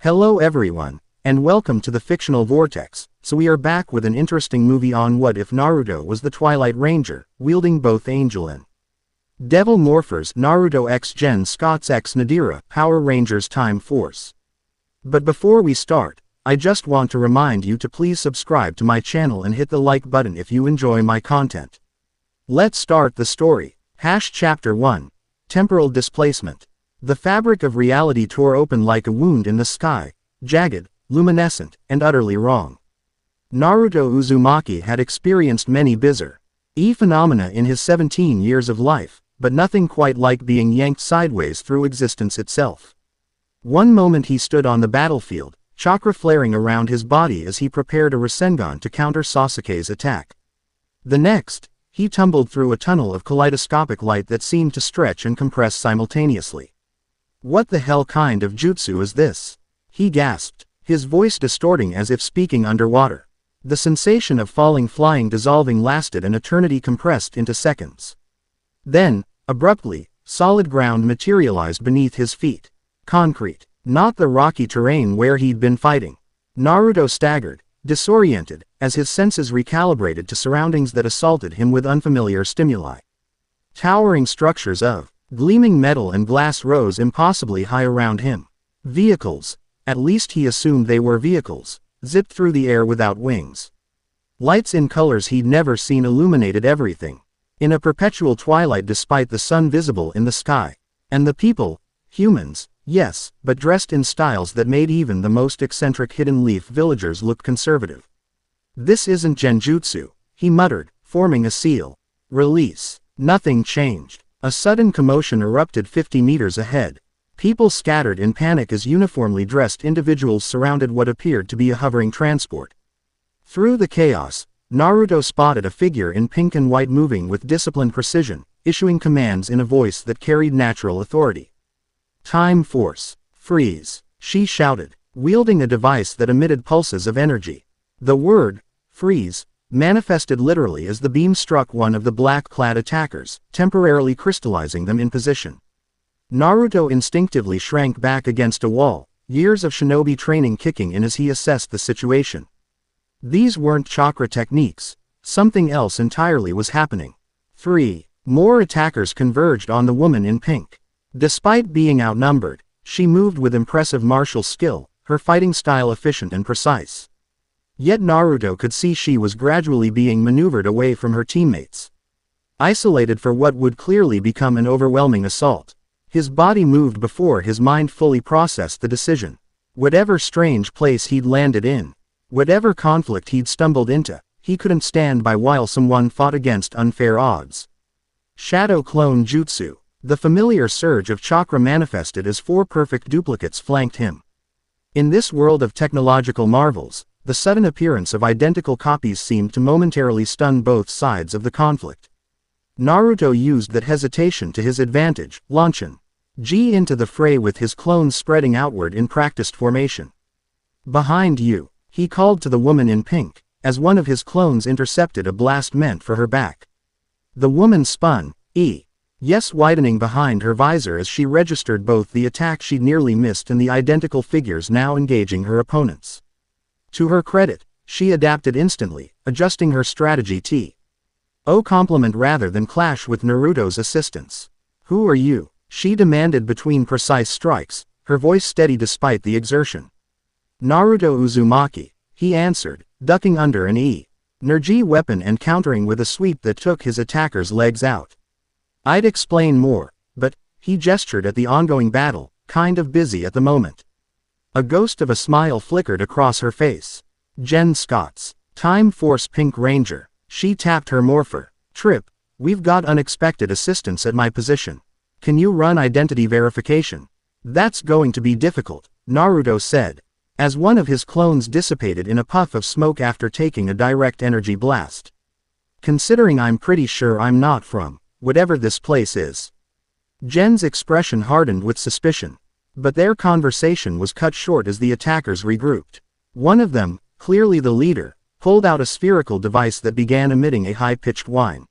Hello everyone, and welcome to the Fictional Vortex. So we are back with an interesting movie on what if Naruto was the Twilight Ranger, wielding both angel and devil morphers. Naruto x Gen Scots x Nadira, Power Rangers Time Force. But before we start, I just want to remind you to please subscribe to my channel and hit the like button if you enjoy my content. Let's start the story. Chapter 1. Temporal Displacement. The fabric of reality tore open like a wound in the sky, jagged, luminescent, and utterly wrong. Naruto Uzumaki had experienced many bizarre phenomena in his 17 years of life, but nothing quite like being yanked sideways through existence itself. One moment he stood on the battlefield, chakra flaring around his body as he prepared a Rasengan to counter Sasuke's attack. The next, he tumbled through a tunnel of kaleidoscopic light that seemed to stretch and compress simultaneously. What the hell kind of jutsu is this? He gasped, his voice distorting as if speaking underwater. The sensation of falling, flying, dissolving lasted an eternity compressed into seconds. Then, abruptly, solid ground materialized beneath his feet. Concrete, not the rocky terrain where he'd been fighting. Naruto staggered, disoriented, as his senses recalibrated to surroundings that assaulted him with unfamiliar stimuli. Towering structures of gleaming metal and glass rose impossibly high around him. Vehicles, at least he assumed they were vehicles, zipped through the air without wings. Lights in colors he'd never seen illuminated everything, in a perpetual twilight despite the sun visible in the sky. And the people, humans, yes, but dressed in styles that made even the most eccentric hidden leaf villagers look conservative. This isn't genjutsu, he muttered, forming a seal. Release. Nothing changed. A sudden commotion erupted 50 meters ahead. People scattered in panic as uniformly dressed individuals surrounded what appeared to be a hovering transport. Through the chaos, Naruto spotted a figure in pink and white moving with disciplined precision, issuing commands in a voice that carried natural authority. Time Force. Freeze, she shouted, wielding a device that emitted pulses of energy. The word, freeze, manifested literally as the beam struck one of the black-clad attackers, temporarily crystallizing them in position. Naruto instinctively shrank back against a wall, years of shinobi training kicking in as he assessed the situation. These weren't chakra techniques, something else entirely was happening. 3. More attackers converged on the woman in pink. Despite being outnumbered, she moved with impressive martial skill, her fighting style efficient and precise. Yet Naruto could see she was gradually being maneuvered away from her teammates. Isolated for what would clearly become an overwhelming assault. His body moved before his mind fully processed the decision. Whatever strange place he'd landed in, whatever conflict he'd stumbled into, he couldn't stand by while someone fought against unfair odds. Shadow Clone Jutsu. The familiar surge of chakra manifested as 4 perfect duplicates flanked him. In this world of technological marvels, the sudden appearance of identical copies seemed to momentarily stun both sides of the conflict. Naruto used that hesitation to his advantage, launching G into the fray with his clones spreading outward in practiced formation. Behind you, he called to the woman in pink, as one of his clones intercepted a blast meant for her back. The woman spun, yes, widening behind her visor as she registered both the attack she'd nearly missed and the identical figures now engaging her opponents. To her credit, she adapted instantly, adjusting her strategy to complement rather than clash with Naruto's assistance. Who are you? She demanded between precise strikes, her voice steady despite the exertion. Naruto Uzumaki, he answered, ducking under an energy weapon and countering with a sweep that took his attacker's legs out. I'd explain more, but, he gestured at the ongoing battle, kind of busy at the moment. A ghost of a smile flickered across her face. Gen Scots. Time Force Pink Ranger. She tapped her morpher. Trip, we've got unexpected assistance at my position. Can you run identity verification? That's going to be difficult, Naruto said, as one of his clones dissipated in a puff of smoke after taking a direct energy blast. Considering I'm pretty sure I'm not from whatever this place is. Gen's expression hardened with suspicion. But their conversation was cut short as the attackers regrouped. One of them, clearly the leader, pulled out a spherical device that began emitting a high-pitched whine.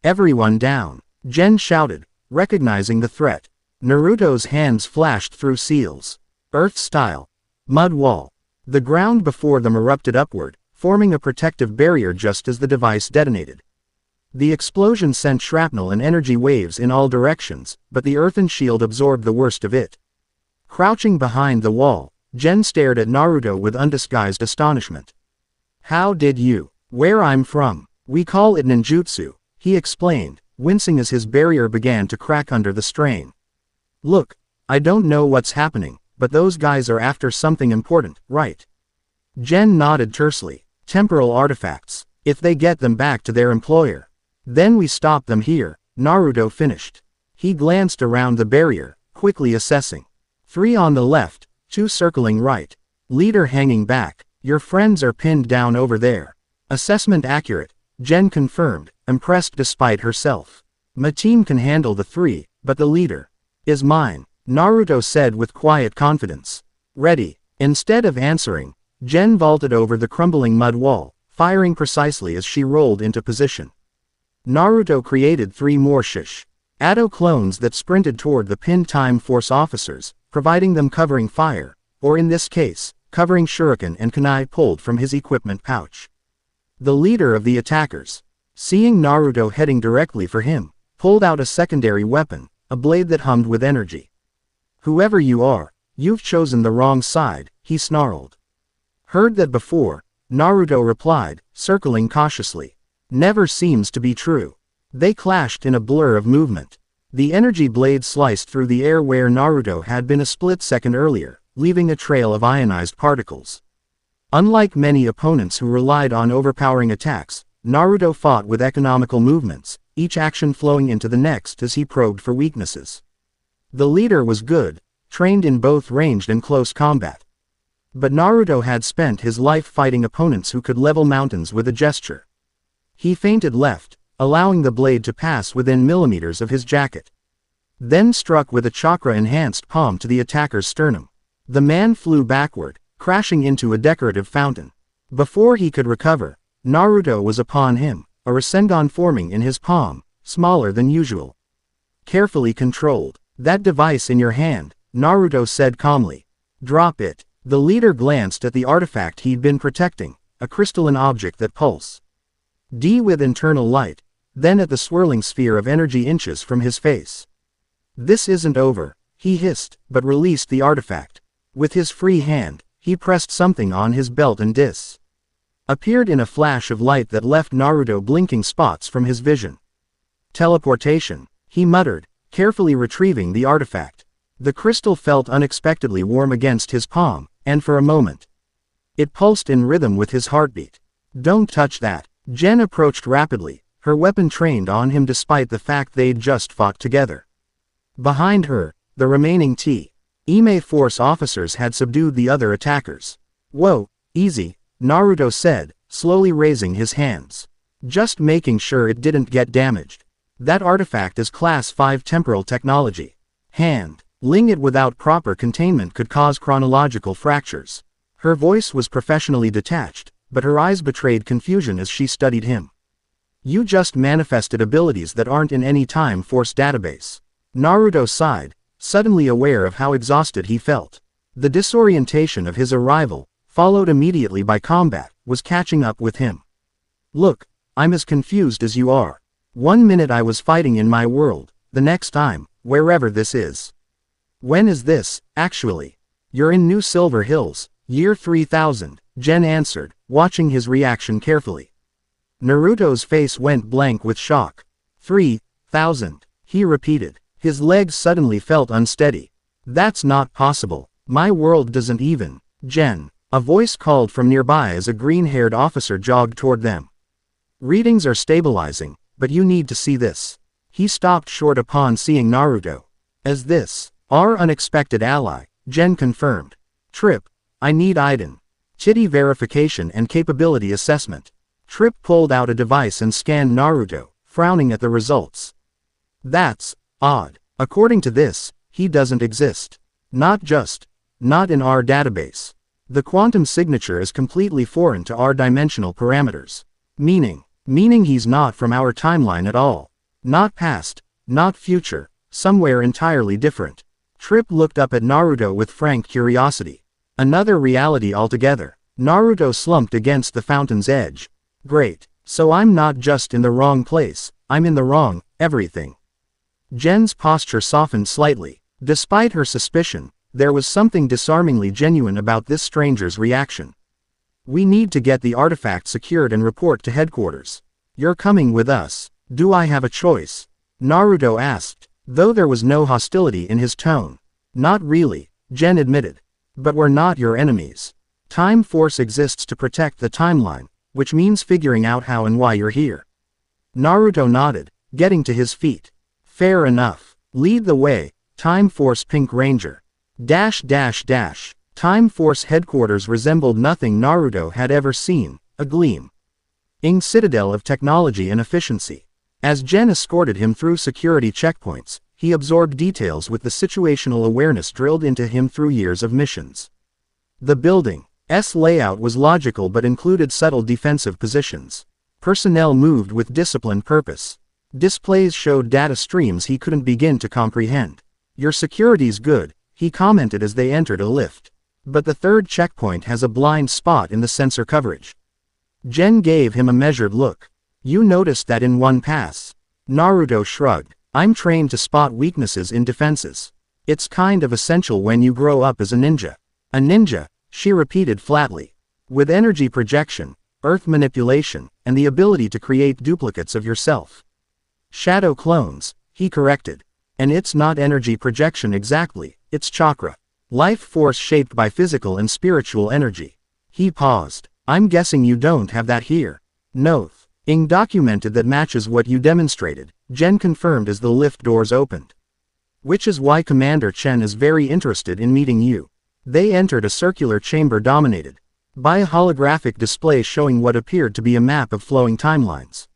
Everyone down, Gen shouted, recognizing the threat. Naruto's hands flashed through seals. Earth style. Mud wall. The ground before them erupted upward, forming a protective barrier just as the device detonated. The explosion sent shrapnel and energy waves in all directions, but the earthen shield absorbed the worst of it. Crouching behind the wall, Jen stared at Naruto with undisguised astonishment. How did you? Where I'm from. We call it ninjutsu, he explained, wincing as his barrier began to crack under the strain. Look, I don't know what's happening, but those guys are after something important, right? Jen nodded tersely. Temporal artifacts. If they get them back to their employer, then we stop them here, Naruto finished. He glanced around the barrier, quickly assessing. 3 on the left, 2 circling right. Leader hanging back. Your friends are pinned down over there. Assessment accurate, Jen confirmed, impressed despite herself. My team can handle the 3, but the leader is mine, Naruto said with quiet confidence. Ready. Instead of answering, Jen vaulted over the crumbling mud wall, firing precisely as she rolled into position. Naruto created 3 more Ado clones that sprinted toward the pinned Time Force officers, providing them covering fire, or in this case, covering shuriken and kunai pulled from his equipment pouch. The leader of the attackers, seeing Naruto heading directly for him, pulled out a secondary weapon, a blade that hummed with energy. Whoever you are, you've chosen the wrong side, he snarled. Heard that before, Naruto replied, circling cautiously. Never seems to be true. They clashed in a blur of movement. The energy blade sliced through the air where Naruto had been a split second earlier, leaving a trail of ionized particles. Unlike many opponents who relied on overpowering attacks, Naruto fought with economical movements, each action flowing into the next as he probed for weaknesses. The leader was good, trained in both ranged and close combat. But Naruto had spent his life fighting opponents who could level mountains with a gesture. He feinted left, allowing the blade to pass within millimeters of his jacket. Then struck with a chakra-enhanced palm to the attacker's sternum. The man flew backward, crashing into a decorative fountain. Before he could recover, Naruto was upon him, a Rasengan forming in his palm, smaller than usual. Carefully controlled. That device in your hand, Naruto said calmly. Drop it. The leader glanced at the artifact he'd been protecting, a crystalline object that pulsed with internal light, then at the swirling sphere of energy inches from his face. This isn't over, he hissed, but released the artifact. With his free hand, he pressed something on his belt and appeared in a flash of light that left Naruto blinking spots from his vision. Teleportation, he muttered, carefully retrieving the artifact. The crystal felt unexpectedly warm against his palm, and for a moment, it pulsed in rhythm with his heartbeat. Don't touch that. Jen approached rapidly, her weapon trained on him despite the fact they'd just fought together. Behind her, the remaining Ime Force officers had subdued the other attackers. Whoa, easy, Naruto said, slowly raising his hands. Just making sure it didn't get damaged. That artifact is Class 5 temporal technology. Handling it without proper containment could cause chronological fractures. Her voice was professionally detached, but her eyes betrayed confusion as she studied him. You just manifested abilities that aren't in any Time Force database. Naruto sighed, suddenly aware of how exhausted he felt. The disorientation of his arrival, followed immediately by combat, was catching up with him. Look, I'm as confused as you are. 1 minute I was fighting in my world, the next time, wherever this is. When is this, actually? You're in New Silver Hills, year 3000, Jen answered, watching his reaction carefully. Naruto's face went blank with shock. 3000, he repeated. His legs suddenly felt unsteady. That's not possible. My world doesn't even. Jen. A voice called from nearby as a green-haired officer jogged toward them. Readings are stabilizing, but you need to see this. He stopped short upon seeing Naruto. As this, our unexpected ally, Jen confirmed. Trip, I need identity verification and capability assessment. Trip pulled out a device and scanned Naruto, frowning at the results. That's odd. According to this, he doesn't exist. Not in our database. The quantum signature is completely foreign to our dimensional parameters. Meaning he's not from our timeline at all. Not past, not future, somewhere entirely different. Trip looked up at Naruto with frank curiosity. Another reality altogether. Naruto slumped against the fountain's edge. Great. So I'm not just in the wrong place, I'm in the wrong, everything. Jen's posture softened slightly. Despite her suspicion, there was something disarmingly genuine about this stranger's reaction. We need to get the artifact secured and report to headquarters. You're coming with us. Do I have a choice? Naruto asked, though there was no hostility in his tone. Not really, Jen admitted. But we're not your enemies. Time Force exists to protect the timeline, which means figuring out how and why you're here. Naruto nodded, getting to his feet. Fair enough. Lead the way, Time Force Pink Ranger. Time Force headquarters resembled nothing Naruto had ever seen, a gleaming citadel of technology and efficiency. As Jen escorted him through security checkpoints, he absorbed details with the situational awareness drilled into him through years of missions. The building's layout was logical but included subtle defensive positions. Personnel moved with disciplined purpose. Displays showed data streams he couldn't begin to comprehend. Your security's good, he commented as they entered a lift. But the third checkpoint has a blind spot in the sensor coverage. Jen gave him a measured look. You noticed that in one pass. Naruto shrugged. I'm trained to spot weaknesses in defenses. It's kind of essential when you grow up as a ninja. A ninja, she repeated flatly. With energy projection, earth manipulation, and the ability to create duplicates of yourself. Shadow clones, he corrected. And it's not energy projection exactly, it's chakra. Life force shaped by physical and spiritual energy. He paused. I'm guessing you don't have that here. Nothing documented that matches what you demonstrated, Jen confirmed as the lift doors opened. Which is why Commander Chen is very interested in meeting you. They entered a circular chamber dominated by a holographic display showing what appeared to be a map of flowing timelines.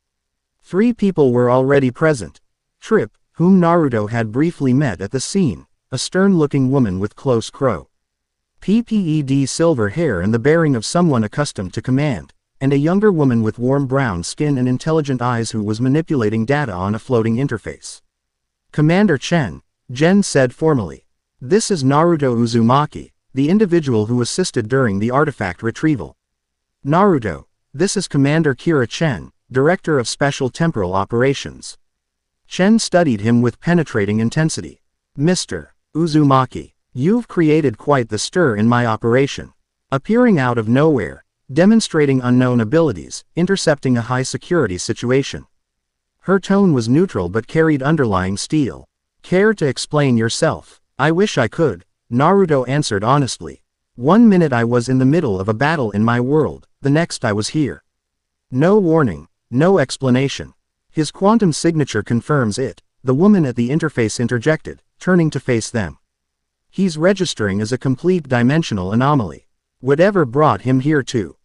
3 people were already present. Trip, whom Naruto had briefly met at the scene, a stern-looking woman with close crow. PPED silver hair and the bearing of someone accustomed to command, and a younger woman with warm brown skin and intelligent eyes who was manipulating data on a floating interface. Commander Chen, Jen said formally. This is Naruto Uzumaki, the individual who assisted during the artifact retrieval. Naruto, this is Commander Kira Chen, Director of Special Temporal Operations. Chen studied him with penetrating intensity. Mr. Uzumaki, you've created quite the stir in my operation. Appearing out of nowhere, demonstrating unknown abilities, intercepting a high-security situation. Her tone was neutral but carried underlying steel. Care to explain yourself? I wish I could, Naruto answered honestly. 1 minute I was in the middle of a battle in my world, the next I was here. No warning, no explanation. His quantum signature confirms it, the woman at the interface interjected, turning to face them. He's registering as a complete dimensional anomaly. Whatever brought him here to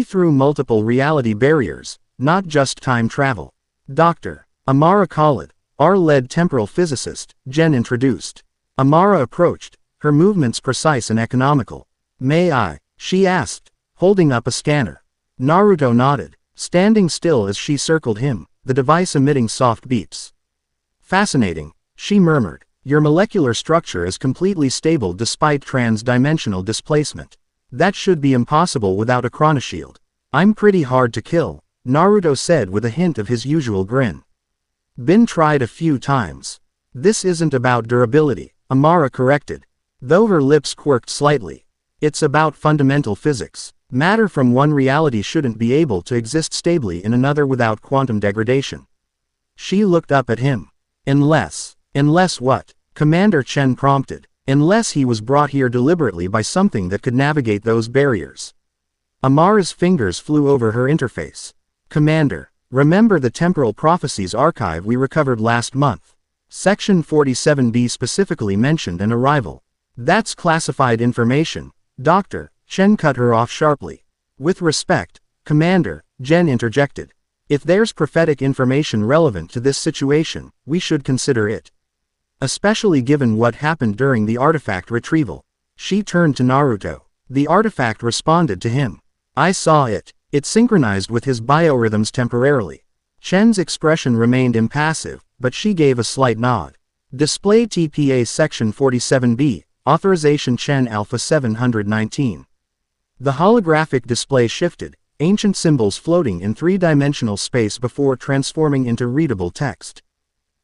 through multiple reality barriers, not just time travel. Dr. Amara Khalid, our lead temporal physicist, Jen introduced. Amara approached, her movements precise and economical. May I? She asked, holding up a scanner. Naruto nodded, standing still as she circled him, the device emitting soft beeps. Fascinating, she murmured. Your molecular structure is completely stable despite trans-dimensional displacement. That should be impossible without a chronoshield. I'm pretty hard to kill, Naruto said with a hint of his usual grin. Been tried a few times. This isn't about durability, Amara corrected, though her lips quirked slightly. It's about fundamental physics. Matter from one reality shouldn't be able to exist stably in another without quantum degradation. She looked up at him. Unless what? Commander Chen prompted. Unless he was brought here deliberately by something that could navigate those barriers. Amara's fingers flew over her interface. Commander, remember the Temporal Prophecies archive we recovered last month? Section 47B specifically mentioned an arrival. That's classified information, Doctor, Chen cut her off sharply. With respect, Commander, Jen interjected. If there's prophetic information relevant to this situation, we should consider it. Especially given what happened during the artifact retrieval. She turned to Naruto. The artifact responded to him. I saw it. It synchronized with his biorhythms temporarily. Chen's expression remained impassive, but she gave a slight nod. Display TPA Section 47B, Authorization Chen Alpha 719. The holographic display shifted, ancient symbols floating in three-dimensional space before transforming into readable text.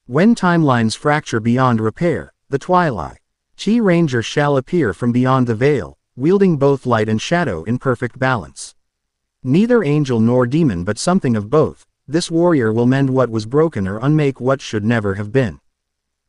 When timelines fracture beyond repair, the Twilight Ranger shall appear from beyond the veil, wielding both light and shadow in perfect balance. Neither angel nor demon but something of both, this warrior will mend what was broken or unmake what should never have been.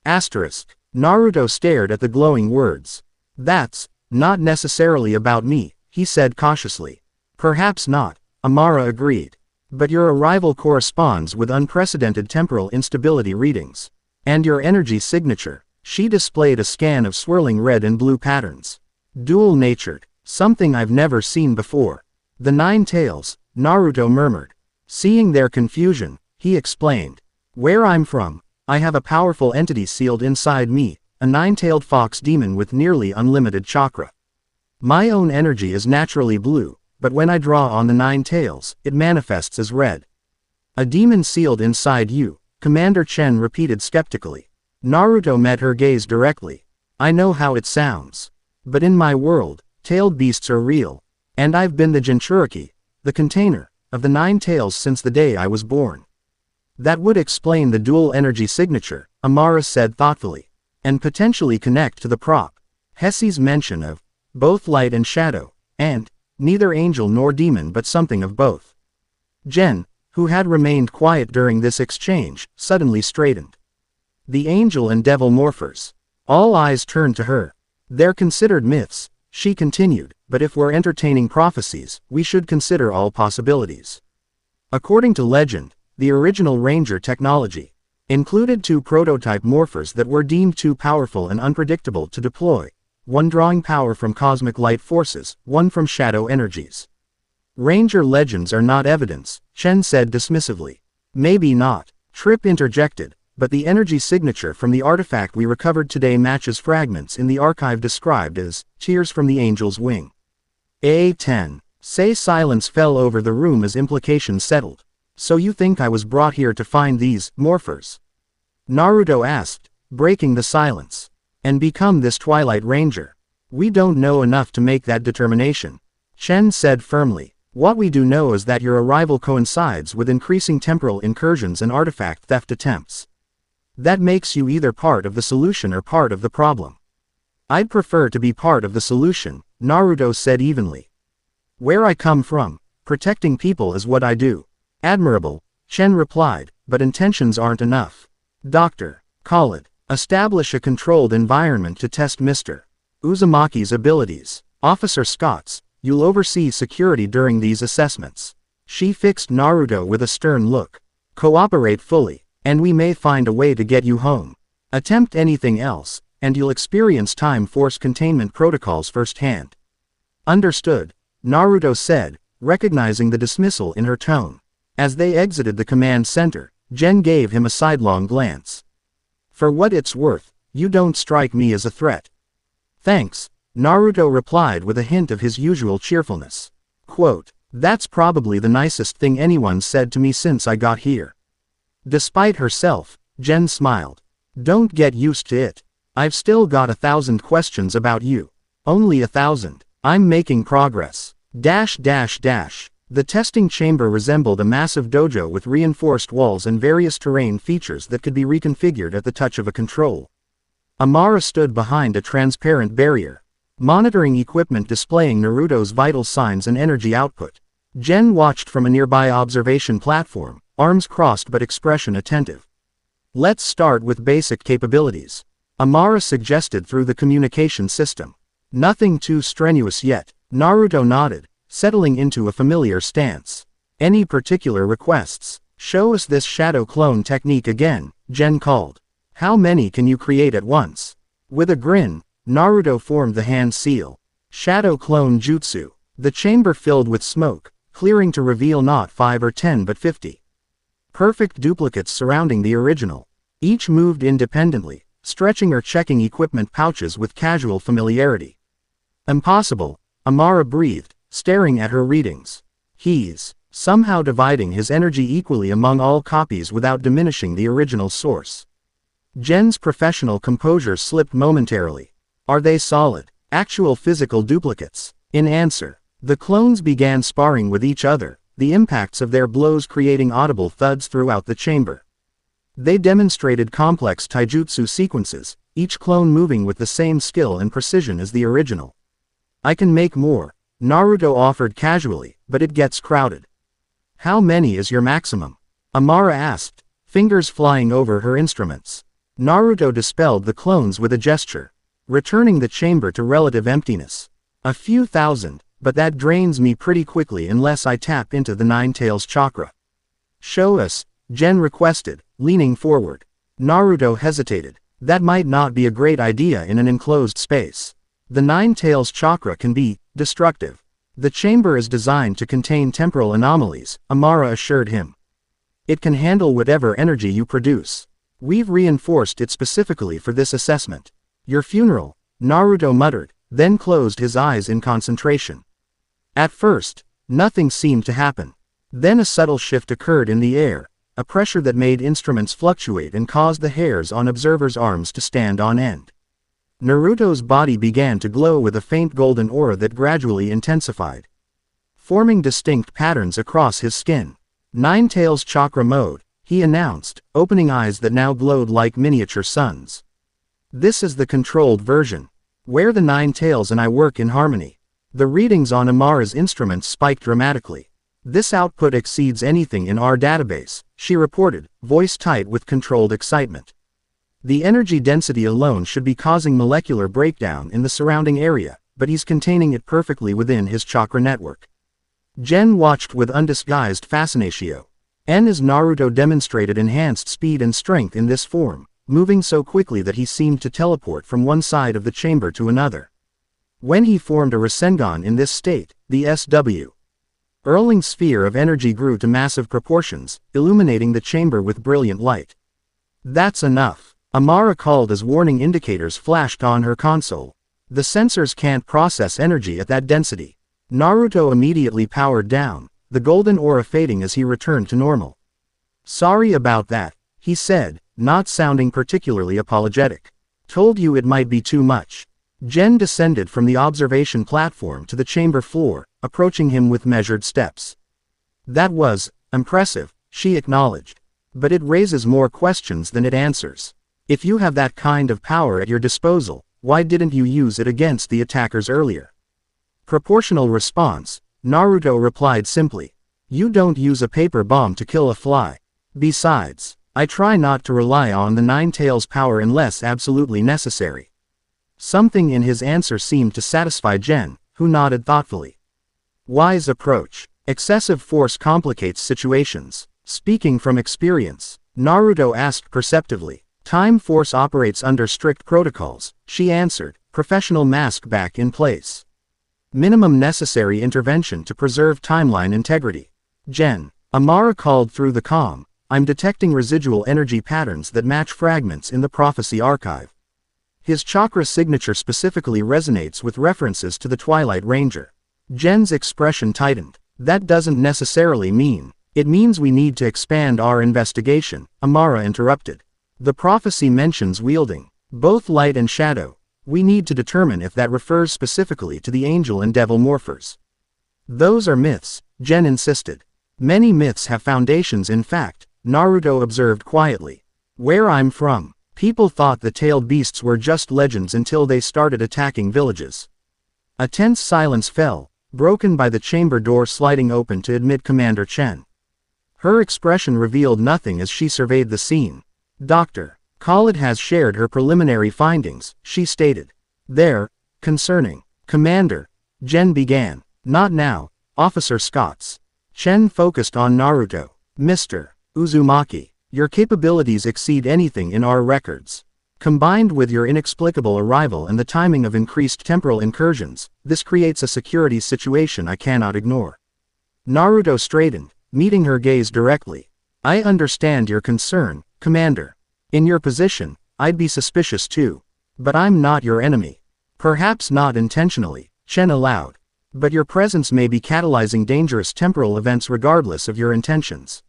Asterisk. Naruto stared at the glowing words. That's not necessarily about me, he said cautiously. Perhaps not, Amara agreed. But your arrival corresponds with unprecedented temporal instability readings. And your energy signature. She displayed a scan of swirling red and blue patterns. Dual-natured, something I've never seen before. The Nine Tails, Naruto murmured. Seeing their confusion, he explained. Where I'm from, I have a powerful entity sealed inside me, a nine-tailed fox demon with nearly unlimited chakra. My own energy is naturally blue, but when I draw on the Nine Tails, it manifests as red. A demon sealed inside you, Commander Chen repeated skeptically. Naruto met her gaze directly. I know how it sounds. But in my world, tailed beasts are real. And I've been the Jinchuriki, the container, of the Nine Tails since the day I was born. That would explain the dual energy signature, Amara said thoughtfully. And potentially connect to the prop. Hesse's mention of both light and shadow, and neither angel nor demon but something of both. Jen, who had remained quiet during this exchange, suddenly straightened. The angel and devil morphers. All eyes turned to her. They're considered myths, she continued, but if we're entertaining prophecies, we should consider all possibilities. According to legend, the original Ranger technology included 2 prototype morphers that were deemed too powerful and unpredictable to deploy, one drawing power from cosmic light forces, one from shadow energies. Ranger legends are not evidence, Chen said dismissively. Maybe not, Tripp interjected. But the energy signature from the artifact we recovered today matches fragments in the archive described as tears from the angel's wing. A10. Say silence fell over the room as implications settled. So you think I was brought here to find these morphers? Naruto asked, breaking the silence. And become this Twilight Ranger? We don't know enough to make that determination, Chen said firmly. What we do know is that your arrival coincides with increasing temporal incursions and artifact theft attempts. That makes you either part of the solution or part of the problem. I'd prefer to be part of the solution, Naruto said evenly. Where I come from, protecting people is what I do. Admirable, Chen replied, but intentions aren't enough. Doctor, call it. Establish a controlled environment to test Mr. Uzumaki's abilities. Officer Scotts, you'll oversee security during these assessments. She fixed Naruto with a stern look. Cooperate fully. And we may find a way to get you home. Attempt anything else, and you'll experience time force containment protocols firsthand. Understood, Naruto said, recognizing the dismissal in her tone. As they exited the command center, Jen gave him a sidelong glance. For what it's worth, you don't strike me as a threat. Thanks, Naruto replied with a hint of his usual cheerfulness. Quote, that's probably the nicest thing anyone's said to me since I got here. Despite herself, Jen smiled. Don't get used to it. I've still got 1,000 questions about you. Only 1,000. I'm making progress. The testing chamber resembled a massive dojo with reinforced walls and various terrain features that could be reconfigured at the touch of a control. Amara stood behind a transparent barrier, monitoring equipment displaying Naruto's vital signs and energy output. Jen watched from a nearby observation platform, arms crossed but expression attentive. Let's start with basic capabilities, Amara suggested through the communication system. Nothing too strenuous yet, Naruto nodded, settling into a familiar stance. Any particular requests? Show us this shadow clone technique again, Jen called. How many can you create at once? With a grin, Naruto formed the hand seal. Shadow clone jutsu. The chamber filled with smoke, clearing to reveal not 5 or 10 but 50. Perfect duplicates surrounding the original. Each moved independently, stretching or checking equipment pouches with casual familiarity. Impossible, Amara breathed, staring at her readings. He's somehow dividing his energy equally among all copies without diminishing the original source. Jen's professional composure slipped momentarily. Are they solid, actual physical duplicates? In answer, the clones began sparring with each other, the impacts of their blows creating audible thuds throughout the chamber. They demonstrated complex taijutsu sequences, each clone moving with the same skill and precision as the original. I can make more, Naruto offered casually, but it gets crowded. How many is your maximum? Amara asked, fingers flying over her instruments. Naruto dispelled the clones with a gesture, returning the chamber to relative emptiness. A few thousand, but that drains me pretty quickly unless I tap into the Nine Tails chakra. Show us, Jen requested, leaning forward. Naruto hesitated. That might not be a great idea in an enclosed space. The Nine Tails chakra can be destructive. The chamber is designed to contain temporal anomalies, Amara assured him. It can handle whatever energy you produce. We've reinforced it specifically for this assessment. Your funeral, Naruto muttered, then closed his eyes in concentration. At first, nothing seemed to happen. Then a subtle shift occurred in the air, a pressure that made instruments fluctuate and caused the hairs on observers' arms to stand on end. Naruto's body began to glow with a faint golden aura that gradually intensified, forming distinct patterns across his skin. Nine Tails chakra mode, he announced, opening eyes that now glowed like miniature suns. This is the controlled version, where the Nine Tails and I work in harmony. The readings on Amara's instruments spiked dramatically. This output exceeds anything in our database, she reported, voice tight with controlled excitement. The energy density alone should be causing molecular breakdown in the surrounding area, but he's containing it perfectly within his chakra network. Jen watched with undisguised fascinatio. As Naruto demonstrated enhanced speed and strength in this form, moving so quickly that he seemed to teleport from one side of the chamber to another. When he formed a Rasengan in this state, the SW. Whirling sphere of energy grew to massive proportions, illuminating the chamber with brilliant light. That's enough, Amara called as warning indicators flashed on her console. The sensors can't process energy at that density. Naruto immediately powered down, the golden aura fading as he returned to normal. Sorry about that, he said, not sounding particularly apologetic. Told you it might be too much. Jen descended from the observation platform to the chamber floor, approaching him with measured steps. That was impressive, she acknowledged. But it raises more questions than it answers. If you have that kind of power at your disposal, why didn't you use it against the attackers earlier? Proportional response, Naruto replied simply. You don't use a paper bomb to kill a fly. Besides, I try not to rely on the Nine Tails power unless absolutely necessary. Something in his answer seemed to satisfy Jen, who nodded thoughtfully. Wise approach. Excessive force complicates situations. Speaking from experience, Naruto asked perceptively. Time Force operates under strict protocols, she answered, professional mask back in place. Minimum necessary intervention to preserve timeline integrity. Jen, Amara called through the comm, I'm detecting residual energy patterns that match fragments in the prophecy archive. His chakra signature specifically resonates with references to the Twilight Ranger. Jen's expression tightened. That doesn't necessarily mean. It means we need to expand our investigation, Amara interrupted. The prophecy mentions wielding, both light and shadow. We need to determine if that refers specifically to the angel and devil morphers. Those are myths, Jen insisted. Many myths have foundations in fact, Naruto observed quietly. Where I'm from, people thought the tailed beasts were just legends until they started attacking villages. A tense silence fell, broken by the chamber door sliding open to admit Commander Chen. Her expression revealed nothing as she surveyed the scene. Dr. Khalid has shared her preliminary findings, she stated. They're concerning. Commander, Jen began. Not now, Officer Scotts. Chen focused on Naruto. Mr. Uzumaki, your capabilities exceed anything in our records. Combined with your inexplicable arrival and the timing of increased temporal incursions, this creates a security situation I cannot ignore. Naruto straightened, meeting her gaze directly. I understand your concern, Commander. In your position, I'd be suspicious too. But I'm not your enemy. Perhaps not intentionally, Chen allowed. But your presence may be catalyzing dangerous temporal events regardless of your intentions.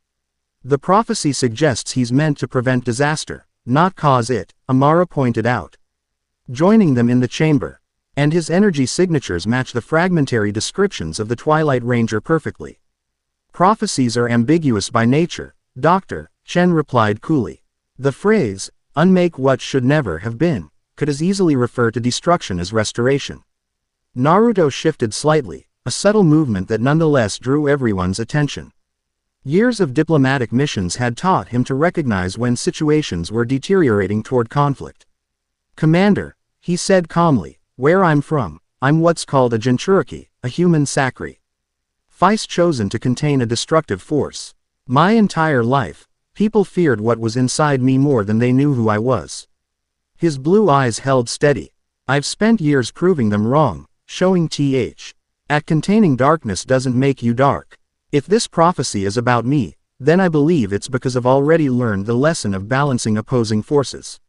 The prophecy suggests he's meant to prevent disaster, not cause it, Amara pointed out. joining them in the chamber. And his energy signatures match the fragmentary descriptions of the Twilight Ranger perfectly. Prophecies are ambiguous by nature, Doctor, Chen replied coolly. The phrase, unmake what should never have been, could as easily refer to destruction as restoration. Naruto shifted slightly, a subtle movement that nonetheless drew everyone's attention. Years of diplomatic missions had taught him to recognize when situations were deteriorating toward conflict. Commander, he said calmly, where I'm from, I'm what's called a Jinchuriki, a human Sakri. Vice chosen to contain a destructive force. My entire life, people feared what was inside me more than they knew who I was. His blue eyes held steady. I've spent years proving them wrong, showing at containing darkness doesn't make you dark. If this prophecy is about me, then I believe it's because I've already learned the lesson of balancing opposing forces.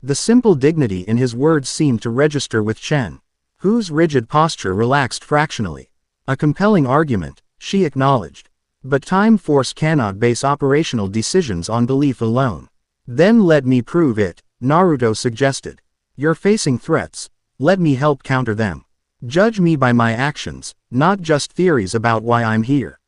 The simple dignity in his words seemed to register with Chen, whose rigid posture relaxed fractionally. A compelling argument, she acknowledged. But Time Force cannot base operational decisions on belief alone. Then let me prove it, Naruto suggested. You're facing threats, let me help counter them. Judge me by my actions, not just theories about why I'm here.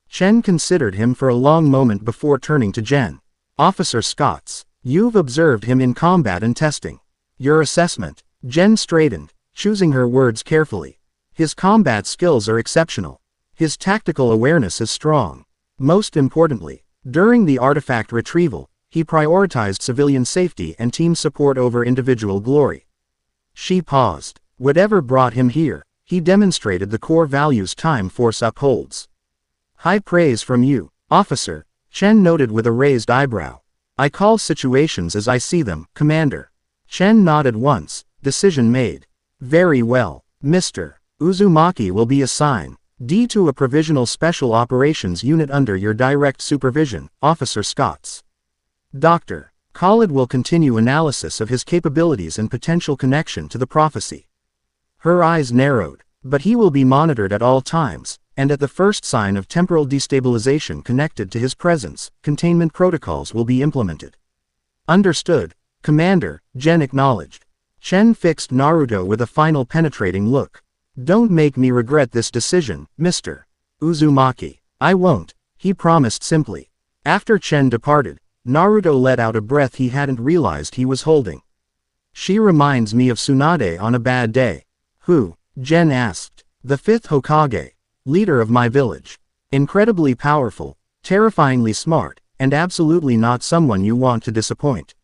Chen considered him for a long moment before turning to Jen. Officer Scotts, you've observed him in combat and testing. Your assessment. Jen straightened, choosing her words carefully. His combat skills are exceptional. His tactical awareness is strong. Most importantly, during the artifact retrieval, he prioritized civilian safety and team support over individual glory. She paused. Whatever brought him here, he demonstrated the core values Time Force upholds. High praise from you, officer, Chen noted with a raised eyebrow. I call situations as I see them, Commander. Chen nodded once, decision made. Very well, Mr. Uzumaki will be assigned to a Provisional Special Operations Unit under your direct supervision, Officer Scotts. Dr. Khalid will continue analysis of his capabilities and potential connection to the prophecy. Her eyes narrowed, but he will be monitored at all times, and at the first sign of temporal destabilization connected to his presence, containment protocols will be implemented. Understood, Commander, Jen acknowledged. Chen fixed Naruto with a final penetrating look. Don't make me regret this decision, Mr. Uzumaki. I won't, he promised simply. After Chen departed, Naruto let out a breath he hadn't realized he was holding. She reminds me of Tsunade on a bad day. Who? Jen asked. The fifth Hokage. Leader of my village. Incredibly powerful, terrifyingly smart, and absolutely not someone you want to disappoint.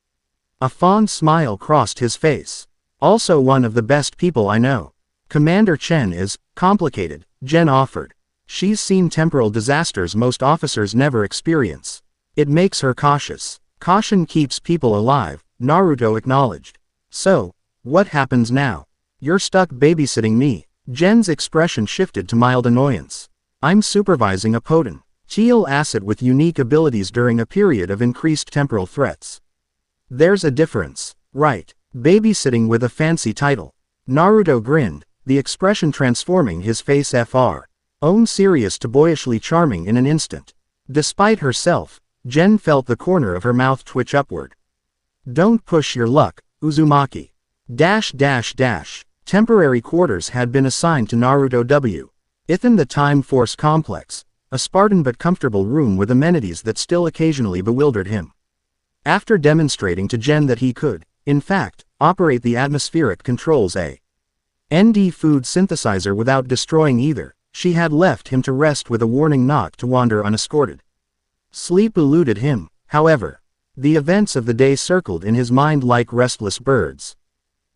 A fond smile crossed his face. Also one of the best people I know. Commander Chen is complicated, Jen offered. She's seen temporal disasters most officers never experience. It makes her cautious. Caution keeps people alive, Naruto acknowledged. So, what happens now? You're stuck babysitting me. Jen's expression shifted to mild annoyance. I'm supervising a potent teal asset with unique abilities during a period of increased temporal threats. There's a difference, right? Babysitting with a fancy title. Naruto grinned, the expression transforming his face from serious to boyishly charming in an instant. Despite herself, Jen felt the corner of her mouth twitch upward. Don't push your luck, Uzumaki. Temporary quarters had been assigned to Naruto within the Time Force complex, a Spartan but comfortable room with amenities that still occasionally bewildered him. After demonstrating to Jen that he could, in fact, operate the atmospheric controls ND food synthesizer without destroying either, she had left him to rest with a warning not to wander unescorted. Sleep eluded him, however. The events of the day circled in his mind like restless birds.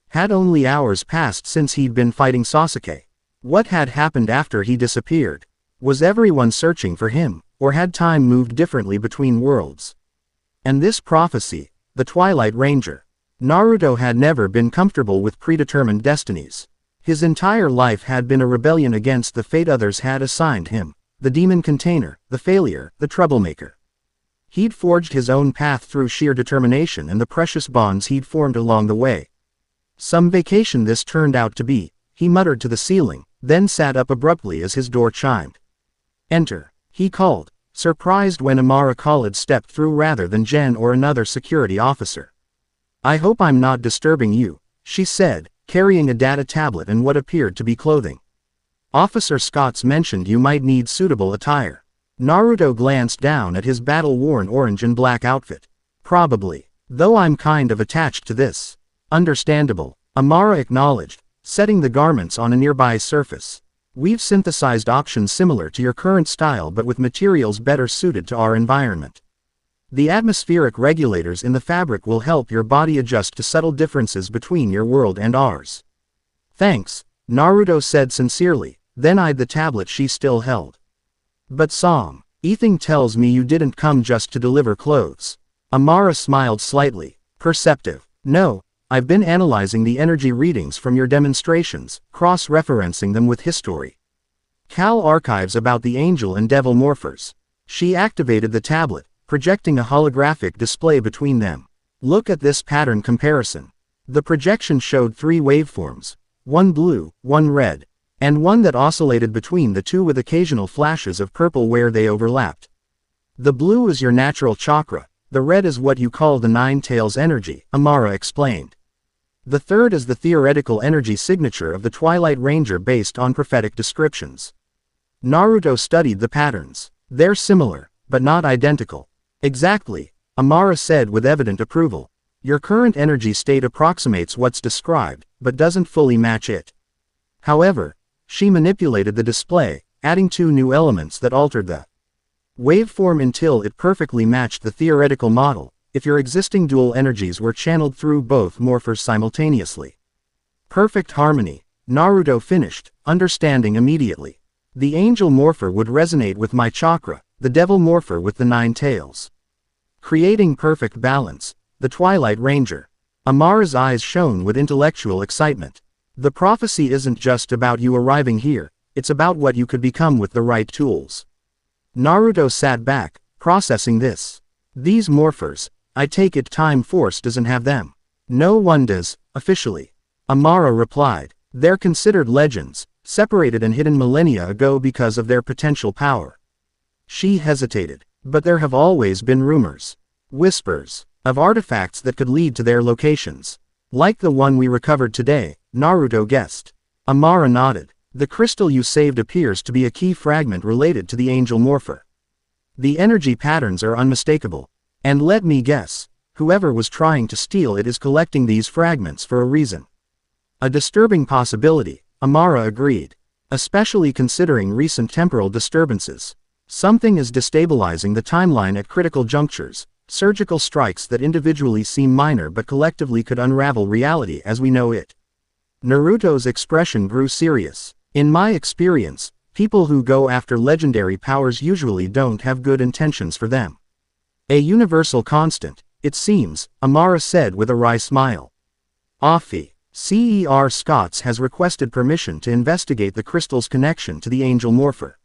Had only hours passed since he'd been fighting Sasuke? What had happened after he disappeared? Was everyone searching for him, or had time moved differently between worlds? And this prophecy, the Twilight Ranger. Naruto had never been comfortable with predetermined destinies. His entire life had been a rebellion against the fate others had assigned him, the demon container, the failure, the troublemaker. He'd forged his own path through sheer determination and the precious bonds he'd formed along the way. Some vacation this turned out to be, he muttered to the ceiling, then sat up abruptly as his door chimed. Enter, he called, surprised when Amara Khalid stepped through rather than Jen or another security officer. I hope I'm not disturbing you, she said, carrying a data tablet and what appeared to be clothing. Officer Scott's mentioned you might need suitable attire. Naruto glanced down at his battle-worn orange and black outfit. Probably. Though I'm kind of attached to this. Understandable. Amara acknowledged, setting the garments on a nearby surface. We've synthesized options similar to your current style but with materials better suited to our environment. The atmospheric regulators in the fabric will help your body adjust to subtle differences between your world and ours. Thanks, Naruto said sincerely, then eyed the tablet she still held. But Song, Ething tells me you didn't come just to deliver clothes. Amara smiled slightly, perceptive. No, I've been analyzing the energy readings from your demonstrations, cross-referencing them with history. Cal archives about the angel and devil morphers. She activated the tablet, projecting a holographic display between them. Look at this pattern comparison. The projection showed 3 waveforms, one blue, one red, and one that oscillated between the two with occasional flashes of purple where they overlapped. The blue is your natural chakra, the red is what you call the Nine Tails energy, Amara explained. The third is the theoretical energy signature of the Twilight Ranger based on prophetic descriptions. Naruto studied the patterns. They're similar, but not identical. Exactly, Amara said with evident approval. Your current energy state approximates what's described, but doesn't fully match it. However, she manipulated the display, adding 2 new elements that altered the waveform until it perfectly matched the theoretical model, if your existing dual energies were channeled through both morphers simultaneously. Perfect harmony, Naruto finished, understanding immediately. The angel morpher would resonate with my chakra, the devil morpher with the 9 tails. Creating perfect balance, the Twilight Ranger. Amara's eyes shone with intellectual excitement. The prophecy isn't just about you arriving here, it's about what you could become with the right tools. Naruto sat back, processing this. These morphers, I take it Time Force doesn't have them. No one does, officially. Amara replied. They're considered legends, separated and hidden millennia ago because of their potential power. She hesitated, but there have always been rumors. Whispers, of artifacts that could lead to their locations. Like the one we recovered today, Naruto guessed. Amara nodded. The crystal you saved appears to be a key fragment related to the angel morpher. The energy patterns are unmistakable. And let me guess, whoever was trying to steal it is collecting these fragments for a reason. A disturbing possibility, Amara agreed. Especially considering recent temporal disturbances. Something is destabilizing the timeline at critical junctures, surgical strikes that individually seem minor but collectively could unravel reality as we know it. Naruto's expression grew serious. In my experience, people who go after legendary powers usually don't have good intentions for them. A universal constant, it seems, Amara said with a wry smile. Offie, Cer Scotts has requested permission to investigate the crystal's connection to the angel morpher.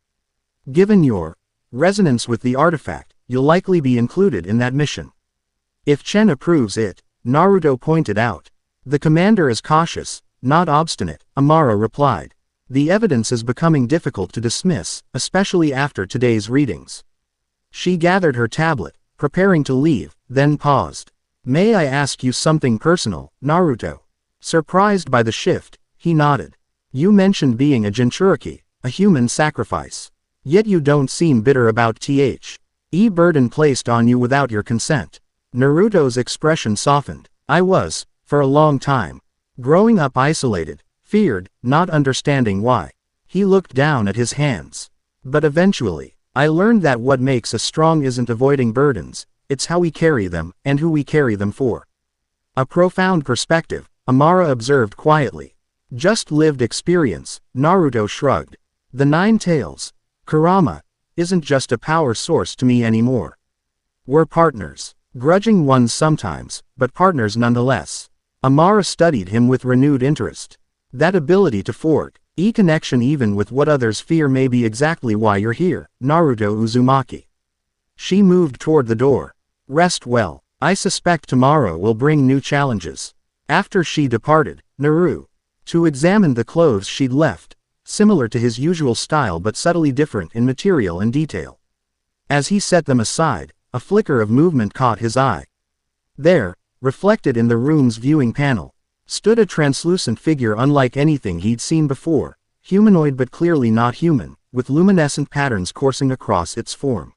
Given your resonance with the artifact, you'll likely be included in that mission. If Chen approves it, Naruto pointed out. The commander is cautious, not obstinate, Amara replied. The evidence is becoming difficult to dismiss, especially after today's readings. She gathered her tablet, preparing to leave, then paused. May I ask you something personal, Naruto? Surprised by the shift, he nodded. You mentioned being a Jinchuriki, a human sacrifice. Yet you don't seem bitter about the burden placed on you without your consent. Naruto's expression softened. I was, for a long time. Growing up isolated, feared, not understanding why. He looked down at his hands. But eventually, I learned that what makes us strong isn't avoiding burdens, it's how we carry them, and who we carry them for. A profound perspective, Amara observed quietly. Just lived experience, Naruto shrugged. The 9 tails, Kurama, isn't just a power source to me anymore. We're partners. Grudging ones sometimes, but partners nonetheless. Amara studied him with renewed interest. That ability to forge a connection even with what others fear may be exactly why you're here, Naruto Uzumaki. She moved toward the door. Rest well. I suspect tomorrow will bring new challenges. After she departed, Naru, to examine the clothes she'd left, similar to his usual style but subtly different in material and detail. As he set them aside, a flicker of movement caught his eye. There, reflected in the room's viewing panel, stood a translucent figure unlike anything he'd seen before, humanoid but clearly not human, with luminescent patterns coursing across its form.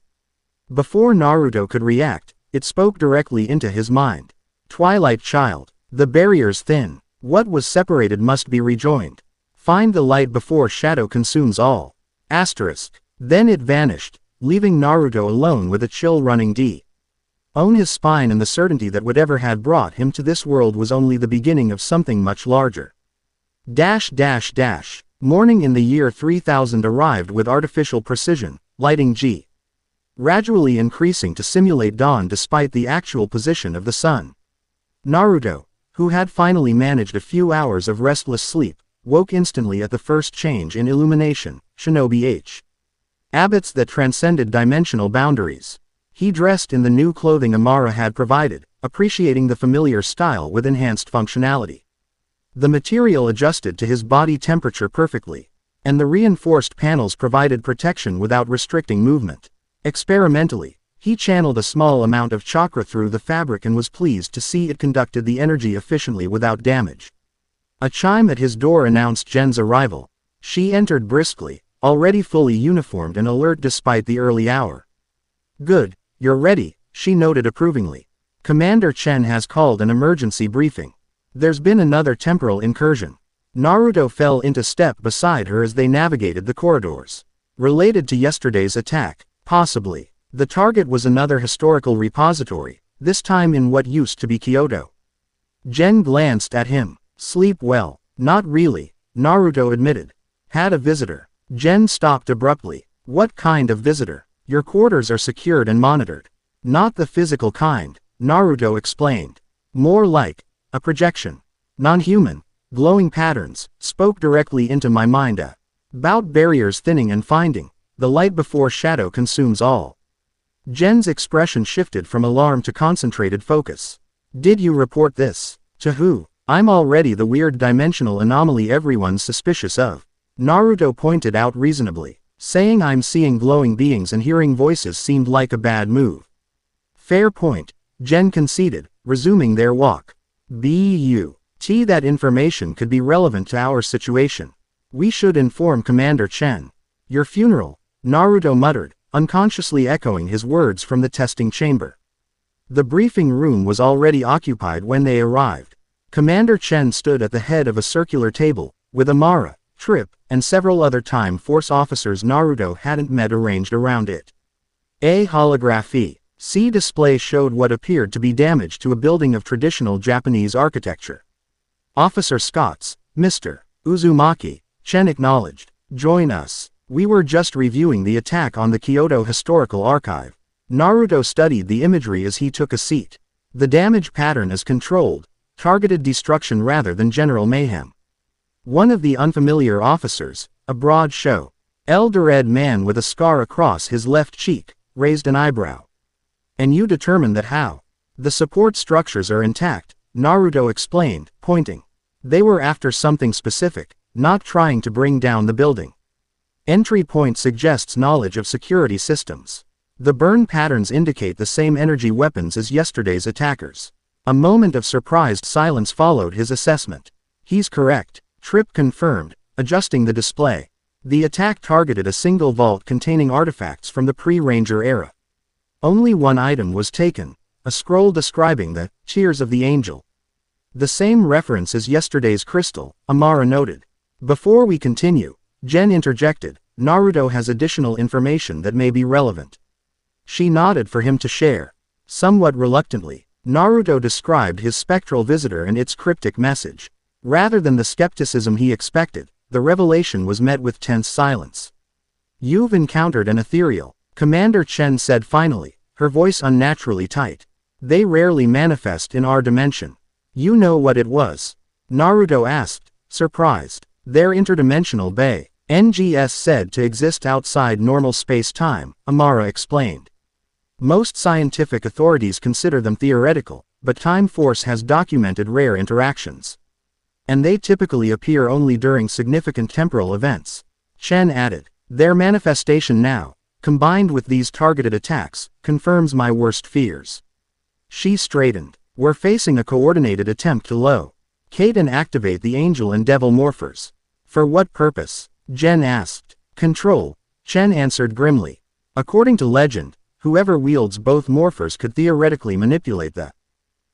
Before Naruto could react, it spoke directly into his mind. Twilight child. The barrier's thin. What was separated must be rejoined. Find the light before shadow consumes all. Asterisk. Then it vanished, leaving Naruto alone with a chill running down his spine and the certainty that whatever had brought him to this world was only the beginning of something much larger. Morning in the year 3000 arrived with artificial precision, lighting gradually increasing to simulate dawn despite the actual position of the sun. Naruto, who had finally managed a few hours of restless sleep, woke instantly at the first change in illumination, shinobi habits that transcended dimensional boundaries. He dressed in the new clothing Amara had provided, appreciating the familiar style with enhanced functionality. The material adjusted to his body temperature perfectly, and the reinforced panels provided protection without restricting movement. Experimentally, he channeled a small amount of chakra through the fabric and was pleased to see it conducted the energy efficiently without damage. A chime at his door announced Jen's arrival. She entered briskly, already fully uniformed and alert despite the early hour. Good, you're ready, she noted approvingly. Commander Chen has called an emergency briefing. There's been another temporal incursion. Naruto fell into step beside her as they navigated the corridors. Related to yesterday's attack, possibly. The target was another historical repository, this time in what used to be Kyoto. Jen glanced at him. Sleep well. Not really, Naruto admitted. Had a visitor. Jen stopped abruptly. What kind of visitor? Your quarters are secured and monitored. Not the physical kind, Naruto explained. More like a projection. Non-human, glowing patterns, spoke directly into my mind about barriers thinning and finding. The light before shadow consumes all. Jen's expression shifted from alarm to concentrated focus. Did you report this? To who? I'm already the weird dimensional anomaly everyone's suspicious of. Naruto pointed out reasonably. Saying I'm seeing glowing beings and hearing voices seemed like a bad move. Fair point, Jen conceded, resuming their walk. That information could be relevant to our situation. We should inform Commander Chen. Your funeral, Naruto muttered, unconsciously echoing his words from the testing chamber. The briefing room was already occupied when they arrived. Commander Chen stood at the head of a circular table, with Amara, Trip, and several other Time Force officers Naruto hadn't met arranged around it. A holography. C display showed what appeared to be damage to a building of traditional Japanese architecture. Officer Scots, Mr. Uzumaki, Chen acknowledged. Join us. We were just reviewing the attack on the Kyoto Historical Archive. Naruto studied the imagery as he took a seat. The damage pattern is controlled, targeted destruction rather than general mayhem. One of the unfamiliar officers, a broad-shouldered man with a scar across his left cheek, raised an eyebrow. And you determined that how? The support structures are intact, Naruto explained, pointing. They were after something specific, not trying to bring down the building. Entry point suggests knowledge of security systems. The burn patterns indicate the same energy weapons as yesterday's attackers. A moment of surprised silence followed his assessment. He's correct, Trip confirmed, adjusting the display. The attack targeted a single vault containing artifacts from the pre-Ranger era. Only one item was taken, a scroll describing the Tears of the Angel. The same reference as yesterday's crystal, Amara noted. Before we continue, Jen interjected, Naruto has additional information that may be relevant. She nodded for him to share. Somewhat reluctantly, Naruto described his spectral visitor and its cryptic message. Rather than the skepticism he expected, the revelation was met with tense silence. You've encountered an ethereal, Commander Chen said finally, her voice unnaturally tight. They rarely manifest in our dimension. You know what it was? Naruto asked, surprised. They're interdimensional NGS said to exist outside normal space-time, Amara explained. Most scientific authorities consider them theoretical, but Time Force has documented rare interactions. And they typically appear only during significant temporal events. Chen added, their manifestation now, combined with these targeted attacks, confirms my worst fears. She straightened. We're facing a coordinated attempt to locate and activate the angel and devil morphers. For what purpose? Jen asked. Control, Chen answered grimly. According to legend, whoever wields both morphers could theoretically manipulate the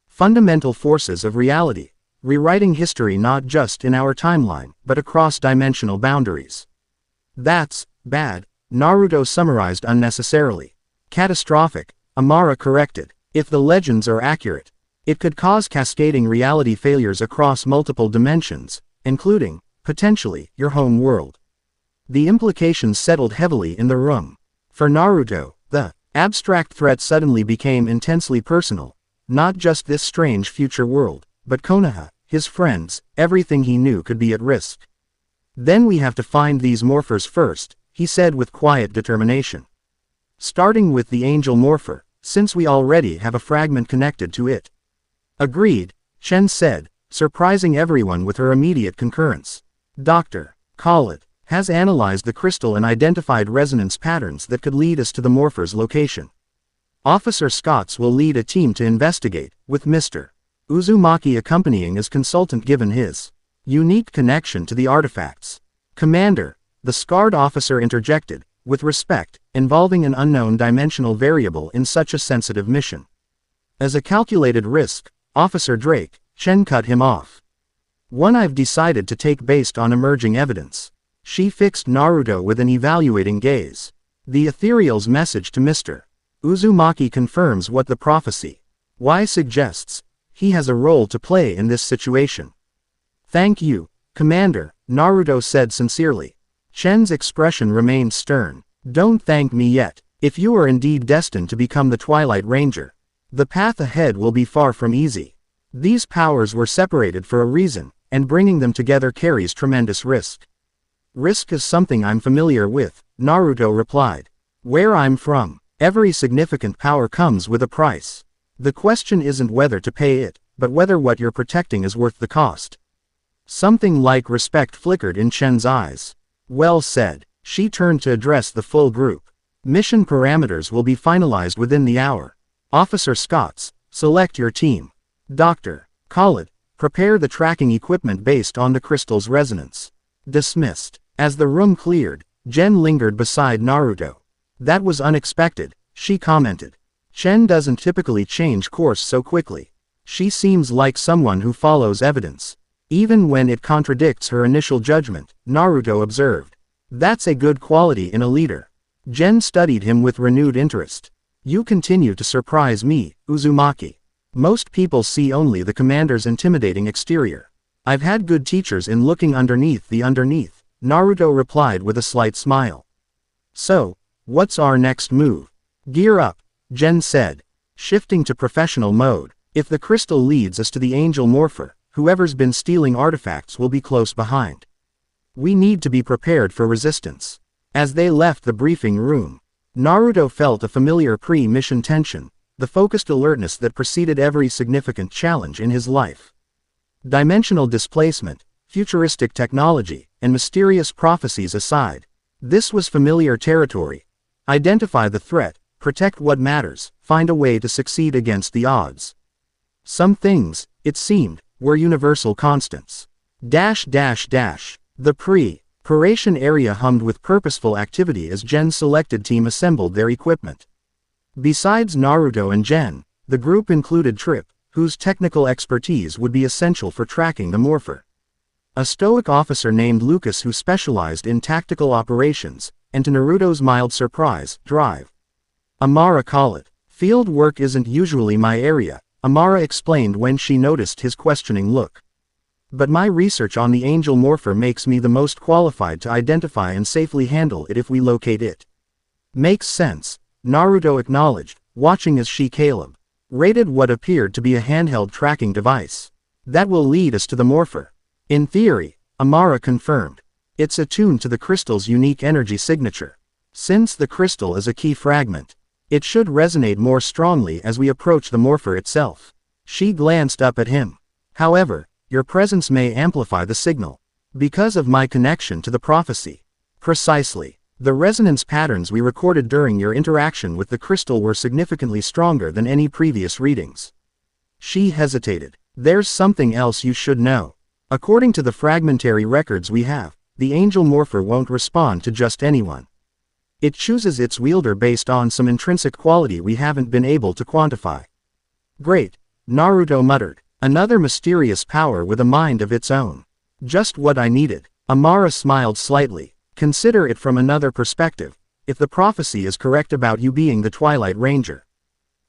fundamental forces of reality, rewriting history not just in our timeline, but across dimensional boundaries. That's bad, Naruto summarized unnecessarily. Catastrophic, Amara corrected. If the legends are accurate, it could cause cascading reality failures across multiple dimensions, including, potentially, your home world. The implications settled heavily in the room. For Naruto, the abstract threat suddenly became intensely personal, not just this strange future world, but Konoha, his friends, everything he knew could be at risk. Then we have to find these morphers first, he said with quiet determination. Starting with the angel morpher, since we already have a fragment connected to it. Agreed, Chen said, surprising everyone with her immediate concurrence. Dr. Khalid has analyzed the crystal and identified resonance patterns that could lead us to the morpher's location. Officer Scotts will lead a team to investigate, with Mr. Uzumaki accompanying as consultant given his unique connection to the artifacts. Commander, the scarred officer interjected, with respect, involving an unknown dimensional variable in such a sensitive mission. As a calculated risk, Officer Drake, Chen cut him off. One I've decided to take based on emerging evidence. She fixed Naruto with an evaluating gaze. The ethereal's message to Mr. Uzumaki confirms what the prophecy Y suggests. He has a role to play in this situation. Thank you, Commander, Naruto said sincerely. Chen's expression remained stern. Don't thank me yet. If you are indeed destined to become the Twilight Ranger, the path ahead will be far from easy. These powers were separated for a reason, and bringing them together carries tremendous risk. Risk is something I'm familiar with, Naruto replied. Where I'm from, every significant power comes with a price. The question isn't whether to pay it, but whether what you're protecting is worth the cost. Something like respect flickered in Chen's eyes. Well said. She turned to address the full group. Mission parameters will be finalized within the hour. Officer Scotts, select your team. Dr. Khalid, prepare the tracking equipment based on the crystal's resonance. Dismissed. As the room cleared, Jen lingered beside Naruto. That was unexpected, she commented. Chen doesn't typically change course so quickly. She seems like someone who follows evidence, even when it contradicts her initial judgment, Naruto observed. That's a good quality in a leader. Jen studied him with renewed interest. You continue to surprise me, Uzumaki. Most people see only the commander's intimidating exterior. I've had good teachers in looking underneath the underneath, Naruto replied with a slight smile. So, what's our next move? Gear up, Jen said, shifting to professional mode. If the crystal leads us to the angel morpher, whoever's been stealing artifacts will be close behind. We need to be prepared for resistance. As they left the briefing room, Naruto felt a familiar pre-mission tension, the focused alertness that preceded every significant challenge in his life. Dimensional displacement, futuristic technology, and mysterious prophecies aside, this was familiar territory. Identify the threat, protect what matters, find a way to succeed against the odds. Some things, it seemed, were universal constants. The pre-paration area hummed with purposeful activity as Jen's selected team assembled their equipment. Besides Naruto and Jen, the group included Trip, whose technical expertise would be essential for tracking the morpher. A stoic officer named Lucas who specialized in tactical operations, and to Naruto's mild surprise, drive. Amara Khalid. Field work isn't usually my area, Amara explained when she noticed his questioning look. But my research on the angel morpher makes me the most qualified to identify and safely handle it if we locate it. Makes sense, Naruto acknowledged, watching as Caleb rated what appeared to be a handheld tracking device. That will lead us to the morpher. In theory, Amara confirmed. It's attuned to the crystal's unique energy signature. Since the crystal is a key fragment, it should resonate more strongly as we approach the morpher itself. She glanced up at him. However, your presence may amplify the signal. Because of my connection to the prophecy. Precisely. The resonance patterns we recorded during your interaction with the crystal were significantly stronger than any previous readings. She hesitated. There's something else you should know. According to the fragmentary records we have, the Angel Morpher won't respond to just anyone. It chooses its wielder based on some intrinsic quality we haven't been able to quantify. Great, Naruto muttered. Another mysterious power with a mind of its own. Just what I needed. Amara smiled slightly. Consider it from another perspective. If the prophecy is correct about you being the Twilight Ranger,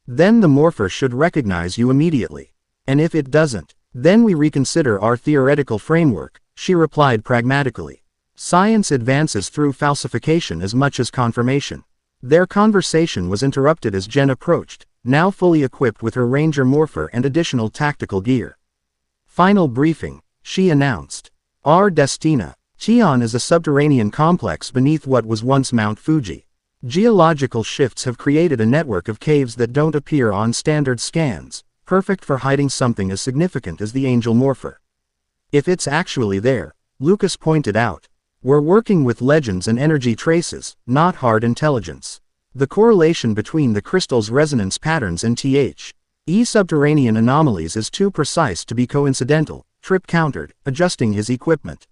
then the Morpher should recognize you immediately. And if it doesn't, then we reconsider our theoretical framework, she replied pragmatically. Science advances through falsification as much as confirmation. Their conversation was interrupted as Jen approached, now fully equipped with her Ranger Morpher and additional tactical gear. Final briefing, she announced. Our Destina. Tion is a subterranean complex beneath what was once Mount Fuji. Geological shifts have created a network of caves that don't appear on standard scans, perfect for hiding something as significant as the Angel Morpher. If it's actually there, Lucas pointed out, we're working with legends and energy traces, not hard intelligence. The correlation between the crystal's resonance patterns and T.H.E. subterranean anomalies is too precise to be coincidental, Trip countered, adjusting his equipment.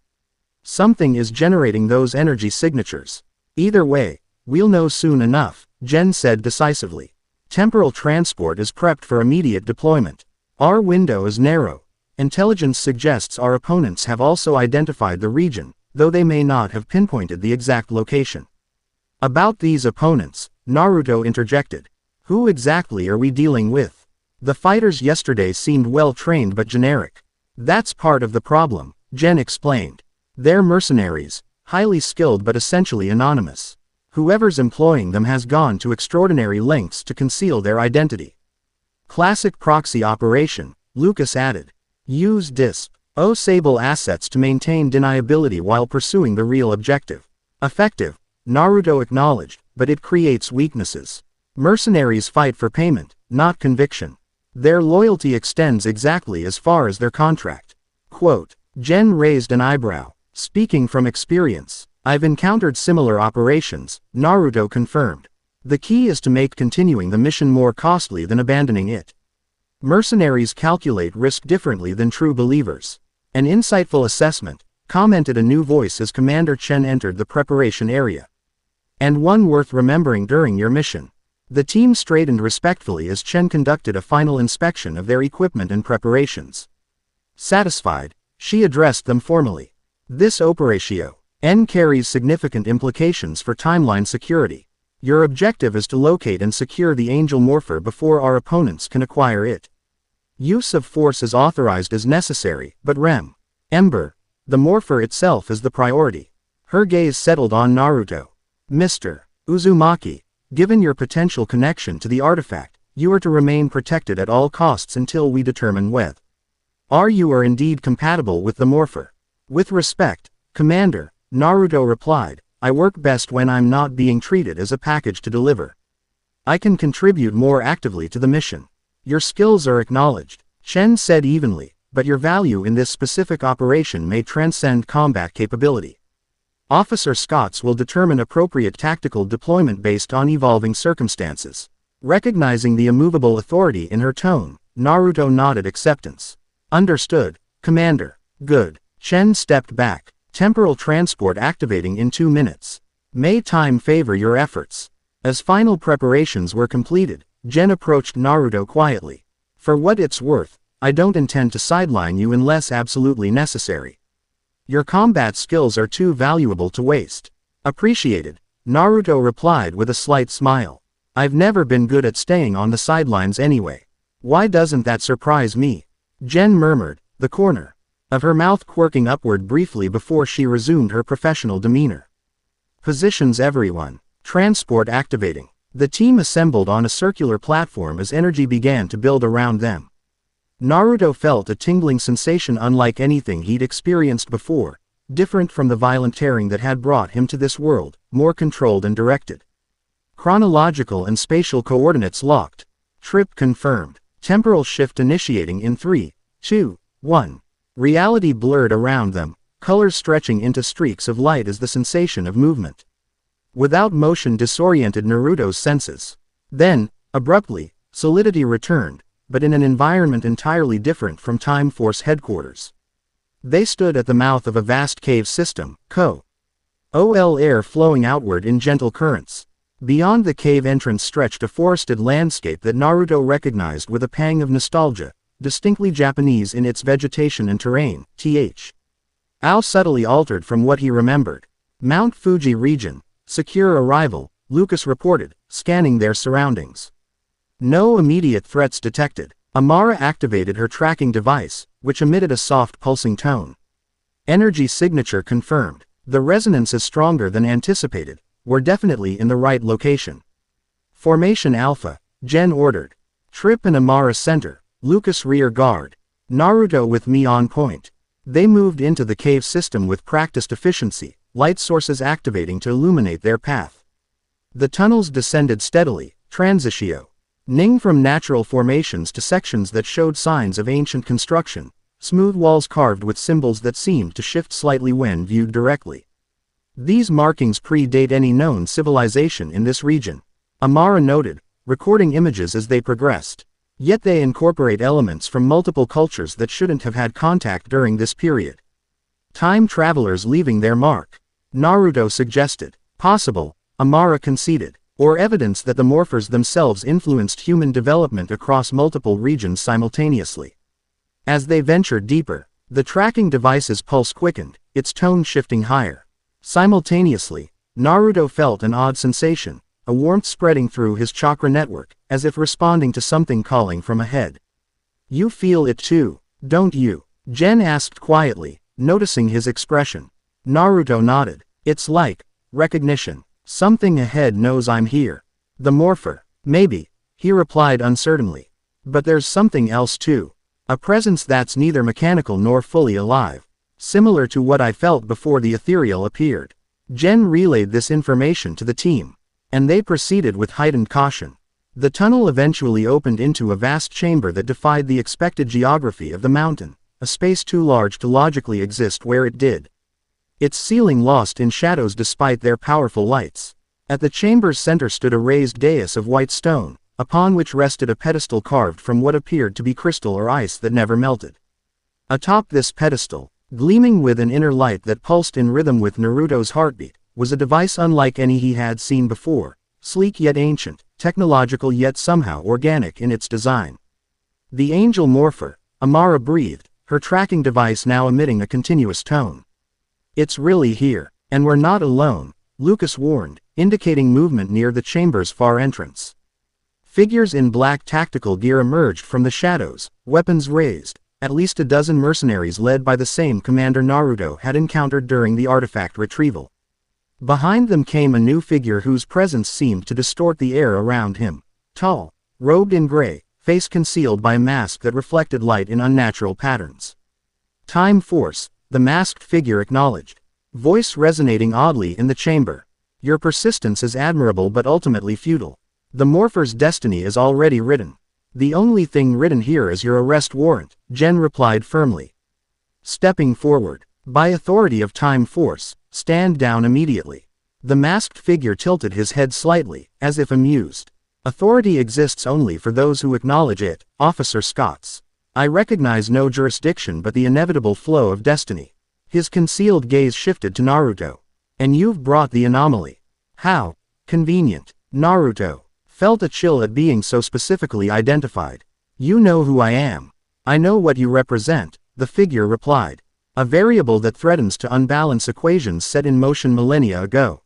Something is generating those energy signatures. Either way, we'll know soon enough, Jen said decisively. Temporal transport is prepped for immediate deployment. Our window is narrow. Intelligence suggests our opponents have also identified the region, though they may not have pinpointed the exact location. About these opponents, Naruto interjected. Who exactly are we dealing with? The fighters yesterday seemed well trained but generic. That's part of the problem, Jen explained. They're mercenaries, highly skilled but essentially anonymous. Whoever's employing them has gone to extraordinary lengths to conceal their identity. Classic proxy operation, Lucas added. Use disposable assets to maintain deniability while pursuing the real objective. Effective, Naruto acknowledged, but it creates weaknesses. Mercenaries fight for payment, not conviction. Their loyalty extends exactly as far as their contract. Quote, Jen raised an eyebrow. Speaking from experience, I've encountered similar operations, Naruto confirmed. The key is to make continuing the mission more costly than abandoning it. Mercenaries calculate risk differently than true believers. An insightful assessment, commented a new voice as Commander Chen entered the preparation area. And one worth remembering during your mission. The team straightened respectfully as Chen conducted a final inspection of their equipment and preparations. Satisfied, she addressed them formally. This operatio N carries significant implications for timeline security. Your objective is to locate and secure the Angel Morpher before our opponents can acquire it. Use of force is authorized as necessary, but Ember, the Morpher itself is the priority. Her gaze settled on Naruto. Mr. Uzumaki, given your potential connection to the artifact, you are to remain protected at all costs until we determine whether you are indeed compatible with the Morpher. With respect, Commander, Naruto replied, I work best when I'm not being treated as a package to deliver. I can contribute more actively to the mission. Your skills are acknowledged, Chen said evenly, but your value in this specific operation may transcend combat capability. Officer Scotts will determine appropriate tactical deployment based on evolving circumstances. Recognizing the immovable authority in her tone, Naruto nodded acceptance. Understood, Commander. Good. Chen stepped back. Temporal transport activating in 2 minutes. May time favor your efforts. As final preparations were completed, Jen approached Naruto quietly. For what it's worth, I don't intend to sideline you unless absolutely necessary. Your combat skills are too valuable to waste. Appreciated, Naruto replied with a slight smile. I've never been good at staying on the sidelines anyway. Why doesn't that surprise me? Jen murmured, the corner of her mouth quirking upward briefly before she resumed her professional demeanor. Positions everyone. Transport activating. The team assembled on a circular platform as energy began to build around them. Naruto felt a tingling sensation unlike anything he'd experienced before, different from the violent tearing that had brought him to this world, more controlled and directed. Chronological and spatial coordinates locked. Trip confirmed. Temporal shift initiating in 3, 2, 1. Reality blurred around them, colors stretching into streaks of light as the sensation of movement. Without motion disoriented Naruto's senses. Then, abruptly, solidity returned, but in an environment entirely different from Time Force headquarters. They stood at the mouth of a vast cave system, air flowing outward in gentle currents. Beyond the cave entrance stretched a forested landscape that Naruto recognized with a pang of nostalgia, distinctly Japanese in its vegetation and terrain, how subtly altered from what he remembered. Mount Fuji region, secure arrival, Lucas reported, scanning their surroundings. No immediate threats detected. Amara activated her tracking device, which emitted a soft pulsing tone. Energy signature confirmed. The resonance is stronger than anticipated. We're definitely in the right location. Formation Alpha, Gen ordered. Trip and Amara center, Lucas rear guard. Naruto with me on point. They moved into the cave system with practiced efficiency, light sources activating to illuminate their path. The tunnels descended steadily, transitioning from natural formations to sections that showed signs of ancient construction, smooth walls carved with symbols that seemed to shift slightly when viewed directly. These markings predate any known civilization in this region, Amara noted, recording images as they progressed. Yet they incorporate elements from multiple cultures that shouldn't have had contact during this period. Time travelers leaving their mark, Naruto suggested. Possible, Amara conceded, or evidence that the morphers themselves influenced human development across multiple regions simultaneously. As they ventured deeper, the tracking device's pulse quickened, its tone shifting higher. Simultaneously, Naruto felt an odd sensation, a warmth spreading through his chakra network, as if responding to something calling from ahead. You feel it too, don't you? Gen asked quietly, noticing his expression. Naruto nodded. It's like recognition. Something ahead knows I'm here. The morpher. Maybe, he replied uncertainly. But there's something else too. A presence that's neither mechanical nor fully alive. Similar to what I felt before the ethereal appeared. Gen relayed this information to the team, and they proceeded with heightened caution. The tunnel eventually opened into a vast chamber that defied the expected geography of the mountain, a space too large to logically exist where it did. Its ceiling lost in shadows despite their powerful lights. At the chamber's center stood a raised dais of white stone, upon which rested a pedestal carved from what appeared to be crystal or ice that never melted. Atop this pedestal, gleaming with an inner light that pulsed in rhythm with Naruto's heartbeat, was a device unlike any he had seen before, sleek yet ancient, technological yet somehow organic in its design. The angel morpher, Amara breathed, her tracking device now emitting a continuous tone. It's really here, and we're not alone, Lucas warned, indicating movement near the chamber's far entrance. Figures in black tactical gear emerged from the shadows, weapons raised. At least a dozen mercenaries led by the same commander Naruto had encountered during the artifact retrieval. Behind them came a new figure whose presence seemed to distort the air around him. Tall, robed in gray, face concealed by a mask that reflected light in unnatural patterns. Time Force, the masked figure acknowledged. Voice resonating oddly in the chamber. Your persistence is admirable but ultimately futile. The morpher's destiny is already written. The only thing written here is your arrest warrant, Gen replied firmly. Stepping forward. By authority of Time Force, stand down immediately. The masked figure tilted his head slightly, as if amused. Authority exists only for those who acknowledge it, Officer Scots. I recognize no jurisdiction but the inevitable flow of destiny. His concealed gaze shifted to Naruto. And you've brought the anomaly. How? Convenient. Naruto felt a chill at being so specifically identified. You know who I am. I know what you represent, the figure replied. A variable that threatens to unbalance equations set in motion millennia ago.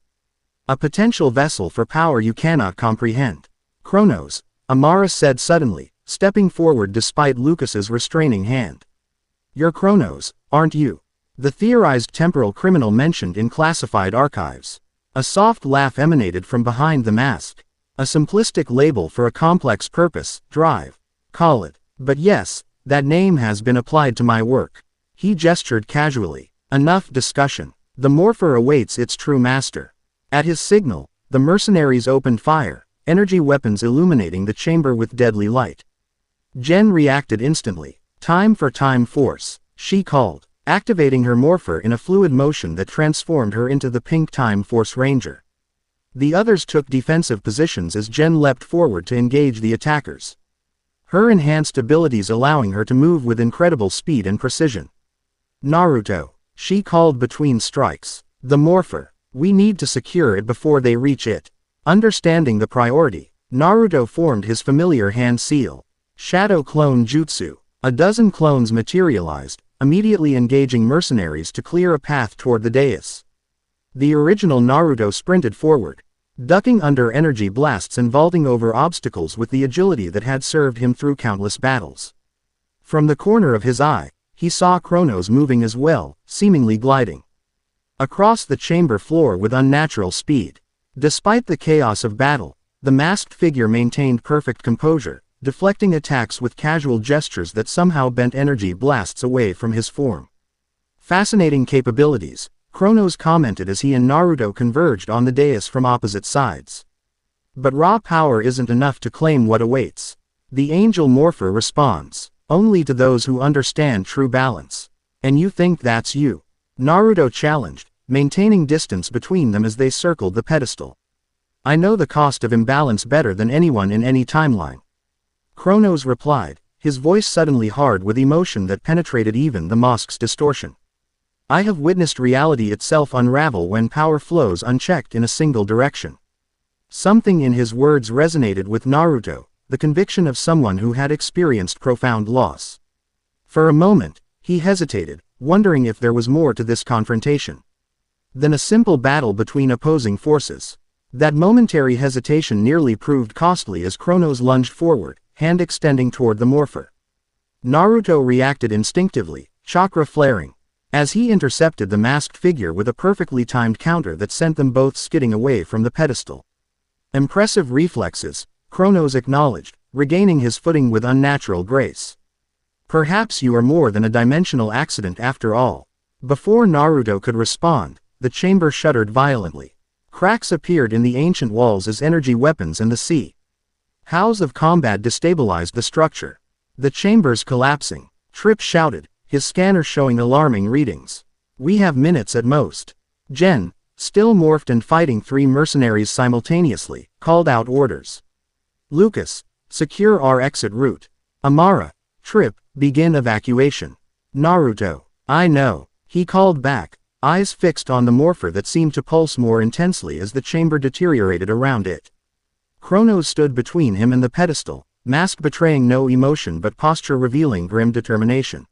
A potential vessel for power you cannot comprehend. Kronos, Amara said suddenly, stepping forward despite Lucas's restraining hand. You're Kronos, aren't you? The theorized temporal criminal mentioned in classified archives. A soft laugh emanated from behind the mask. A simplistic label for a complex purpose, drive. Call it. But yes, that name has been applied to my work. He gestured casually. Enough discussion. The morpher awaits its true master. At his signal, the mercenaries opened fire, energy weapons illuminating the chamber with deadly light. Gen reacted instantly. Time for Time Force, she called, activating her morpher in a fluid motion that transformed her into the pink Time Force Ranger. The others took defensive positions as Gen leapt forward to engage the attackers. her enhanced abilities allowing her to move with incredible speed and precision. Naruto, she called between strikes. The morpher. We need to secure it before they reach it. Understanding the priority, Naruto formed his familiar hand seal. Shadow Clone Jutsu. A dozen clones materialized, immediately engaging mercenaries to clear a path toward the dais. The original Naruto sprinted forward, ducking under energy blasts and vaulting over obstacles with the agility that had served him through countless battles. From the corner of his eye, he saw Kronos moving as well, seemingly gliding across the chamber floor with unnatural speed. Despite the chaos of battle, the masked figure maintained perfect composure, deflecting attacks with casual gestures that somehow bent energy blasts away from his form. Fascinating capabilities, Kronos commented as he and Naruto converged on the dais from opposite sides. But raw power isn't enough to claim what awaits. The Angel Morpher responds, only to those who understand true balance. And you think that's you? Naruto challenged, maintaining distance between them as they circled the pedestal. I know the cost of imbalance better than anyone in any timeline. Kronos replied, his voice suddenly hard with emotion that penetrated even the mosque's distortion. I have witnessed reality itself unravel when power flows unchecked in a single direction. Something in his words resonated with Naruto, the conviction of someone who had experienced profound loss. For a moment, he hesitated, wondering if there was more to this confrontation than a simple battle between opposing forces. That momentary hesitation nearly proved costly as Kronos lunged forward, hand extending toward the morpher. Naruto reacted instinctively, chakra flaring, as he intercepted the masked figure with a perfectly timed counter that sent them both skidding away from the pedestal. Impressive reflexes, Kronos acknowledged, regaining his footing with unnatural grace. Perhaps you are more than a dimensional accident after all. Before Naruto could respond, the chamber shuddered violently. Cracks appeared in the ancient walls as energy weapons and the sea howls of combat destabilized the structure. The chamber's collapsing. Trip shouted, his scanner showing alarming readings. We have minutes at most. Gen, still morphed and fighting 3 mercenaries simultaneously, called out orders. Lucas, secure our exit route. Amara, Trip, begin evacuation. Naruto, I know, he called back, eyes fixed on the morpher that seemed to pulse more intensely as the chamber deteriorated around it. Kronos stood between him and the pedestal, mask betraying no emotion but posture revealing grim determination.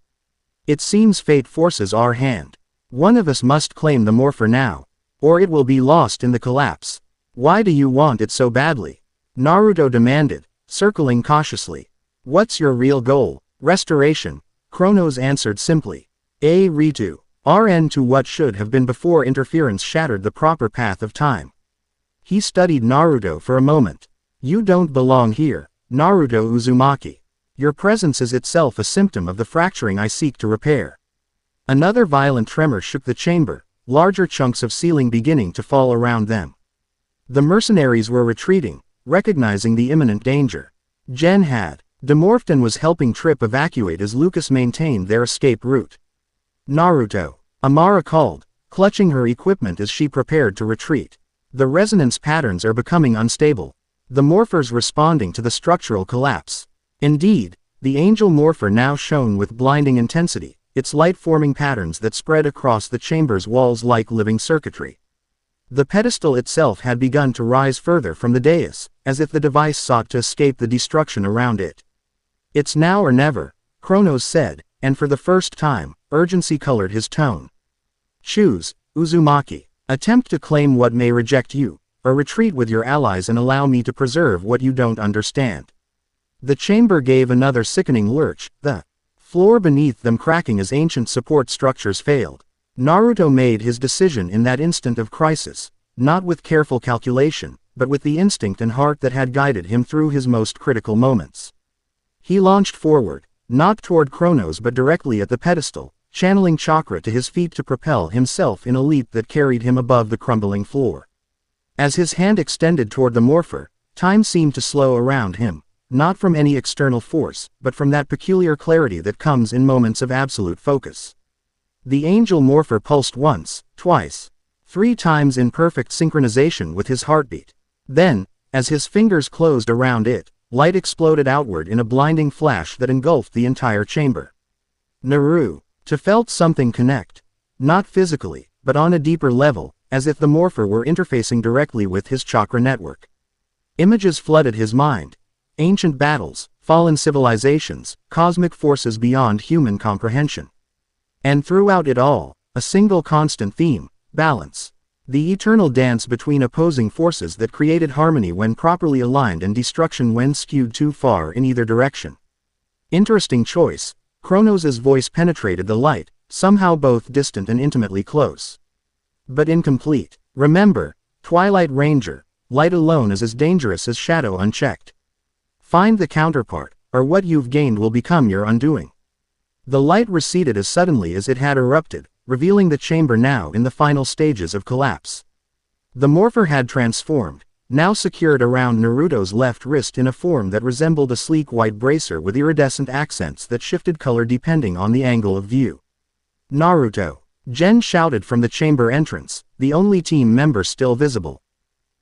It seems fate forces our hand. One of us must claim the morpher now, or it will be lost in the collapse. Why do you want it so badly? Naruto demanded, circling cautiously. What's your real goal? Restoration, Kronos answered simply. A Ritu. RN to what should have been before interference shattered the proper path of time. He studied Naruto for a moment. You don't belong here, Naruto Uzumaki. Your presence is itself a symptom of the fracturing I seek to repair. Another violent tremor shook the chamber, larger chunks of ceiling beginning to fall around them. The mercenaries were retreating, recognizing the imminent danger. Gen had demorphed and was helping Trip evacuate as Lucas maintained their escape route. Naruto, Amara called, clutching her equipment as she prepared to retreat. The resonance patterns are becoming unstable. The morphers responding to the structural collapse. Indeed, the angel morpher now shone with blinding intensity, its light-forming patterns that spread across the chamber's walls like living circuitry. The pedestal itself had begun to rise further from the dais, as if the device sought to escape the destruction around it. It's now or never, Kronos said, and for the first time, urgency colored his tone. Choose, Uzumaki. Attempt to claim what may reject you, or retreat with your allies and allow me to preserve what you don't understand. The chamber gave another sickening lurch, the floor beneath them cracking as ancient support structures failed. Naruto made his decision in that instant of crisis, not with careful calculation, but with the instinct and heart that had guided him through his most critical moments. He launched forward, not toward Kronos but directly at the pedestal, channeling chakra to his feet to propel himself in a leap that carried him above the crumbling floor. As his hand extended toward the morpher, time seemed to slow around him, not from any external force, but from that peculiar clarity that comes in moments of absolute focus. The angel morpher pulsed once, twice, 3 times in perfect synchronization with his heartbeat. Then, as his fingers closed around it, light exploded outward in a blinding flash that engulfed the entire chamber. Narut felt something connect. Not physically, but on a deeper level, as if the morpher were interfacing directly with his chakra network. Images flooded his mind. Ancient battles, fallen civilizations, cosmic forces beyond human comprehension. And throughout it all, a single constant theme: balance. The eternal dance between opposing forces that created harmony when properly aligned and destruction when skewed too far in either direction. Interesting choice. Kronos' voice penetrated the light, somehow both distant and intimately close. But incomplete. Remember, Twilight Ranger, light alone is as dangerous as shadow unchecked. Find the counterpart, or what you've gained will become your undoing. The light receded as suddenly as it had erupted, revealing the chamber now in the final stages of collapse. The morpher had transformed, now secured around Naruto's left wrist in a form that resembled a sleek white bracer with iridescent accents that shifted color depending on the angle of view. Naruto! Jen shouted from the chamber entrance, the only team member still visible.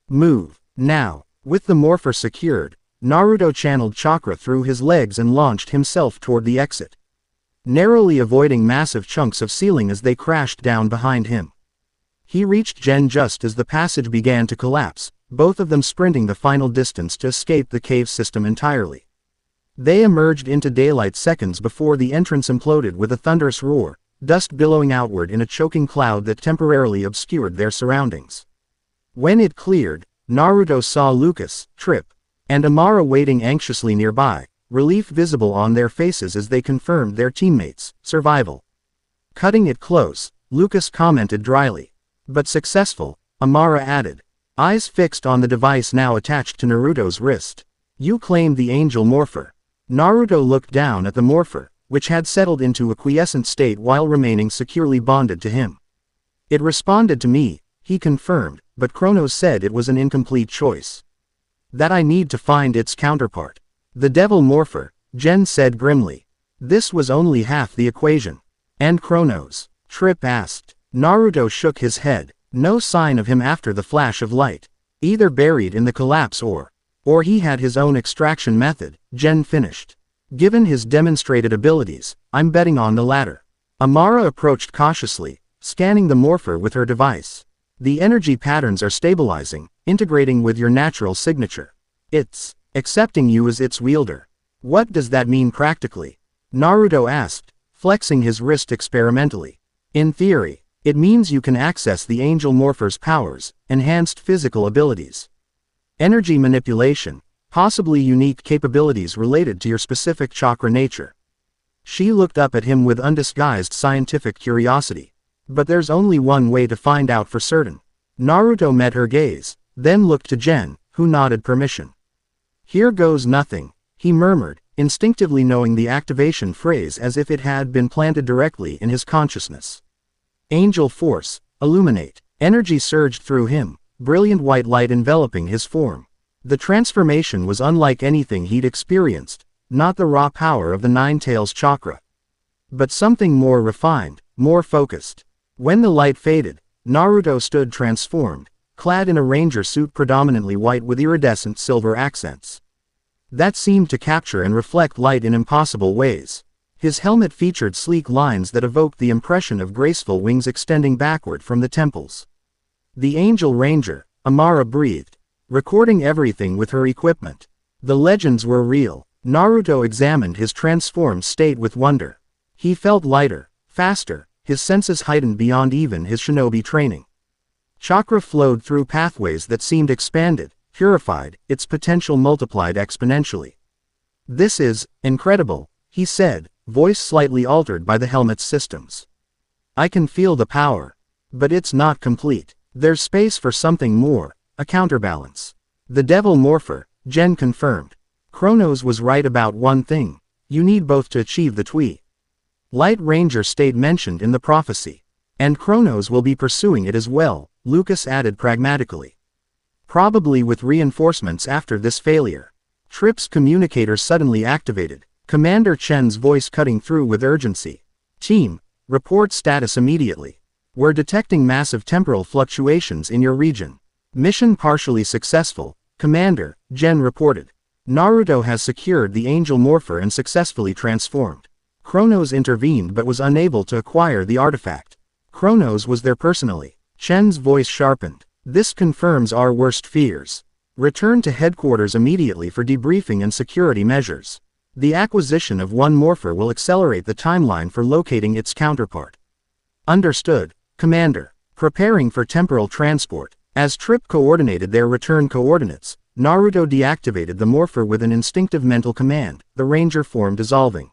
Move, now! With the morpher secured, Naruto channeled chakra through his legs and launched himself toward the exit, narrowly avoiding massive chunks of ceiling as they crashed down behind him. He reached Jen just as the passage began to collapse, both of them sprinting the final distance to escape the cave system entirely. They emerged into daylight seconds before the entrance imploded with a thunderous roar, dust billowing outward in a choking cloud that temporarily obscured their surroundings. When it cleared, Naruto saw Lucas, Trip, and Amara waiting anxiously nearby, relief visible on their faces as they confirmed their teammates' survival. Cutting it close, Lucas commented dryly. But successful, Amara added, eyes fixed on the device now attached to Naruto's wrist. You claimed the angel morpher. Naruto looked down at the morpher, which had settled into a quiescent state while remaining securely bonded to him. It responded to me, he confirmed, but Kronos said it was an incomplete choice. That I need to find its counterpart. The devil morpher, Jen said grimly. This was only half the equation. And Kronos? Trip asked. Naruto shook his head, no sign of him after the flash of light. Either buried in the collapse or he had his own extraction method, Jen finished. Given his demonstrated abilities, I'm betting on the latter. Amara approached cautiously, scanning the morpher with her device. The energy patterns are stabilizing, integrating with your natural signature. It's accepting you as its wielder. What does that mean practically? Naruto asked, flexing his wrist experimentally. In theory, it means you can access the angel morpher's powers, enhanced physical abilities, energy manipulation, possibly unique capabilities related to your specific chakra nature. She looked up at him with undisguised scientific curiosity. But there's only one way to find out for certain. Naruto met her gaze, then looked to Jen, who nodded permission. Here goes nothing, he murmured, instinctively knowing the activation phrase as if it had been planted directly in his consciousness. Angel force, illuminate. Energy surged through him, brilliant white light enveloping his form. The transformation was unlike anything he'd experienced, not the raw power of the Nine Tails chakra, but something more refined, more focused. When the light faded, Naruto stood transformed, clad in a ranger suit predominantly white with iridescent silver accents. That seemed to capture and reflect light in impossible ways. His helmet featured sleek lines that evoked the impression of graceful wings extending backward from the temples. The Angel Ranger, Amara breathed, recording everything with her equipment. The legends were real. Naruto examined his transformed state with wonder. He felt lighter, faster, his senses heightened beyond even his shinobi training. Chakra flowed through pathways that seemed expanded, purified, its potential multiplied exponentially. This is incredible, he said, voice slightly altered by the helmet's systems. I can feel the power. But it's not complete. There's space for something more, a counterbalance. The devil morpher, Jen confirmed. Kronos was right about one thing. You need both to achieve the Twilight Ranger state mentioned in the prophecy. And Kronos will be pursuing it as well, Lucas added pragmatically. Probably with reinforcements after this failure. Trip's communicator suddenly activated, Commander Chen's voice cutting through with urgency. Team, report status immediately. We're detecting massive temporal fluctuations in your region. Mission partially successful, Commander, Jen reported. Naruto has secured the angel morpher and successfully transformed. Kronos intervened but was unable to acquire the artifact. Kronos was there personally. Chen's voice sharpened. This confirms our worst fears. Return to headquarters immediately for debriefing and security measures. The acquisition of one morpher will accelerate the timeline for locating its counterpart. Understood, Commander. Preparing for temporal transport. As Trip coordinated their return coordinates, Naruto deactivated the morpher with an instinctive mental command, the ranger form dissolving.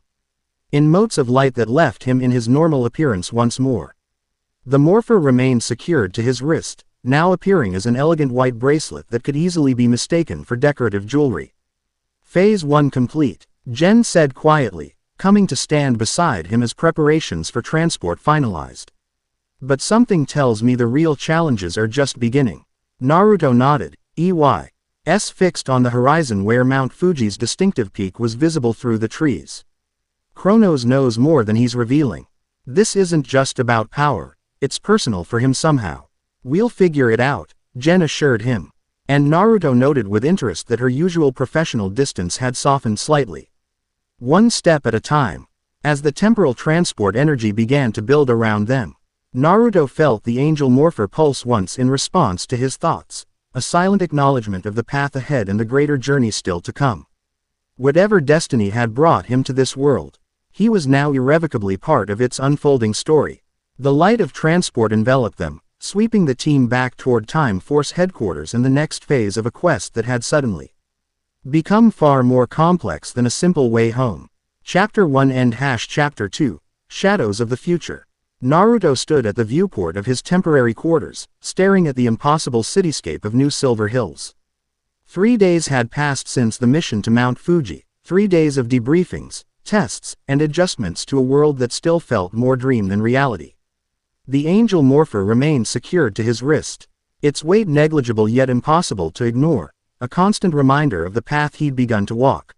In motes of light that left him in his normal appearance once more. The morpher remained secured to his wrist, now appearing as an elegant white bracelet that could easily be mistaken for decorative jewelry. Phase 1 complete, Jen said quietly, coming to stand beside him as preparations for transport finalized. But something tells me the real challenges are just beginning. Naruto nodded, EY's fixed on the horizon where Mount Fuji's distinctive peak was visible through the trees. Kronos knows more than he's revealing. This isn't just about power, it's personal for him somehow. We'll figure it out, Jen assured him. And Naruto noted with interest that her usual professional distance had softened slightly. One step at a time. As the temporal transport energy began to build around them, Naruto felt the angel morpher pulse once in response to his thoughts, a silent acknowledgement of the path ahead and the greater journey still to come. Whatever destiny had brought him to this world, he was now irrevocably part of its unfolding story. The light of transport enveloped them, sweeping the team back toward Time Force headquarters and the next phase of a quest that had suddenly become far more complex than a simple way home. Chapter 1 End Chapter 2, Shadows of the Future. Naruto stood at the viewport of his temporary quarters, staring at the impossible cityscape of New Silver Hills. 3 days had passed since the mission to Mount Fuji, 3 days of debriefings, tests, and adjustments to a world that still felt more dream than reality. The angel morpher remained secured to his wrist, its weight negligible yet impossible to ignore, a constant reminder of the path he'd begun to walk.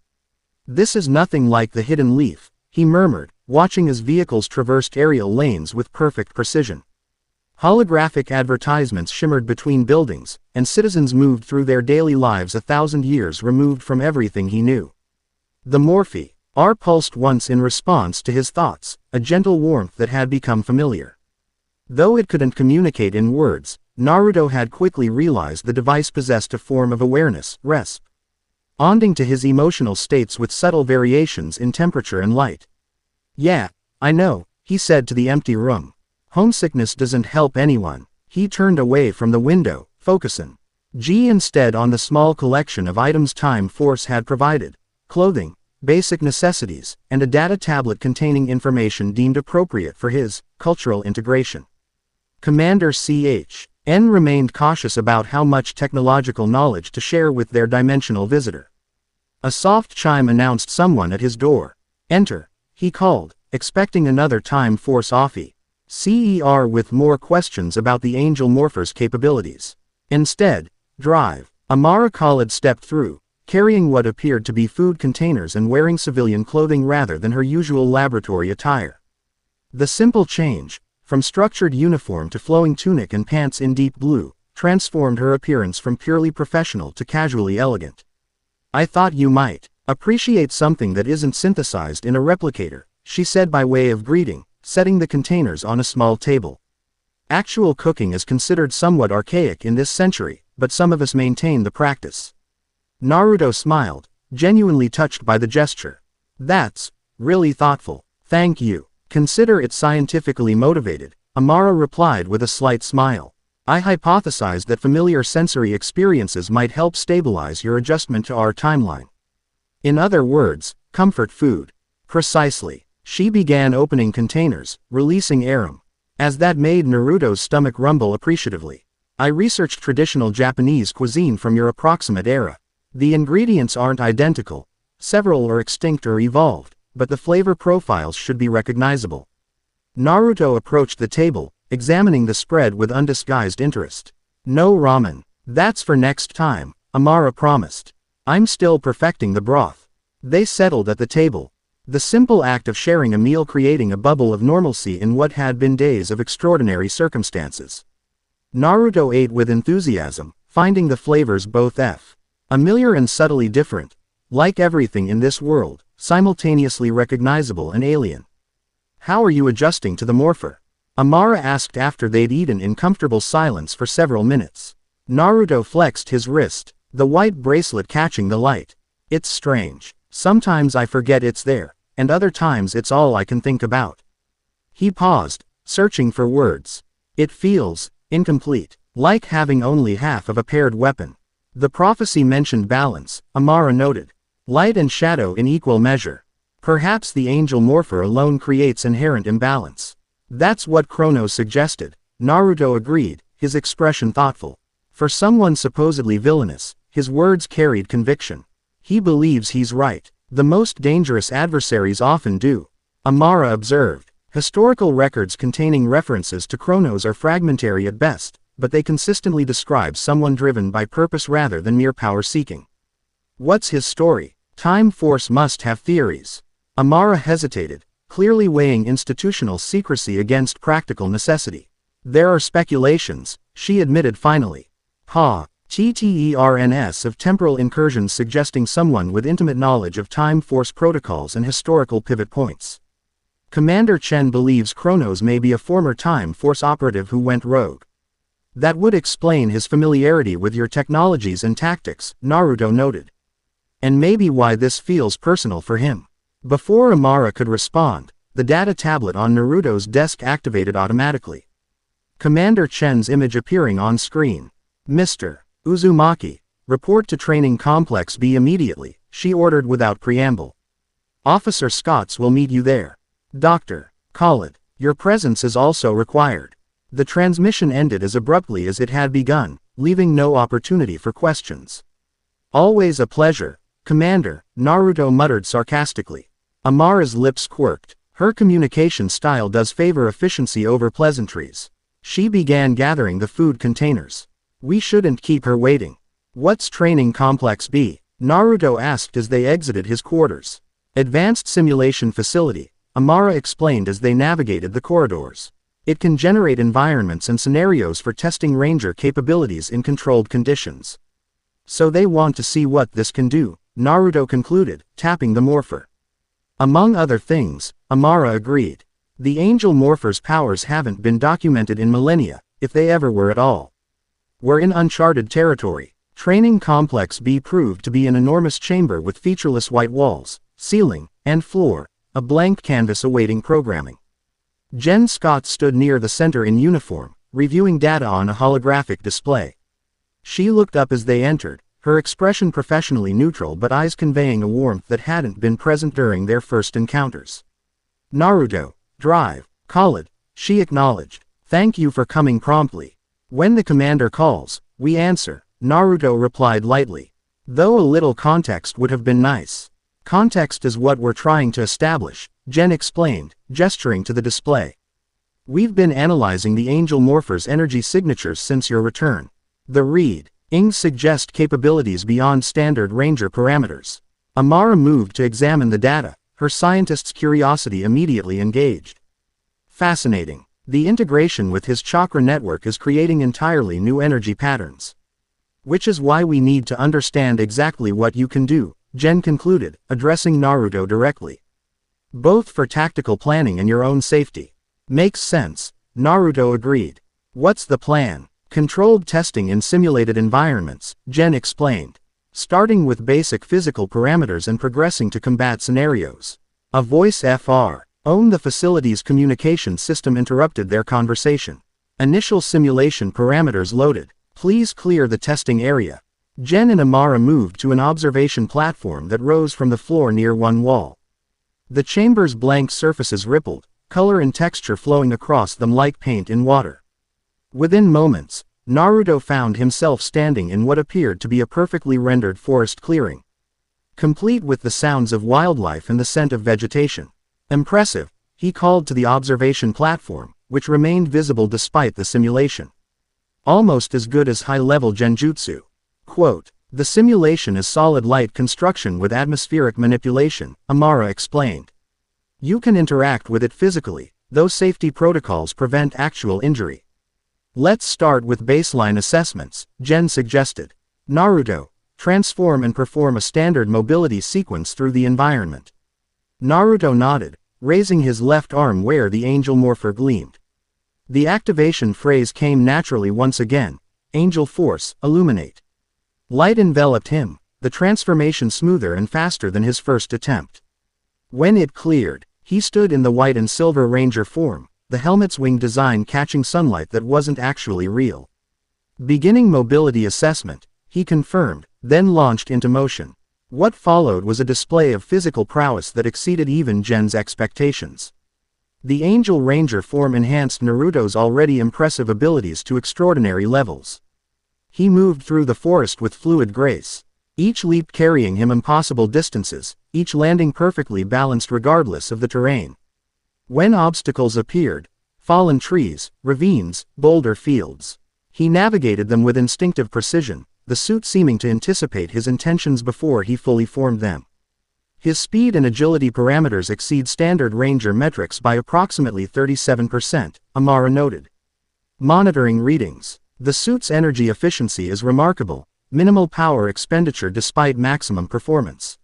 This is nothing like the hidden leaf, he murmured, watching as vehicles traversed aerial lanes with perfect precision. Holographic advertisements shimmered between buildings, and citizens moved through their daily lives 1,000 years removed from everything he knew. The morphe pulsed once in response to his thoughts, a gentle warmth that had become familiar. Though it couldn't communicate in words, Naruto had quickly realized the device possessed a form of awareness, responding to his emotional states with subtle variations in temperature and light. Yeah, I know, he said to the empty room. Homesickness doesn't help anyone. He turned away from the window, focusing instead on the small collection of items Time Force had provided: clothing, basic necessities, and a data tablet containing information deemed appropriate for his cultural integration. Commander Ch.N. remained cautious about how much technological knowledge to share with their dimensional visitor. A soft chime announced someone at his door. Enter, he called, expecting another Time Force offie. CER with more questions about the angel morpher's capabilities. Instead, Drive. Amara Khalid stepped through, carrying what appeared to be food containers and wearing civilian clothing rather than her usual laboratory attire. The simple change, from structured uniform to flowing tunic and pants in deep blue, transformed her appearance from purely professional to casually elegant. I thought you might appreciate something that isn't synthesized in a replicator, she said by way of greeting, setting the containers on a small table. Actual cooking is considered somewhat archaic in this century, but some of us maintain the practice. Naruto smiled, genuinely touched by the gesture. That's really thoughtful. Thank you. Consider it scientifically motivated, Amara replied with a slight smile. I hypothesized that familiar sensory experiences might help stabilize your adjustment to our timeline. In other words, comfort food. Precisely. She began opening containers, releasing arum. As that made Naruto's stomach rumble appreciatively. I researched traditional Japanese cuisine from your approximate era. The ingredients aren't identical. Several are extinct or evolved, but the flavor profiles should be recognizable. Naruto approached the table, examining the spread with undisguised interest. No ramen. That's for next time, Amara promised. I'm still perfecting the broth. They settled at the table. The simple act of sharing a meal creating a bubble of normalcy in what had been days of extraordinary circumstances. Naruto ate with enthusiasm, finding the flavors both familiar and subtly different. like everything in this world, simultaneously recognizable and alien. How are you adjusting to the morpher? Amara asked after they'd eaten in comfortable silence for several minutes. Naruto flexed his wrist, the white bracelet catching the light. It's strange. Sometimes I forget it's there, and other times it's all I can think about. He paused, searching for words. It feels incomplete, like having only half of a paired weapon. The prophecy mentioned balance, Amara noted. Light and shadow in equal measure. Perhaps the angel morpher alone creates inherent imbalance. That's what Kronos suggested. Naruto agreed, his expression thoughtful. For someone supposedly villainous, his words carried conviction. He believes he's right. The most dangerous adversaries often do. Amara observed. Historical records containing references to Kronos are fragmentary at best, but they consistently describe someone driven by purpose rather than mere power-seeking. What's his story? Time Force must have theories. Amara hesitated, clearly weighing institutional secrecy against practical necessity. There are speculations, she admitted finally. TTERNS of temporal incursions suggesting someone with intimate knowledge of Time Force protocols and historical pivot points. Commander Chen believes Kronos may be a former Time Force operative who went rogue. That would explain his familiarity with your technologies and tactics, Naruto noted. And maybe why this feels personal for him. Before Amara could respond, the data tablet on Naruto's desk activated automatically. Commander Chen's image appearing on screen. Mr. Uzumaki, report to Training Complex B immediately, she ordered without preamble. Officer Scotts will meet you there. Dr. Khalid, your presence is also required. The transmission ended as abruptly as it had begun, leaving no opportunity for questions. Always a pleasure, Commander, Naruto muttered sarcastically. Amara's lips quirked. Her communication style does favor efficiency over pleasantries. She began gathering the food containers. We shouldn't keep her waiting. What's Training Complex B? Naruto asked as they exited his quarters. Advanced Simulation Facility, Amara explained as they navigated the corridors. It can generate environments and scenarios for testing ranger capabilities in controlled conditions. So they want to see what this can do, Naruto concluded, tapping the morpher. Among other things, Amara agreed. The angel morpher's powers haven't been documented in millennia, if they ever were at all. We're in uncharted territory. Training Complex B proved to be an enormous chamber with featureless white walls, ceiling, and floor, a blank canvas awaiting programming. Jen Scott stood near the center in uniform, reviewing data on a holographic display. She looked up as they entered, her expression professionally neutral but eyes conveying a warmth that hadn't been present during their first encounters. Naruto, drive, Khalid, she acknowledged. Thank you for coming promptly. When the commander calls, we answer, Naruto replied lightly. Though a little context would have been nice. Context is what we're trying to establish, Jen explained, gesturing to the display. We've been analyzing the angel morpher's energy signatures since your return. The readings suggest capabilities beyond standard ranger parameters. Amara moved to examine the data, her scientist's curiosity immediately engaged. Fascinating. The integration with his chakra network is creating entirely new energy patterns. Which is why we need to understand exactly what you can do, Jen concluded, addressing Naruto directly. Both for tactical planning and your own safety. Makes sense, Naruto agreed. What's the plan? Controlled testing in simulated environments, Jen explained. Starting with basic physical parameters and progressing to combat scenarios. A voice FR. The facility's communication system interrupted their conversation. Initial simulation parameters loaded. Please clear the testing area. Jen and Amara moved to an observation platform that rose from the floor near one wall. The chamber's blank surfaces rippled, color and texture flowing across them like paint in water. Within moments, Naruto found himself standing in what appeared to be a perfectly rendered forest clearing. Complete with the sounds of wildlife and the scent of vegetation. Impressive, he called to the observation platform, which remained visible despite the simulation. Almost as good as high-level genjutsu. Quote, the simulation is solid light construction with atmospheric manipulation, Amara explained. You can interact with it physically, though safety protocols prevent actual injury. Let's start with baseline assessments, Jen suggested. Naruto, transform and perform a standard mobility sequence through the environment. Naruto nodded, raising his left arm where the angel morpher gleamed. The activation phrase came naturally once again, Angel Force, illuminate. Light enveloped him, the transformation smoother and faster than his first attempt. When it cleared, he stood in the white and silver ranger form, the helmet's wing design catching sunlight that wasn't actually real. Beginning mobility assessment, he confirmed, then launched into motion. What followed was a display of physical prowess that exceeded even Gen's expectations. The Angel Ranger form enhanced Naruto's already impressive abilities to extraordinary levels. He moved through the forest with fluid grace, each leap carrying him impossible distances, each landing perfectly balanced regardless of the terrain. When obstacles appeared, fallen trees, ravines, boulder fields, he navigated them with instinctive precision, the suit seeming to anticipate his intentions before he fully formed them. His speed and agility parameters exceed standard ranger metrics by approximately 37%, Amara noted. Monitoring readings. The suit's energy efficiency is remarkable, minimal power expenditure despite maximum performance.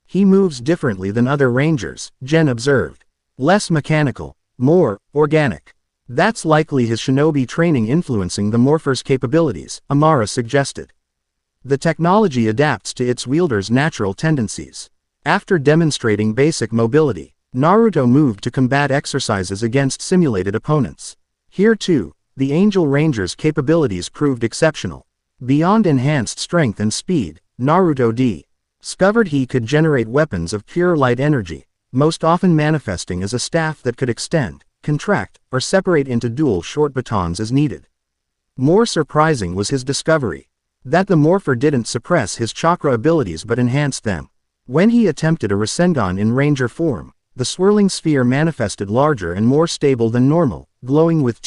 He moves differently than other rangers, Gen observed. Less mechanical, more organic. That's likely his shinobi training influencing the morpher's capabilities, Amara suggested. The technology adapts to its wielder's natural tendencies. After demonstrating basic mobility, Naruto moved to combat exercises against simulated opponents. Here too, the Angel Ranger's capabilities proved exceptional. Beyond enhanced strength and speed, Naruto discovered he could generate weapons of pure light energy, most often manifesting as a staff that could extend, contract, or separate into dual short batons as needed. More surprising was his discovery that the morpher didn't suppress his chakra abilities but enhanced them. When he attempted a Rasengan in ranger form, the swirling sphere manifested larger and more stable than normal, glowing with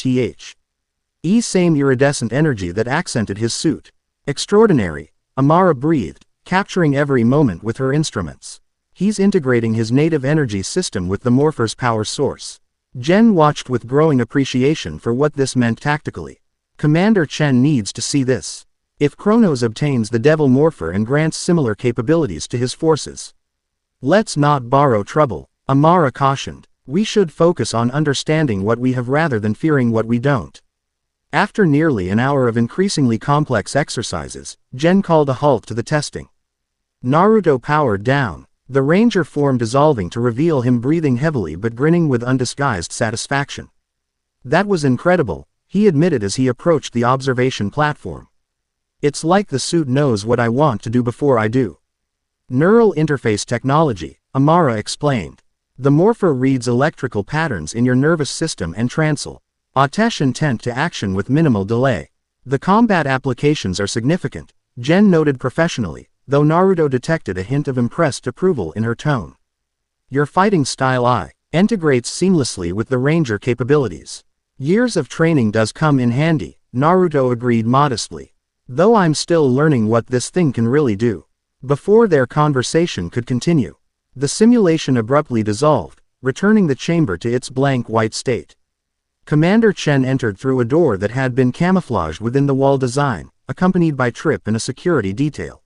same iridescent energy that accented his suit. Extraordinary, Amara breathed, capturing every moment with her instruments. He's integrating his native energy system with the morpher's power source. Gen watched with growing appreciation for what this meant tactically. Commander Chen needs to see this. If Kronos obtains the Devil Morpher and grants similar capabilities to his forces. Let's not borrow trouble, Amara cautioned. We should focus on understanding what we have rather than fearing what we don't. After nearly an hour of increasingly complex exercises, Gen called a halt to the testing. Naruto powered down, the ranger form dissolving to reveal him breathing heavily but grinning with undisguised satisfaction. That was incredible, he admitted as he approached the observation platform. It's like the suit knows what I want to do before I do. Neural interface technology, Amara explained. The morpher reads electrical patterns in your nervous system and transl Atesh intent to action with minimal delay. The combat applications are significant, Gen noted professionally, though Naruto detected a hint of impressed approval in her tone. Your fighting style integrates seamlessly with the ranger capabilities. Years of training does come in handy, Naruto agreed modestly. Though I'm still learning what this thing can really do. Before their conversation could continue, the simulation abruptly dissolved, returning the chamber to its blank white state. Commander Chen entered through a door that had been camouflaged within the wall design, accompanied by Trip and a security detail.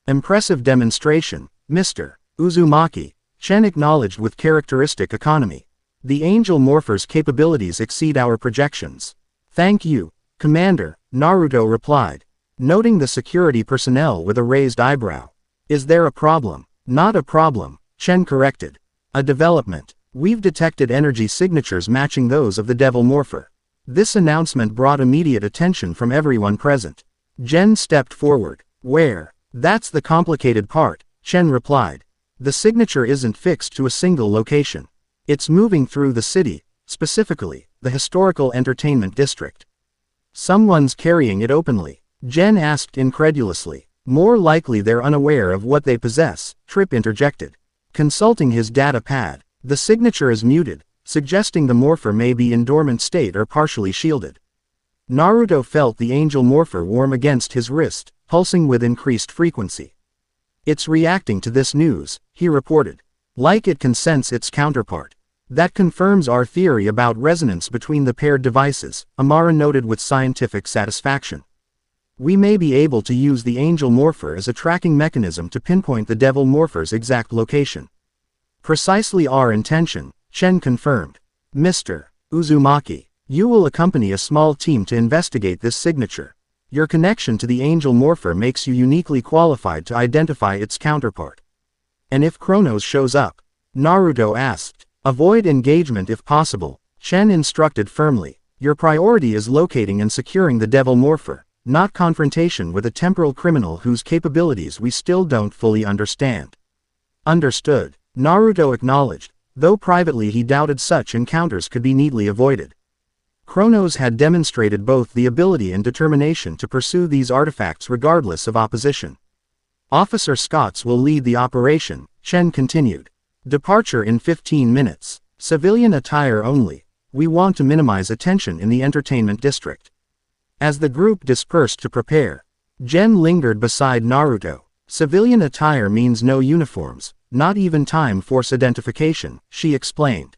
Impressive demonstration, Mr. Uzumaki, Chen acknowledged with characteristic economy. The Angel Morpher's capabilities exceed our projections. Thank you, Commander, Naruto replied, noting the security personnel with a raised eyebrow. Is there a problem? Not a problem, Chen corrected. A development. We've detected energy signatures matching those of the Devil Morpher. This announcement brought immediate attention from everyone present. Gen stepped forward. Where? That's the complicated part, Chen replied. The signature isn't fixed to a single location. It's moving through the city, specifically, the historical entertainment district. Someone's carrying it openly, Gen asked incredulously. More likely they're unaware of what they possess, Trip interjected. Consulting his data pad, the signature is muted, suggesting the morpher may be in dormant state or partially shielded. Naruto felt the Angel Morpher warm against his wrist, pulsing with increased frequency. It's reacting to this news, he reported. Like it can sense its counterpart. That confirms our theory about resonance between the paired devices, Amara noted with scientific satisfaction. We may be able to use the angel morpher as a tracking mechanism to pinpoint the devil morpher's exact location. Precisely our intention, Chen confirmed. Mr. Uzumaki, you will accompany a small team to investigate this signature. Your connection to the angel morpher makes you uniquely qualified to identify its counterpart. And if Kronos shows up? Naruto asked. Avoid engagement if possible, Chen instructed firmly. Your priority is locating and securing the devil morpher, not confrontation with a temporal criminal whose capabilities we still don't fully understand. Understood, Naruto acknowledged, though privately he doubted such encounters could be neatly avoided. Kronos had demonstrated both the ability and determination to pursue these artifacts regardless of opposition. Officer Scotts will lead the operation, Chen continued. Departure in 15 minutes. Civilian attire only. We want to minimize attention in the entertainment district. As the group dispersed to prepare, Jen lingered beside Naruto. Civilian attire means no uniforms, not even time force identification, she explained.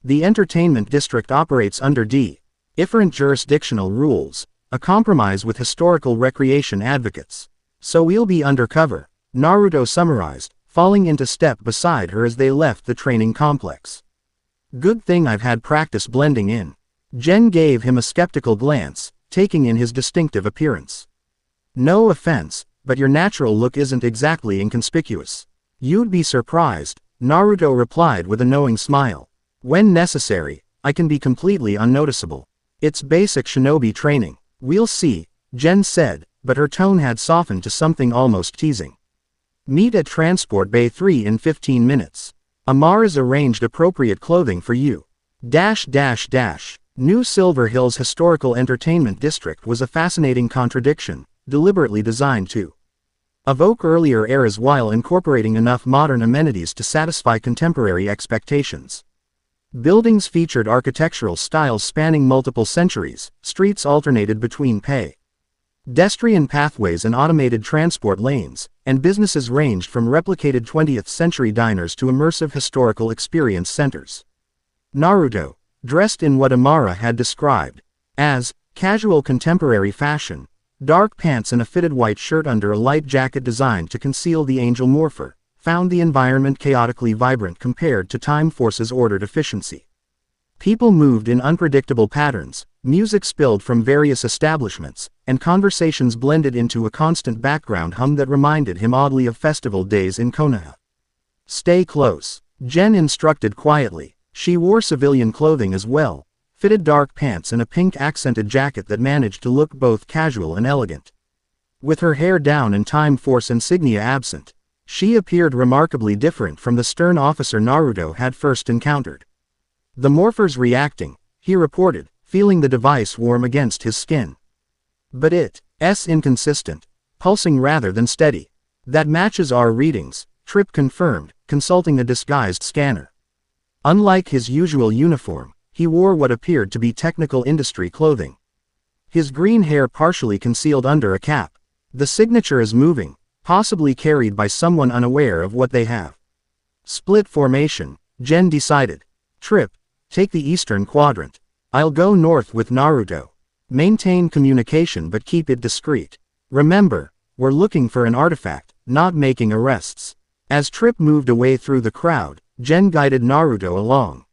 The entertainment district operates under different jurisdictional rules, a compromise with historical recreation advocates. So we'll be undercover, Naruto summarized, falling into step beside her as they left the training complex. Good thing I've had practice blending in. Jen gave him a skeptical glance, taking in his distinctive appearance. No offense, but your natural look isn't exactly inconspicuous. You'd be surprised, Naruto replied with a knowing smile. When necessary, I can be completely unnoticeable. It's basic shinobi training. We'll see, Jen said, but her tone had softened to something almost teasing. Meet at Transport Bay 3 in 15 minutes. Amara's arranged appropriate clothing for you. New Silver Hills Historical Entertainment District was a fascinating contradiction, deliberately designed to evoke earlier eras while incorporating enough modern amenities to satisfy contemporary expectations. Buildings featured architectural styles spanning multiple centuries, streets alternated between pedestrian pathways and automated transport lanes, and businesses ranged from replicated 20th century diners to immersive historical experience centers. Naruto, dressed in what Amara had described as casual contemporary fashion, dark pants and a fitted white shirt under a light jacket designed to conceal the angel morpher, found the environment chaotically vibrant compared to Time Force's ordered efficiency. People moved in unpredictable patterns, music spilled from various establishments, and conversations blended into a constant background hum that reminded him oddly of festival days in Konoha. Stay close, Jen instructed quietly. She wore civilian clothing as well, fitted dark pants and a pink accented jacket that managed to look both casual and elegant. With her hair down and Time Force insignia absent, she appeared remarkably different from the stern officer Naruto had first encountered. The morphers reacting, he reported, feeling the device warm against his skin. But it's inconsistent, pulsing rather than steady. That matches our readings, Tripp confirmed, consulting a disguised scanner. Unlike his usual uniform, he wore what appeared to be technical industry clothing. His green hair partially concealed under a cap. The signature is moving, possibly carried by someone unaware of what they have. Split formation, Jen decided. Tripp, take the eastern quadrant. I'll go north with Naruto. Maintain communication but keep it discreet. Remember, we're looking for an artifact, not making arrests. As Tripp moved away through the crowd, Jen guided Naruto along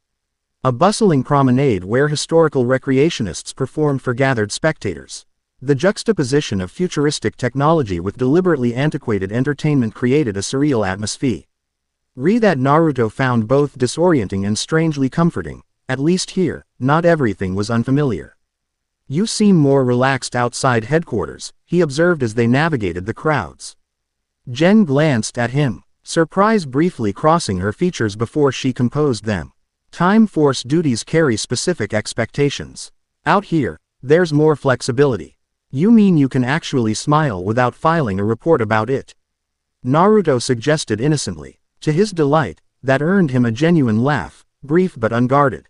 a bustling promenade where historical recreationists performed for gathered spectators. The juxtaposition of futuristic technology with deliberately antiquated entertainment created a surreal atmosphere. That Naruto found both disorienting and strangely comforting. At least here, not everything was unfamiliar. You seem more relaxed outside headquarters, he observed as they navigated the crowds. Jen glanced at him, surprise briefly crossing her features before she composed them. Time Force duties carry specific expectations. Out here, there's more flexibility. You mean you can actually smile without filing a report about it? Naruto suggested innocently. To his delight, that earned him a genuine laugh, brief but unguarded.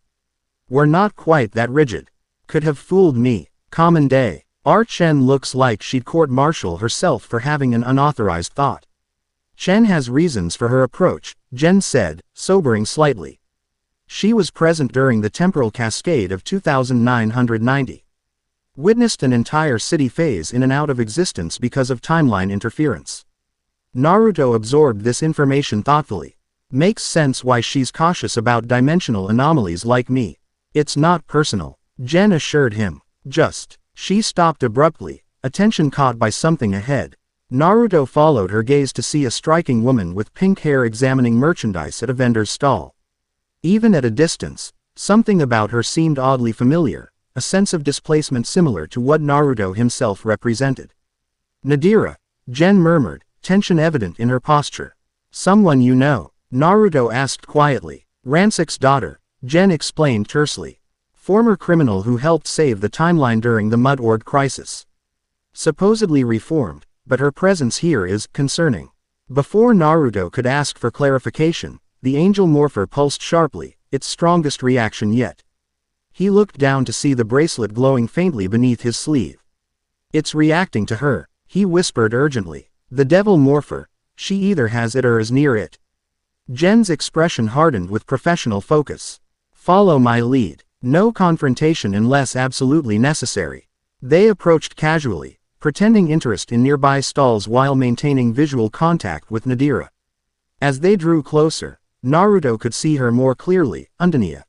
We're not quite that rigid. Could have fooled me. Common day. Chen looks like she'd court-martial herself for having an unauthorized thought. Chen has reasons for her approach, Jen said, sobering slightly. She was present during the temporal cascade of 2990. Witnessed an entire city phase in and out of existence because of timeline interference. Naruto absorbed this information thoughtfully. Makes sense why she's cautious about dimensional anomalies like me. It's not personal, Jen assured him. She stopped abruptly, attention caught by something ahead. Naruto followed her gaze to see a striking woman with pink hair examining merchandise at a vendor's stall. Even at a distance, something about her seemed oddly familiar, a sense of displacement similar to what Naruto himself represented. Nadira, Jen murmured, tension evident in her posture. Someone you know? Naruto asked quietly. Ransak's daughter, Jen explained tersely. Former criminal who helped save the timeline during the Mud Org crisis. Supposedly reformed, but her presence here is concerning. Before Naruto could ask for clarification, the angel morpher pulsed sharply, its strongest reaction yet. He looked down to see the bracelet glowing faintly beneath his sleeve. It's reacting to her, he whispered urgently. The devil morpher, she either has it or is near it. Jen's expression hardened with professional focus. Follow my lead. No confrontation unless absolutely necessary. They approached casually, pretending interest in nearby stalls while maintaining visual contact with Nadira. As they drew closer, Naruto could see her more clearly, Undania.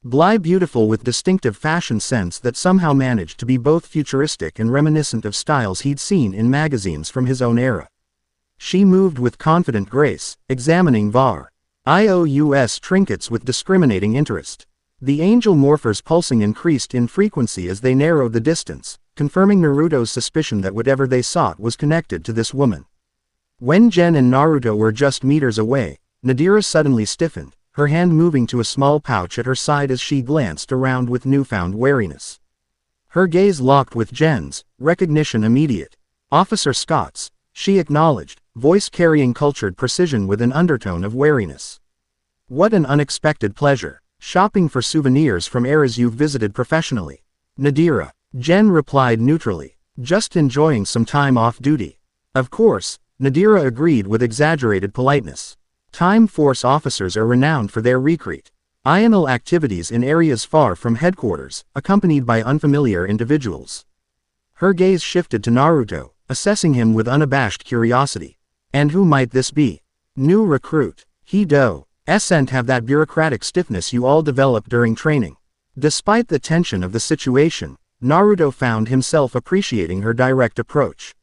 Bly beautiful with distinctive fashion sense that somehow managed to be both futuristic and reminiscent of styles he'd seen in magazines from his own era. She moved with confident grace, examining IOUS trinkets with discriminating interest. The angel morphers pulsing increased in frequency as they narrowed the distance, confirming Naruto's suspicion that whatever they sought was connected to this woman. When Jen and Naruto were just meters away, Nadira suddenly stiffened, her hand moving to a small pouch at her side as she glanced around with newfound wariness. Her gaze locked with Jen's, recognition immediate. Officer Scott's, she acknowledged, voice carrying cultured precision with an undertone of wariness. What an unexpected pleasure. Shopping for souvenirs from eras you've visited professionally. Nadira, Jen replied neutrally. Just enjoying some time off duty. Of course, Nadira agreed with exaggerated politeness. Time Force officers are renowned for their recreational activities in areas far from headquarters, accompanied by unfamiliar individuals. Her gaze shifted to Naruto, assessing him with unabashed curiosity. And who might this be? New recruit. He doesn't have that bureaucratic stiffness you all develop during training. Despite the tension of the situation, Naruto found himself appreciating her direct approach.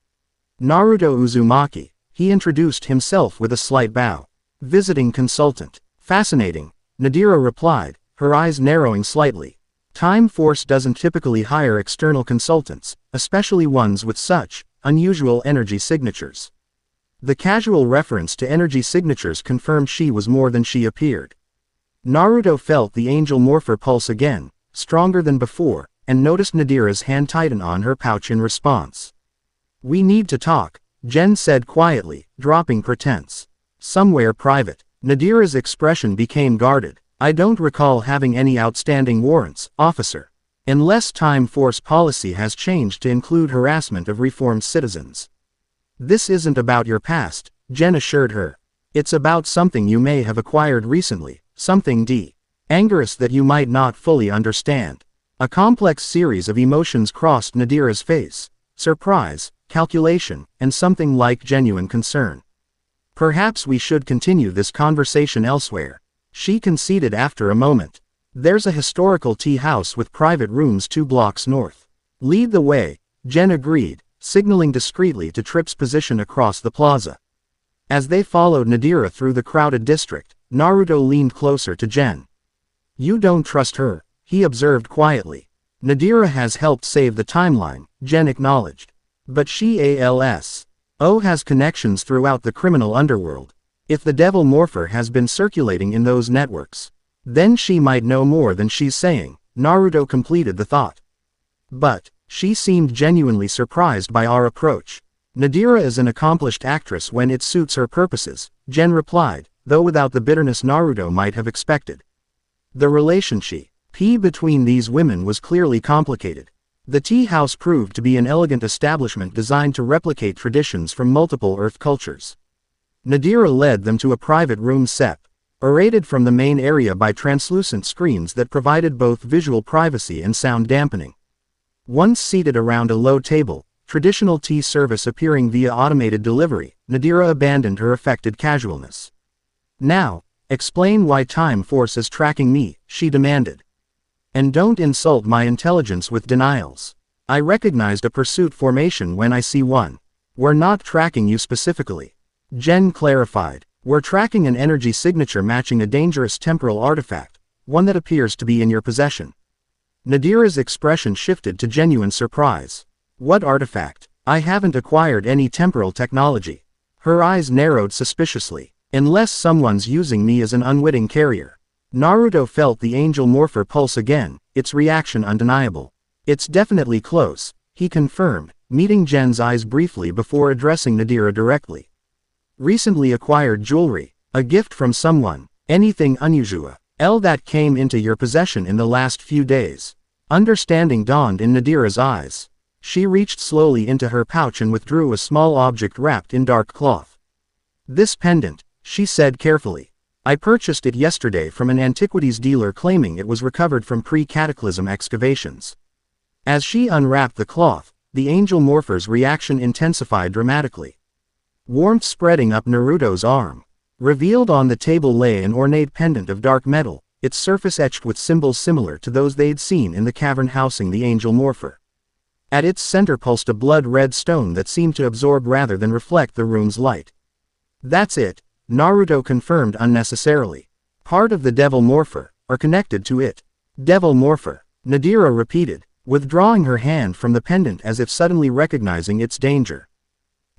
Naruto Uzumaki, he introduced himself with a slight bow. Visiting consultant. Fascinating, Nadira replied, her eyes narrowing slightly. Time Force doesn't typically hire external consultants, especially ones with such unusual energy signatures. The casual reference to energy signatures confirmed she was more than she appeared. Naruto felt the angel morpher pulse again, stronger than before, and noticed Nadira's hand tighten on her pouch in response. We need to talk, Jen said quietly, dropping pretense. Somewhere private. Nadira's expression became guarded. I don't recall having any outstanding warrants, officer. Unless Time Force policy has changed to include harassment of reformed citizens. This isn't about your past, Jen assured her. It's about something you may have acquired recently, something dangerous that you might not fully understand. A complex series of emotions crossed Nadira's face: surprise, calculation, and something like genuine concern. Perhaps we should continue this conversation elsewhere, she conceded after a moment. There's a historical tea house with private rooms 2 blocks north. Lead the way, Jen agreed, signaling discreetly to Tripp's position across the plaza. As they followed Nadira through the crowded district, Naruto leaned closer to Jen. You don't trust her, he observed quietly. Nadira has helped save the timeline, Jen acknowledged. But she has connections throughout the criminal underworld. If the devil morpher has been circulating in those networks, then she might know more than she's saying, Naruto completed the thought. But she seemed genuinely surprised by our approach. Nadira is an accomplished actress when it suits her purposes, Jen replied, though without the bitterness Naruto might have expected. The relationship between these women was clearly complicated. The tea house proved to be an elegant establishment designed to replicate traditions from multiple Earth cultures. Nadira led them to a private room separated from the main area by translucent screens that provided both visual privacy and sound dampening. Once seated around a low table, traditional tea service appearing via automated delivery, Nadira abandoned her affected casualness. "Now, explain why Time Force is tracking me," she demanded. "And don't insult my intelligence with denials. I recognized a pursuit formation when I see one." "We're not tracking you specifically," Jen clarified. "We're tracking an energy signature matching a dangerous temporal artifact, one that appears to be in your possession." Nadira's expression shifted to genuine surprise. "What artifact? I haven't acquired any temporal technology." Her eyes narrowed suspiciously. "Unless someone's using me as an unwitting carrier." Naruto felt the angel morpher pulse again, its reaction undeniable. "It's definitely close," he confirmed, meeting Jen's eyes briefly before addressing Nadira directly. "Recently acquired jewelry, a gift from someone, anything unusual that came into your possession in the last few days." Understanding dawned in Nadira's eyes. She reached slowly into her pouch and withdrew a small object wrapped in dark cloth. "This pendant," she said carefully. "I purchased it yesterday from an antiquities dealer claiming it was recovered from pre-cataclysm excavations." As she unwrapped the cloth, the angel morpher's reaction intensified dramatically. Warmth spreading up Naruto's arm. Revealed on the table lay an ornate pendant of dark metal, its surface etched with symbols similar to those they'd seen in the cavern housing the angel morpher. At its center pulsed a blood-red stone that seemed to absorb rather than reflect the room's light. "That's it," Naruto confirmed unnecessarily. "Part of the devil morpher, or connected to it." "Devil morpher," Nadira repeated, withdrawing her hand from the pendant as if suddenly recognizing its danger.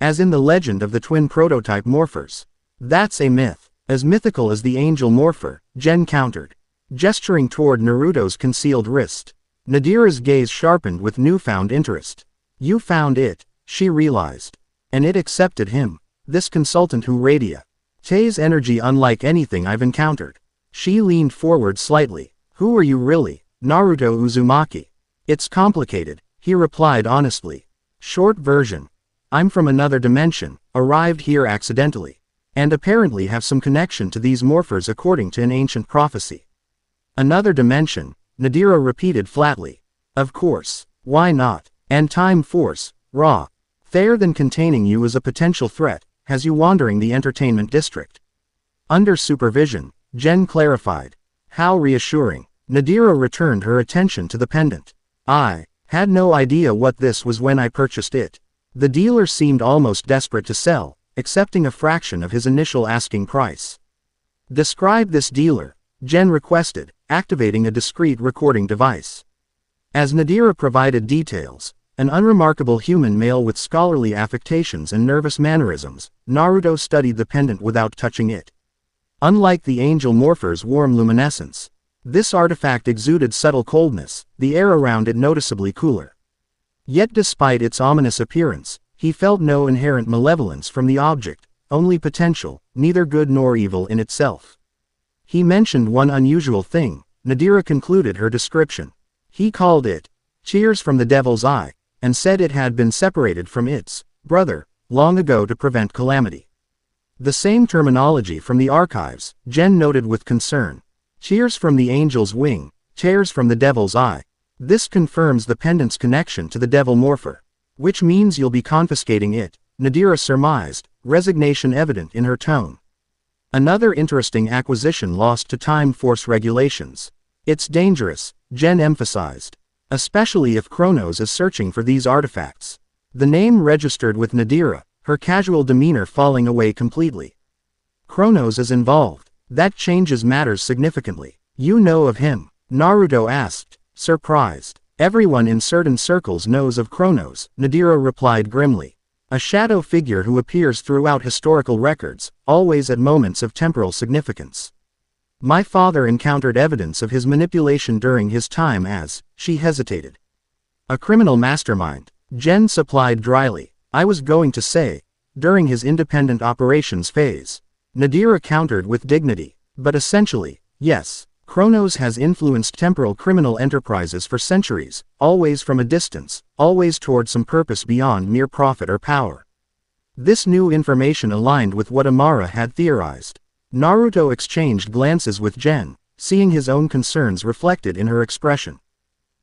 "As in the legend of the twin prototype morphers." "That's a myth. As mythical as the angel morpher," Jen countered, gesturing toward Naruto's concealed wrist. Nadira's gaze sharpened with newfound interest. "You found it," she realized. "And it accepted him. This consultant who radiates energy unlike anything I've encountered." She leaned forward slightly. "Who are you really, Naruto Uzumaki?" "It's complicated," he replied honestly. Short version. "I'm from another dimension, arrived here accidentally. And apparently have some connection to these morphers according to an ancient prophecy." "Another dimension," Nadira repeated flatly. "Of course. Why not? And Time Force, rather than containing you as a potential threat, has you wandering the entertainment district." "Under supervision," Jen clarified. "How reassuring." Nadira returned her attention to the pendant. "I had no idea what this was when I purchased it." The dealer seemed almost desperate to sell, accepting a fraction of his initial asking price. "Describe this dealer," Jen requested, activating a discreet recording device. As Nadira provided details, an unremarkable human male with scholarly affectations and nervous mannerisms, Naruto studied the pendant without touching it. Unlike the angel morpher's warm luminescence, this artifact exuded subtle coldness, the air around it noticeably cooler. Yet despite its ominous appearance, he felt no inherent malevolence from the object, only potential, neither good nor evil in itself. He mentioned one unusual thing, Nadira concluded her description. He called it, "Cheers from the Devil's Eye," and said it had been separated from its brother long ago to prevent calamity. The same terminology from the archives, Jen noted with concern. "Cheers from the Angel's Wing, tears from the Devil's Eye." This confirms the pendant's connection to the devil morpher. "Which means you'll be confiscating it," Nadira surmised, resignation evident in her tone. "Another interesting acquisition lost to Time Force regulations." "It's dangerous," Jen emphasized. "Especially if Kronos is searching for these artifacts." The name registered with Nadira, her casual demeanor falling away completely. "Kronos is involved. That changes matters significantly." "You know of him?" Naruto asked, surprised. "Everyone in certain circles knows of Kronos," Nadira replied grimly. "A shadow figure who appears throughout historical records, always at moments of temporal significance. My father encountered evidence of his manipulation during his time as," she hesitated. "A criminal mastermind," Jen supplied dryly. "I was going to say, during his independent operations phase." Nadira countered with dignity. "But essentially, yes. Kronos has influenced temporal criminal enterprises for centuries, always from a distance, always toward some purpose beyond mere profit or power." This new information aligned with what Amara had theorized. Naruto exchanged glances with Jen, seeing his own concerns reflected in her expression.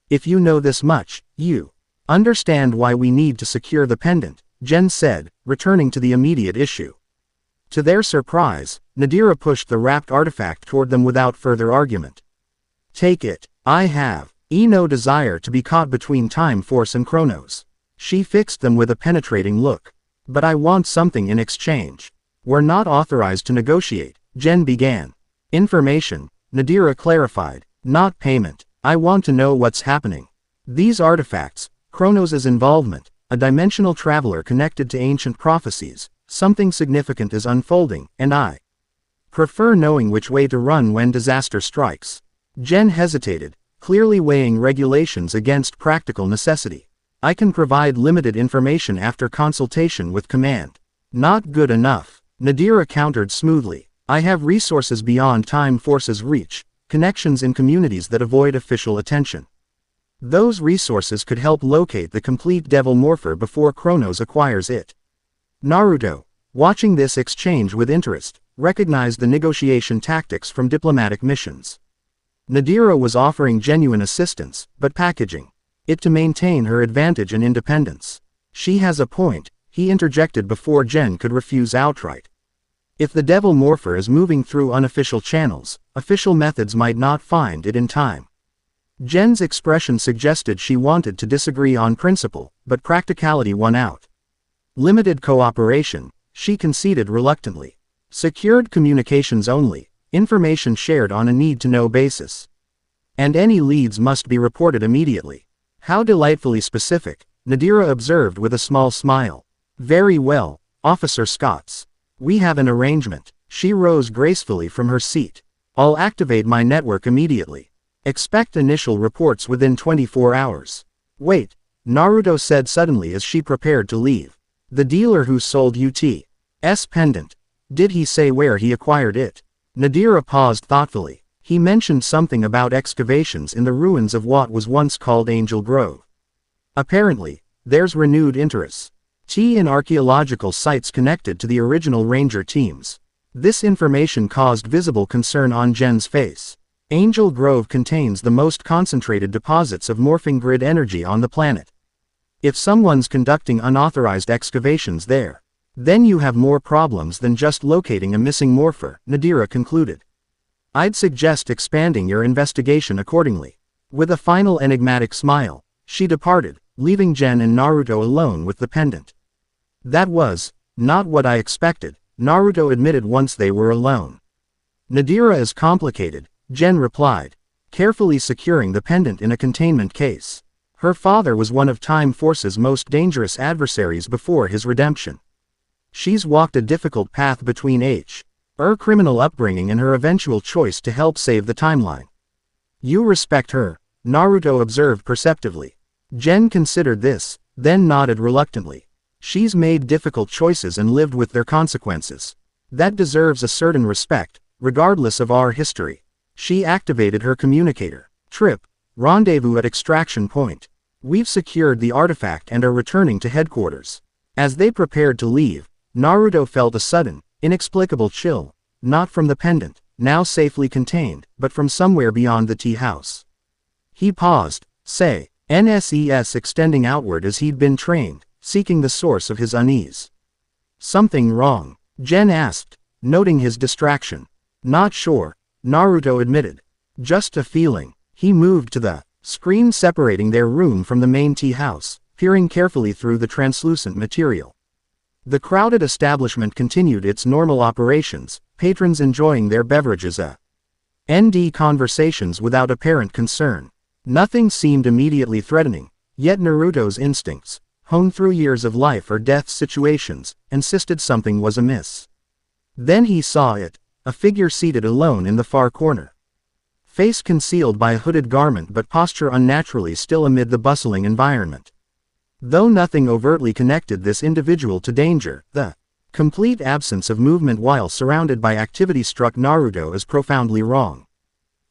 "If you know this much, you Understand why we need to secure the pendant, Jen said, returning to the immediate issue. To their surprise, Nadira pushed the wrapped artifact toward them without further argument. Take it. I have no desire to be caught between Time Force and Kronos. She fixed them with a penetrating look. But I want something in exchange. We're not authorized to negotiate, Jen began. Information, Nadira clarified, not payment. I want to know what's happening. These artifacts, Kronos' involvement, a dimensional traveler connected to ancient prophecies, something significant is unfolding, and I prefer knowing which way to run when disaster strikes. Jen hesitated, clearly weighing regulations against practical necessity. I can provide limited information after consultation with command. Not good enough, Nadira countered smoothly. I have resources beyond Time Force's reach, connections in communities that avoid official attention. Those resources could help locate the complete Devil Morpher before Kronos acquires it. Naruto, watching this exchange with interest, recognized the negotiation tactics from diplomatic missions. Nadira was offering genuine assistance, but packaging it to maintain her advantage and independence. She has a point, he interjected before Jen could refuse outright. If the Devil Morpher is moving through unofficial channels, official methods might not find it in time. Jen's expression suggested she wanted to disagree on principle, but practicality won out. Limited cooperation, she conceded reluctantly. Secured communications only, information shared on a need-to-know basis. And any leads must be reported immediately. How delightfully specific, Nadira observed with a small smile. Very well, Officer Scotts. We have an arrangement. She rose gracefully from her seat. I'll activate my network immediately. Expect initial reports within 24 hours. Wait, Naruto said suddenly as she prepared to leave. The dealer who sold UT's pendant. Did he say where he acquired it? Nadira paused thoughtfully. He mentioned something about excavations in the ruins of what was once called Angel Grove. Apparently, there's renewed interest in archaeological sites connected to the original Ranger teams. This information caused visible concern on Jen's face. Angel Grove contains the most concentrated deposits of morphing grid energy on the planet. If someone's conducting unauthorized excavations there, then you have more problems than just locating a missing morpher, Nadira concluded. I'd suggest expanding your investigation accordingly. With a final enigmatic smile, she departed, leaving Jen and Naruto alone with the pendant. That was not what I expected, Naruto admitted once they were alone. Nadira is complicated, Jen replied, carefully securing the pendant in a containment case. Her father was one of Time Force's most dangerous adversaries before his redemption. She's walked a difficult path between her criminal upbringing and her eventual choice to help save the timeline. You respect her, Naruto observed perceptively. Jen considered this, then nodded reluctantly. She's made difficult choices and lived with their consequences. That deserves a certain respect, regardless of our history. She activated her communicator. Trip. Rendezvous at extraction point. We've secured the artifact and are returning to headquarters. As they prepared to leave, Naruto felt a sudden, inexplicable chill, not from the pendant, now safely contained, but from somewhere beyond the tea house. He paused, NSES extending outward as he'd been trained, seeking the source of his unease. Something wrong? Jen asked, noting his distraction. Not sure, Naruto admitted. Just a feeling. He moved to the screen separating their room from the main tea house, peering carefully through the translucent material. The crowded establishment continued its normal operations, patrons enjoying their beverages and conversations without apparent concern. Nothing seemed immediately threatening, yet Naruto's instincts, honed through years of life or death situations, insisted something was amiss. Then he saw it, a figure seated alone in the far corner. Face concealed by a hooded garment but posture unnaturally still amid the bustling environment. Though nothing overtly connected this individual to danger, the complete absence of movement while surrounded by activity struck Naruto as profoundly wrong.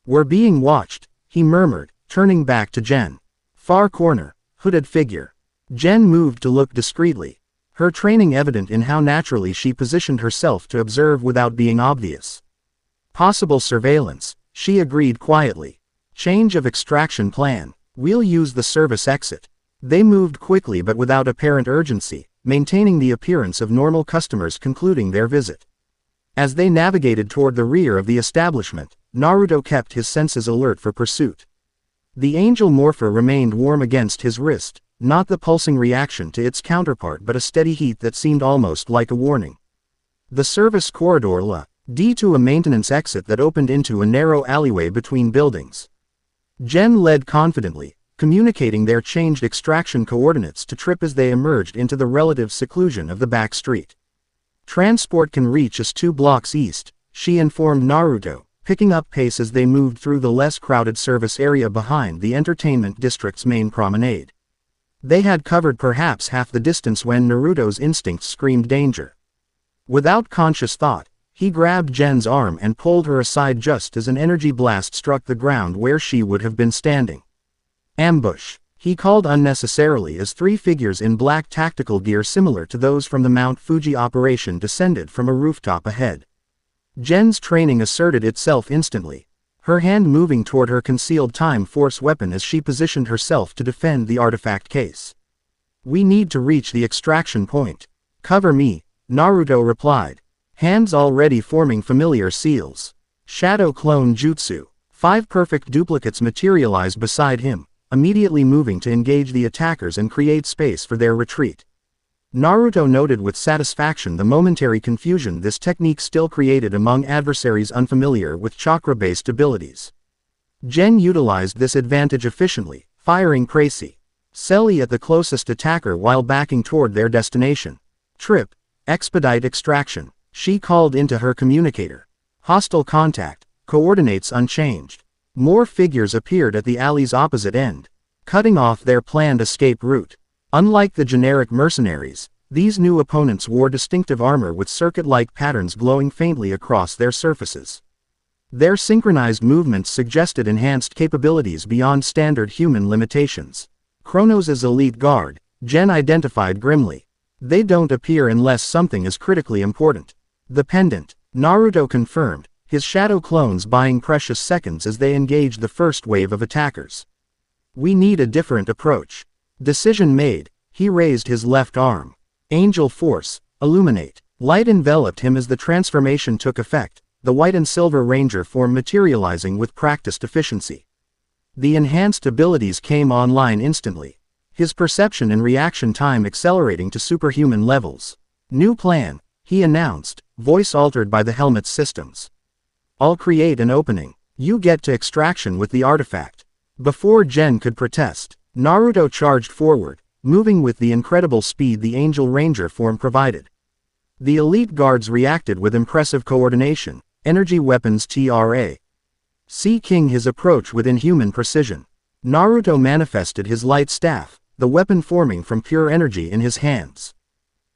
We're being watched, he murmured, turning back to Jen. Far corner, hooded figure. Jen moved to look discreetly, her training evident in how naturally she positioned herself to observe without being obvious. Possible surveillance, she agreed quietly. Change of extraction plan. We'll use the service exit. They moved quickly but without apparent urgency, maintaining the appearance of normal customers concluding their visit. As they navigated toward the rear of the establishment, Naruto kept his senses alert for pursuit. The angel morpher remained warm against his wrist, not the pulsing reaction to its counterpart but a steady heat that seemed almost like a warning. The service corridor led to a maintenance exit that opened into a narrow alleyway between buildings. Jen led confidently, communicating their changed extraction coordinates to Trip as they emerged into the relative seclusion of the back street. Transport can reach us 2 blocks east, she informed Naruto, picking up pace as they moved through the less crowded service area behind the entertainment district's main promenade. They had covered perhaps half the distance when Naruto's instincts screamed danger. Without conscious thought, he grabbed Jen's arm and pulled her aside just as an energy blast struck the ground where she would have been standing. Ambush, he called unnecessarily as 3 figures in black tactical gear similar to those from the Mount Fuji operation descended from a rooftop ahead. Jen's training asserted itself instantly, her hand moving toward her concealed time force weapon as she positioned herself to defend the artifact case. We need to reach the extraction point. Cover me, Naruto replied, hands already forming familiar seals. Shadow clone jutsu. 5 perfect duplicates materialized beside him, immediately moving to engage the attackers and create space for their retreat. Naruto noted with satisfaction the momentary confusion this technique still created among adversaries unfamiliar with chakra-based abilities. Jen utilized this advantage efficiently, firing Crazy Selly at the closest attacker while backing toward their destination. Trip, expedite extraction, she called into her communicator. Hostile contact, coordinates unchanged. More figures appeared at the alley's opposite end, cutting off their planned escape route. Unlike the generic mercenaries, these new opponents wore distinctive armor with circuit-like patterns glowing faintly across their surfaces. Their synchronized movements suggested enhanced capabilities beyond standard human limitations. Kronos' elite guard, Jen identified grimly. They don't appear unless something is critically important. The pendant, Naruto confirmed, his shadow clones buying precious seconds as they engaged the first wave of attackers. We need a different approach. Decision made, he raised his left arm. Angel force, illuminate. Light enveloped him as the transformation took effect, the white and silver ranger form materializing with practiced efficiency. The enhanced abilities came online instantly, his perception and reaction time accelerating to superhuman levels. New plan, he announced, voice altered by the helmet's systems. I'll create an opening. You get to extraction with the artifact. Before Jen could protest, Naruto charged forward, moving with the incredible speed the Angel Ranger form provided. The elite guards reacted with impressive coordination, energy weapons TRA. Seeking his approach with inhuman precision. Naruto manifested his light staff, the weapon forming from pure energy in his hands.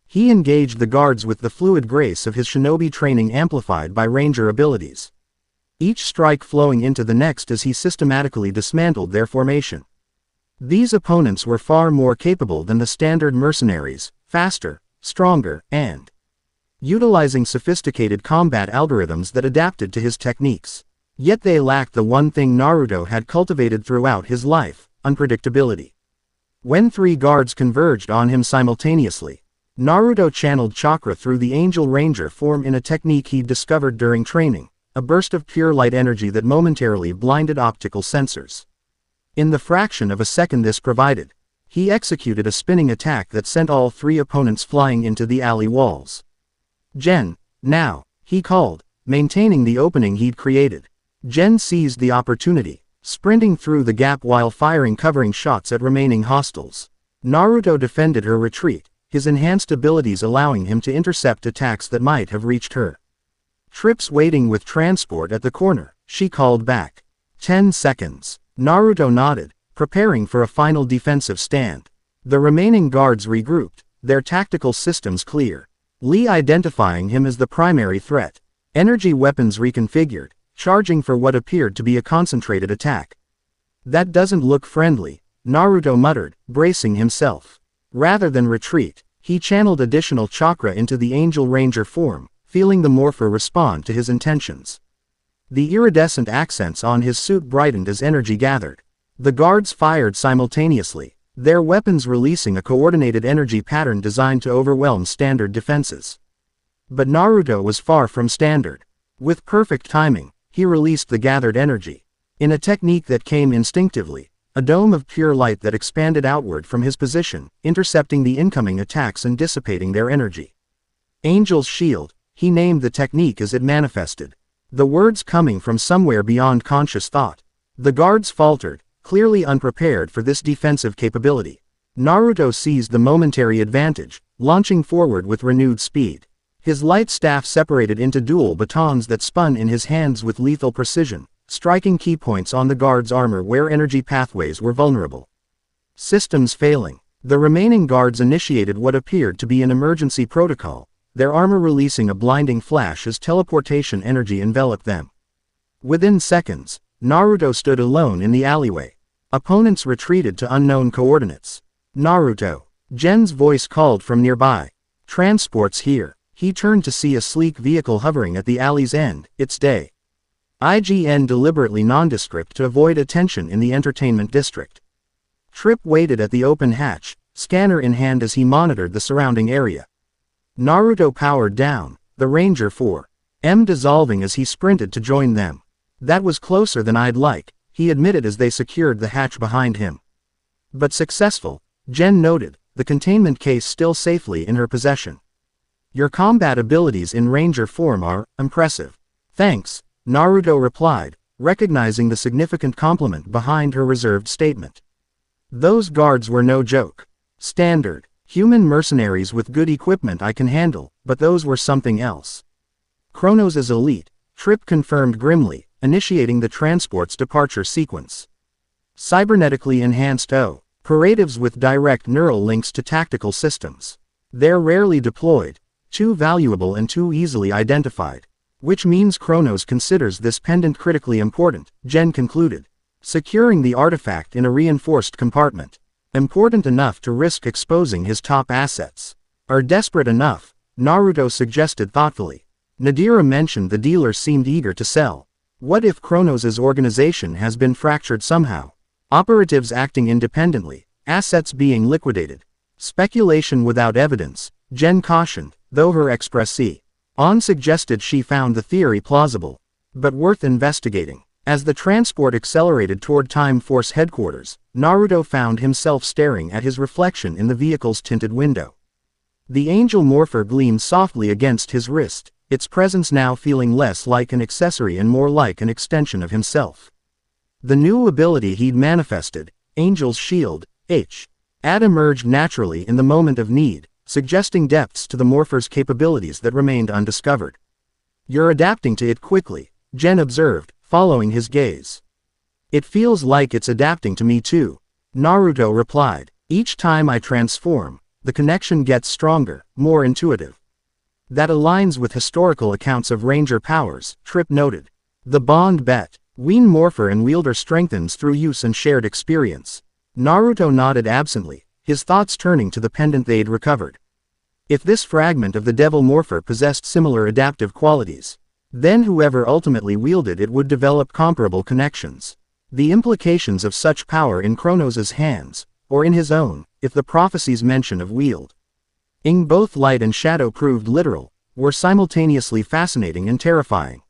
He engaged the guards with the fluid grace of his shinobi training amplified by ranger abilities. Each strike flowing into the next as he systematically dismantled their formation. These opponents were far more capable than the standard mercenaries, faster, stronger, and utilizing sophisticated combat algorithms that adapted to his techniques. Yet they lacked the one thing Naruto had cultivated throughout his life, unpredictability. When 3 guards converged on him simultaneously, Naruto channeled chakra through the Angel Ranger form in a technique he'd discovered during training, a burst of pure light energy that momentarily blinded optical sensors. In the fraction of a second this provided, he executed a spinning attack that sent all 3 opponents flying into the alley walls. Jen, now, he called, maintaining the opening he'd created. Jen seized the opportunity, sprinting through the gap while firing covering shots at remaining hostiles. Naruto defended her retreat, his enhanced abilities allowing him to intercept attacks that might have reached her. Trips waiting with transport at the corner, she called back. 10 seconds. Naruto nodded, preparing for a final defensive stand. The remaining guards regrouped, their tactical systems clear. Lee identifying him as the primary threat. Energy weapons reconfigured, charging for what appeared to be a concentrated attack. That doesn't look friendly, Naruto muttered, bracing himself. Rather than retreat, he channeled additional chakra into the Angel Ranger form, feeling the morpher respond to his intentions. The iridescent accents on his suit brightened as energy gathered. The guards fired simultaneously, their weapons releasing a coordinated energy pattern designed to overwhelm standard defenses. But Naruto was far from standard. With perfect timing, he released the gathered energy. In a technique that came instinctively, a dome of pure light that expanded outward from his position, intercepting the incoming attacks and dissipating their energy. Angel's Shield, he named the technique as it manifested. The words coming from somewhere beyond conscious thought. The guards faltered, clearly unprepared for this defensive capability. Naruto seized the momentary advantage, launching forward with renewed speed. His light staff separated into dual batons that spun in his hands with lethal precision, striking key points on the guard's armor where energy pathways were vulnerable. Systems failing. The remaining guards initiated what appeared to be an emergency protocol, their armor releasing a blinding flash as teleportation energy enveloped them. Within seconds, Naruto stood alone in the alleyway. Opponents retreated to unknown coordinates. Naruto. Gen's voice called from nearby. Transport's here. He turned to see a sleek vehicle hovering at the alley's end. It's day. IGN deliberately nondescript to avoid attention in the entertainment district. Trip waited at the open hatch, scanner in hand as he monitored the surrounding area. Naruto powered down, the Ranger 4M dissolving as he sprinted to join them. That was closer than I'd like, he admitted as they secured the hatch behind him. But successful, Gen noted, the containment case still safely in her possession. Your combat abilities in Ranger form are impressive. Thanks, Naruto replied, recognizing the significant compliment behind her reserved statement. Those guards were no joke. Standard, human mercenaries with good equipment I can handle, but those were something else. Kronos is elite, Trip confirmed grimly, initiating the transport's departure sequence. Cybernetically enhanced operatives with direct neural links to tactical systems. They're rarely deployed, too valuable and too easily identified. Which means Kronos considers this pendant critically important, Gen concluded. Securing the artifact in a reinforced compartment. Important enough to risk exposing his top assets. Or desperate enough, Naruto suggested thoughtfully. Nadira mentioned the dealer seemed eager to sell. What if Kronos' organization has been fractured somehow? Operatives acting independently, assets being liquidated. Speculation without evidence, Gen cautioned, though her expressee on suggested she found the theory plausible, but worth investigating. As the transport accelerated toward Time Force headquarters, Naruto found himself staring at his reflection in the vehicle's tinted window. The angel morpher gleamed softly against his wrist, its presence now feeling less like an accessory and more like an extension of himself. The new ability he'd manifested, Angel's Shield, had emerged naturally in the moment of need, suggesting depths to the morpher's capabilities that remained undiscovered. You're adapting to it quickly, Gen observed, following his gaze. It feels like it's adapting to me too, Naruto replied. Each time I transform, the connection gets stronger, more intuitive. That aligns with historical accounts of Ranger powers, Trip noted. The bond between morpher and wielder strengthens through use and shared experience. Naruto nodded absently, his thoughts turning to the pendant they'd recovered. If this fragment of the devil morpher possessed similar adaptive qualities, then whoever ultimately wielded it would develop comparable connections. The implications of such power in Kronos' hands, or in his own, if the prophecy's mention of wielding both light and shadow proved literal, were simultaneously fascinating and terrifying.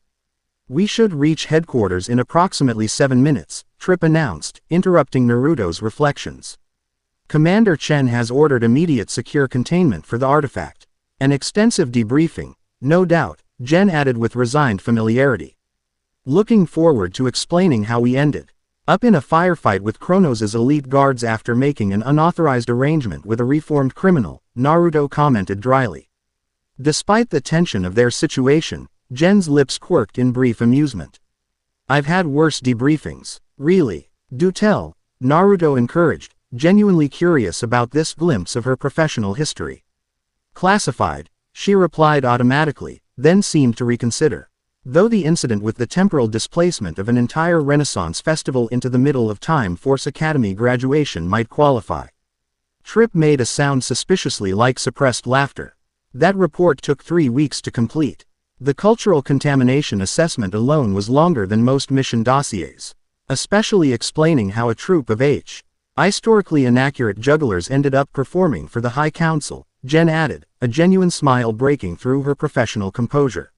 We should reach headquarters in approximately 7 minutes, Trip announced, interrupting Naruto's reflections. Commander Chen has ordered immediate secure containment for the artifact. An extensive debriefing, no doubt, Gen added with resigned familiarity. Looking forward to explaining how we ended up in a firefight with Kronos' elite guards after making an unauthorized arrangement with a reformed criminal, Naruto commented dryly. Despite the tension of their situation, Gen's lips quirked in brief amusement. I've had worse debriefings. Really? Do tell, Naruto encouraged, genuinely curious about this glimpse of her professional history. Classified, she replied automatically, then seemed to reconsider. Though the incident with the temporal displacement of an entire Renaissance festival into the middle of Time Force Academy graduation might qualify. Trip made a sound suspiciously like suppressed laughter. That report took 3 weeks to complete. The cultural contamination assessment alone was longer than most mission dossiers, especially explaining how a troop of Historically inaccurate jugglers ended up performing for the High Council, Jen added, a genuine smile breaking through her professional composure.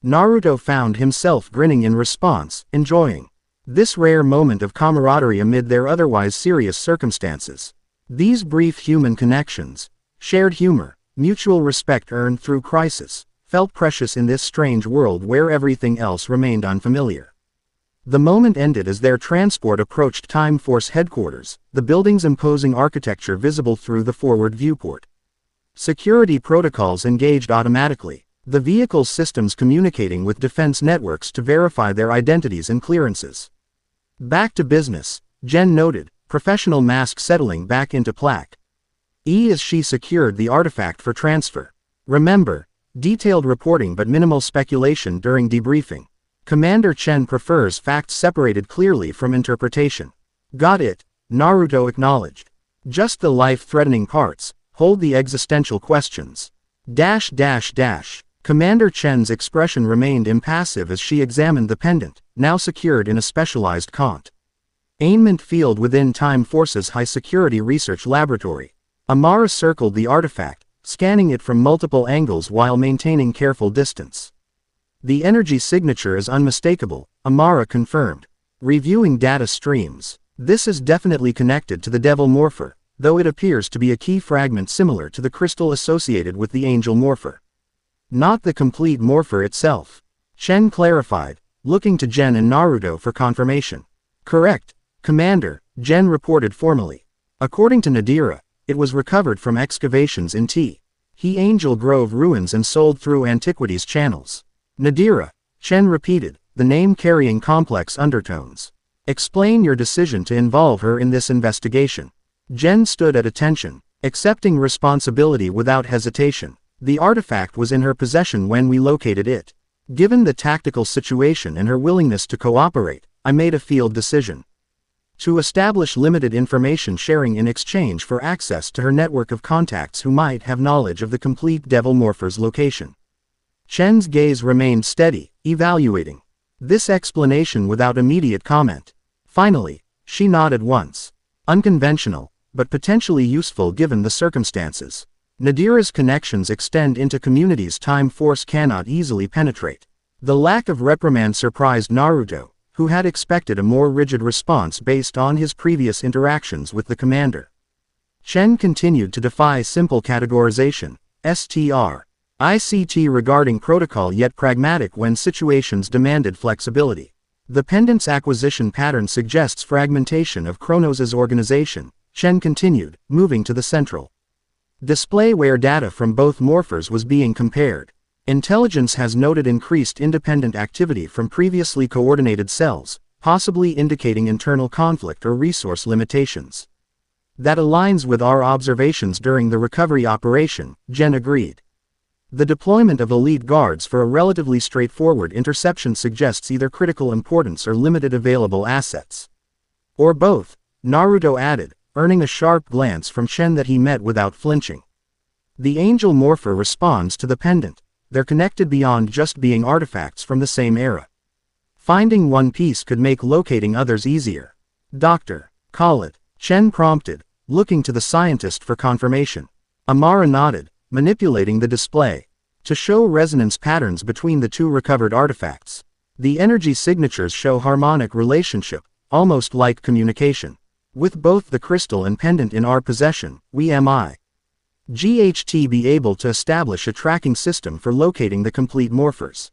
Naruto found himself grinning in response, enjoying this rare moment of camaraderie amid their otherwise serious circumstances. These brief human connections, shared humor, mutual respect earned through crisis, felt precious in this strange world where everything else remained unfamiliar. The moment ended as their transport approached Time Force headquarters, the building's imposing architecture visible through the forward viewport. Security protocols engaged automatically, the vehicle's systems communicating with defense networks to verify their identities and clearances. Back to business, Jen noted, professional mask settling back into plaque. As she secured the artifact for transfer. Remember, detailed reporting but minimal speculation during debriefing. Commander Chen prefers facts separated clearly from interpretation. Got it, Naruto acknowledged. Just the life-threatening parts, hold the existential questions. Commander Chen's expression remained impassive as she examined the pendant, now secured in a specialized containment field within Time Force's high-security research laboratory. Amara circled the artifact, scanning it from multiple angles while maintaining careful distance. The energy signature is unmistakable, Amara confirmed. Reviewing data streams. This is definitely connected to the Devil Morpher, though it appears to be a key fragment similar to the crystal associated with the Angel Morpher. Not the complete morpher itself. Chen clarified, looking to Jen and Naruto for confirmation. Correct, Commander, Jen reported formally. According to Nadira, it was recovered from excavations in He Angel Grove ruins and sold through antiquities channels. Nadira, Chen repeated, the name carrying complex undertones. Explain your decision to involve her in this investigation. Jen stood at attention, accepting responsibility without hesitation. The artifact was in her possession when we located it. Given the tactical situation and her willingness to cooperate, I made a field decision to establish limited information sharing in exchange for access to her network of contacts who might have knowledge of the complete Devil Morpher's location. Chen's gaze remained steady, evaluating this explanation without immediate comment. Finally, she nodded once. Unconventional, but potentially useful given the circumstances. Nadira's connections extend into communities Time Force cannot easily penetrate. The lack of reprimand surprised Naruto, who had expected a more rigid response based on his previous interactions with the commander. Chen continued to defy simple categorization, ICT regarding protocol yet pragmatic when situations demanded flexibility. The pendant's acquisition pattern suggests fragmentation of Kronos' organization, Chen continued, moving to the central display where data from both morphers was being compared. Intelligence has noted increased independent activity from previously coordinated cells, possibly indicating internal conflict or resource limitations. That aligns with our observations during the recovery operation, Jen agreed. The deployment of elite guards for a relatively straightforward interception suggests either critical importance or limited available assets. Or both, Naruto added, earning a sharp glance from Chen that he met without flinching. The Angel Morpher responds to the pendant. They're connected beyond just being artifacts from the same era. Finding one piece could make locating others easier. Doctor, call it, Chen prompted, looking to the scientist for confirmation. Amara nodded, manipulating the display to show resonance patterns between the two recovered artifacts. The energy signatures show harmonic relationship, almost like communication. With both the crystal and pendant in our possession, we might be able to establish a tracking system for locating the complete morphers.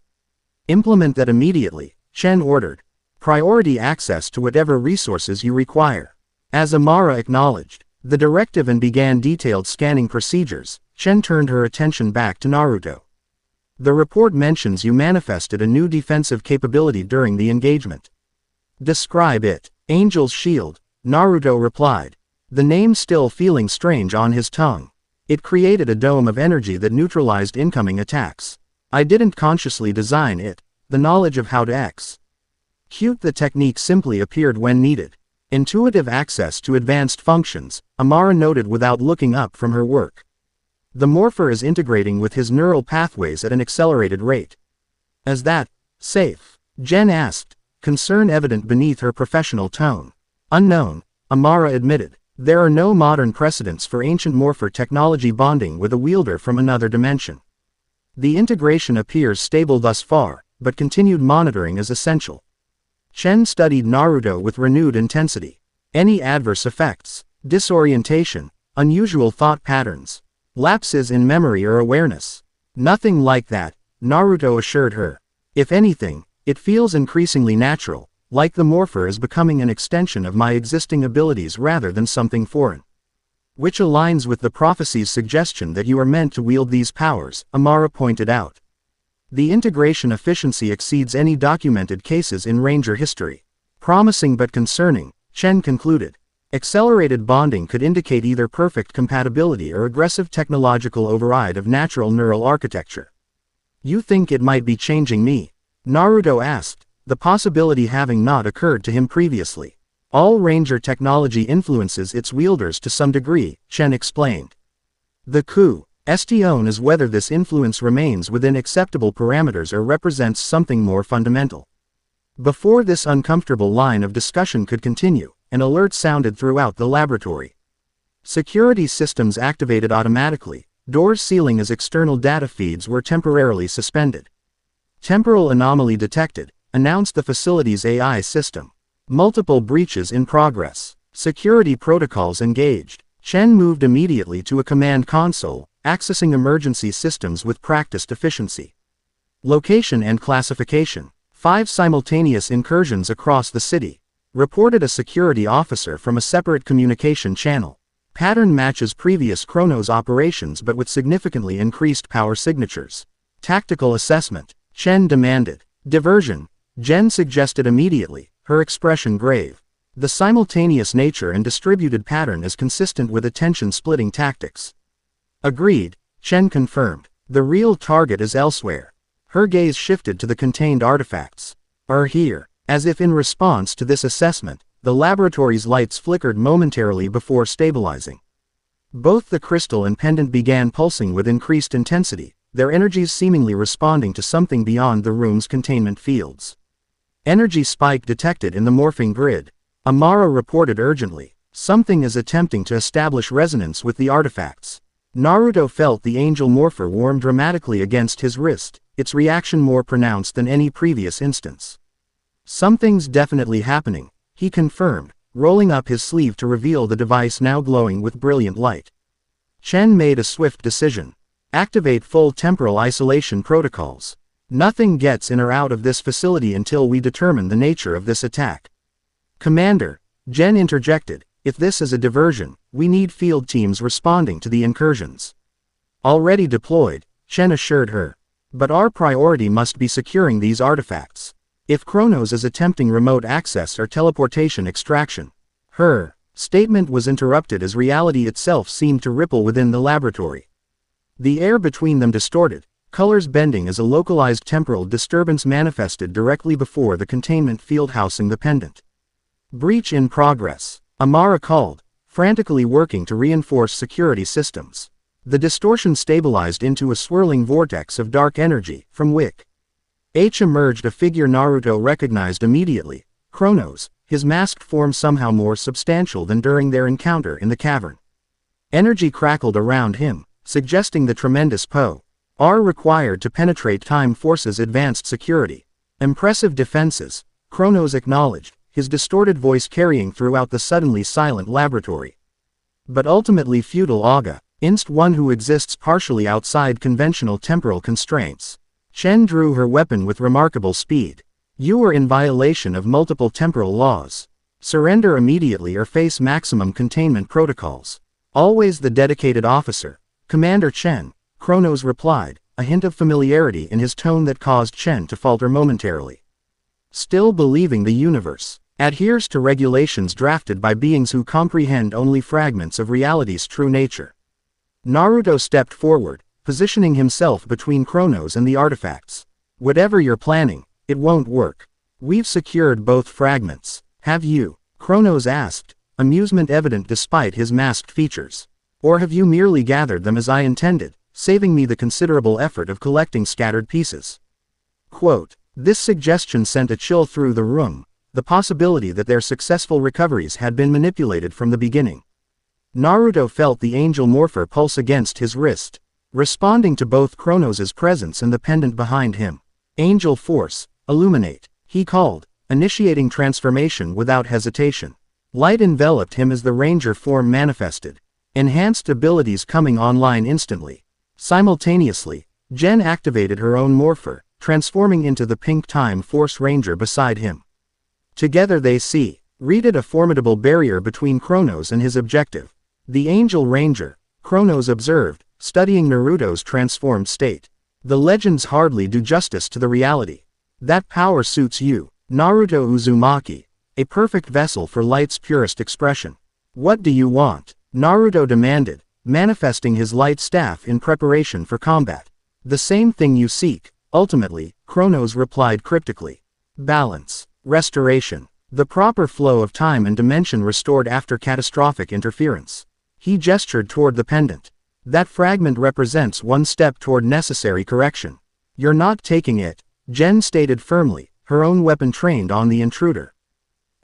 Implement that immediately, Chen ordered. Priority access to whatever resources you require. As Amara acknowledged the directive and began detailed scanning procedures, Chen turned her attention back to Naruto. The report mentions you manifested a new defensive capability during the engagement. Describe it. Angel's Shield, Naruto replied, the name still feeling strange on his tongue. It created a dome of energy that neutralized incoming attacks. I didn't consciously design it, the knowledge of how to execute the technique simply appeared when needed. Intuitive access to advanced functions, Amara noted without looking up from her work. The morpher is integrating with his neural pathways at an accelerated rate. Is that safe? Jen asked, concern evident beneath her professional tone. Unknown, Amara admitted. There are no modern precedents for ancient morpher technology bonding with a wielder from another dimension. The integration appears stable thus far, but continued monitoring is essential. Chen studied Naruto with renewed intensity. Any adverse effects, disorientation, unusual thought patterns, lapses in memory or awareness? Nothing like that, Naruto assured her. If anything, it feels increasingly natural, like the morpher is becoming an extension of my existing abilities rather than something foreign. Which aligns with the prophecy's suggestion that you are meant to wield these powers, Amara pointed out. The integration efficiency exceeds any documented cases in Ranger history. Promising but concerning, Chen concluded. Accelerated bonding could indicate either perfect compatibility or aggressive technological override of natural neural architecture. You think it might be changing me? Naruto asked, the possibility having not occurred to him previously. All Ranger technology influences its wielders to some degree, Chen explained. The question is whether this influence remains within acceptable parameters or represents something more fundamental. Before this uncomfortable line of discussion could continue, an alert sounded throughout the laboratory. Security systems activated automatically, doors sealing as external data feeds were temporarily suspended. Temporal anomaly detected, announced the facility's AI system. Multiple breaches in progress. Security protocols engaged. Chen moved immediately to a command console, accessing emergency systems with practiced efficiency. Location and classification. 5 simultaneous incursions across the city. Reported a security officer from a separate communication channel. Pattern matches previous Kronos operations but with significantly increased power signatures. Tactical assessment. Chen demanded. Diversion. Jen suggested immediately, her expression grave. The simultaneous nature and distributed pattern is consistent with attention-splitting tactics. Agreed, Chen confirmed. The real target is elsewhere. Her gaze shifted to the contained artifacts. Are here. As if in response to this assessment, the laboratory's lights flickered momentarily before stabilizing. Both the crystal and pendant began pulsing with increased intensity, their energies seemingly responding to something beyond the room's containment fields. Energy spike detected in the morphing grid. Amara reported urgently. Something is attempting to establish resonance with the artifacts. Naruto felt the angel morpher warm dramatically against his wrist, its reaction more pronounced than any previous instance. Something's definitely happening, he confirmed, rolling up his sleeve to reveal the device now glowing with brilliant light. Chen made a swift decision. Activate full temporal isolation protocols. Nothing gets in or out of this facility until we determine the nature of this attack. Commander, Jen interjected, if this is a diversion, we need field teams responding to the incursions. Already deployed, Chen assured her. But our priority must be securing these artifacts. If Kronos is attempting remote access or teleportation extraction. Her statement was interrupted as reality itself seemed to ripple within the laboratory. The air between them distorted, colors bending as a localized temporal disturbance manifested directly before the containment field housing the pendant. Breach in progress, Amara called, frantically working to reinforce security systems. The distortion stabilized into a swirling vortex of dark energy, from which emerged a figure Naruto recognized immediately, Kronos, his masked form somehow more substantial than during their encounter in the cavern. Energy crackled around him, suggesting the tremendous power required to penetrate Time Force's advanced security. Impressive defenses, Kronos acknowledged, his distorted voice carrying throughout the suddenly silent laboratory. But ultimately futile one who exists partially outside conventional temporal constraints. Chen drew her weapon with remarkable speed. You are in violation of multiple temporal laws. Surrender immediately or face maximum containment protocols. Always the dedicated officer. Commander Chen, Kronos replied, a hint of familiarity in his tone that caused Chen to falter momentarily. Still believing the universe adheres to regulations drafted by beings who comprehend only fragments of reality's true nature. Naruto stepped forward, positioning himself between Kronos and the artifacts. Whatever you're planning, it won't work. We've secured both fragments. Have you? Kronos asked, amusement evident despite his masked features. Or have you merely gathered them as I intended, saving me the considerable effort of collecting scattered pieces? Quote, this suggestion sent a chill through the room. the possibility that their successful recoveries had been manipulated from the beginning. Naruto felt the angel morpher pulse against his wrist, responding to both Kronos' presence and the pendant behind him. Angel force, illuminate, he called, initiating transformation without hesitation. Light enveloped him as the ranger form manifested, enhanced abilities coming online instantly. Simultaneously, Jen activated her own morpher, transforming into the pink time force ranger beside him. Together they read a formidable barrier between Kronos and his objective. The angel ranger, Kronos observed, studying Naruto's transformed state. The legends hardly do justice to the reality. That power suits you, Naruto Uzumaki, a perfect vessel for light's purest expression. What do you want? Naruto demanded, manifesting his light staff in preparation for combat. The same thing you seek, ultimately, Kronos replied cryptically. Balance, restoration, the proper flow of time and dimension restored after catastrophic interference. He gestured toward the pendant. That fragment represents one step toward necessary correction. You're not taking it, Jen stated firmly, her own weapon trained on the intruder.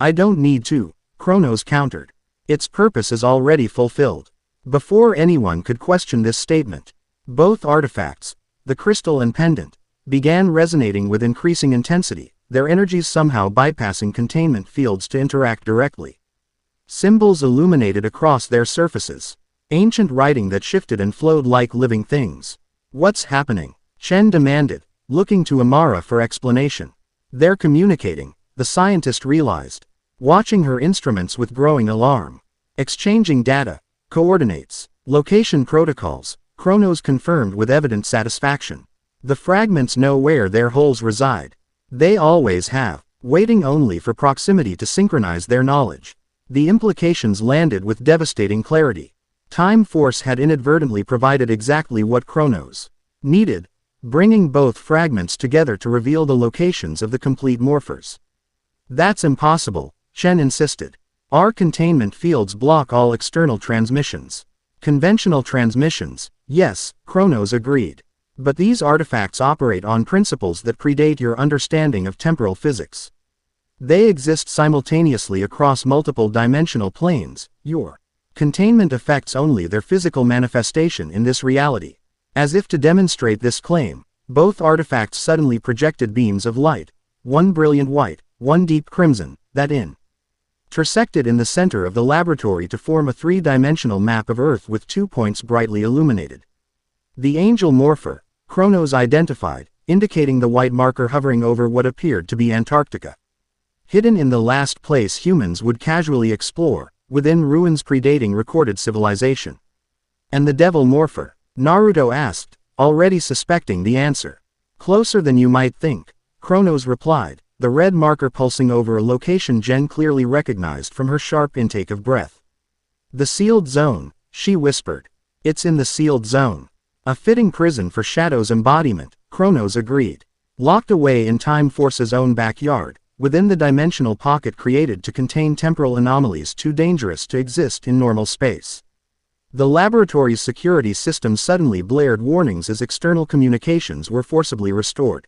I don't need to, Kronos countered. Its purpose is already fulfilled. Before anyone could question this statement, both artifacts, the crystal and pendant, began resonating with increasing intensity, their energies somehow bypassing containment fields to interact directly. Symbols illuminated across their surfaces, ancient writing that shifted and flowed like living things. What's happening? Chen demanded, looking to Amara for explanation. They're communicating, the scientist realized, watching her instruments with growing alarm. Exchanging data, coordinates, location protocols, Kronos confirmed with evident satisfaction. The fragments know where their holes reside. They always have, waiting only for proximity to synchronize their knowledge. The implications landed with devastating clarity. Time Force had inadvertently provided exactly what Kronos needed, bringing both fragments together to reveal the locations of the complete morphers. That's impossible, Chen insisted. Our containment fields block all external transmissions. Conventional transmissions, yes, Kronos agreed. But these artifacts operate on principles that predate your understanding of temporal physics. They exist simultaneously across multiple dimensional planes. Your containment affects only their physical manifestation in this reality. As if to demonstrate this claim, both artifacts suddenly projected beams of light, one brilliant white, one deep crimson, that intersected in the center of the laboratory to form a three-dimensional map of Earth with 2 points brightly illuminated. The angel morpher, Kronos identified, indicating the white marker hovering over what appeared to be Antarctica. Hidden in the last place humans would casually explore, within ruins predating recorded civilization. And the devil morpher? Naruto asked, already suspecting the answer. Closer than you might think, Kronos replied, the red marker pulsing over a location Jen clearly recognized from her sharp intake of breath. The sealed zone, she whispered. It's in the sealed zone. A fitting prison for Shadow's embodiment, Kronos agreed. Locked away in Time Force's own backyard, within the dimensional pocket created to contain temporal anomalies too dangerous to exist in normal space. The laboratory's security system suddenly blared warnings as external communications were forcibly restored.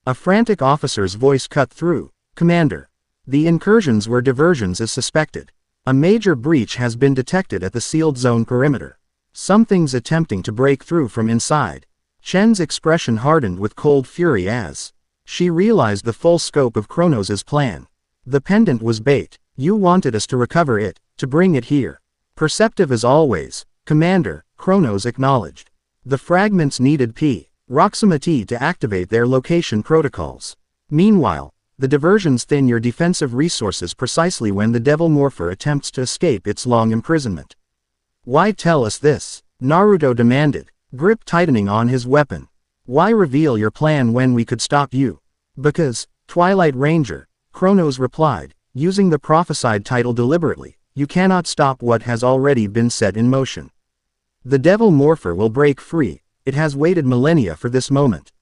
A frantic officer's voice cut through. Commander. The incursions were diversions as suspected. A major breach has been detected at the sealed zone perimeter. Something's attempting to break through from inside. Chen's expression hardened with cold fury as she realized the full scope of Kronos' plan. The pendant was bait. You wanted us to recover it, to bring it here. Perceptive as always, Commander, Kronos acknowledged. The fragments needed proximity to activate their location protocols. Meanwhile, the diversions thin your defensive resources precisely when the devil morpher attempts to escape its long imprisonment. Why tell us this? Naruto demanded, grip tightening on his weapon. Why reveal your plan when we could stop you? Because, Twilight Ranger, Kronos replied, using the prophesied title deliberately, you cannot stop what has already been set in motion. The devil morpher will break free, it has waited millennia for this moment.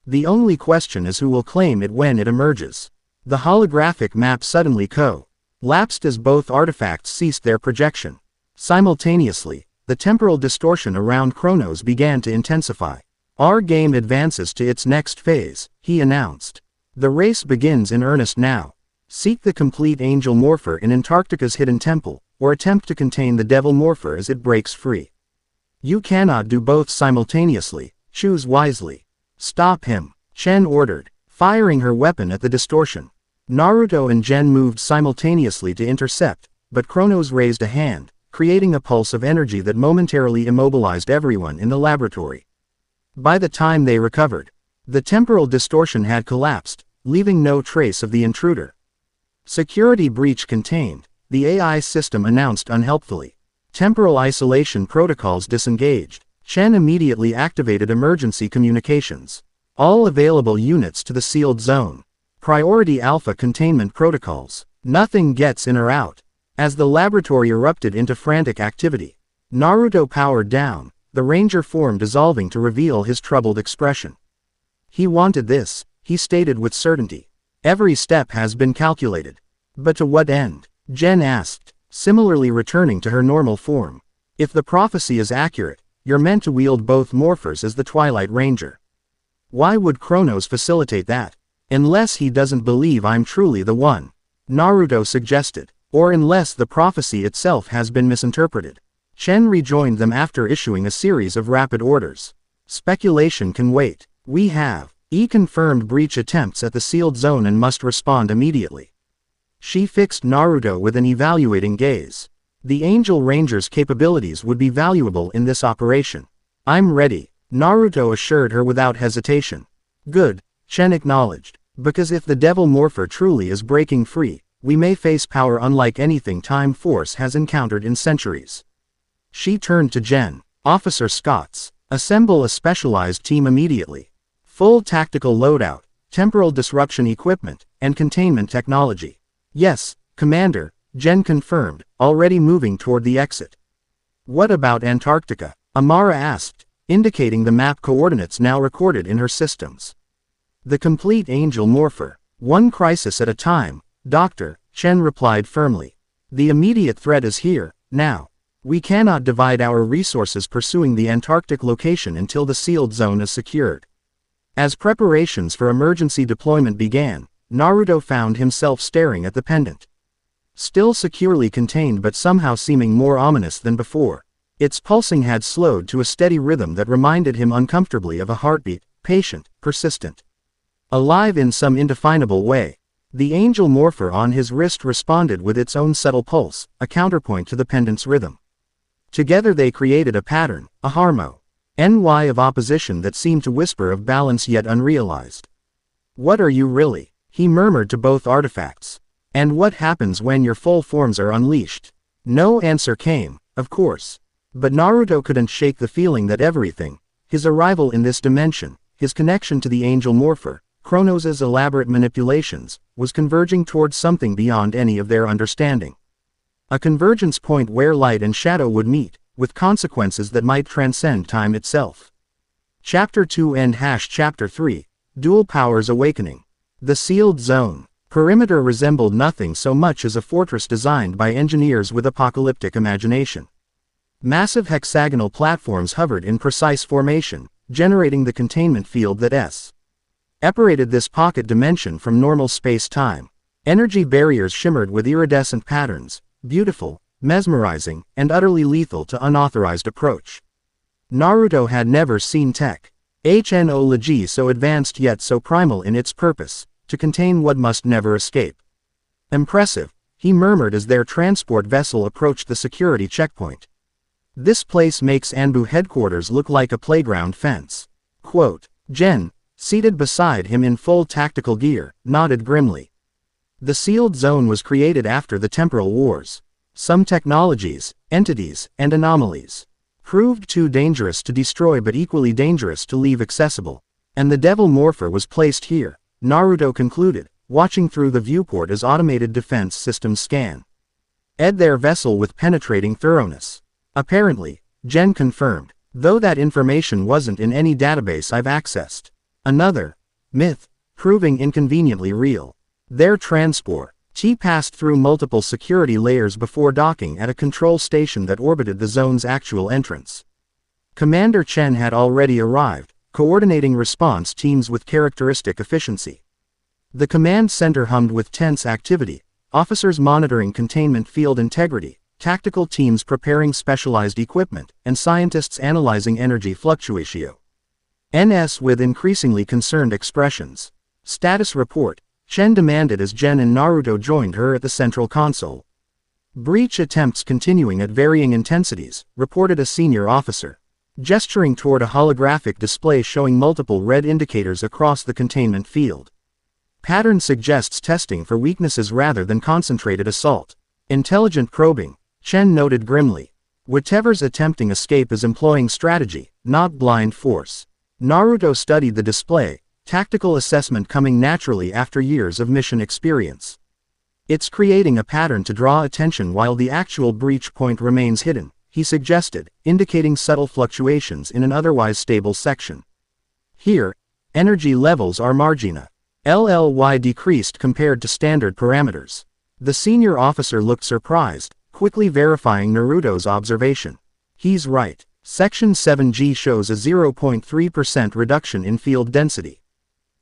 The only question is who will claim it when it emerges. The holographic map suddenly collapsed as both artifacts ceased their projection. Simultaneously, the temporal distortion around Kronos began to intensify. Our game advances to its next phase, he announced. The race begins in earnest now. Seek the complete angel morpher in Antarctica's hidden temple, or attempt to contain the devil morpher as it breaks free. You cannot do both simultaneously, choose wisely. Stop him, Chen ordered, firing her weapon at the distortion. Naruto and Gen moved simultaneously to intercept, but Kronos raised a hand, creating a pulse of energy that momentarily immobilized everyone in the laboratory. By the time they recovered, the temporal distortion had collapsed, leaving no trace of the intruder. Security breach contained, the AI system announced unhelpfully. Temporal isolation protocols disengaged. Chen immediately activated emergency communications. All available units to the sealed zone. Priority Alpha containment protocols. Nothing gets in or out. As the laboratory erupted into frantic activity, Naruto powered down, the ranger form dissolving to reveal his troubled expression. He wanted this, he stated with certainty. Every step has been calculated. But to what end? Gen asked, similarly returning to her normal form. If the prophecy is accurate, you're meant to wield both morphers as the Twilight Ranger. Why would Kronos facilitate that? Unless he doesn't believe I'm truly the one, Naruto suggested, or unless the prophecy itself has been misinterpreted. Chen rejoined them after issuing a series of rapid orders. Speculation can wait. We have confirmed breach attempts at the sealed zone and must respond immediately. She fixed Naruto with an evaluating gaze. The Angel Ranger's capabilities would be valuable in this operation. I'm ready, Naruto assured her without hesitation. Good, Chen acknowledged, because if the Devil Morpher truly is breaking free, we may face power unlike anything Time Force has encountered in centuries. She turned to Gen. Officer Scotts, assemble a specialized team immediately. Full tactical loadout, temporal disruption equipment, and containment technology. Yes, Commander, Gen confirmed, already moving toward the exit. What about Antarctica? Amara asked, indicating the map coordinates now recorded in her systems. The complete angel morpher. One crisis at a time, Doctor, Chen replied firmly. The immediate threat is here, now. We cannot divide our resources pursuing the Antarctic location until the sealed zone is secured. As preparations for emergency deployment began, Naruto found himself staring at the pendant. Still securely contained but somehow seeming more ominous than before. Its pulsing had slowed to a steady rhythm that reminded him uncomfortably of a heartbeat, patient, persistent. Alive in some indefinable way. The angel morpher on his wrist responded with its own subtle pulse, a counterpoint to the pendant's rhythm. Together they created a pattern, a harmony of opposition that seemed to whisper of balance yet unrealized. What are you really? He murmured to both artifacts. And what happens when your full forms are unleashed? No answer came, of course. But Naruto couldn't shake the feeling that everything, his arrival in this dimension, his connection to the angel morpher, Kronos' elaborate manipulations, was converging towards something beyond any of their understanding. A convergence point where light and shadow would meet, with consequences that might transcend time itself. Chapter 2 and Chapter 3, Dual Powers Awakening. The Sealed Zone. Perimeter resembled nothing so much as a fortress designed by engineers with apocalyptic imagination. Massive hexagonal platforms hovered in precise formation, generating the containment field that separated this pocket dimension from normal space-time. Energy barriers shimmered with iridescent patterns, beautiful, mesmerizing, and utterly lethal to unauthorized approach. Naruto had never seen technology so advanced yet so primal in its purpose, to contain what must never escape. Impressive, he murmured as their transport vessel approached the security checkpoint. This place makes Anbu headquarters look like a playground fence. Quote, Gen, seated beside him in full tactical gear, nodded grimly. The sealed zone was created after the temporal wars. Some technologies, entities, and anomalies proved too dangerous to destroy but equally dangerous to leave accessible. And the Devil Morpher was placed here, Naruto concluded, watching through the viewport as automated defense systems scan their vessel with penetrating thoroughness. Apparently, Gen confirmed, though that information wasn't in any database I've accessed. Another myth, proving inconveniently real. Their transport passed through multiple security layers before docking at a control station that orbited the zone's actual entrance. Commander Chen had already arrived, coordinating response teams with characteristic efficiency. The command center hummed with tense activity, officers monitoring containment field integrity, tactical teams preparing specialized equipment, and scientists analyzing energy fluctuatio. NS with increasingly concerned expressions. Status report, Chen demanded as Jen and Naruto joined her at the central console. Breach attempts continuing at varying intensities, reported a senior officer, gesturing toward a holographic display showing multiple red indicators across the containment field. Pattern suggests testing for weaknesses rather than concentrated assault. Intelligent probing, Chen noted grimly. Whatever's attempting escape is employing strategy, not blind force. Naruto studied the display, tactical assessment coming naturally after years of mission experience. It's creating a pattern to draw attention while the actual breach point remains hidden, he suggested, indicating subtle fluctuations in an otherwise stable section. Here, energy levels are margina. LLY decreased compared to standard parameters. The senior officer looked surprised, quickly verifying Naruto's observation. He's right. Section 7G shows a 0.3% reduction in field density.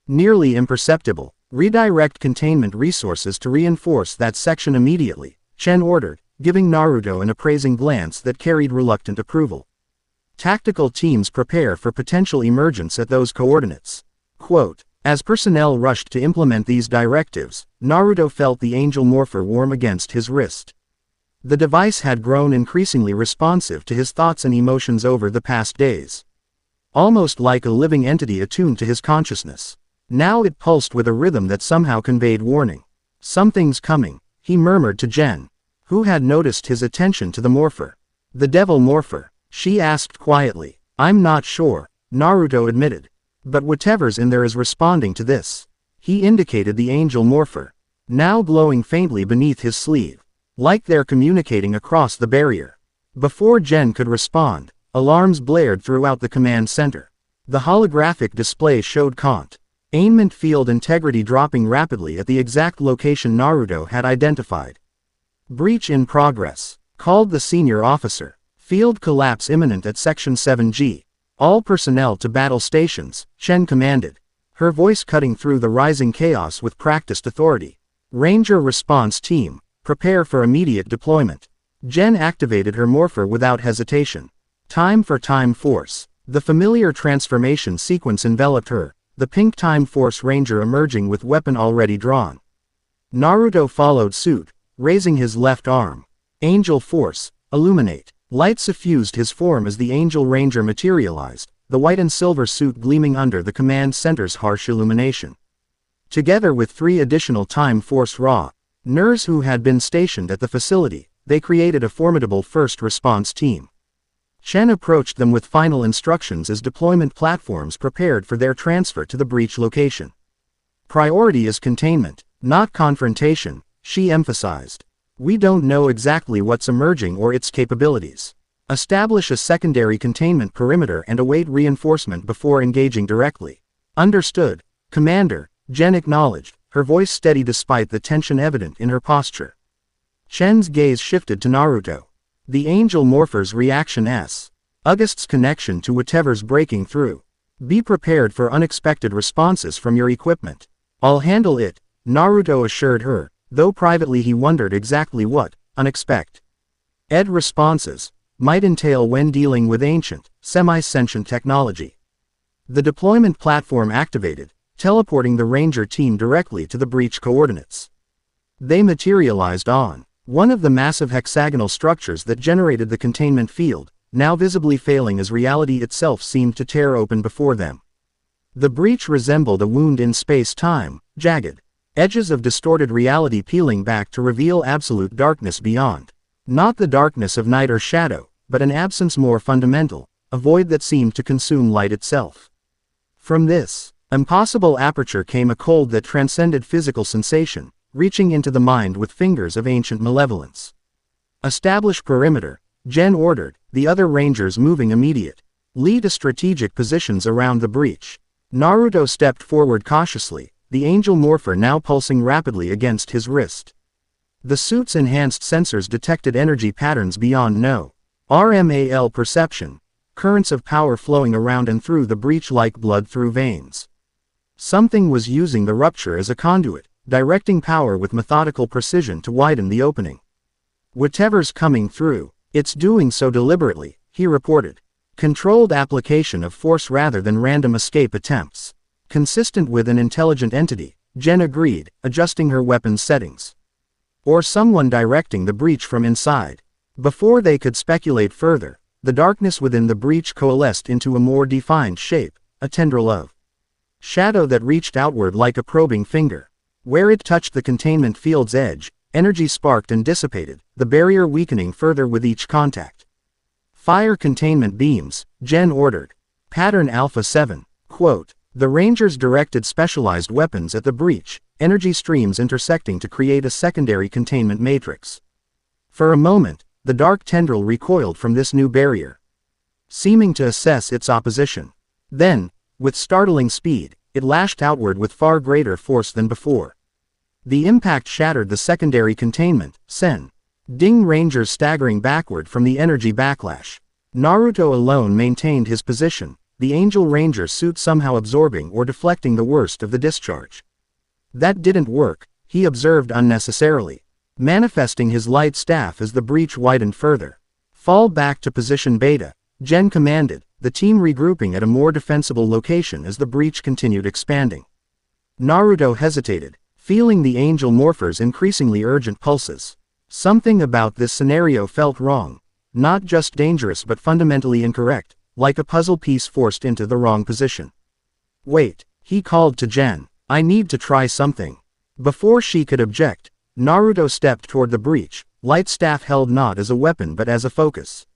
Nearly imperceptible. Redirect containment resources to reinforce that section immediately, Chen ordered, giving Naruto an appraising glance that carried reluctant approval. Tactical teams prepare for potential emergence at those coordinates. Quote, as personnel rushed to implement these directives, Naruto felt the angel morpher warm against his wrist. The device had grown increasingly responsive to his thoughts and emotions over the past days. Almost like a living entity attuned to his consciousness. Now it pulsed with a rhythm that somehow conveyed warning. Something's coming, he murmured to Jen, who had noticed his attention to the morpher. The devil morpher, she asked quietly. I'm not sure, Naruto admitted. But whatever's in there is responding to this. He indicated the angel morpher, now glowing faintly beneath his sleeve. Like they're communicating across the barrier. Before Jen could respond, alarms blared throughout the command center. The holographic display showed containment field integrity dropping rapidly at the exact location Naruto had identified. Breach in progress, called the senior officer. Field collapse imminent at Section 7G. All personnel to battle stations, Chen commanded, her voice cutting through the rising chaos with practiced authority. Ranger response team, prepare for immediate deployment. Jen activated her morpher without hesitation. Time for Time Force. The familiar transformation sequence enveloped her, the pink Time Force Ranger emerging with weapon already drawn. Naruto followed suit, raising his left arm. Angel Force, illuminate. Light suffused his form as the Angel Ranger materialized, the white and silver suit gleaming under the command center's harsh illumination. Together with 3 additional Time Force Ners who had been stationed at the facility, they created a formidable first response team. Chen approached them with final instructions as deployment platforms prepared for their transfer to the breach location. Priority is containment, not confrontation, she emphasized. We don't know exactly what's emerging or its capabilities. Establish a secondary containment perimeter and await reinforcement before engaging directly. Understood, Commander, Jen acknowledged, her voice steady despite the tension evident in her posture. Chen's gaze shifted to Naruto. The angel morpher's reaction August's connection to whatever's breaking through. Be prepared for unexpected responses from your equipment. I'll handle it, Naruto assured her, though privately he wondered exactly what unexpected responses might entail when dealing with ancient, semi-sentient technology. The deployment platform activated, teleporting the Ranger team directly to the breach coordinates. They materialized on one of the massive hexagonal structures that generated the containment field, now visibly failing as reality itself seemed to tear open before them. The breach resembled a wound in space-time, jagged edges of distorted reality peeling back to reveal absolute darkness beyond. Not the darkness of night or shadow, but an absence more fundamental, a void that seemed to consume light itself. From this impossible aperture came a cold that transcended physical sensation, reaching into the mind with fingers of ancient malevolence. Establish perimeter, Jen ordered, the other Rangers moving immediately to strategic positions around the breach. Naruto stepped forward cautiously, the angel morpher now pulsing rapidly against his wrist. The suit's enhanced sensors detected energy patterns beyond no RMAL perception, currents of power flowing around and through the breach like blood through veins. Something was using the rupture as a conduit, directing power with methodical precision to widen the opening. Whatever's coming through, it's doing so deliberately, he reported. Controlled application of force rather than random escape attempts. Consistent with an intelligent entity, Jen agreed, adjusting her weapon's settings. Or someone directing the breach from inside. Before they could speculate further, the darkness within the breach coalesced into a more defined shape, a tendril of shadow that reached outward like a probing finger. Where it touched the containment field's edge, energy sparked and dissipated, the barrier weakening further with each contact. Fire containment beams, Jen ordered. Pattern Alpha 7, quote. The Rangers directed specialized weapons at the breach, energy streams intersecting to create a secondary containment matrix. For a moment, the dark tendril recoiled from this new barrier, seeming to assess its opposition. Then, with startling speed, it lashed outward with far greater force than before. The impact shattered the secondary containment, sending Rangers staggering backward from the energy backlash. Naruto alone maintained his position, the Angel Ranger suit somehow absorbing or deflecting the worst of the discharge. That didn't work, he observed unnecessarily, manifesting his light staff as the breach widened further. Fall back to position Beta, Jen commanded, the team regrouping at a more defensible location as the breach continued expanding. Naruto hesitated, feeling the Angel Morphers' increasingly urgent pulses. Something about this scenario felt wrong, not just dangerous but fundamentally incorrect, like a puzzle piece forced into the wrong position. Wait, he called to Jen, I need to try something. Before she could object, Naruto stepped toward the breach, light staff held not as a weapon but as a focus.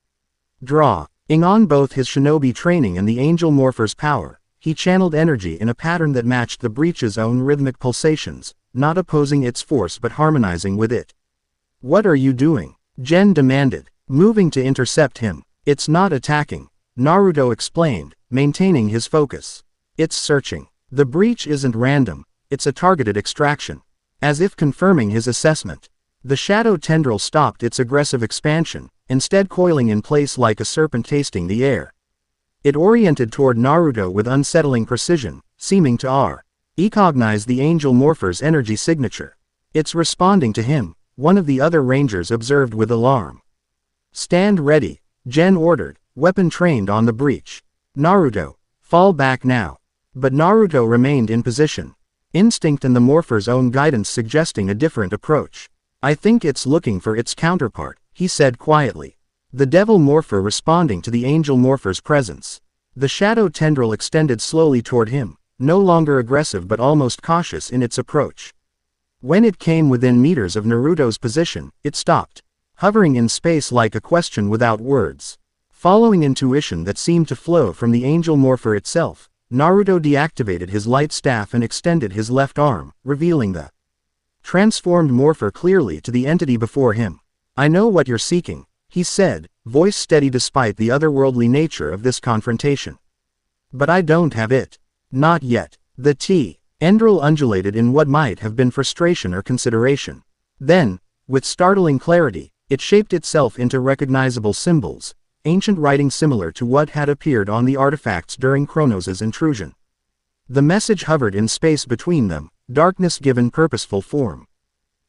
Drawing on both his shinobi training and the Angel Morpher's power, he channeled energy in a pattern that matched the breach's own rhythmic pulsations, not opposing its force but harmonizing with it. What are you doing? Jen demanded, moving to intercept him. It's not attacking, Naruto explained, maintaining his focus. It's searching. The breach isn't random, it's a targeted extraction. As if confirming his assessment, the shadow tendril stopped its aggressive expansion, instead coiling in place like a serpent tasting the air. It oriented toward Naruto with unsettling precision, seeming to recognize the Angel Morpher's energy signature. It's responding to him, one of the other Rangers observed with alarm. Stand ready, Jen ordered, weapon trained on the breach. Naruto, fall back now. But Naruto remained in position, instinct and the Morpher's own guidance suggesting a different approach. I think it's looking for its counterpart, he said quietly. The Devil Morpher responding to the Angel Morpher's presence. The shadow tendril extended slowly toward him, no longer aggressive but almost cautious in its approach. When it came within meters of Naruto's position, it stopped, hovering in space like a question without words. Following intuition that seemed to flow from the Angel Morpher itself, Naruto deactivated his light staff and extended his left arm, revealing the transformed Morpher clearly to the entity before him. I know what you're seeking, he said, voice steady despite the otherworldly nature of this confrontation. But I don't have it. Not yet. The tendril undulated in what might have been frustration or consideration. Then, with startling clarity, it shaped itself into recognizable symbols, ancient writing similar to what had appeared on the artifacts during Kronos' intrusion. The message hovered in space between them, darkness given purposeful form.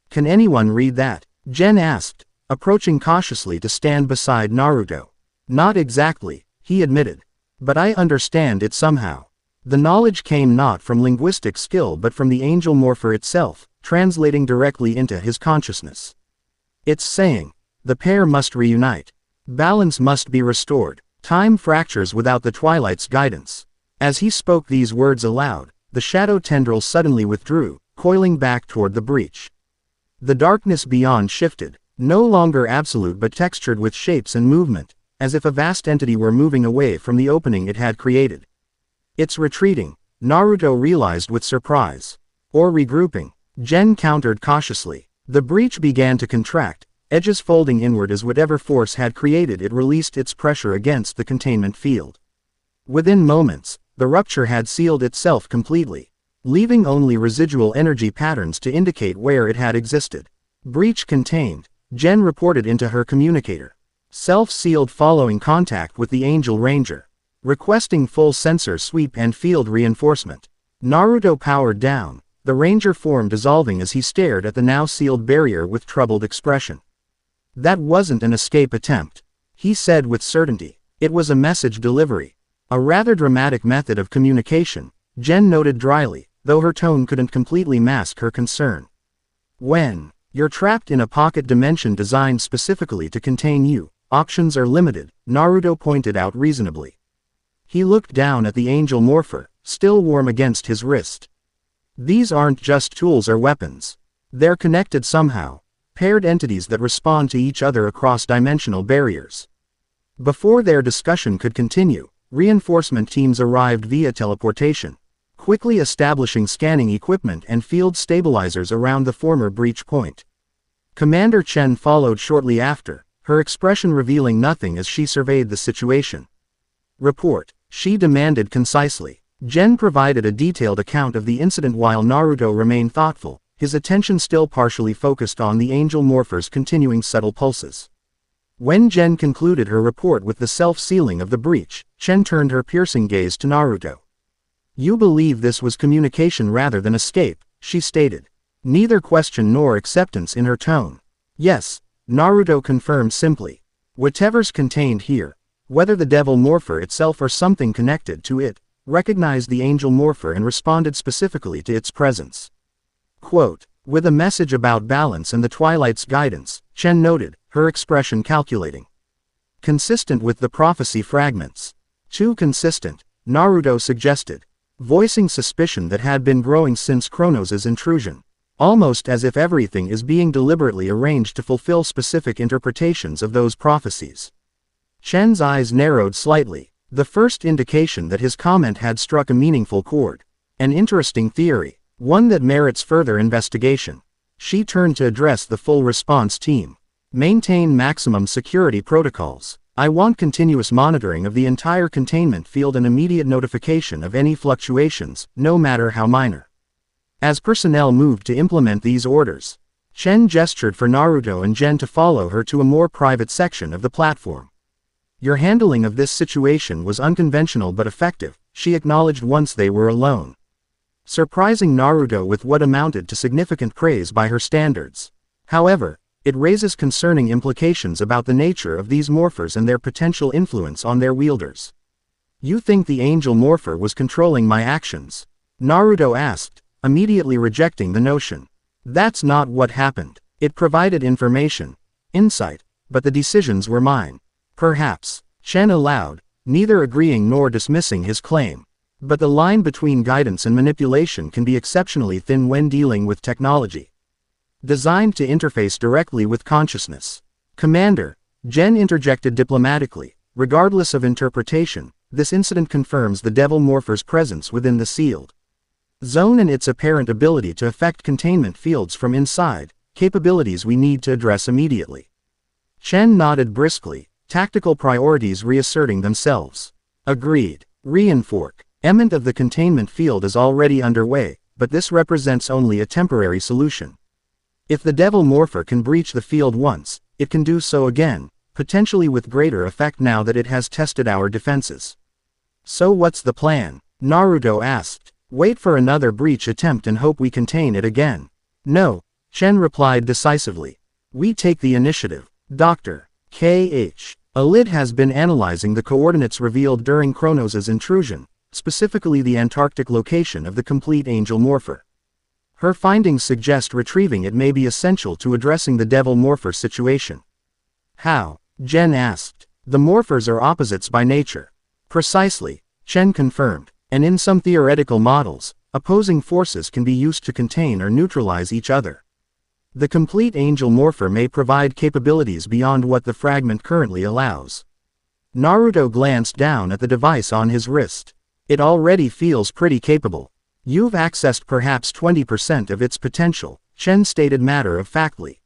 Can anyone read that? Jen asked, approaching cautiously to stand beside Naruto. Not exactly, he admitted. But I understand it somehow. The knowledge came not from linguistic skill but from the Angel Morpher itself, translating directly into his consciousness. It's saying, the pair must reunite. Balance must be restored. Time fractures without the Twilight's guidance. As he spoke these words aloud, the shadow tendril suddenly withdrew, coiling back toward the breach. The darkness beyond shifted, no longer absolute but textured with shapes and movement, as if a vast entity were moving away from the opening it had created. It's retreating, Naruto realized with surprise. Or regrouping, Jen countered cautiously. The breach began to contract, edges folding inward as whatever force had created it released its pressure against the containment field. Within moments, the rupture had sealed itself completely, leaving only residual energy patterns to indicate where it had existed. Breach contained, Jen reported into her communicator. Self-sealed following contact with the Angel Ranger. Requesting full sensor sweep and field reinforcement. Naruto powered down, the ranger form dissolving as he stared at the now sealed barrier with troubled expression. That wasn't an escape attempt, he said with certainty. It was a message delivery. A rather dramatic method of communication, Jen noted dryly, though her tone couldn't completely mask her concern. When you're trapped in a pocket dimension designed specifically to contain you, options are limited, Naruto pointed out reasonably. He looked down at the angel morpher, still warm against his wrist. These aren't just tools or weapons. They're connected somehow, paired entities that respond to each other across dimensional barriers. Before their discussion could continue, reinforcement teams arrived via teleportation, quickly establishing scanning equipment and field stabilizers around the former breach point. Commander Chen followed shortly after, her expression revealing nothing as she surveyed the situation. Report, she demanded concisely. Jen provided a detailed account of the incident while Naruto remained thoughtful, his attention still partially focused on the angel morpher's continuing subtle pulses. When Jen concluded her report with the self-sealing of the breach, Chen turned her piercing gaze to Naruto. You believe this was communication rather than escape, she stated. Neither question nor acceptance in her tone. Yes, Naruto confirmed simply. Whatever's contained here, whether the devil morpher itself or something connected to it, recognized the angel morpher and responded specifically to its presence. Quote, with a message about balance and the Twilight's guidance, Chen noted, her expression calculating. Consistent with the prophecy fragments. Too consistent, Naruto suggested, voicing suspicion that had been growing since Kronos' intrusion. Almost as if everything is being deliberately arranged to fulfill specific interpretations of those prophecies. Chen's eyes narrowed slightly, the first indication that his comment had struck a meaningful chord. An interesting theory, one that merits further investigation. She turned to address the full response team. Maintain maximum security protocols. I want continuous monitoring of the entire containment field and immediate notification of any fluctuations, no matter how minor. As personnel moved to implement these orders, Chen gestured for Naruto and Jen to follow her to a more private section of the platform. Your handling of this situation was unconventional but effective, she acknowledged once they were alone. Surprising Naruto with what amounted to significant praise by her standards. However, it raises concerning implications about the nature of these morphers and their potential influence on their wielders. You think the angel morpher was controlling my actions? Naruto asked, immediately rejecting the notion. That's not what happened. It provided information, insight, but the decisions were mine. Perhaps, Chen allowed, neither agreeing nor dismissing his claim. But the line between guidance and manipulation can be exceptionally thin when dealing with technology designed to interface directly with consciousness. Commander, Jen interjected diplomatically, regardless of interpretation, this incident confirms the devil morpher's presence within the sealed zone and its apparent ability to affect containment fields from inside, capabilities we need to address immediately. Chen nodded briskly, tactical priorities reasserting themselves. Agreed. Reinforcement of the containment field is already underway, but this represents only a temporary solution. If the devil morpher can breach the field once, it can do so again, potentially with greater effect now that it has tested our defenses. So what's the plan? Naruto asked. Wait for another breach attempt and hope we contain it again. No, Chen replied decisively. We take the initiative. Dr. K.H. Alid has been analyzing the coordinates revealed during Kronos' intrusion, specifically the Antarctic location of the complete angel morpher. Her findings suggest retrieving it may be essential to addressing the devil morpher situation. How? Jen asked. The morphers are opposites by nature. Precisely, Chen confirmed, and in some theoretical models, opposing forces can be used to contain or neutralize each other. The complete angel morpher may provide capabilities beyond what the fragment currently allows. Naruto glanced down at the device on his wrist. It already feels pretty capable. You've accessed perhaps 20% of its potential, Chen stated matter-of-factly.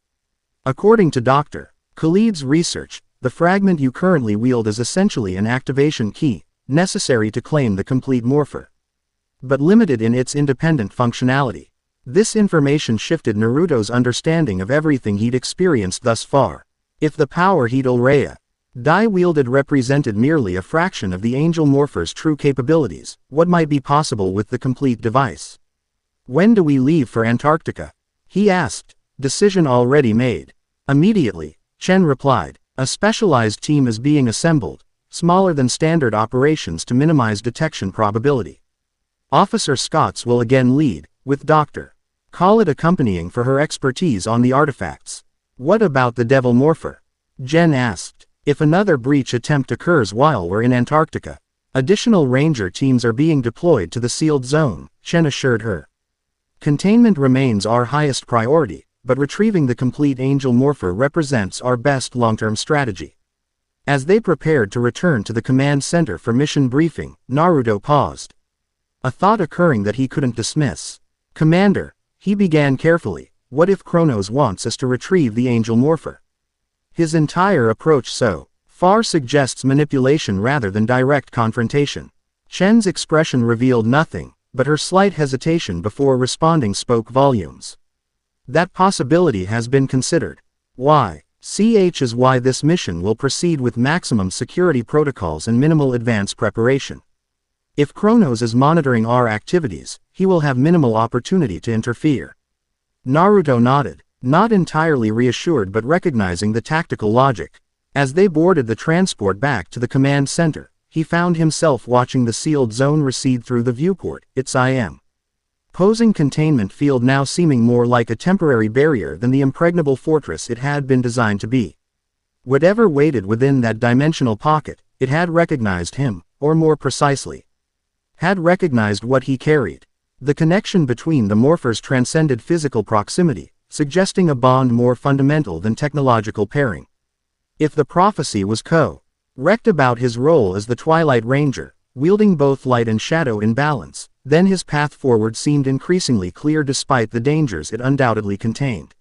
According to Dr. Khalid's research, the fragment you currently wield is essentially an activation key, necessary to claim the complete morpher. But limited in its independent functionality. This information shifted Naruto's understanding of everything he'd experienced thus far. If the power he'd Die wielded represented merely a fraction of the Angel Morpher's true capabilities. What might be possible with the complete device? When do we leave for Antarctica? He asked. Decision already made. Immediately, Chen replied. A specialized team is being assembled, smaller than standard operations to minimize detection probability. Officer Scotts will again lead, with Dr. Khalid accompanying for her expertise on the artifacts. What about the Devil Morpher? Jen asked. If another breach attempt occurs while we're in Antarctica, additional ranger teams are being deployed to the sealed zone, Chen assured her. Containment remains our highest priority, but retrieving the complete Angel Morpher represents our best long-term strategy. As they prepared to return to the command center for mission briefing, Naruto paused. A thought occurring that he couldn't dismiss. Commander, he began carefully, what if Kronos wants us to retrieve the Angel Morpher? His entire approach so far suggests manipulation rather than direct confrontation. Chen's expression revealed nothing, but her slight hesitation before responding spoke volumes. That possibility has been considered. Why? Is why this mission will proceed with maximum security protocols and minimal advance preparation. If Kronos is monitoring our activities, he will have minimal opportunity to interfere. Naruto nodded, not entirely reassured but recognizing the tactical logic. As they boarded the transport back to the command center, he found himself watching the sealed zone recede through the viewport, its posing containment field now seeming more like a temporary barrier than the impregnable fortress it had been designed to be. Whatever waited within that dimensional pocket, it had recognized him, or more precisely, had recognized what he carried. The connection between the morphers transcended physical proximity, suggesting a bond more fundamental than technological pairing. If the prophecy was correct about his role as the Twilight Ranger, wielding both light and shadow in balance, then his path forward seemed increasingly clear despite the dangers it undoubtedly contained.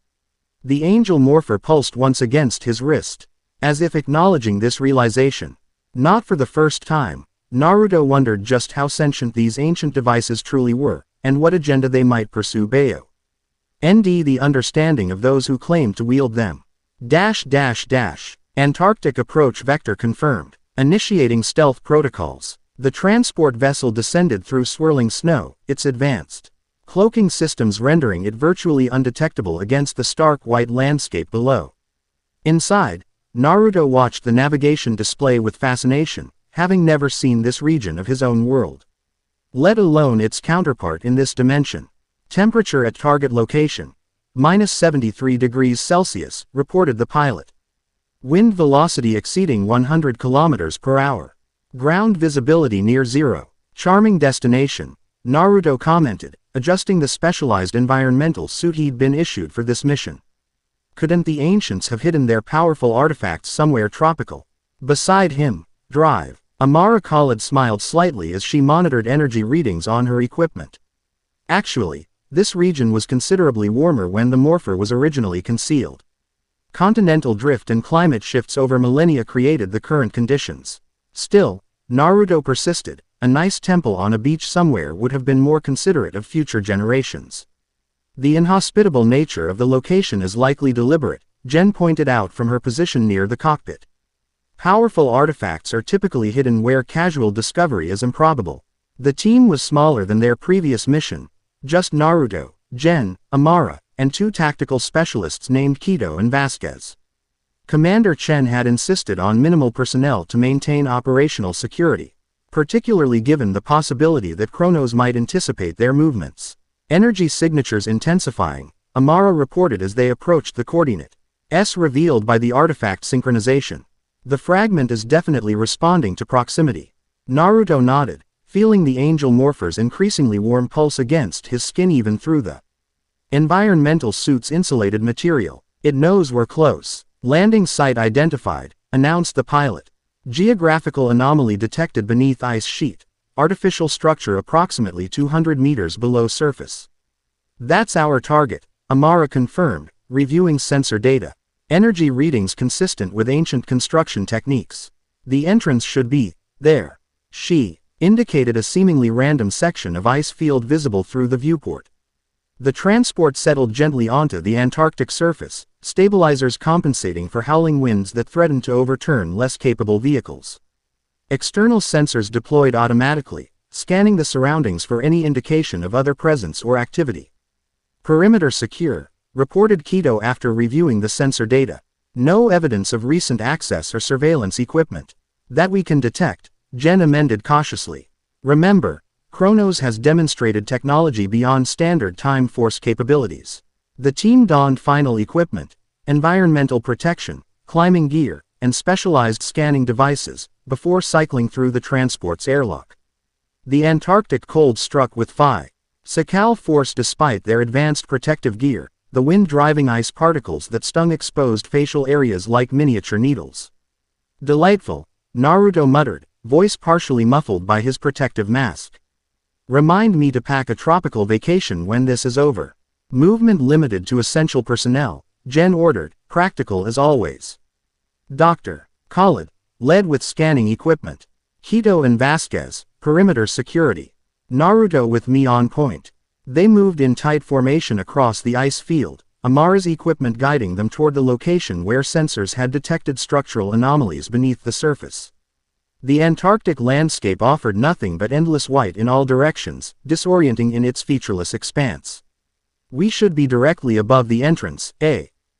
The Angel Morpher pulsed once against his wrist, as if acknowledging this realization. Not for the first time, Naruto wondered just how sentient these ancient devices truly were, and what agenda they might pursue. The understanding of those who claimed to wield them. Antarctic approach vector confirmed. Initiating stealth protocols. The transport vessel descended through swirling snow, its advanced cloaking systems rendering it virtually undetectable against the stark white landscape below. Inside, Naruto watched the navigation display with fascination, having never seen this region of his own world, let alone its counterpart in this dimension. Temperature at target location. -73 degrees Celsius, reported the pilot. Wind velocity exceeding 100 kilometers per hour. Ground visibility near zero. Charming destination, Naruto commented, adjusting the specialized environmental suit he'd been issued for this mission. Couldn't the ancients have hidden their powerful artifacts somewhere tropical? Beside him, Drive. Amara Khalid smiled slightly as she monitored energy readings on her equipment. Actually, this region was considerably warmer when the Morpher was originally concealed. Continental drift and climate shifts over millennia created the current conditions. Still, Naruto persisted, a nice temple on a beach somewhere would have been more considerate of future generations. The inhospitable nature of the location is likely deliberate, Jen pointed out from her position near the cockpit. Powerful artifacts are typically hidden where casual discovery is improbable. The team was smaller than their previous mission, just Naruto, Jen, Amara, and two tactical specialists named Kido and Vasquez. Commander Chen had insisted on minimal personnel to maintain operational security, particularly given the possibility that Kronos might anticipate their movements. Energy signatures intensifying, Amara reported as they approached the coordinates revealed by the artifact synchronization. The fragment is definitely responding to proximity. Naruto nodded, feeling the Angel Morpher's increasingly warm pulse against his skin even through the environmental suit's insulated material. It knows we're close. Landing site identified, announced the pilot. Geographical anomaly detected beneath ice sheet. Artificial structure approximately 200 meters below surface. That's our target, Amara confirmed, reviewing sensor data. Energy readings consistent with ancient construction techniques. The entrance should be there. She indicated a seemingly random section of ice field visible through the viewport. The transport settled gently onto the Antarctic surface, stabilizers compensating for howling winds that threatened to overturn less capable vehicles. External sensors deployed automatically, scanning the surroundings for any indication of other presence or activity. Perimeter secure, reported Keto after reviewing the sensor data. No evidence of recent access or surveillance equipment. That we can detect, Jen amended cautiously. Remember, Kronos has demonstrated technology beyond standard Time Force capabilities. The team donned final equipment, environmental protection, climbing gear, and specialized scanning devices, before cycling through the transport's airlock. The Antarctic cold struck with physical force despite their advanced protective gear, the wind driving ice particles that stung exposed facial areas like miniature needles. Delightful, Naruto muttered, voice partially muffled by his protective mask. Remind me to pack a tropical vacation when this is over. Movement limited to essential personnel, Jen ordered, practical as always. Dr. Khalid led with scanning equipment. Keto and Vasquez, perimeter security. Naruto with me on point. They moved in tight formation across the ice field, Amara's equipment guiding them toward the location where sensors had detected structural anomalies beneath the surface. The Antarctic landscape offered nothing but endless white in all directions, disorienting in its featureless expanse. We should be directly above the entrance,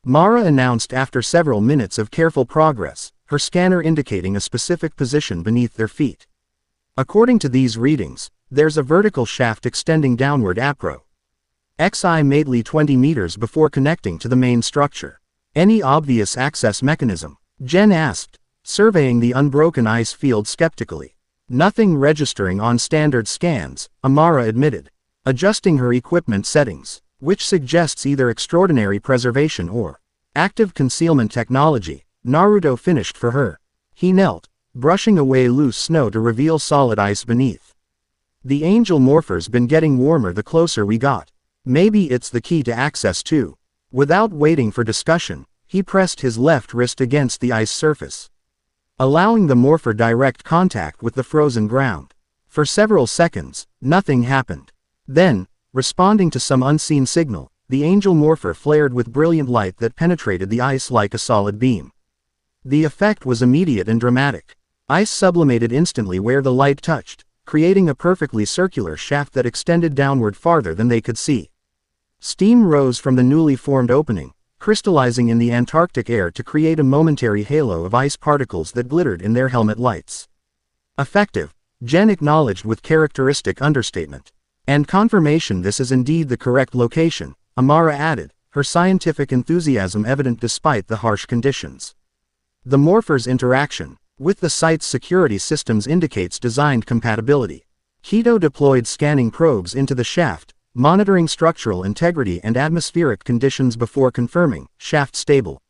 Mara announced after several minutes of careful progress, her scanner indicating a specific position beneath their feet. According to these readings, there's a vertical shaft extending downward approximately 20 meters before connecting to the main structure. Any obvious access mechanism? Jen asked, surveying the unbroken ice field skeptically. Nothing registering on standard scans, Amara admitted. Adjusting her equipment settings, which suggests either extraordinary preservation or active concealment technology, Naruto finished for her. He knelt, brushing away loose snow to reveal solid ice beneath. The angel morpher's been getting warmer the closer we got. Maybe it's the key to access too. Without waiting for discussion, he pressed his left wrist against the ice surface, allowing the morpher direct contact with the frozen ground. For several seconds, nothing happened. Then, responding to some unseen signal, the angel morpher flared with brilliant light that penetrated the ice like a solid beam. The effect was immediate and dramatic. Ice sublimated instantly where the light touched, creating a perfectly circular shaft that extended downward farther than they could see. Steam rose from the newly formed opening, crystallizing in the Antarctic air to create a momentary halo of ice particles that glittered in their helmet lights. Effective, Jen acknowledged with characteristic understatement. And confirmation this is indeed the correct location, Amara added, her scientific enthusiasm evident despite the harsh conditions. The morpher's interaction with the site's security systems indicates designed compatibility. Keto deployed scanning probes into the shaft, monitoring structural integrity and atmospheric conditions before confirming, shaft stable.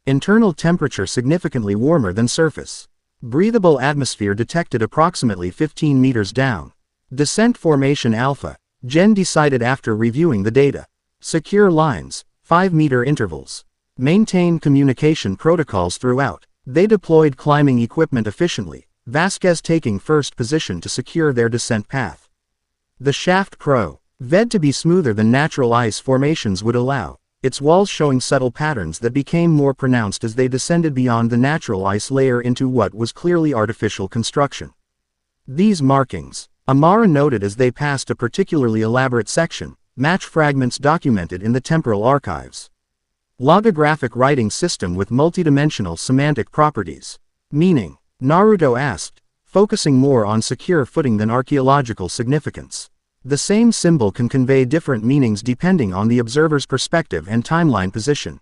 Internal temperature significantly warmer than surface. Breathable atmosphere detected approximately 15 meters down. Descent formation alpha, Jen decided after reviewing the data. Secure lines, 5-meter intervals. Maintain communication protocols throughout. They deployed climbing equipment efficiently, Vasquez taking first position to secure their descent path. The shaft proved to be smoother than natural ice formations would allow, its walls showing subtle patterns that became more pronounced as they descended beyond the natural ice layer into what was clearly artificial construction. These markings, Amara noted as they passed a particularly elaborate section, match fragments documented in the temporal archives. Logographic writing system with multidimensional semantic properties. Meaning, Naruto asked, focusing more on secure footing than archaeological significance. The same symbol can convey different meanings depending on the observer's perspective and timeline position.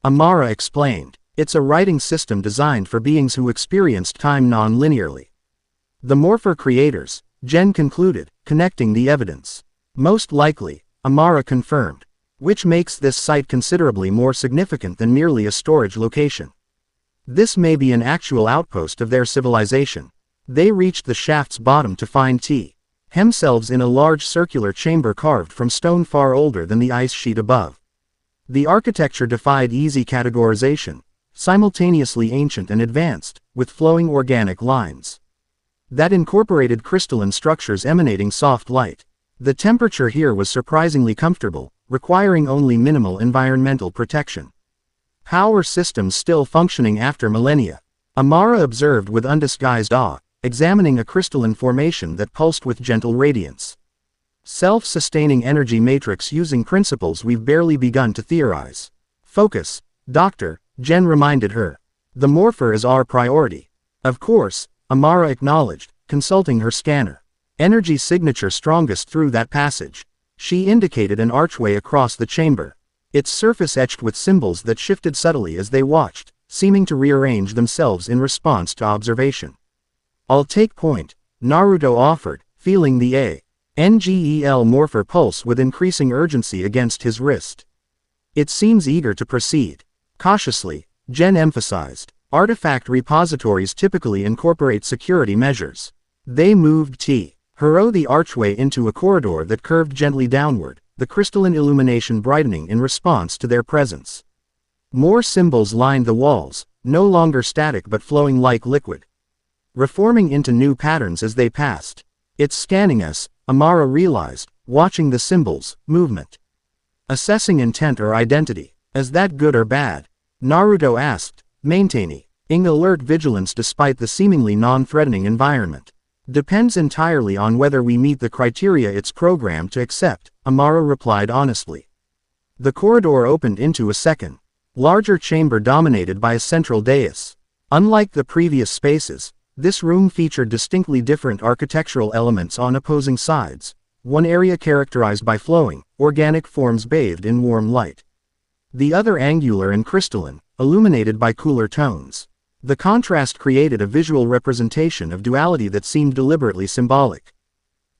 Amara explained, it's a writing system designed for beings who experienced time non-linearly. The morpher creators, Jen concluded, connecting the evidence. Most likely, Amara confirmed. Which makes this site considerably more significant than merely a storage location. This may be an actual outpost of their civilization. They reached the shaft's bottom to find themselves in a large circular chamber carved from stone far older than the ice sheet above. The architecture defied easy categorization, simultaneously ancient and advanced, with flowing organic lines that incorporated crystalline structures emanating soft light. The temperature here was surprisingly comfortable, requiring only minimal environmental protection. Power systems still functioning after millennia. Amara observed with undisguised awe, examining a crystalline formation that pulsed with gentle radiance. Self-sustaining energy matrix using principles we've barely begun to theorize. Focus, Doctor, Jen reminded her. The morpher is our priority. Of course, Amara acknowledged, consulting her scanner. Energy signature strongest through that passage. She indicated an archway across the chamber. Its surface etched with symbols that shifted subtly as they watched, seeming to rearrange themselves in response to observation. I'll take point, Naruto offered, feeling the NGEL morpher pulse with increasing urgency against his wrist. It seems eager to proceed. Cautiously, Jen emphasized, artifact repositories typically incorporate security measures. They moved the archway into a corridor that curved gently downward, the crystalline illumination brightening in response to their presence. More symbols lined the walls, no longer static but flowing like liquid, reforming into new patterns as they passed. It's scanning us, Amara realized, watching the symbols, movement. Assessing intent or identity. Is that good or bad? Naruto asked, maintaining alert vigilance despite the seemingly non-threatening environment. Depends entirely on whether we meet the criteria it's programmed to accept, Amara replied honestly. The corridor opened into a second, larger chamber dominated by a central dais. Unlike the previous spaces, this room featured distinctly different architectural elements on opposing sides, one area characterized by flowing, organic forms bathed in warm light. The other angular and crystalline, illuminated by cooler tones. The contrast created a visual representation of duality that seemed deliberately symbolic.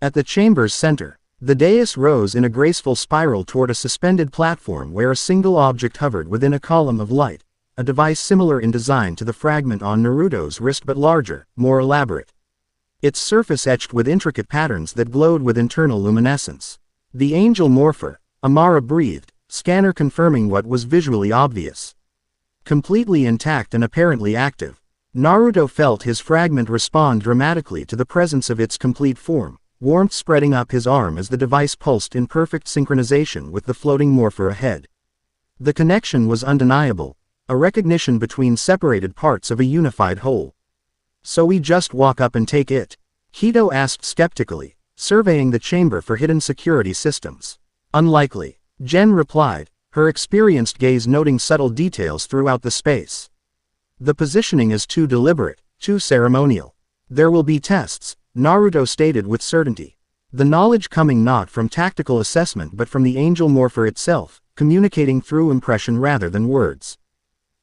At the chamber's center, the dais rose in a graceful spiral toward a suspended platform where a single object hovered within a column of light, a device similar in design to the fragment on Naruto's wrist but larger, more elaborate. Its surface etched with intricate patterns that glowed with internal luminescence. The angel morpher, Amara breathed, scanner confirming what was visually obvious. Completely intact and apparently active, Naruto felt his fragment respond dramatically to the presence of its complete form, warmth spreading up his arm as the device pulsed in perfect synchronization with the floating morpher ahead. The connection was undeniable, a recognition between separated parts of a unified whole. So we just walk up and take it? Hito asked skeptically, surveying the chamber for hidden security systems. Unlikely, Jen replied, her experienced gaze noting subtle details throughout the space. The positioning is too deliberate, too ceremonial. There will be tests, Naruto stated with certainty. The knowledge coming not from tactical assessment but from the angel morpher itself, communicating through impression rather than words.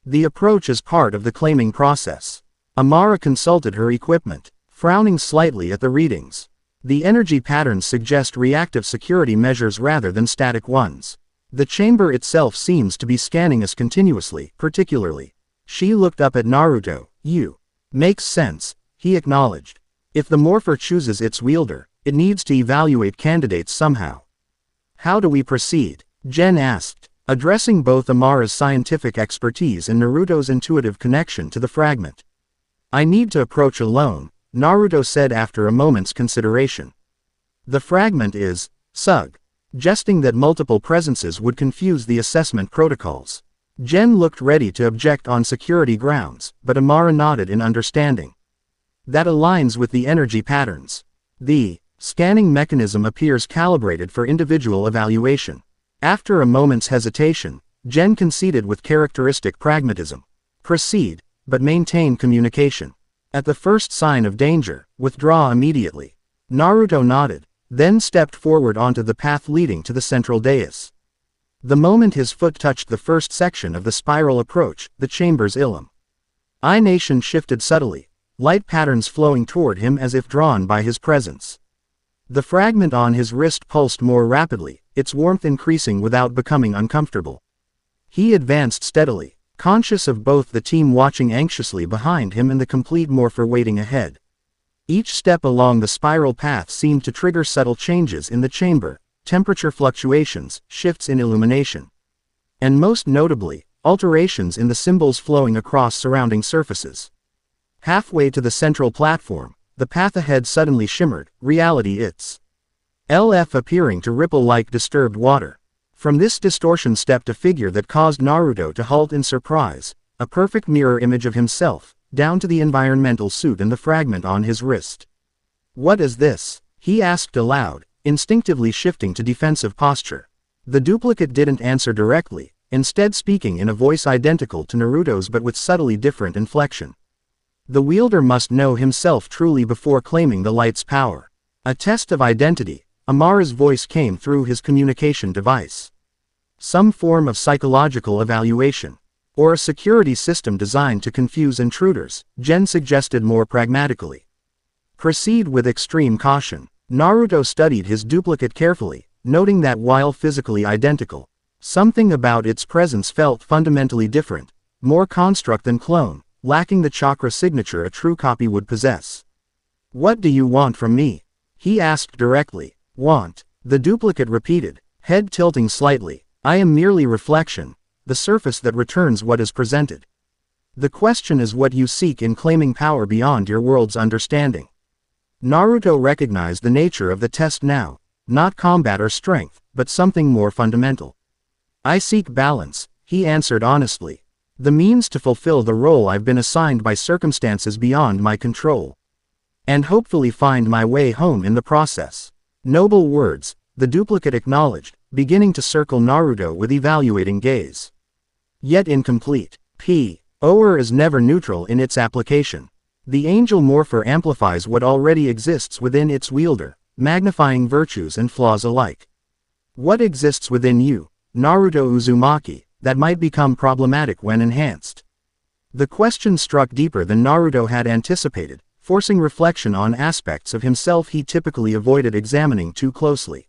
The approach is part of the claiming process. Amara consulted her equipment, frowning slightly at the readings. The energy patterns suggest reactive security measures rather than static ones. The chamber itself seems to be scanning us continuously, particularly. She looked up at Naruto. Makes sense, he acknowledged. If the morpher chooses its wielder, it needs to evaluate candidates somehow. How do we proceed? Jen asked, addressing both Amara's scientific expertise and Naruto's intuitive connection to the fragment. I need to approach alone, Naruto said after a moment's consideration. The fragment is suggesting that multiple presences would confuse the assessment protocols. Jen looked ready to object on security grounds, but Amara nodded in understanding. That aligns with the energy patterns. The scanning mechanism appears calibrated for individual evaluation. After a moment's hesitation, Jen conceded with characteristic pragmatism. Proceed, but maintain communication. At the first sign of danger, withdraw immediately. Naruto nodded, then stepped forward onto the path leading to the central dais. The moment his foot touched the first section of the spiral approach, the chamber's illumination shifted subtly, light patterns flowing toward him as if drawn by his presence. The fragment on his wrist pulsed more rapidly, its warmth increasing without becoming uncomfortable. He advanced steadily, conscious of both the team watching anxiously behind him and the complete morpher waiting ahead. Each step along the spiral path seemed to trigger subtle changes in the chamber, temperature fluctuations, shifts in illumination. And most notably, alterations in the symbols flowing across surrounding surfaces. Halfway to the central platform, the path ahead suddenly shimmered, reality LF appearing to ripple like disturbed water. From this distortion stepped a figure that caused Naruto to halt in surprise, a perfect mirror image of himself, down to the environmental suit and the fragment on his wrist. "What is this?" he asked aloud, instinctively shifting to defensive posture. The duplicate didn't answer directly, instead speaking in a voice identical to Naruto's but with subtly different inflection. The wielder must know himself truly before claiming the light's power. A test of identity, Amara's voice came through his communication device. Some form of psychological evaluation. Or a security system designed to confuse intruders, Gen suggested more pragmatically. Proceed with extreme caution. Naruto studied his duplicate carefully, noting that while physically identical, something about its presence felt fundamentally different, more construct than clone, lacking the chakra signature a true copy would possess. "What do you want from me?" he asked directly. "Want," the duplicate repeated, head tilting slightly. "I am merely reflection, the surface that returns what is presented. The question is what you seek in claiming power beyond your world's understanding." Naruto recognized the nature of the test now, not combat or strength, but something more fundamental. "I seek balance," he answered honestly. "The means to fulfill the role I've been assigned by circumstances beyond my control. And hopefully find my way home in the process." Noble words, the duplicate acknowledged, beginning to circle Naruto with evaluating gaze. Yet incomplete. Power is never neutral in its application. The angel morpher amplifies what already exists within its wielder, magnifying virtues and flaws alike. What exists within you, Naruto Uzumaki, that might become problematic when enhanced? The question struck deeper than Naruto had anticipated, forcing reflection on aspects of himself he typically avoided examining too closely.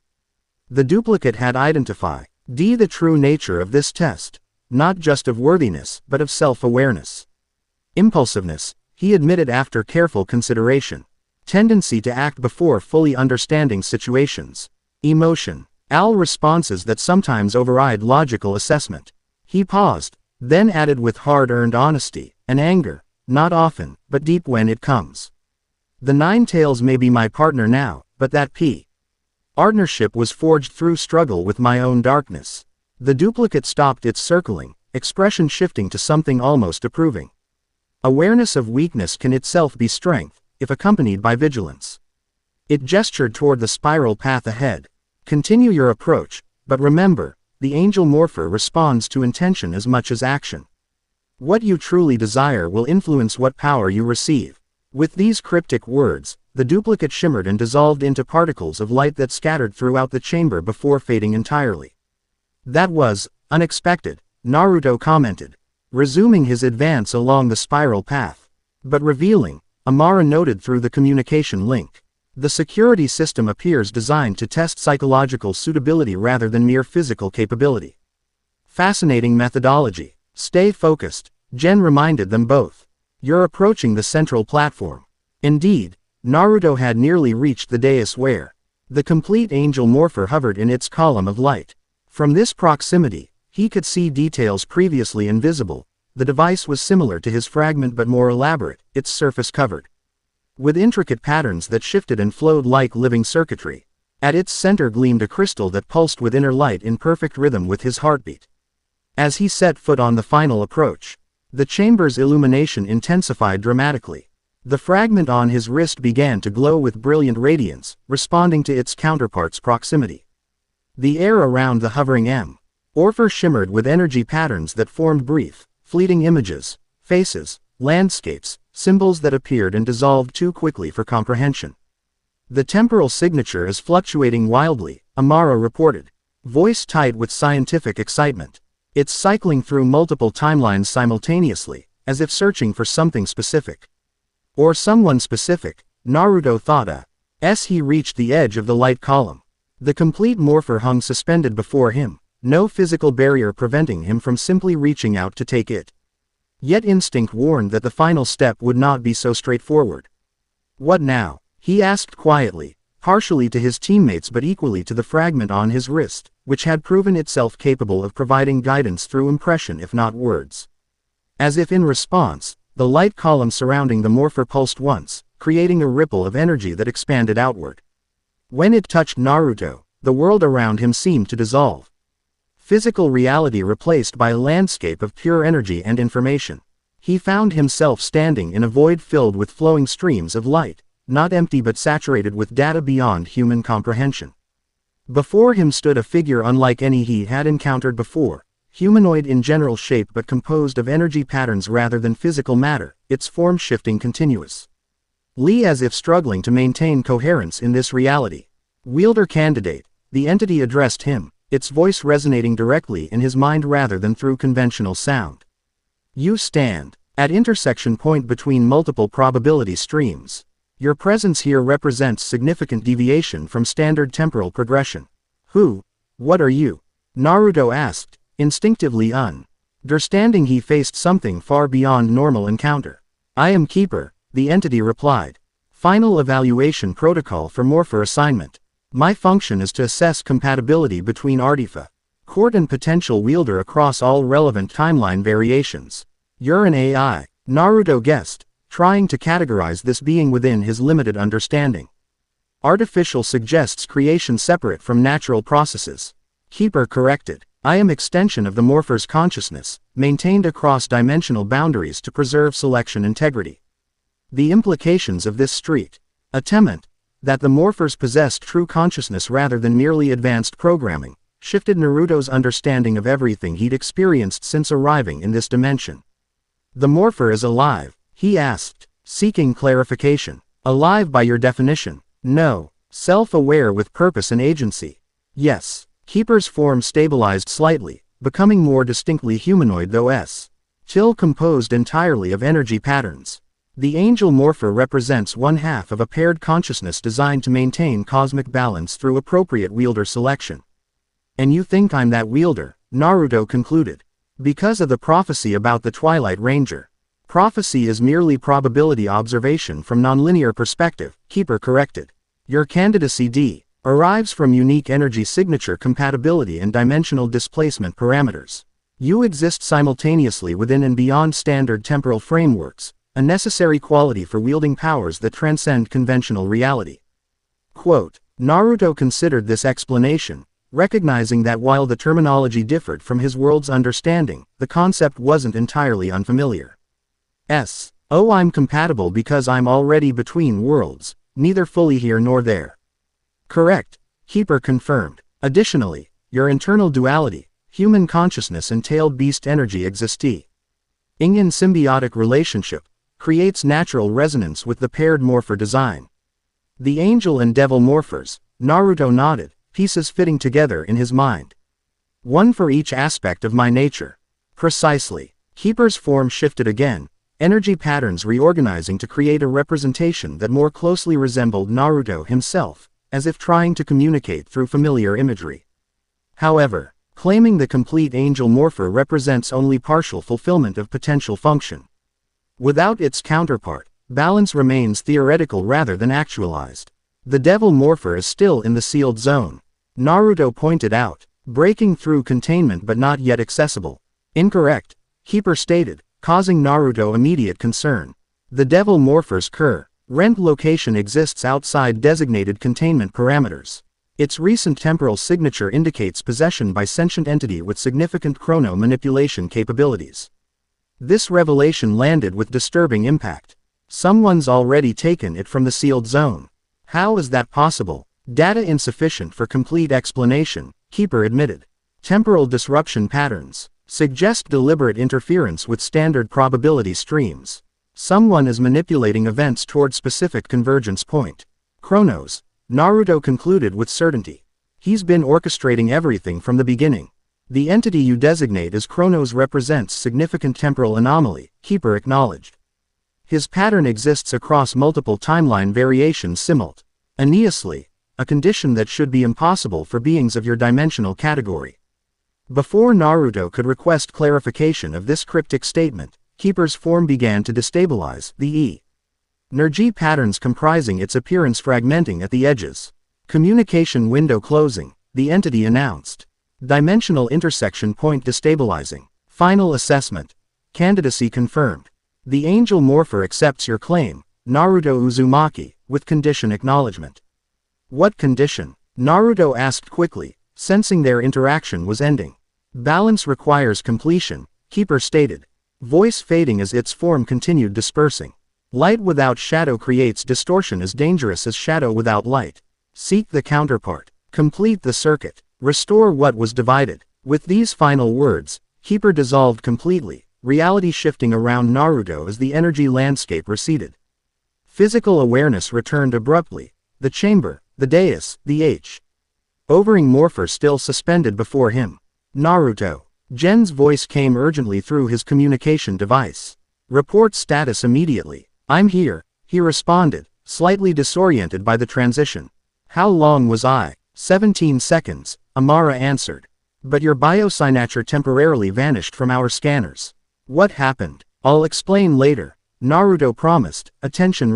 The duplicate had identified the true nature of this test, not just of worthiness, but of self-awareness. Impulsiveness, he admitted after careful consideration. Tendency to act before fully understanding situations. Emotion. Responses that sometimes override logical assessment. He paused, then added with hard-earned honesty, and anger, not often, but deep when it comes. The Nine Tails may be my partner now, but that partnership was forged through struggle with my own darkness. The duplicate stopped its circling, expression shifting to something almost approving. Awareness of weakness can itself be strength, if accompanied by vigilance. It gestured toward the spiral path ahead. Continue your approach, but remember, the angel morpher responds to intention as much as action. What you truly desire will influence what power you receive. With these cryptic words, the duplicate shimmered and dissolved into particles of light that scattered throughout the chamber before fading entirely. "That was unexpected," Naruto commented, resuming his advance along the spiral path. "But revealing," Amara noted through the communication link. "The security system appears designed to test psychological suitability rather than mere physical capability." Fascinating methodology. "Stay focused," Gen reminded them both. "You're approaching the central platform." Indeed, Naruto had nearly reached the dais where the complete angel morpher hovered in its column of light. From this proximity, he could see details previously invisible. The device was similar to his fragment but more elaborate, its surface covered with intricate patterns that shifted and flowed like living circuitry. At its center gleamed a crystal that pulsed with inner light in perfect rhythm with his heartbeat. As he set foot on the final approach, the chamber's illumination intensified dramatically. The fragment on his wrist began to glow with brilliant radiance, responding to its counterpart's proximity. The air around the hovering morpher shimmered with energy patterns that formed brief, fleeting images, faces, landscapes, symbols that appeared and dissolved too quickly for comprehension. "The temporal signature is fluctuating wildly," Amara reported, voice tight with scientific excitement. "It's cycling through multiple timelines simultaneously, as if searching for something specific. Or someone specific," Naruto thought as he reached the edge of the light column. The complete morpher hung suspended before him, no physical barrier preventing him from simply reaching out to take it. Yet instinct warned that the final step would not be so straightforward. "What now?" he asked quietly, partially to his teammates but equally to the fragment on his wrist, which had proven itself capable of providing guidance through impression if not words. As if in response, the light column surrounding the morpher pulsed once, creating a ripple of energy that expanded outward. When it touched Naruto, the world around him seemed to dissolve. Physical reality replaced by a landscape of pure energy and information. He found himself standing in a void filled with flowing streams of light, not empty but saturated with data beyond human comprehension. Before him stood a figure unlike any he had encountered before, humanoid in general shape but composed of energy patterns rather than physical matter, its form shifting continuous. As if struggling to maintain coherence in this reality. Wielder candidate, the entity addressed him, its voice resonating directly in his mind rather than through conventional sound. You stand at intersection point between multiple probability streams. Your presence here represents significant deviation from standard temporal progression. What are you? Naruto asked, instinctively understanding he faced something far beyond normal encounter. I am Keeper, the entity replied. Final evaluation protocol for morpher assignment. My function is to assess compatibility between artifact, court and potential wielder across all relevant timeline variations. You're an AI, Naruto guessed, trying to categorize this being within his limited understanding. Artificial suggests creation separate from natural processes. Keeper corrected. I am extension of the morpher's consciousness, maintained across dimensional boundaries to preserve selection integrity. The implications of this street attempt, that the morphers possessed true consciousness rather than merely advanced programming, shifted Naruto's understanding of everything he'd experienced since arriving in this dimension. The morpher is alive, he asked, seeking clarification. Alive by your definition? No. Self-aware with purpose and agency? Yes. Keeper's form stabilized slightly, becoming more distinctly humanoid though still composed entirely of energy patterns. The angel morpher represents one half of a paired consciousness designed to maintain cosmic balance through appropriate wielder selection. And you think I'm that wielder? Naruto concluded. Because of the prophecy about the Twilight Ranger. Prophecy is merely probability observation from nonlinear perspective, Keeper corrected. Your candidacy arrives from unique energy signature compatibility and dimensional displacement parameters. You exist simultaneously within and beyond standard temporal frameworks, a necessary quality for wielding powers that transcend conventional reality. Quote, Naruto considered this explanation, recognizing that while the terminology differed from his world's understanding, the concept wasn't entirely unfamiliar. I'm compatible because I'm already between worlds, neither fully here nor there. Correct, Keeper confirmed. Additionally, your internal duality, human consciousness and tailed beast energy existing in symbiotic relationship, creates natural resonance with the paired morpher design. The angel and devil morphers, Naruto nodded, pieces fitting together in his mind. One for each aspect of my nature. Precisely. Keeper's form shifted again, energy patterns reorganizing to create a representation that more closely resembled Naruto himself, as if trying to communicate through familiar imagery. However, claiming the complete angel morpher represents only partial fulfillment of potential function. Without its counterpart, balance remains theoretical rather than actualized. The devil morpher is still in the sealed zone. Naruto pointed out, breaking through containment but not yet accessible. Incorrect, Keeper stated, causing Naruto immediate concern. The devil morpher's current location exists outside designated containment parameters. Its recent temporal signature indicates possession by sentient entity with significant chrono manipulation capabilities. This revelation landed with disturbing impact. Someone's already taken it from the sealed zone. How is that possible? Data insufficient for complete explanation, Keeper admitted. Temporal disruption patterns suggest deliberate interference with standard probability streams. Someone is manipulating events toward specific convergence point. Kronos, Naruto concluded with certainty. He's been orchestrating everything from the beginning. The entity you designate as Kronos represents significant temporal anomaly, Keeper acknowledged. His pattern exists across multiple timeline variations simultaneously, a condition that should be impossible for beings of your dimensional category. Before Naruto could request clarification of this cryptic statement, Keeper's form began to destabilize, the energy patterns comprising its appearance fragmenting at the edges. Communication window closing, the entity announced. Dimensional intersection point destabilizing. Final assessment. Candidacy confirmed. The angel morpher accepts your claim, Naruto Uzumaki, with condition acknowledgement. What condition? Naruto asked quickly, sensing their interaction was ending. Balance requires completion, Keeper stated. Voice fading as its form continued dispersing. Light without shadow creates distortion as dangerous as shadow without light. Seek the counterpart. Complete the circuit. Restore what was divided. With these final words, Keeper dissolved completely, reality shifting around Naruto as the energy landscape receded. Physical awareness returned abruptly. The chamber, the dais, the hovering morpher still suspended before him. Naruto. Gen's voice came urgently through his communication device. Report status immediately. I'm here, he responded, slightly disoriented by the transition. How long was I? 17 seconds, Amara answered. But your biosignature temporarily vanished from our scanners. What happened? I'll explain later, Naruto promised, attention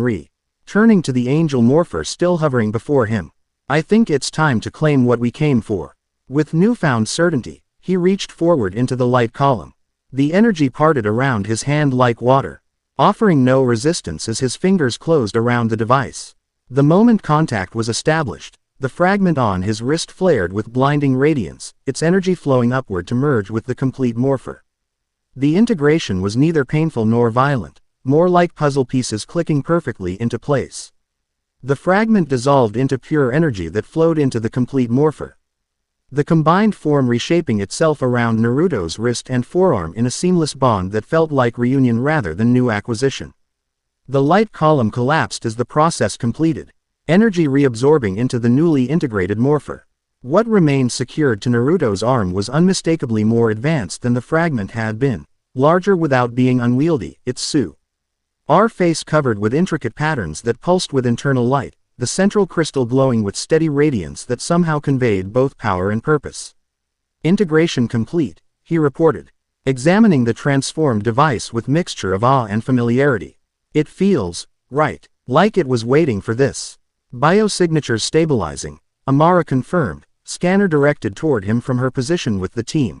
turning to the angel morpher still hovering before him. I think it's time to claim what we came for. With newfound certainty, he reached forward into the light column. The energy parted around his hand like water, offering no resistance as his fingers closed around the device. The moment contact was established, the fragment on his wrist flared with blinding radiance, its energy flowing upward to merge with the complete morpher. The integration was neither painful nor violent, more like puzzle pieces clicking perfectly into place. The fragment dissolved into pure energy that flowed into the complete morpher. The combined form reshaping itself around Naruto's wrist and forearm in a seamless bond that felt like reunion rather than new acquisition. The light column collapsed as the process completed, energy reabsorbing into the newly integrated morpher. What remained secured to Naruto's arm was unmistakably more advanced than the fragment had been, larger without being unwieldy, its face covered with intricate patterns that pulsed with internal light, the central crystal glowing with steady radiance that somehow conveyed both power and purpose. Integration complete, he reported, examining the transformed device with mixture of awe and familiarity. It feels right, like it was waiting for this. Biosignatures stabilizing, Amara confirmed, scanner directed toward him from her position with the team.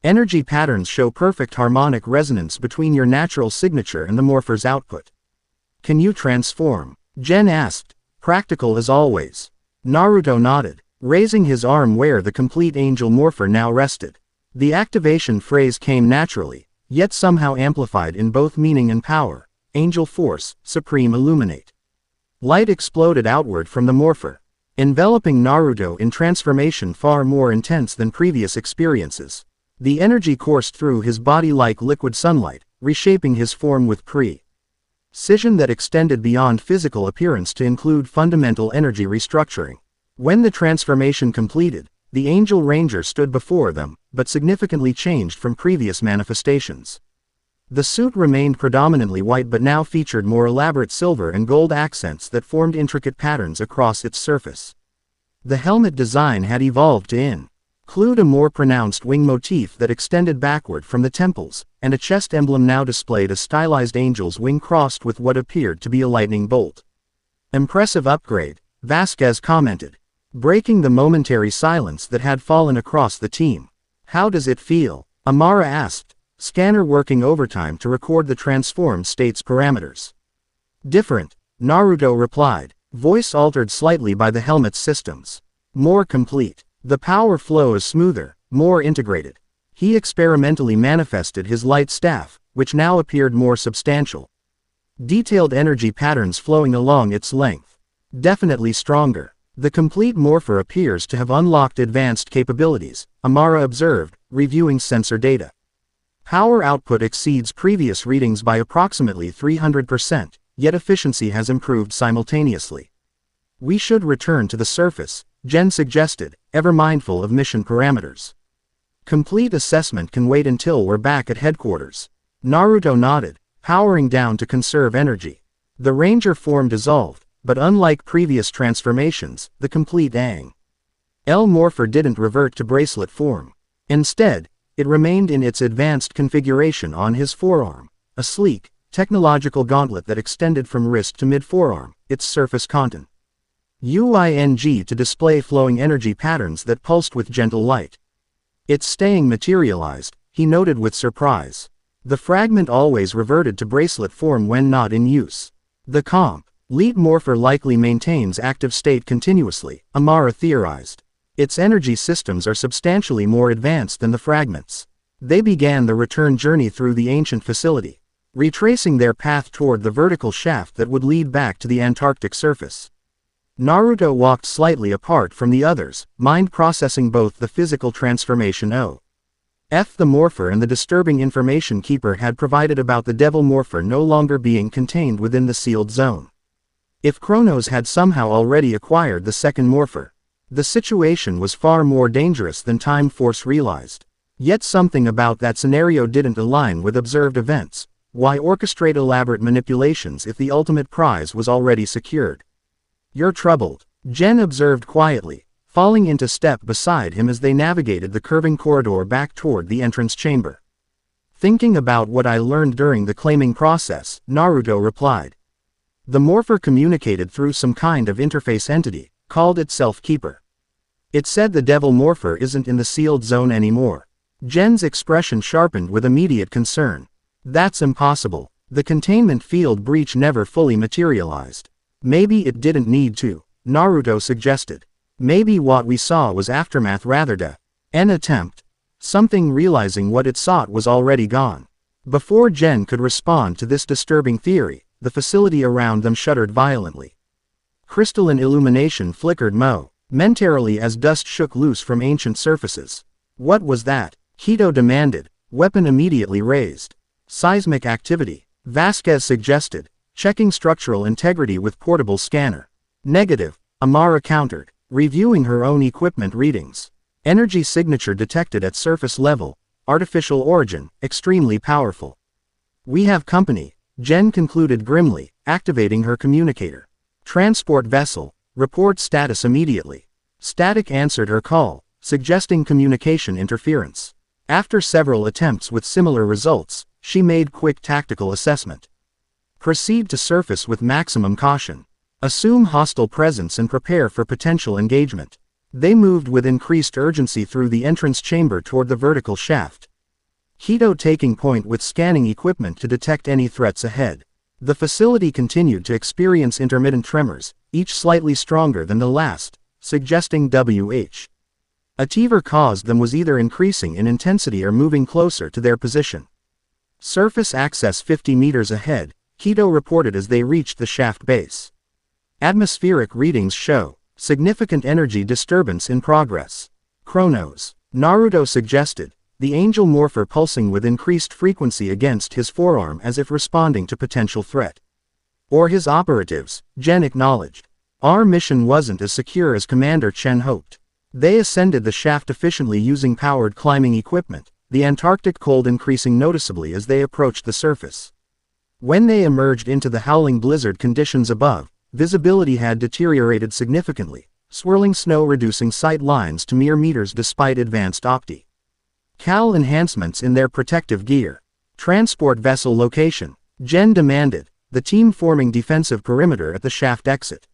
Energy patterns show perfect harmonic resonance between your natural signature and the morpher's output. Can you transform? Gen asked, practical as always. Naruto nodded, raising his arm where the complete angel morpher now rested. The activation phrase came naturally, yet somehow amplified in both meaning and power. Angel force, supreme illuminate. Light exploded outward from the morpher, enveloping Naruto in transformation far more intense than previous experiences. The energy coursed through his body like liquid sunlight, reshaping his form with precision that extended beyond physical appearance to include fundamental energy restructuring. When the transformation completed, the Angel Ranger stood before them, but significantly changed from previous manifestations. The suit remained predominantly white but now featured more elaborate silver and gold accents that formed intricate patterns across its surface. The helmet design had evolved to include a more pronounced wing motif that extended backward from the temples, and a chest emblem now displayed a stylized angel's wing crossed with what appeared to be a lightning bolt. Impressive upgrade, Vasquez commented, breaking the momentary silence that had fallen across the team. How does it feel? Amara asked, scanner working overtime to record the transformed state's parameters. Different, Naruto replied, voice altered slightly by the helmet's systems. More complete. The power flow is smoother, more integrated. He experimentally manifested his light staff, which now appeared more substantial. Detailed energy patterns flowing along its length. Definitely stronger. The complete morpher appears to have unlocked advanced capabilities, Amara observed, reviewing sensor data. Power output exceeds previous readings by approximately 300%, yet efficiency has improved simultaneously. We should return to the surface, Gen suggested, ever mindful of mission parameters. Complete assessment can wait until we're back at headquarters. Naruto nodded, powering down to conserve energy. The Ranger form dissolved, but unlike previous transformations, the complete L morpher didn't revert to bracelet form. Instead, it remained in its advanced configuration on his forearm, a sleek, technological gauntlet that extended from wrist to mid-forearm, its surface content. UING to display flowing energy patterns that pulsed with gentle light. It's staying materialized, he noted with surprise. The fragment always reverted to bracelet form when not in use. The Lead morpher likely maintains active state continuously, Amara theorized. Its energy systems are substantially more advanced than the fragments. They began the return journey through the ancient facility, retracing their path toward the vertical shaft that would lead back to the Antarctic surface. Naruto walked slightly apart from the others, mind processing both the physical transformation the morpher and the disturbing information Keeper had provided about the devil morpher no longer being contained within the sealed zone. If Kronos had somehow already acquired the second morpher, the situation was far more dangerous than Time Force realized. Yet something about that scenario didn't align with observed events. Why orchestrate elaborate manipulations if the ultimate prize was already secured? You're troubled, Jen observed quietly, falling into step beside him as they navigated the curving corridor back toward the entrance chamber. Thinking about what I learned during the claiming process, Naruto replied. The morpher communicated through some kind of interface entity, called itself Keeper. It said the devil morpher isn't in the sealed zone anymore. Jen's expression sharpened with immediate concern. That's impossible. The containment field breach never fully materialized. Maybe it didn't need to, Naruto suggested. Maybe what we saw was aftermath rather than an attempt. Something realizing what it sought was already gone. Before Jen could respond to this disturbing theory, the facility around them shuddered violently. Crystalline illumination flickered momentarily as dust shook loose from ancient surfaces. What was that? Kido demanded, weapon immediately raised. Seismic activity, Vasquez suggested, checking structural integrity with portable scanner. Negative, Amara countered, reviewing her own equipment readings. Energy signature detected at surface level, artificial origin, extremely powerful. We have company, Jen concluded grimly, activating her communicator. Transport vessel, report status immediately. Static answered her call, suggesting communication interference. After several attempts with similar results, she made quick tactical assessment. Proceed to surface with maximum caution. Assume hostile presence and prepare for potential engagement. They moved with increased urgency through the entrance chamber toward the vertical shaft. Kido taking point with scanning equipment to detect any threats ahead. The facility continued to experience intermittent tremors, each slightly stronger than the last, suggesting whatever caused them was either increasing in intensity or moving closer to their position. Surface access 50 meters ahead, Kido reported as they reached the shaft base. Atmospheric readings show significant energy disturbance in progress. Kronos, Naruto suggested, the angel morpher pulsing with increased frequency against his forearm as if responding to potential threat. Or his operatives, Jen acknowledged. Our mission wasn't as secure as Commander Chen hoped. They ascended the shaft efficiently using powered climbing equipment, the Antarctic cold increasing noticeably as they approached the surface. When they emerged into the howling blizzard conditions above, visibility had deteriorated significantly, swirling snow reducing sight lines to mere meters despite advanced optical enhancements in their protective gear. Transport vessel location, Jen demanded, the team forming defensive perimeter at the shaft exit.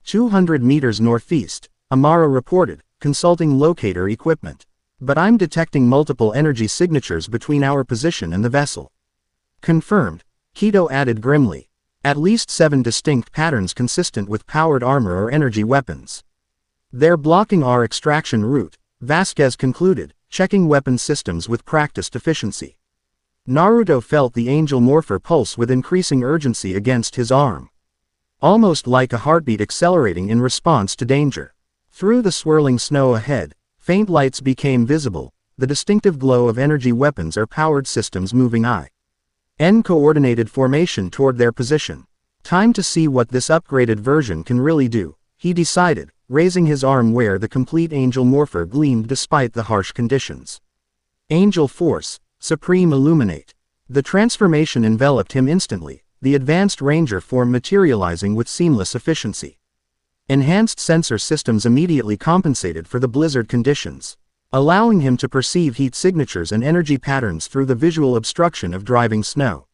200 meters northeast, Amara reported, consulting locator equipment. But I'm detecting multiple energy signatures between our position and the vessel. Confirmed, Kido added grimly. At least 7 distinct patterns consistent with powered armor or energy weapons. They're blocking our extraction route, Vasquez concluded, checking weapon systems with practiced efficiency. Naruto felt the angel morpher pulse with increasing urgency against his arm. Almost like a heartbeat accelerating in response to danger. Through the swirling snow ahead, faint lights became visible, the distinctive glow of energy weapons or powered systems moving in coordinated formation toward their position. Time to see what this upgraded version can really do, he decided, raising his arm where the complete angel morpher gleamed despite the harsh conditions. Angel Force, Supreme Illuminate. The transformation enveloped him instantly, the advanced ranger form materializing with seamless efficiency. Enhanced sensor systems immediately compensated for the blizzard conditions, allowing him to perceive heat signatures and energy patterns through the visual obstruction of driving snow.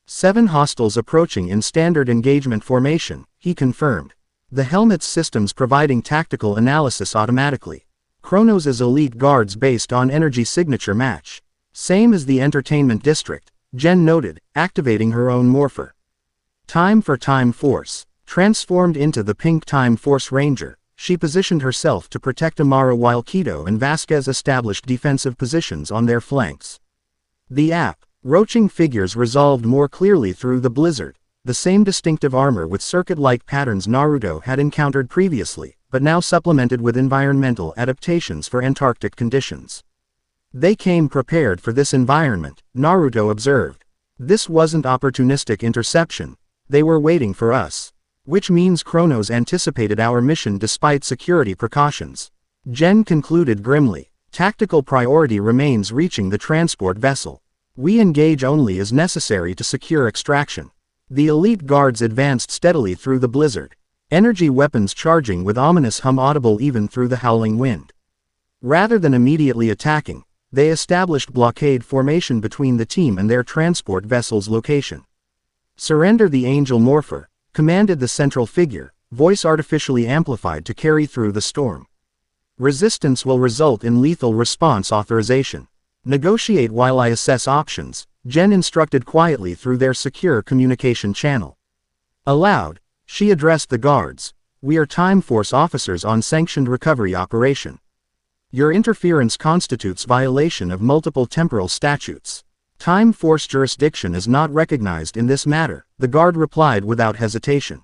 7 hostiles approaching in standard engagement formation, he confirmed. The helmet's systems providing tactical analysis automatically. Kronos' elite guards based on energy signature match. Same as the entertainment district, Jen noted, activating her own morpher. Time for Time Force. Transformed into the Pink Time Force Ranger, she positioned herself to protect Amara while Quito and Vasquez established defensive positions on their flanks. The approaching figures resolved more clearly through the blizzard, the same distinctive armor with circuit-like patterns Naruto had encountered previously, but now supplemented with environmental adaptations for Antarctic conditions. They came prepared for this environment, Naruto observed. This wasn't opportunistic interception, they were waiting for us. Which means Kronos anticipated our mission despite security precautions. Jen concluded grimly. Tactical priority remains reaching the transport vessel. We engage only as necessary to secure extraction. The elite guards advanced steadily through the blizzard. Energy weapons charging with ominous hum audible even through the howling wind. Rather than immediately attacking, they established blockade formation between the team and their transport vessel's location. Surrender the Angel Morpher, commanded the central figure, voice artificially amplified to carry through the storm. Resistance will result in lethal response authorization. Negotiate while I assess options, Jen instructed quietly through their secure communication channel. Aloud, she addressed the guards. We are Time Force officers on sanctioned recovery operation. Your interference constitutes violation of multiple temporal statutes. Time Force jurisdiction is not recognized in this matter, the guard replied without hesitation.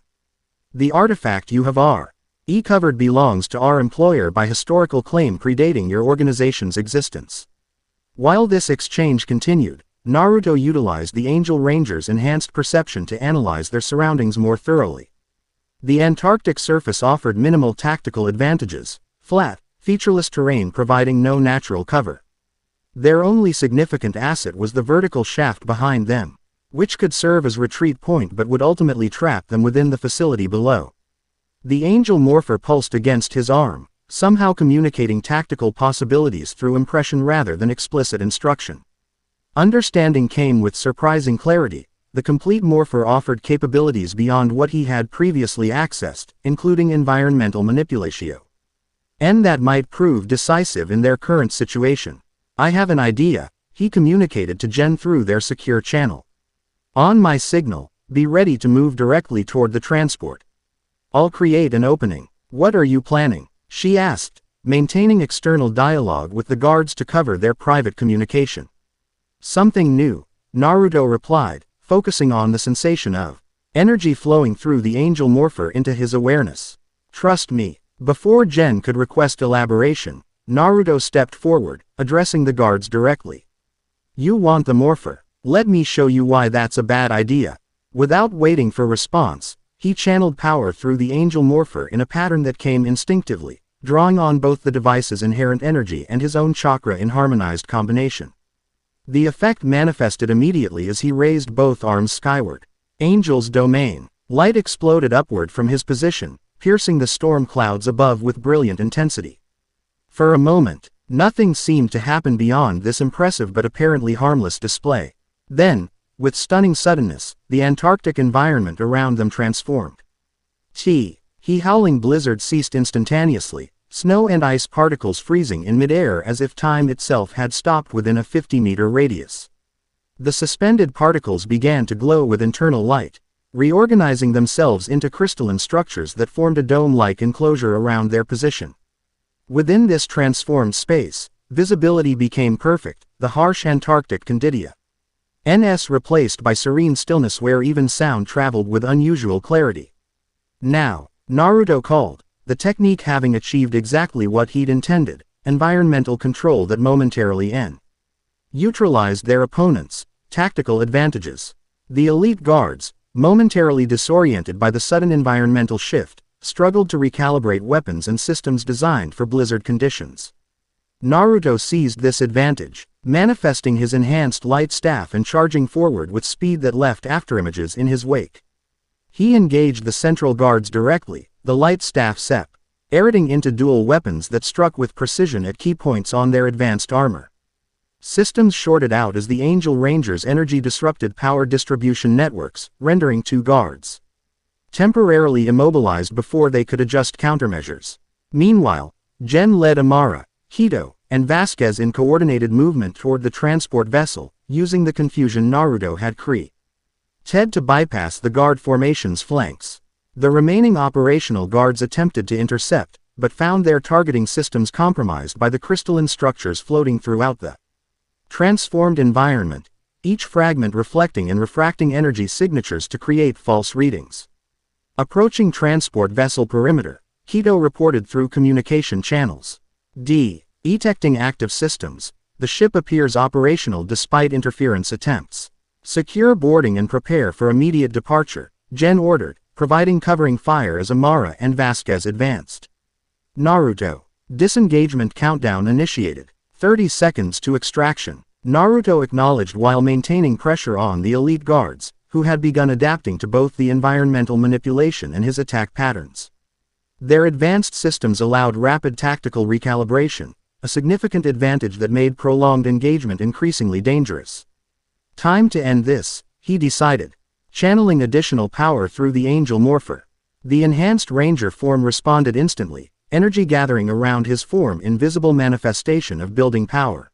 The artifact you have recovered belongs to our employer by historical claim predating your organization's existence. While this exchange continued, Naruto utilized the Angel Ranger's enhanced perception to analyze their surroundings more thoroughly. The Antarctic surface offered minimal tactical advantages, flat, featureless terrain providing no natural cover. Their only significant asset was the vertical shaft behind them, which could serve as retreat point but would ultimately trap them within the facility below. The Angel Morpher pulsed against his arm, somehow communicating tactical possibilities through impression rather than explicit instruction. Understanding came with surprising clarity. The complete Morpher offered capabilities beyond what he had previously accessed, including environmental manipulation. And that might prove decisive in their current situation. I have an idea, he communicated to Jen through their secure channel. On my signal, be ready to move directly toward the transport. I'll create an opening. What are you planning? She asked, maintaining external dialogue with the guards to cover their private communication. Something new, Naruto replied, focusing on the sensation of energy flowing through the Angel Morpher into his awareness. Trust me. Before Jen could request elaboration, Naruto stepped forward, addressing the guards directly. You want the Morpher? Let me show you why that's a bad idea. Without waiting for response, he channeled power through the Angel Morpher in a pattern that came instinctively, drawing on both the device's inherent energy and his own chakra in harmonized combination. The effect manifested immediately as he raised both arms skyward. Angel's domain. Light exploded upward from his position, piercing the storm clouds above with brilliant intensity. For a moment, nothing seemed to happen beyond this impressive but apparently harmless display. Then, with stunning suddenness, the Antarctic environment around them transformed. Howling blizzard ceased instantaneously, snow and ice particles freezing in midair as if time itself had stopped within a 50-meter radius. The suspended particles began to glow with internal light, reorganizing themselves into crystalline structures that formed a dome-like enclosure around their position. Within this transformed space, visibility became perfect, the harsh Antarctic condita. NS replaced by serene stillness where even sound traveled with unusual clarity. Now, Naruto called, the technique having achieved exactly what he'd intended, environmental control that momentarily neutralized their opponents' tactical advantages. The elite guards, momentarily disoriented by the sudden environmental shift, struggled to recalibrate weapons and systems designed for blizzard conditions. Naruto seized this advantage, manifesting his enhanced light staff and charging forward with speed that left afterimages in his wake. He engaged the central guards directly, the light staff separating into dual weapons that struck with precision at key points on their advanced armor. Systems shorted out as the Angel Ranger's energy disrupted power distribution networks, rendering two guards temporarily immobilized before they could adjust countermeasures. Meanwhile, Jen led Amara, Hito, and Vasquez in coordinated movement toward the transport vessel, using the confusion Naruto had created to bypass the guard formation's flanks. The remaining operational guards attempted to intercept, but found their targeting systems compromised by the crystalline structures floating throughout the transformed environment, each fragment reflecting and refracting energy signatures to create false readings. Approaching transport vessel perimeter, Keto reported through communication channels. Detecting active systems, the ship appears operational despite interference attempts. Secure boarding and prepare for immediate departure, Jen ordered, providing covering fire as Amara and Vasquez advanced. Naruto. Disengagement countdown initiated. 30 seconds to extraction. Naruto acknowledged while maintaining pressure on the elite guards, who had begun adapting to both the environmental manipulation and his attack patterns. Their advanced systems allowed rapid tactical recalibration, a significant advantage that made prolonged engagement increasingly dangerous. Time to end this, he decided, channeling additional power through the Angel Morpher. The enhanced Ranger form responded instantly, energy gathering around his form in visible manifestation of building power.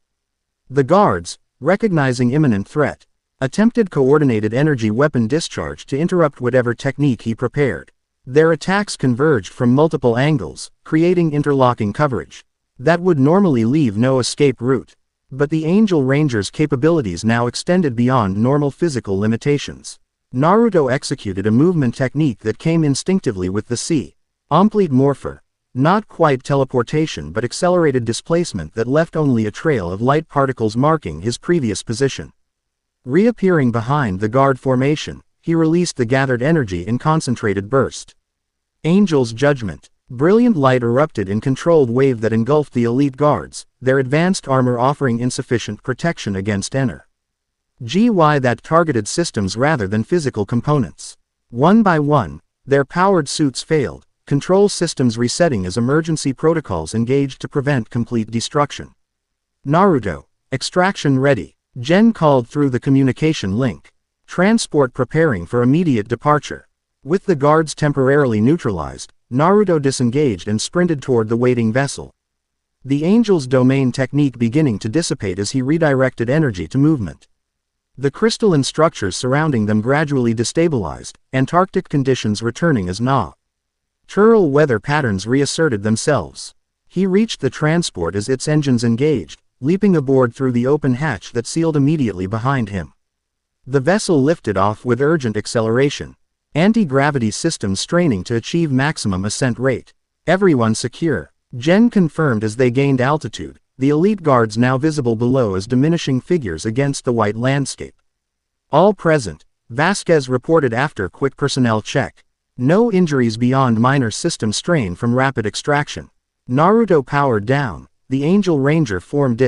The guards, recognizing imminent threat, attempted coordinated energy weapon discharge to interrupt whatever technique he prepared. Their attacks converged from multiple angles, creating interlocking coverage that would normally leave no escape route. But the Angel Ranger's capabilities now extended beyond normal physical limitations. Naruto executed a movement technique that came instinctively with the complete morpher. Not quite teleportation but accelerated displacement that left only a trail of light particles marking his previous position. Reappearing behind the guard formation, he released the gathered energy in concentrated burst. Angel's Judgment. Brilliant light erupted in controlled wave that engulfed the elite guards, their advanced armor offering insufficient protection against energy that targeted systems rather than physical components. One by one, their powered suits failed, control systems resetting as emergency protocols engaged to prevent complete destruction. Naruto. Extraction ready. Jen called through the communication link. Transport preparing for immediate departure. With the guards temporarily neutralized, Naruto disengaged and sprinted toward the waiting vessel. The Angel's domain technique beginning to dissipate as he redirected energy to movement. The crystalline structures surrounding them gradually destabilized, Antarctic conditions returning as natural weather patterns reasserted themselves. He reached the transport as its engines engaged, leaping aboard through the open hatch that sealed immediately behind him. The vessel lifted off with urgent acceleration. Anti-gravity systems straining to achieve maximum ascent rate. Everyone secure, Jen confirmed as they gained altitude, the elite guards now visible below as diminishing figures against the white landscape. All present, Vasquez reported after quick personnel check. No injuries beyond minor system strain from rapid extraction. Naruto powered down, the Angel Ranger formed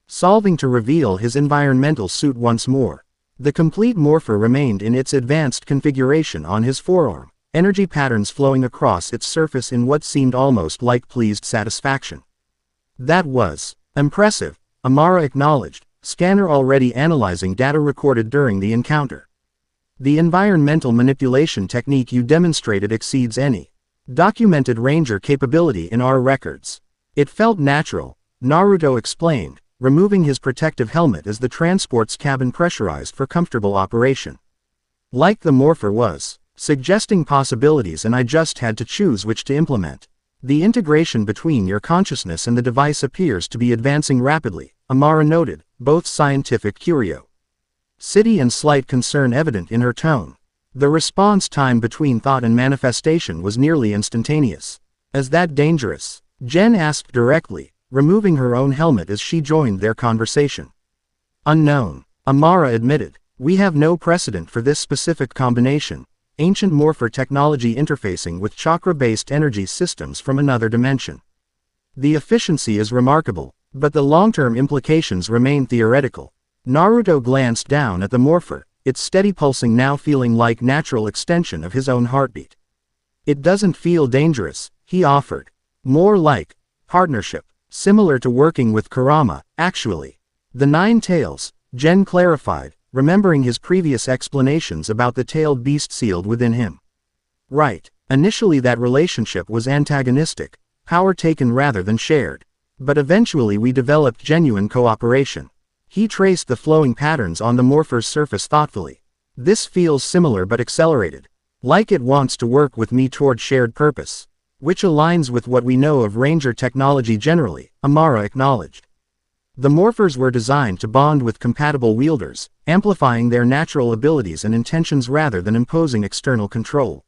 solving to reveal his environmental suit once more. The complete morpher remained in its advanced configuration on his forearm, energy patterns flowing across its surface in what seemed almost like pleased satisfaction. That was impressive, Amara acknowledged, scanner already analyzing data recorded during the encounter. The environmental manipulation technique you demonstrated exceeds any documented Ranger capability in our records. It felt natural, Naruto explained, removing his protective helmet as the transport's cabin pressurized for comfortable operation. Like the morpher was, suggesting possibilities and I just had to choose which to implement. The integration between your consciousness and the device appears to be advancing rapidly, Amara noted, both scientific curiosity and slight concern evident in her tone. The response time between thought and manifestation was nearly instantaneous. Is that dangerous? Jen asked directly, removing her own helmet as she joined their conversation. Unknown, Amara admitted. We have no precedent for this specific combination, ancient morpher technology interfacing with chakra-based energy systems from another dimension. The efficiency is remarkable, but the long-term implications remain theoretical. Naruto glanced down at the morpher, its steady pulsing now feeling like natural extension of his own heartbeat. It doesn't feel dangerous, he offered. More like partnership. Similar to working with Kurama, actually. The 9 tails, Jen clarified, remembering his previous explanations about the tailed beast sealed within him. Right, initially that relationship was antagonistic, power taken rather than shared. But eventually we developed genuine cooperation. He traced the flowing patterns on the morpher's surface thoughtfully. This feels similar but accelerated. Like it wants to work with me toward shared purpose. Which aligns with what we know of Ranger technology generally, Amara acknowledged. The morphers were designed to bond with compatible wielders, amplifying their natural abilities and intentions rather than imposing external control.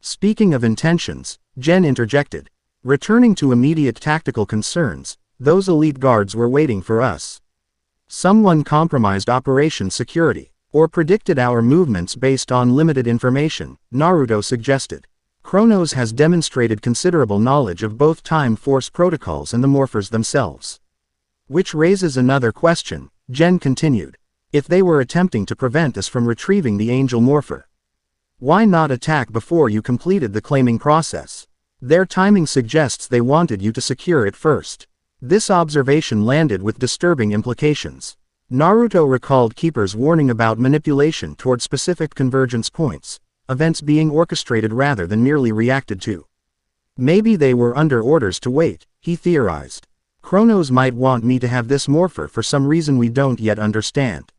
Speaking of intentions, Jen interjected. Returning to immediate tactical concerns, those elite guards were waiting for us. Someone compromised operation security, or predicted our movements based on limited information, Naruto suggested. Kronos has demonstrated considerable knowledge of both Time Force protocols and the morphers themselves. Which raises another question, Jen continued. If they were attempting to prevent us from retrieving the Angel Morpher, why not attack before you completed the claiming process? Their timing suggests they wanted you to secure it first. This observation landed with disturbing implications. Naruto recalled Keeper's warning about manipulation toward specific convergence points, events being orchestrated rather than merely reacted to. Maybe they were under orders to wait, he theorized. Kronos might want me to have this morpher for some reason we don't yet understand.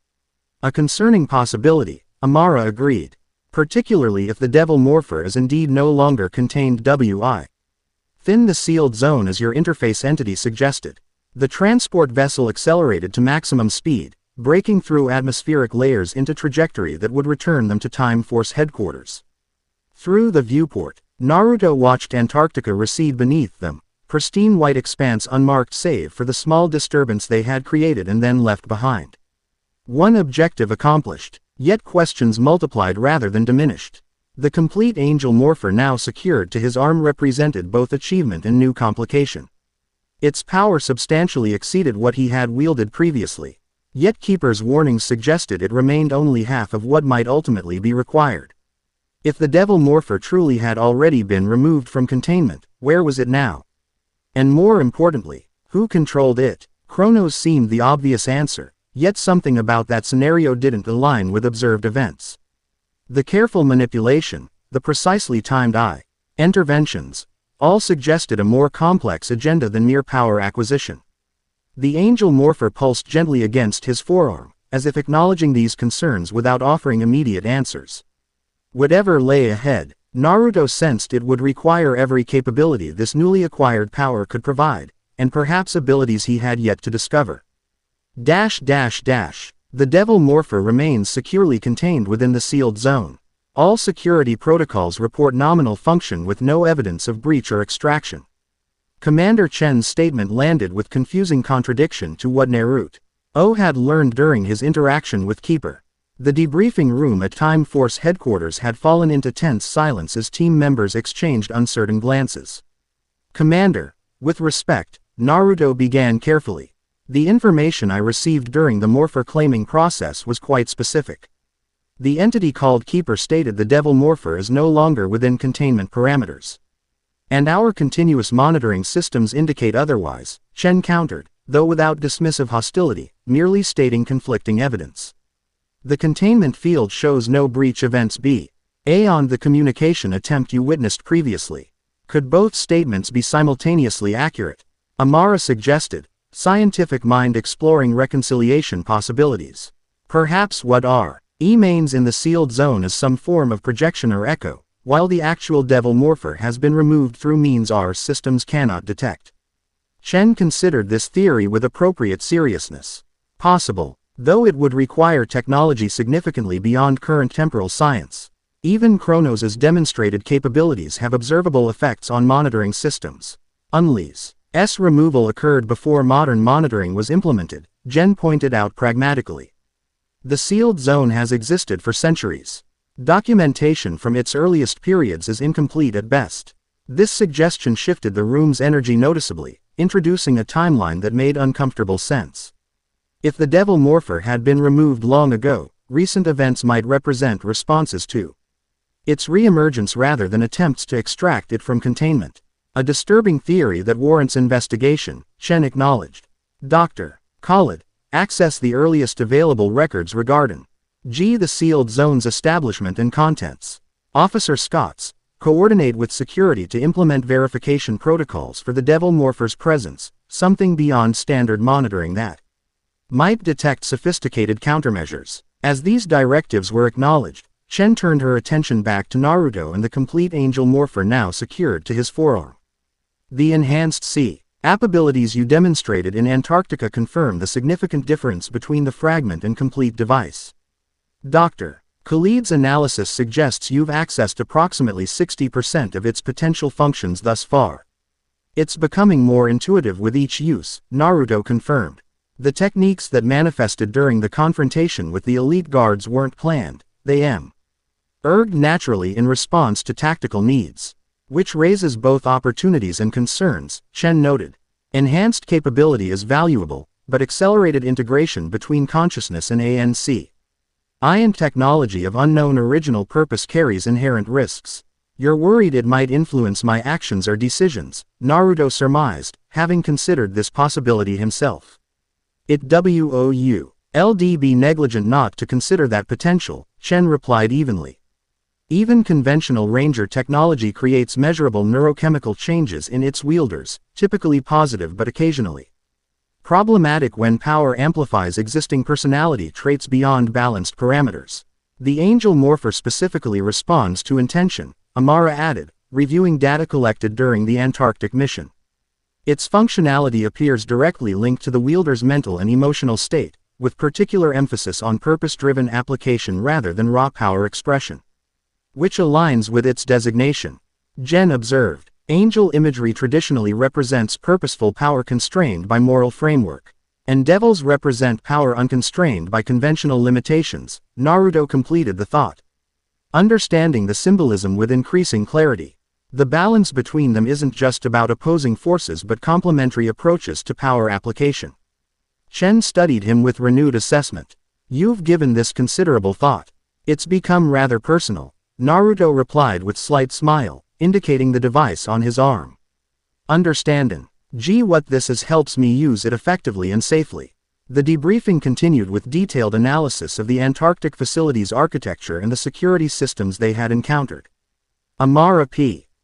A concerning possibility, Amara agreed. Particularly if the Devil Morpher is indeed no longer contained within the sealed zone as your interface entity suggested. The transport vessel accelerated to maximum speed, breaking through atmospheric layers into trajectory that would return them to Time Force headquarters. Through the viewport, Naruto watched Antarctica recede beneath them, pristine white expanse unmarked save for the small disturbance they had created and then left behind. One objective accomplished. Yet questions multiplied rather than diminished. The complete Angel Morpher now secured to his arm represented both achievement and new complication. Its power substantially exceeded what he had wielded previously. Yet Keeper's warnings suggested it remained only half of what might ultimately be required. If the Devil Morpher truly had already been removed from containment, where was it now? And more importantly, who controlled it? Kronos seemed the obvious answer. Yet something about that scenario didn't align with observed events. The careful manipulation, the precisely timed interventions, all suggested a more complex agenda than mere power acquisition. The Angel Morpher pulsed gently against his forearm, as if acknowledging these concerns without offering immediate answers. Whatever lay ahead, Naruto sensed it would require every capability this newly acquired power could provide, and perhaps abilities he had yet to discover. The Devil Morpher remains securely contained within the sealed zone. All security protocols report nominal function with no evidence of breach or extraction. Commander Chen's statement landed with confusing contradiction to what Narut had learned during his interaction with Keeper. The debriefing room at Time Force headquarters had fallen into tense silence as team members exchanged uncertain glances. Commander, with respect, Naruto began carefully. The information I received during the Morpher claiming process was quite specific. The entity called Keeper stated the Devil Morpher is no longer within containment parameters. And our continuous monitoring systems indicate otherwise, Chen countered, though without dismissive hostility, merely stating conflicting evidence. The containment field shows no breach events beyond the communication attempt you witnessed previously. Could both statements be simultaneously accurate? Amara suggested. Scientific mind exploring reconciliation possibilities. Perhaps what remains in the sealed zone is some form of projection or echo, while the actual Devil Morpher has been removed through means our systems cannot detect. Chen considered this theory with appropriate seriousness. Possible, though it would require technology significantly beyond current temporal science. Even Kronos' demonstrated capabilities have observable effects on monitoring systems. Unleash's removal occurred before modern monitoring was implemented, Jen pointed out pragmatically. The sealed zone has existed for centuries. Documentation from its earliest periods is incomplete at best. This suggestion shifted the room's energy noticeably, introducing a timeline that made uncomfortable sense. If the Devil Morpher had been removed long ago, recent events might represent responses to its reemergence rather than attempts to extract it from containment. A disturbing theory that warrants investigation, Chen acknowledged. Dr. Khalid, access the earliest available records regarding the sealed zone's establishment and contents. Officer Scotts, coordinate with security to implement verification protocols for the Devil Morpher's presence, something beyond standard monitoring that might detect sophisticated countermeasures. As these directives were acknowledged, Chen turned her attention back to Naruto and the complete angel morpher now secured to his forearm. The enhanced C-AP abilities you demonstrated in Antarctica confirm the significant difference between the fragment and complete device. Dr. Khalid's analysis suggests you've accessed approximately 60% of its potential functions thus far. It's becoming more intuitive with each use, Naruto confirmed. The techniques that manifested during the confrontation with the elite guards weren't planned, they emerged naturally in response to tactical needs. Which raises both opportunities and concerns, Chen noted. Enhanced capability is valuable, but accelerated integration between consciousness and ANC technology of unknown original purpose carries inherent risks. You're worried it might influence my actions or decisions, Naruto surmised, having considered this possibility himself. It would be negligent not to consider that potential, Chen replied evenly. Even conventional ranger technology creates measurable neurochemical changes in its wielders, typically positive but occasionally problematic when power amplifies existing personality traits beyond balanced parameters. The angel morpher specifically responds to intention, Amara added, reviewing data collected during the Antarctic mission. Its functionality appears directly linked to the wielder's mental and emotional state, with particular emphasis on purpose-driven application rather than raw power expression. Which aligns with its designation. Jen observed. Angel imagery traditionally represents purposeful power constrained by moral framework. And devils represent power unconstrained by conventional limitations, Naruto completed the thought. Understanding the symbolism with increasing clarity. The balance between them isn't just about opposing forces but complementary approaches to power application. Chen studied him with renewed assessment. You've given this considerable thought. It's become rather personal. Naruto replied with slight smile, indicating the device on his arm. Understandin'. What this is helps me use it effectively and safely. The debriefing continued with detailed analysis of the Antarctic facility's architecture and the security systems they had encountered. Amara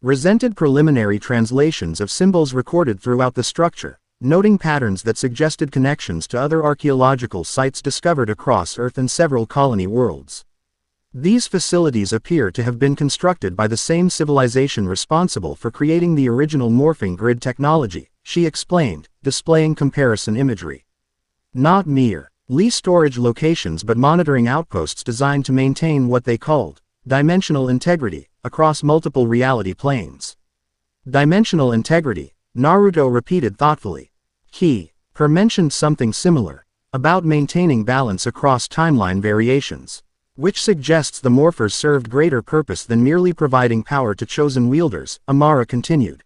resented preliminary translations of symbols recorded throughout the structure, noting patterns that suggested connections to other archaeological sites discovered across Earth and several colony worlds. These facilities appear to have been constructed by the same civilization responsible for creating the original morphing grid technology, she explained, displaying comparison imagery. Not mere storage locations but monitoring outposts designed to maintain what they called dimensional integrity across multiple reality planes. Dimensional integrity, Naruto repeated thoughtfully. Per mentioned something similar about maintaining balance across timeline variations. Which suggests the morphers served greater purpose than merely providing power to chosen wielders, Amara continued.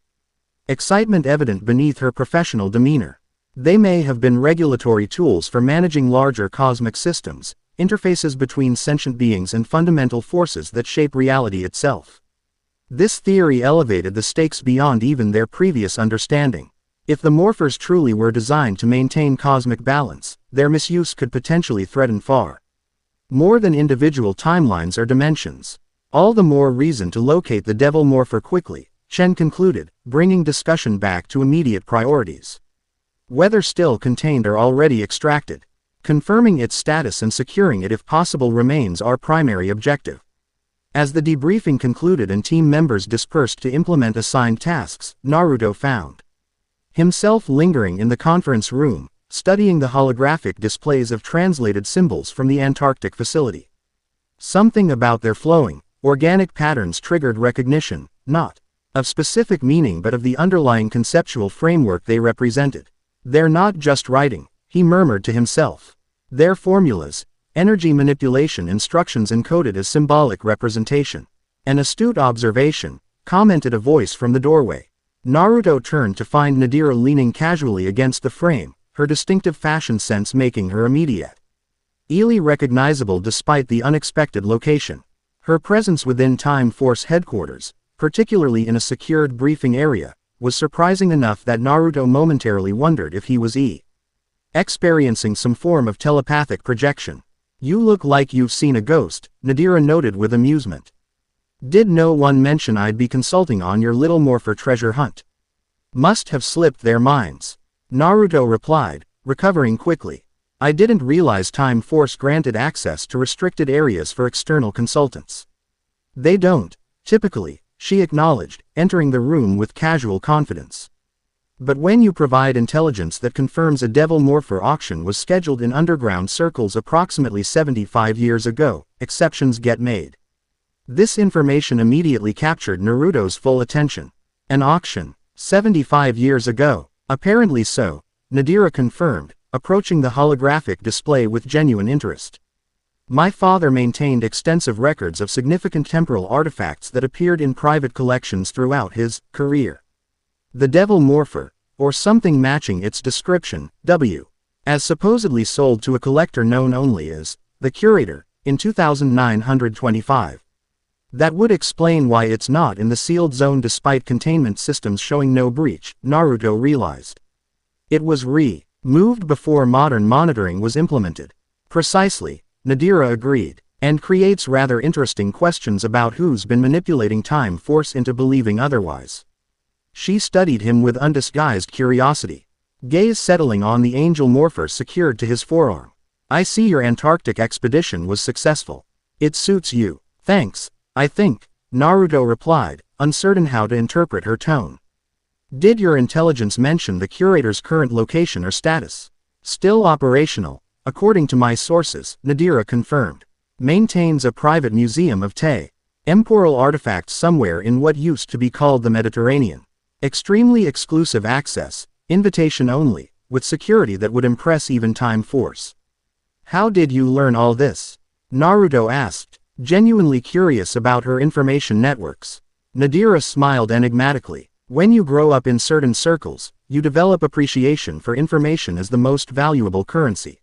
Excitement evident beneath her professional demeanor. They may have been regulatory tools for managing larger cosmic systems, interfaces between sentient beings and fundamental forces that shape reality itself. This theory elevated the stakes beyond even their previous understanding. If the morphers truly were designed to maintain cosmic balance, their misuse could potentially threaten far more than individual timelines or dimensions. All the more reason to locate the devil morpher quickly, Chen concluded, bringing discussion back to immediate priorities. Whether still contained or already extracted, confirming its status and securing it if possible remains our primary objective. As the debriefing concluded and team members dispersed to implement assigned tasks, Naruto found himself lingering in the conference room, studying the holographic displays of translated symbols from the Antarctic facility. Something about their flowing, organic patterns triggered recognition, not of specific meaning but of the underlying conceptual framework they represented. They're not just writing, he murmured to himself. They're formulas, energy manipulation instructions encoded as symbolic representation. An astute observation, commented a voice from the doorway. Naruto turned to find Nadira leaning casually against the frame, her distinctive fashion sense making her immediately recognizable despite the unexpected location. Her presence within Time Force headquarters, particularly in a secured briefing area, was surprising enough that Naruto momentarily wondered if he was experiencing some form of telepathic projection. You look like you've seen a ghost, Nadira noted with amusement. Did no one mention I'd be consulting on your little morpher treasure hunt? Must have slipped their minds. Naruto replied, recovering quickly. I didn't realize Time Force granted access to restricted areas for external consultants. They don't, typically, she acknowledged, entering the room with casual confidence. But when you provide intelligence that confirms a devil morpher auction was scheduled in underground circles approximately 75 years ago, exceptions get made. This information immediately captured Naruto's full attention. An auction, 75 years ago, apparently so, Nadira confirmed, approaching the holographic display with genuine interest. My father maintained extensive records of significant temporal artifacts that appeared in private collections throughout his career. The devil morpher, or something matching its description, as supposedly sold to a collector known only as the Curator, in 2925. That would explain why it's not in the sealed zone despite containment systems showing no breach, Naruto realized. It was removed before modern monitoring was implemented. Precisely, Nadira agreed, and creates rather interesting questions about who's been manipulating Time Force into believing otherwise. She studied him with undisguised curiosity, gaze settling on the angel morpher secured to his forearm. I see your Antarctic expedition was successful. It suits you. Thanks, I think, Naruto replied, uncertain how to interpret her tone. Did your intelligence mention the curator's current location or status? Still operational, according to my sources, Nadira confirmed. Maintains a private museum of temporal artifacts somewhere in what used to be called the Mediterranean. Extremely exclusive access, invitation only, with security that would impress even Time Force. How did you learn all this? Naruto asked, genuinely curious about her information networks. Nadira smiled enigmatically. When you grow up in certain circles, you develop appreciation for information as the most valuable currency.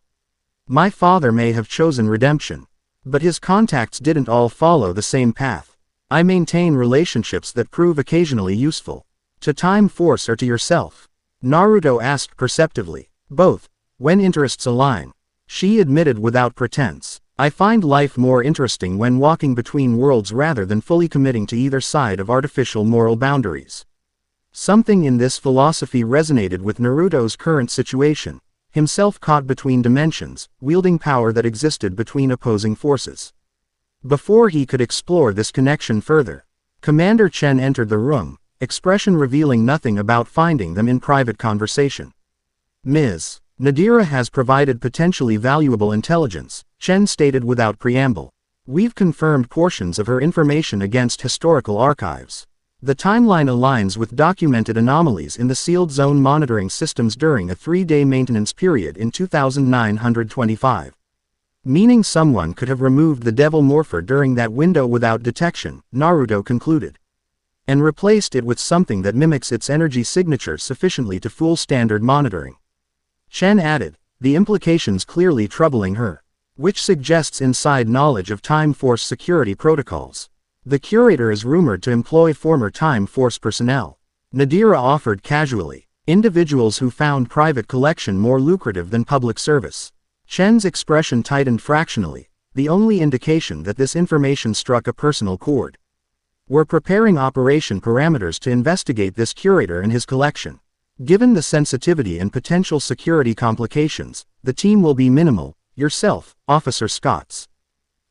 My father may have chosen redemption, but his contacts didn't all follow the same path. I maintain relationships that prove occasionally useful. To Time Force or to yourself? Naruto asked perceptively. Both, when interests align. She admitted without pretense. I find life more interesting when walking between worlds rather than fully committing to either side of artificial moral boundaries. Something in this philosophy resonated with Naruto's current situation, himself caught between dimensions, wielding power that existed between opposing forces. Before he could explore this connection further, Commander Chen entered the room, expression revealing nothing about finding them in private conversation. Ms. Nadira has provided potentially valuable intelligence, Chen stated without preamble. We've confirmed portions of her information against historical archives. The timeline aligns with documented anomalies in the sealed zone monitoring systems during a 3-day maintenance period in 2925. Meaning someone could have removed the devil morpher during that window without detection, Naruto concluded. And replaced it with something that mimics its energy signature sufficiently to fool standard monitoring. Chen added, the implications clearly troubling her, which suggests inside knowledge of Time Force security protocols. The curator is rumored to employ former Time Force personnel. Nadira offered casually, individuals who found private collection more lucrative than public service. Chen's expression tightened fractionally, the only indication that this information struck a personal chord. We're preparing operation parameters to investigate this curator and his collection. Given the sensitivity and potential security complications, the team will be minimal, yourself, Officer Scotts.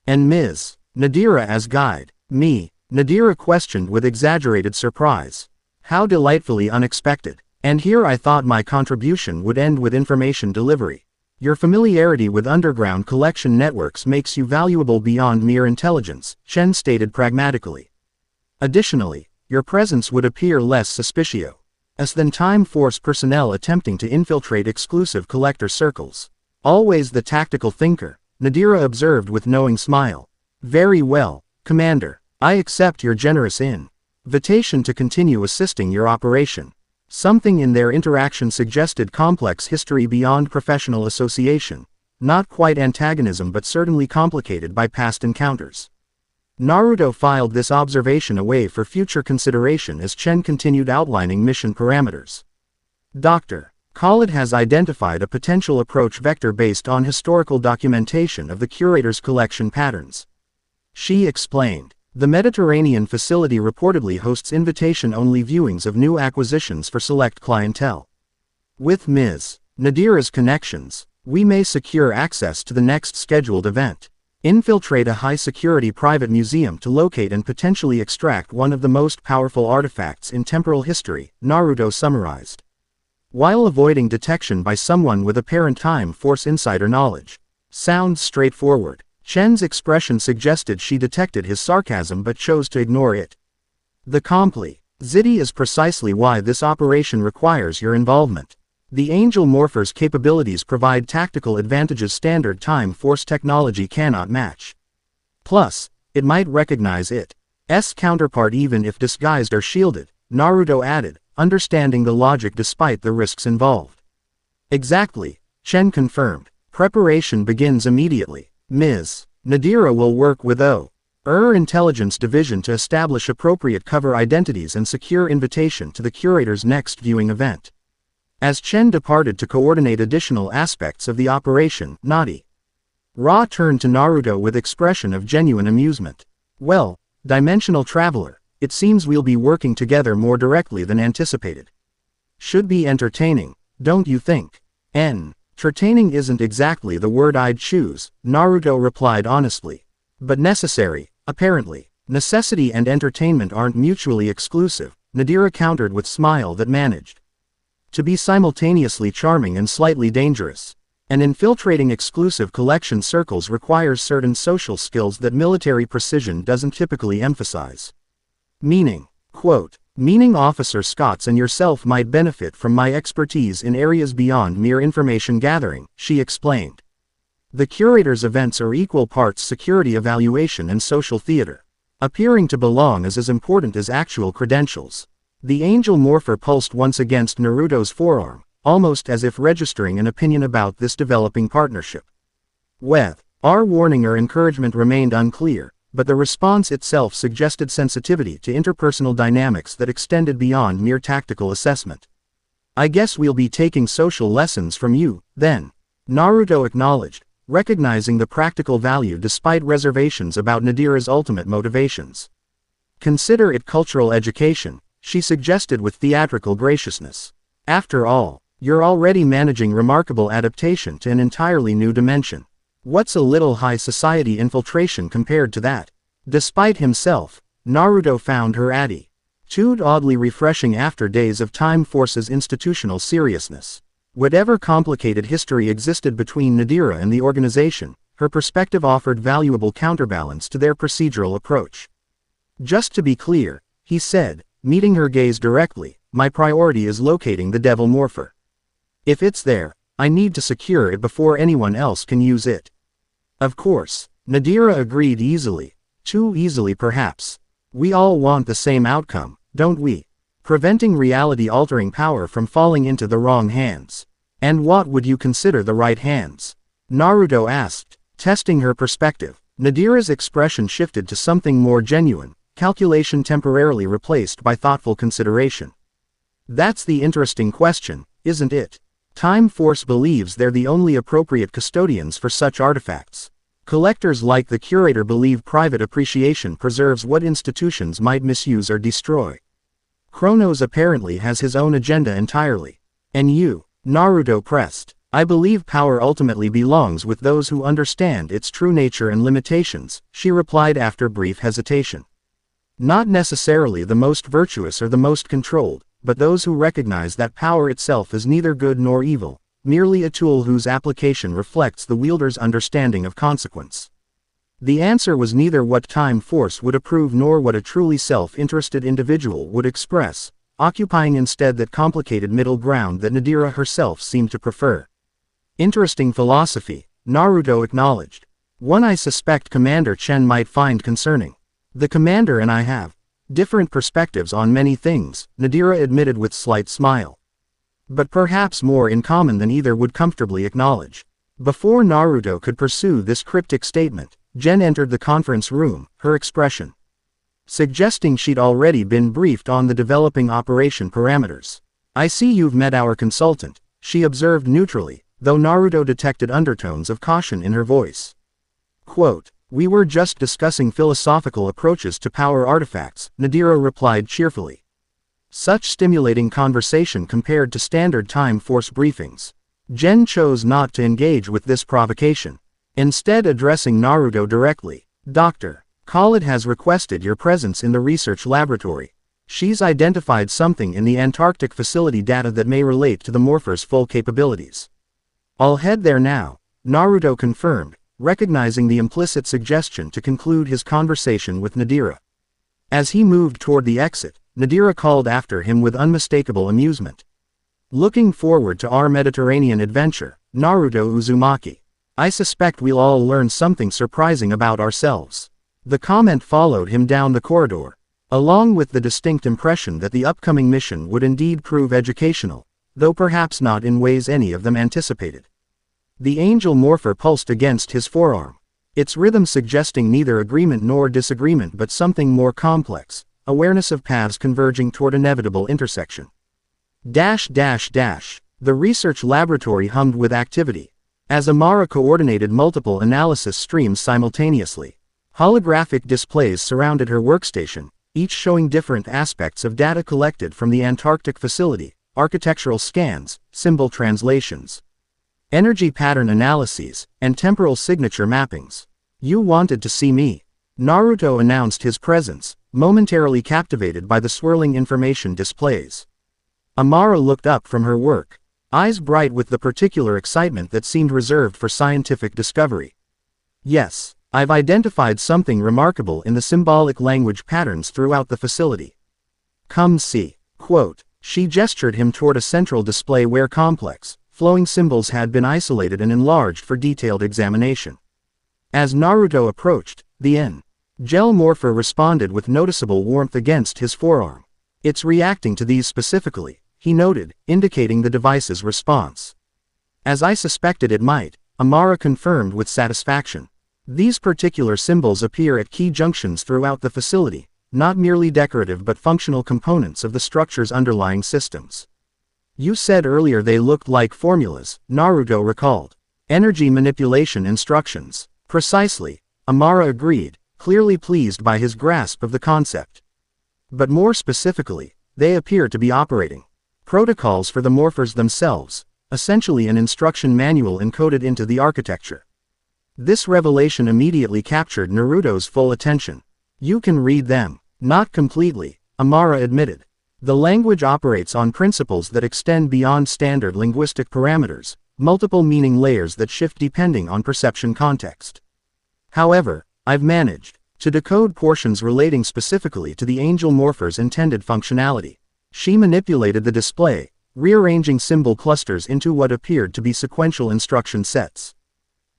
And Ms. Nadira as guide. Me, Nadira questioned with exaggerated surprise. How delightfully unexpected. And here I thought my contribution would end with information delivery. Your familiarity with underground collection networks makes you valuable beyond mere intelligence, Chen stated pragmatically. Additionally, your presence would appear less suspicious than Time Force personnel attempting to infiltrate exclusive collector circles. Always the tactical thinker, Nadira observed with knowing smile. Very well, Commander. I accept your generous invitation to continue assisting your operation. Something in their interaction suggested complex history beyond professional association. Not quite antagonism but certainly complicated by past encounters. Naruto filed this observation away for future consideration as Chen continued outlining mission parameters. Dr. Khalid has identified a potential approach vector based on historical documentation of the curator's collection patterns. She explained, the Mediterranean facility reportedly hosts invitation-only viewings of new acquisitions for select clientele. With Ms. Nadira's connections, We may secure access to the next scheduled event. Infiltrate a high-security private museum to locate and potentially extract one of the most powerful artifacts in temporal history, Naruto summarized. While avoiding detection by someone with apparent time force insider knowledge. Sounds straightforward. Chen's expression suggested she detected his sarcasm but chose to ignore it. The complexity is precisely why this operation requires your involvement. The Angel Morphers' capabilities provide tactical advantages standard time force technology cannot match. Plus, it might recognize its counterpart even if disguised or shielded, Naruto added, understanding the logic despite the risks involved. Exactly, Chen confirmed. Preparation begins immediately. Ms. Nadira will work with her Intelligence Division to establish appropriate cover identities and secure invitation to the curator's next viewing event. As Chen departed to coordinate additional aspects of the operation, Nadira turned to Naruto with expression of genuine amusement. Well, Dimensional Traveler, it seems we'll be working together more directly than anticipated. Should be entertaining, don't you think? Entertaining isn't exactly the word I'd choose, Naruto replied honestly. But necessary, apparently. Necessity and entertainment aren't mutually exclusive, Nadira countered with smile that managed to be simultaneously charming and slightly dangerous. And infiltrating exclusive collection circles requires certain social skills that military precision doesn't typically emphasize. Meaning, quote, meaning Officer Scotts and yourself might benefit from my expertise in areas beyond mere information gathering, she explained. The curator's events are equal parts security evaluation and social theater. Appearing to belong is as important as actual credentials. The Angel Morpher pulsed once against Naruto's forearm, almost as if registering an opinion about this developing partnership. Whether our warning or encouragement remained unclear, but the response itself suggested sensitivity to interpersonal dynamics that extended beyond mere tactical assessment. I guess we'll be taking social lessons from you, then. Naruto acknowledged, recognizing the practical value despite reservations about Nadira's ultimate motivations. Consider it cultural education, she suggested with theatrical graciousness. After all, you're already managing remarkable adaptation to an entirely new dimension. What's a little high society infiltration compared to that? Despite himself, Naruto found her attitude oddly refreshing after days of Time Force's institutional seriousness. Whatever complicated history existed between Nadira and the organization, her perspective offered valuable counterbalance to their procedural approach. Just to be clear, he said, meeting her gaze directly, my priority is locating the Devil Morpher. If it's there, I need to secure it before anyone else can use it. Of course, Nadira agreed easily. Too easily perhaps. We all want the same outcome, don't we? Preventing reality-altering power from falling into the wrong hands. And what would you consider the right hands? Naruto asked, testing her perspective. Nadira's expression shifted to something more genuine, calculation temporarily replaced by thoughtful consideration. That's the interesting question, isn't it? Time Force believes they're the only appropriate custodians for such artifacts. Collectors like the curator believe private appreciation preserves what institutions might misuse or destroy. Kronos apparently has his own agenda entirely. And you, Naruto pressed, I believe power ultimately belongs with those who understand its true nature and limitations, she replied after brief hesitation. Not necessarily the most virtuous or the most controlled, but those who recognize that power itself is neither good nor evil, merely a tool whose application reflects the wielder's understanding of consequence. The answer was neither what Time Force would approve nor what a truly self-interested individual would express, occupying instead that complicated middle ground that Nadira herself seemed to prefer. Interesting philosophy, Naruto acknowledged. One I suspect Commander Chen might find concerning. The commander and I have different perspectives on many things, Nadira admitted with slight smile. But perhaps more in common than either would comfortably acknowledge. Before Naruto could pursue this cryptic statement, Jen entered the conference room, her expression suggesting she'd already been briefed on the developing operation parameters. I see you've met our consultant, she observed neutrally, though Naruto detected undertones of caution in her voice. Quote, we were just discussing philosophical approaches to power artifacts, Nadira replied cheerfully. Such stimulating conversation compared to standard Time Force briefings. Jen chose not to engage with this provocation, instead addressing Naruto directly. Dr. Khalid has requested your presence in the research laboratory. She's identified something in the Antarctic facility data that may relate to the Morphers' full capabilities. I'll head there now, Naruto confirmed, recognizing the implicit suggestion to conclude his conversation with Nadira. As he moved toward the exit, Nadira called after him with unmistakable amusement. Looking forward to our Mediterranean adventure, Naruto Uzumaki. I suspect we'll all learn something surprising about ourselves. The comment followed him down the corridor, along with the distinct impression that the upcoming mission would indeed prove educational, though perhaps not in ways any of them anticipated. The angel morpher pulsed against his forearm, its rhythm suggesting neither agreement nor disagreement but something more complex, awareness of paths converging toward inevitable intersection. The research laboratory hummed with activity, as Amara coordinated multiple analysis streams simultaneously. Holographic displays surrounded her workstation, each showing different aspects of data collected from the Antarctic facility: architectural scans, symbol translations, energy pattern analyses, and temporal signature mappings. You wanted to see me. Naruto announced his presence, momentarily captivated by the swirling information displays. Amara looked up from her work, eyes bright with the particular excitement that seemed reserved for scientific discovery. Yes, I've identified something remarkable in the symbolic language patterns throughout the facility. Come see. Quote. She gestured him toward a central display where complex, flowing symbols had been isolated and enlarged for detailed examination. As Naruto approached, the Gel morpher responded with noticeable warmth against his forearm. It's reacting to these specifically, he noted, indicating the device's response. As I suspected it might, Amara confirmed with satisfaction. These particular symbols appear at key junctions throughout the facility, not merely decorative but functional components of the structure's underlying systems. You said earlier they looked like formulas, Naruto recalled. Energy manipulation instructions. Precisely, Amara agreed, clearly pleased by his grasp of the concept. But more specifically, they appear to be operating protocols for the morphers themselves, essentially an instruction manual encoded into the architecture. This revelation immediately captured Naruto's full attention. You can read them. Not completely, Amara admitted. The language operates on principles that extend beyond standard linguistic parameters, multiple meaning layers that shift depending on perception context. However, I've managed to decode portions relating specifically to the angel morpher's intended functionality. She manipulated the display, rearranging symbol clusters into what appeared to be sequential instruction sets.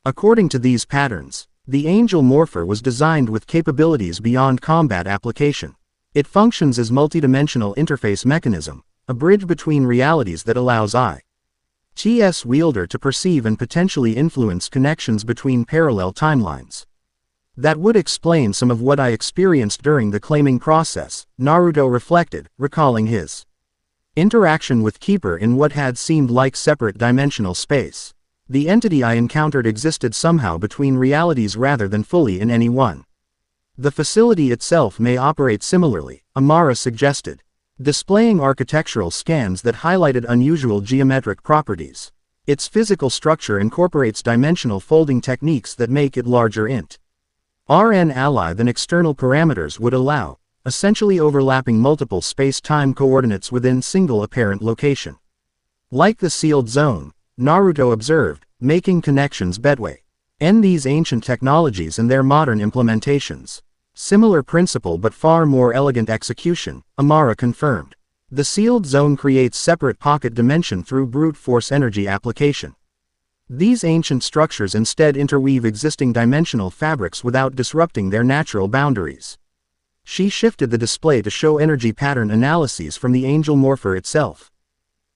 According to these patterns, the angel morpher was designed with capabilities beyond combat application. It functions as multidimensional interface mechanism, a bridge between realities that allows IT's wielder to perceive and potentially influence connections between parallel timelines. That would explain some of what I experienced during the claiming process, Naruto reflected, recalling his interaction with Keeper in what had seemed like separate dimensional space. The entity I encountered existed somehow between realities rather than fully in any one. The facility itself may operate similarly, Amara suggested, displaying architectural scans that highlighted unusual geometric properties. Its physical structure incorporates dimensional folding techniques that make it larger RN ally than external parameters would allow, essentially overlapping multiple space-time coordinates within single apparent location. Like the sealed zone, Naruto observed, making connections between these ancient technologies and their modern implementations. Similar principle but far more elegant execution, Amara confirmed. The sealed zone creates separate pocket dimension through brute force energy application. These ancient structures instead interweave existing dimensional fabrics without disrupting their natural boundaries. She shifted the display to show energy pattern analyses from the angel morpher itself,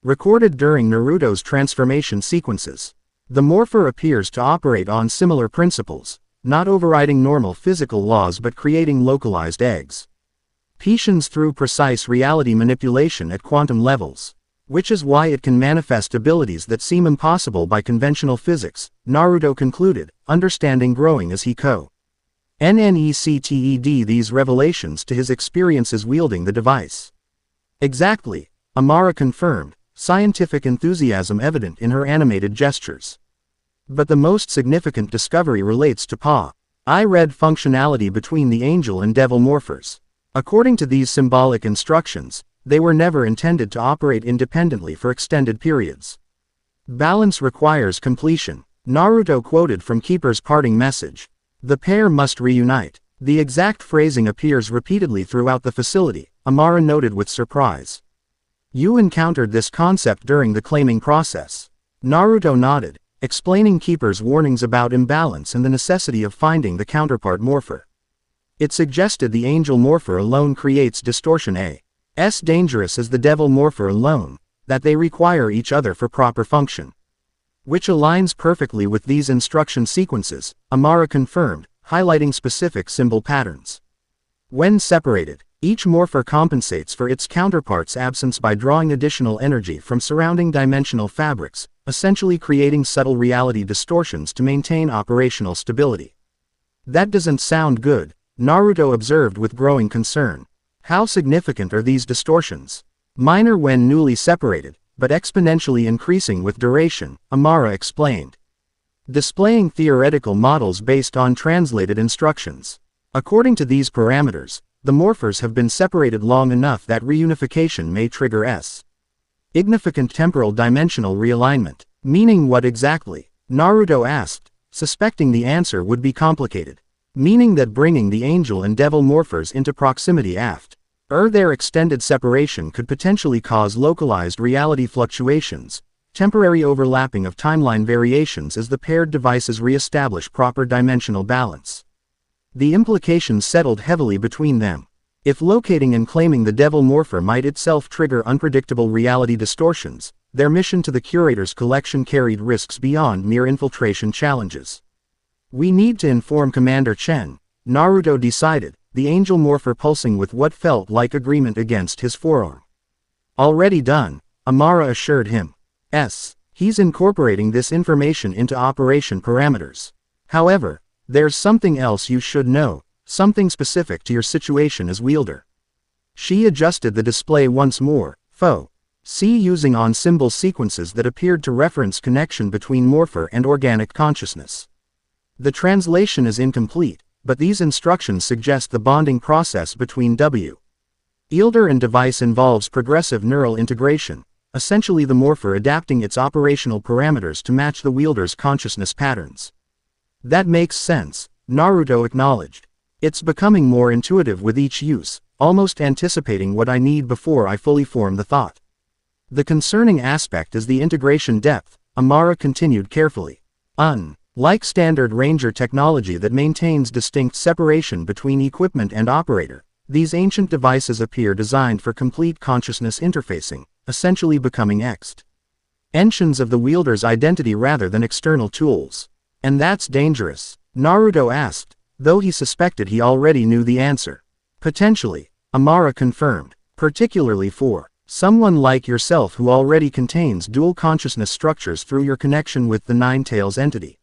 recorded during Naruto's transformation sequences. The morpher appears to operate on similar principles, not overriding normal physical laws but creating localized patients through precise reality manipulation at quantum levels. Which is why it can manifest abilities that seem impossible by conventional physics, Naruto concluded, understanding growing as he nected these revelations to his experiences wielding the device. Exactly, Amara confirmed, scientific enthusiasm evident in her animated gestures. But the most significant discovery relates to Pa. I read functionality between the angel and devil morphers. According to these symbolic instructions, they were never intended to operate independently for extended periods. Balance requires completion. Naruto quoted from Keeper's parting message. The pair must reunite. The exact phrasing appears repeatedly throughout the facility, Amara noted with surprise. You encountered this concept during the claiming process. Naruto nodded, explaining Keeper's warnings about imbalance and the necessity of finding the counterpart morpher. It suggested the angel morpher alone creates distortion as dangerous as the devil morpher alone, that they require each other for proper function. Which aligns perfectly with these instruction sequences, Amara confirmed, highlighting specific symbol patterns. When separated, each morpher compensates for its counterpart's absence by drawing additional energy from surrounding dimensional fabrics, essentially creating subtle reality distortions to maintain operational stability. That doesn't sound good, Naruto observed with growing concern. How significant are these distortions? Minor when newly separated, but exponentially increasing with duration, Amara explained. Displaying theoretical models based on translated instructions. According to these parameters, the morphers have been separated long enough that reunification may trigger significant temporal dimensional realignment. Meaning what exactly? Naruto asked, suspecting the answer would be complicated. Meaning that bringing the angel and devil morphers into proximity after their extended separation could potentially cause localized reality fluctuations, temporary overlapping of timeline variations as the paired devices re-establish proper dimensional balance. The implications settled heavily between them. If locating and claiming the devil morpher might itself trigger unpredictable reality distortions, their mission to the curator's collection carried risks beyond mere infiltration challenges. We need to inform Commander Chen, Naruto decided, the angel morpher pulsing with what felt like agreement against his forearm. Already done, Amara assured him. He's incorporating this information into operation parameters. However, there's something else you should know, something specific to your situation as wielder. She adjusted the display once more, using on symbol sequences that appeared to reference connection between morpher and organic consciousness. The translation is incomplete, but these instructions suggest the bonding process between wielder and device involves progressive neural integration, essentially the morpher adapting its operational parameters to match the wielder's consciousness patterns. That makes sense, Naruto acknowledged. It's becoming more intuitive with each use, almost anticipating what I need before I fully form the thought. The concerning aspect is the integration depth, Amara continued carefully. Like standard Ranger technology that maintains distinct separation between equipment and operator, these ancient devices appear designed for complete consciousness interfacing, essentially becoming extensions of the wielder's identity rather than external tools. And that's dangerous? Naruto asked, though he suspected he already knew the answer. Potentially, Amara confirmed, particularly for someone like yourself who already contains dual consciousness structures through your connection with the Nine Tails entity.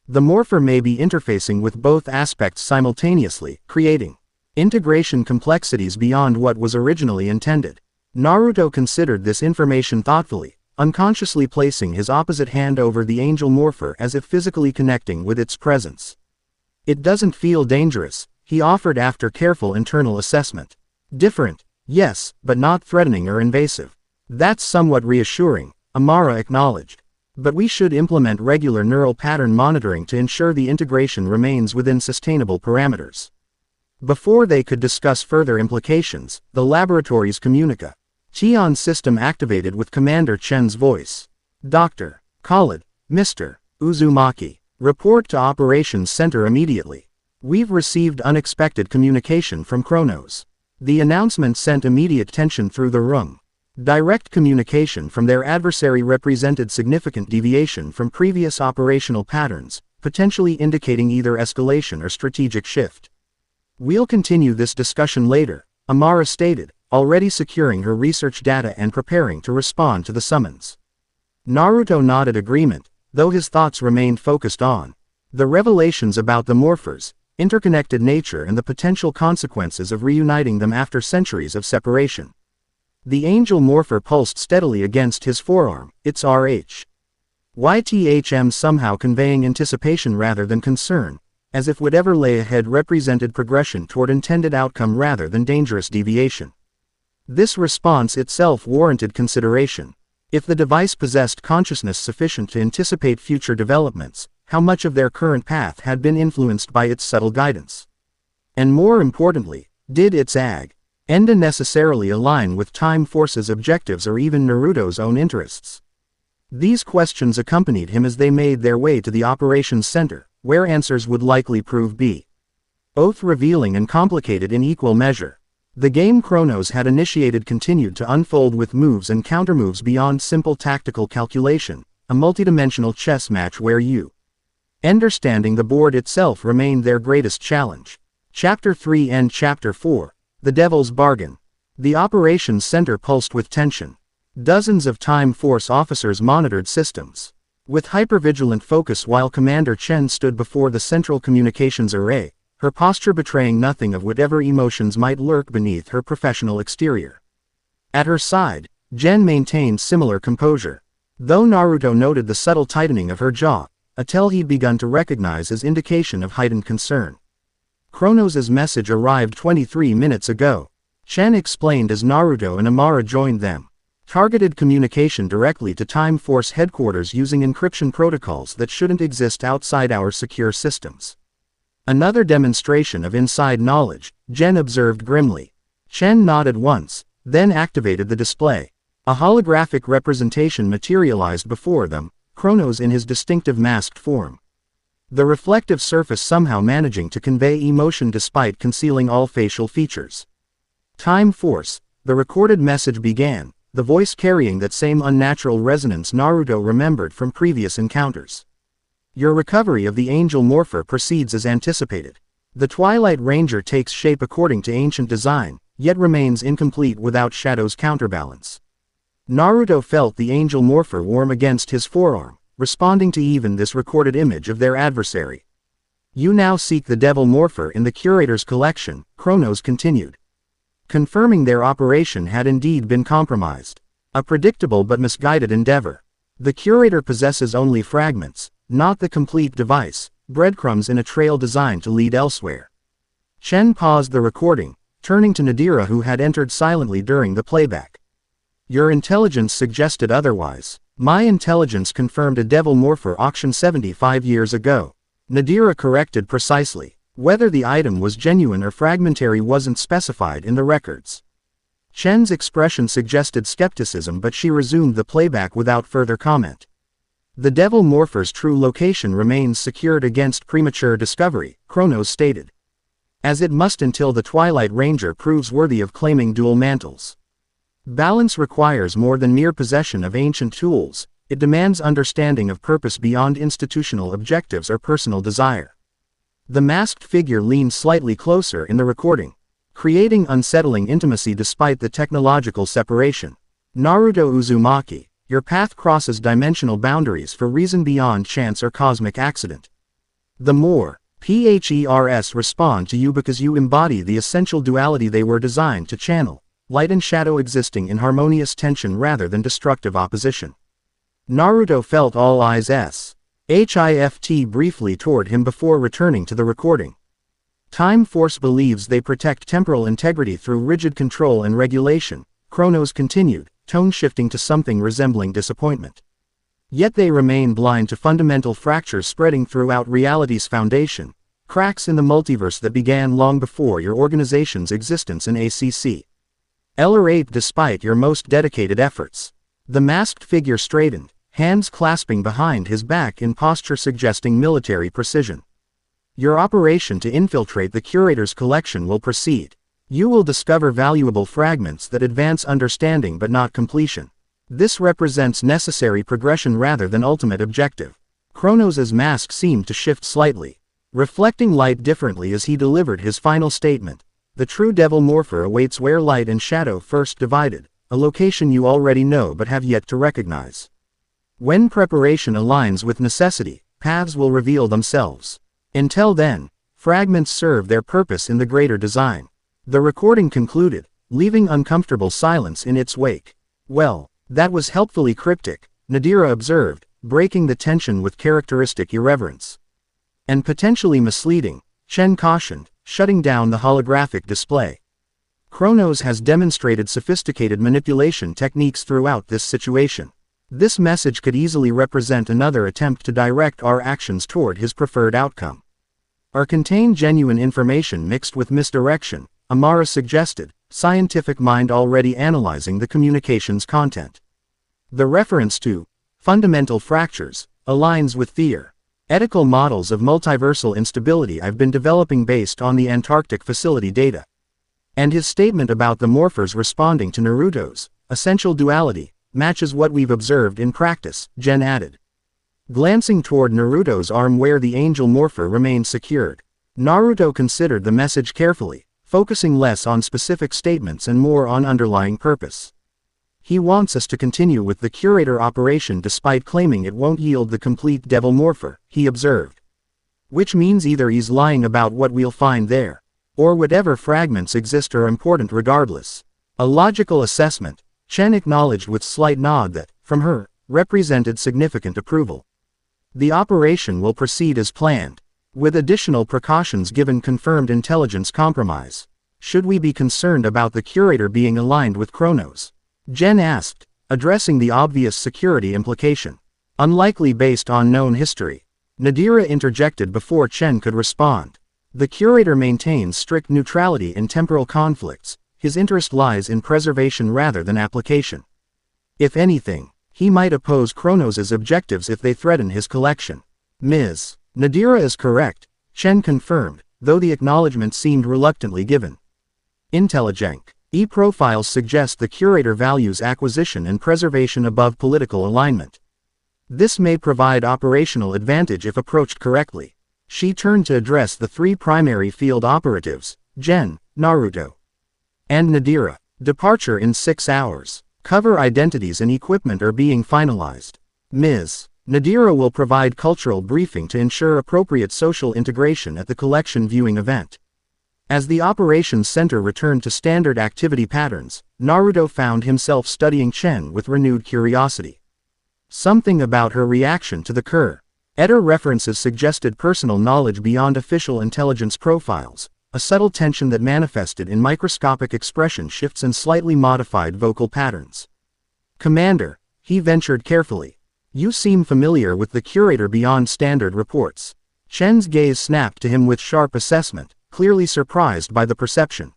The morpher may be interfacing with both aspects simultaneously, creating integration complexities beyond what was originally intended. Naruto considered this information thoughtfully, unconsciously placing his opposite hand over the angel morpher as if physically connecting with its presence. It doesn't feel dangerous, he offered after careful internal assessment. Different, yes, but not threatening or invasive. That's somewhat reassuring, Amara acknowledged. But we should implement regular neural pattern monitoring to ensure the integration remains within sustainable parameters. Before they could discuss further implications, the laboratory's communication system activated with Commander Chen's voice. Dr. Khalid, Mr. Uzumaki, report to Operations Center immediately. We've received unexpected communication from Kronos. The announcement sent immediate tension through the room. Direct communication from their adversary represented significant deviation from previous operational patterns, potentially indicating either escalation or strategic shift. We'll continue this discussion later, Amara stated, already securing her research data and preparing to respond to the summons. Naruto nodded agreement, though his thoughts remained focused on the revelations about the morphers, interconnected nature and the potential consequences of reuniting them after centuries of separation. The angel morpher pulsed steadily against his forearm, its YTHM somehow conveying anticipation rather than concern, as if whatever lay ahead represented progression toward intended outcome rather than dangerous deviation. This response itself warranted consideration. If the device possessed consciousness sufficient to anticipate future developments, how much of their current path had been influenced by its subtle guidance? And more importantly, did its agenda necessarily align with Time Force's objectives or even Naruto's own interests? These questions accompanied him as they made their way to the operations center, where answers would likely prove both revealing and complicated in equal measure. The game Kronos had initiated continued to unfold with moves and countermoves beyond simple tactical calculation, a multidimensional chess match where understanding the board itself remained their greatest challenge. Chapter 3 and Chapter 4, The Devil's Bargain. The operations center pulsed with tension. Dozens of Time Force officers monitored systems with hypervigilant focus while Commander Chen stood before the central communications array, her posture betraying nothing of whatever emotions might lurk beneath her professional exterior. At her side, Jen maintained similar composure, though Naruto noted the subtle tightening of her jaw, a tell he'd begun to recognize as indication of heightened concern. Kronos' message arrived 23 minutes ago, Chen explained as Naruto and Amara joined them. Targeted communication directly to Time Force headquarters using encryption protocols that shouldn't exist outside our secure systems. Another demonstration of inside knowledge, Jen observed grimly. Chen nodded once, then activated the display. A holographic representation materialized before them, Kronos in his distinctive masked form. The reflective surface somehow managing to convey emotion despite concealing all facial features. Time Force, the recorded message began, the voice carrying that same unnatural resonance Naruto remembered from previous encounters. Your recovery of the angel morpher proceeds as anticipated. The Twilight Ranger takes shape according to ancient design, yet remains incomplete without Shadow's counterbalance. Naruto felt the angel morpher warm against his forearm, responding to even this recorded image of their adversary. You now seek the devil morpher in the curator's collection, Kronos continued. Confirming their operation had indeed been compromised. A predictable but misguided endeavor. The curator possesses only fragments, not the complete device, breadcrumbs in a trail designed to lead elsewhere. Chen paused the recording, turning to Nadira who had entered silently during the playback. Your intelligence suggested otherwise. My intelligence confirmed a devil morpher auction 75 years ago. Nadira corrected precisely. Whether the item was genuine or fragmentary wasn't specified in the records. Chen's expression suggested skepticism, but she resumed the playback without further comment. The devil morpher's true location remains secured against premature discovery, Kronos stated. As it must until the Twilight Ranger proves worthy of claiming dual mantles. Balance requires more than mere possession of ancient tools, it demands understanding of purpose beyond institutional objectives or personal desire. The masked figure leaned slightly closer in the recording, creating unsettling intimacy despite the technological separation. Naruto Uzumaki, your path crosses dimensional boundaries for reason beyond chance or cosmic accident. The PHERS respond to you because you embody the essential duality they were designed to channel, light and shadow existing in harmonious tension rather than destructive opposition. Naruto felt all eyes shift briefly toward him before returning to the recording. Time Force believes they protect temporal integrity through rigid control and regulation, Kronos continued, tone shifting to something resembling disappointment. Yet they remain blind to fundamental fractures spreading throughout reality's foundation, cracks in the multiverse that began long before your organization's existence in ACC. Ellerate despite your most dedicated efforts. The masked figure straightened, hands clasping behind his back in posture suggesting military precision. Your operation to infiltrate the curator's collection will proceed. You will discover valuable fragments that advance understanding but not completion. This represents necessary progression rather than ultimate objective. Kronos' mask seemed to shift slightly, reflecting light differently as he delivered his final statement. The true devil morpher awaits where light and shadow first divided, a location you already know but have yet to recognize. When preparation aligns with necessity, paths will reveal themselves. Until then, fragments serve their purpose in the greater design. The recording concluded, leaving uncomfortable silence in its wake. "Well, that was helpfully cryptic," Nadira observed, breaking the tension with characteristic irreverence. "And potentially misleading," Chen cautioned, shutting down the holographic display. "Kronos has demonstrated sophisticated manipulation techniques throughout this situation. This message could easily represent another attempt to direct our actions toward his preferred outcome. Or contain genuine information mixed with misdirection," Amara suggested, scientific mind already analyzing the communication's content. The reference to fundamental fractures aligns with theoretical models of multiversal instability I've been developing based on the Antarctic facility data. And his statement about the morphers responding to Naruto's essential duality matches what we've observed in practice, Jen added, glancing toward Naruto's arm where the angel morpher remained secured. Naruto considered the message carefully, focusing less on specific statements and more on underlying purpose. "He wants us to continue with the curator operation despite claiming it won't yield the complete devil morpher," he observed. "Which means either he's lying about what we'll find there, or whatever fragments exist are important regardless." A logical assessment, Chen acknowledged with slight nod that, from her, represented significant approval. "The operation will proceed as planned, with additional precautions given confirmed intelligence compromise. Should we be concerned about the curator being aligned with Kronos?" Jen asked, addressing the obvious security implication. "Unlikely based on known history," Nadira interjected before Chen could respond. "The curator maintains strict neutrality in temporal conflicts. His interest lies in preservation rather than application. If anything, he might oppose Kronos' objectives if they threaten his collection." "Ms. Nadira is correct," Chen confirmed, though the acknowledgement seemed reluctantly given. "Intelligent E-profiles suggest the curator values acquisition and preservation above political alignment. This may provide operational advantage if approached correctly." She turned to address the three primary field operatives, Jen, Naruto, and Nadira. "Departure in 6 hours. Cover identities and equipment are being finalized. Ms. Nadira will provide cultural briefing to ensure appropriate social integration at the collection viewing event." As the operations center returned to standard activity patterns, Naruto found himself studying Chen with renewed curiosity. Something about her reaction to the curator references suggested personal knowledge beyond official intelligence profiles, a subtle tension that manifested in microscopic expression shifts and slightly modified vocal patterns. "Commander," he ventured carefully, "you seem familiar with the curator beyond standard reports." Chen's gaze snapped to him with sharp assessment, clearly surprised by the perception.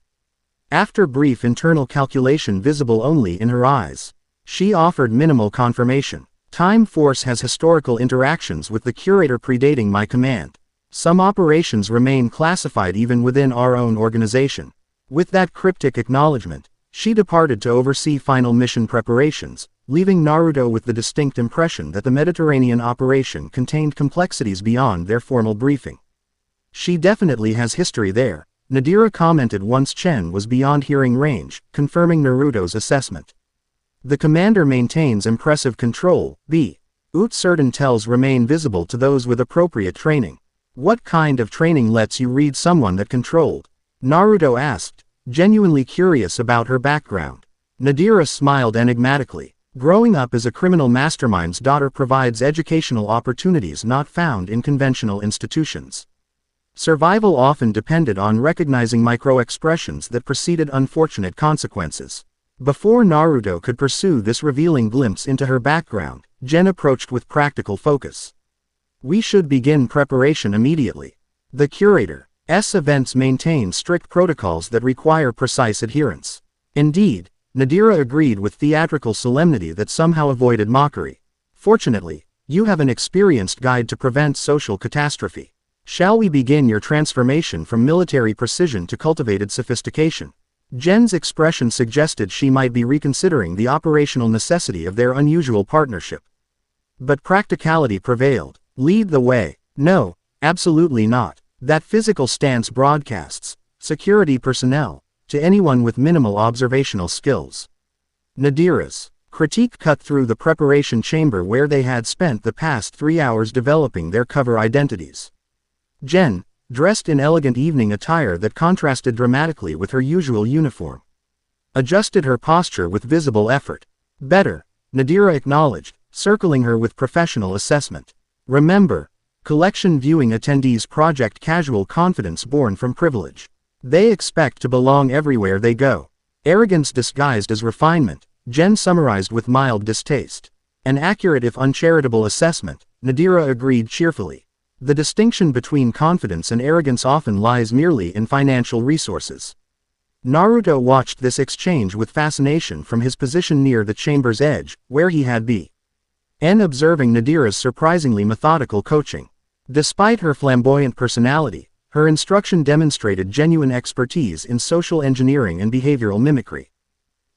After brief internal calculation visible only in her eyes, she offered minimal confirmation. "Time Force has historical interactions with the curator predating my command. Some operations remain classified even within our own organization." With that cryptic acknowledgement, she departed to oversee final mission preparations, leaving Naruto with the distinct impression that the Mediterranean operation contained complexities beyond their formal briefing. "She definitely has history there," Nadira commented once Chen was beyond hearing range, confirming Naruto's assessment. "The commander maintains impressive control. The certain tells remain visible to those with appropriate training." "What kind of training lets you read someone that controlled?" Naruto asked, genuinely curious about her background. Nadira smiled enigmatically. "Growing up as a criminal mastermind's daughter provides educational opportunities not found in conventional institutions. Survival often depended on recognizing micro-expressions that preceded unfortunate consequences." Before Naruto could pursue this revealing glimpse into her background, Jen approached with practical focus. "We should begin preparation immediately. The curator's events maintain strict protocols that require precise adherence." "Indeed," Nadira agreed with theatrical solemnity that somehow avoided mockery. "Fortunately, you have an experienced guide to prevent social catastrophe. Shall we begin your transformation from military precision to cultivated sophistication?" Jen's expression suggested she might be reconsidering the operational necessity of their unusual partnership. But practicality prevailed. "Lead the way." "No, absolutely not. That physical stance broadcasts security personnel to anyone with minimal observational skills." Nadira's critique cut through the preparation chamber where they had spent the past 3 hours developing their cover identities. Jen, dressed in elegant evening attire that contrasted dramatically with her usual uniform, adjusted her posture with visible effort. Better, Nadira acknowledged, circling her with professional assessment. Remember, collection viewing attendees project casual confidence born from privilege. They expect to belong everywhere they go. Arrogance disguised as refinement, Jen summarized with mild distaste. An accurate if uncharitable assessment, Nadira agreed cheerfully. The distinction between confidence and arrogance often lies merely in financial resources. Naruto watched this exchange with fascination from his position near the chamber's edge, where he had been observing Nadira's surprisingly methodical coaching. Despite her flamboyant personality, her instruction demonstrated genuine expertise in social engineering and behavioral mimicry.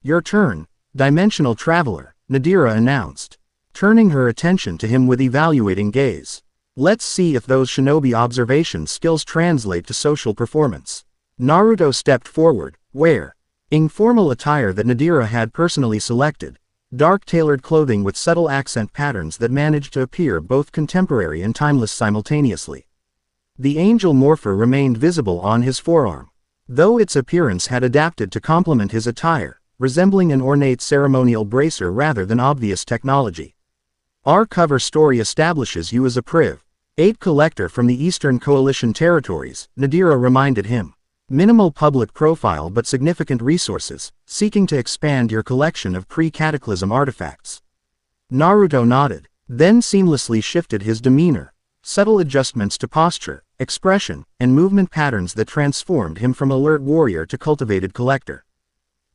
"Your turn, dimensional traveler," Nadira announced, turning her attention to him with evaluating gaze. "Let's see if those shinobi observation skills translate to social performance." Naruto stepped forward, wearing formal attire that Nadira had personally selected, dark-tailored clothing with subtle accent patterns that managed to appear both contemporary and timeless simultaneously. The angel morpher remained visible on his forearm, though its appearance had adapted to complement his attire, resembling an ornate ceremonial bracer rather than obvious technology. "Our cover story establishes you as a Priv. 8 collector from the Eastern Coalition territories," Nadira reminded him. "Minimal public profile but significant resources, seeking to expand your collection of pre-cataclysm artifacts." Naruto nodded, then seamlessly shifted his demeanor, subtle adjustments to posture, expression, and movement patterns that transformed him from alert warrior to cultivated collector.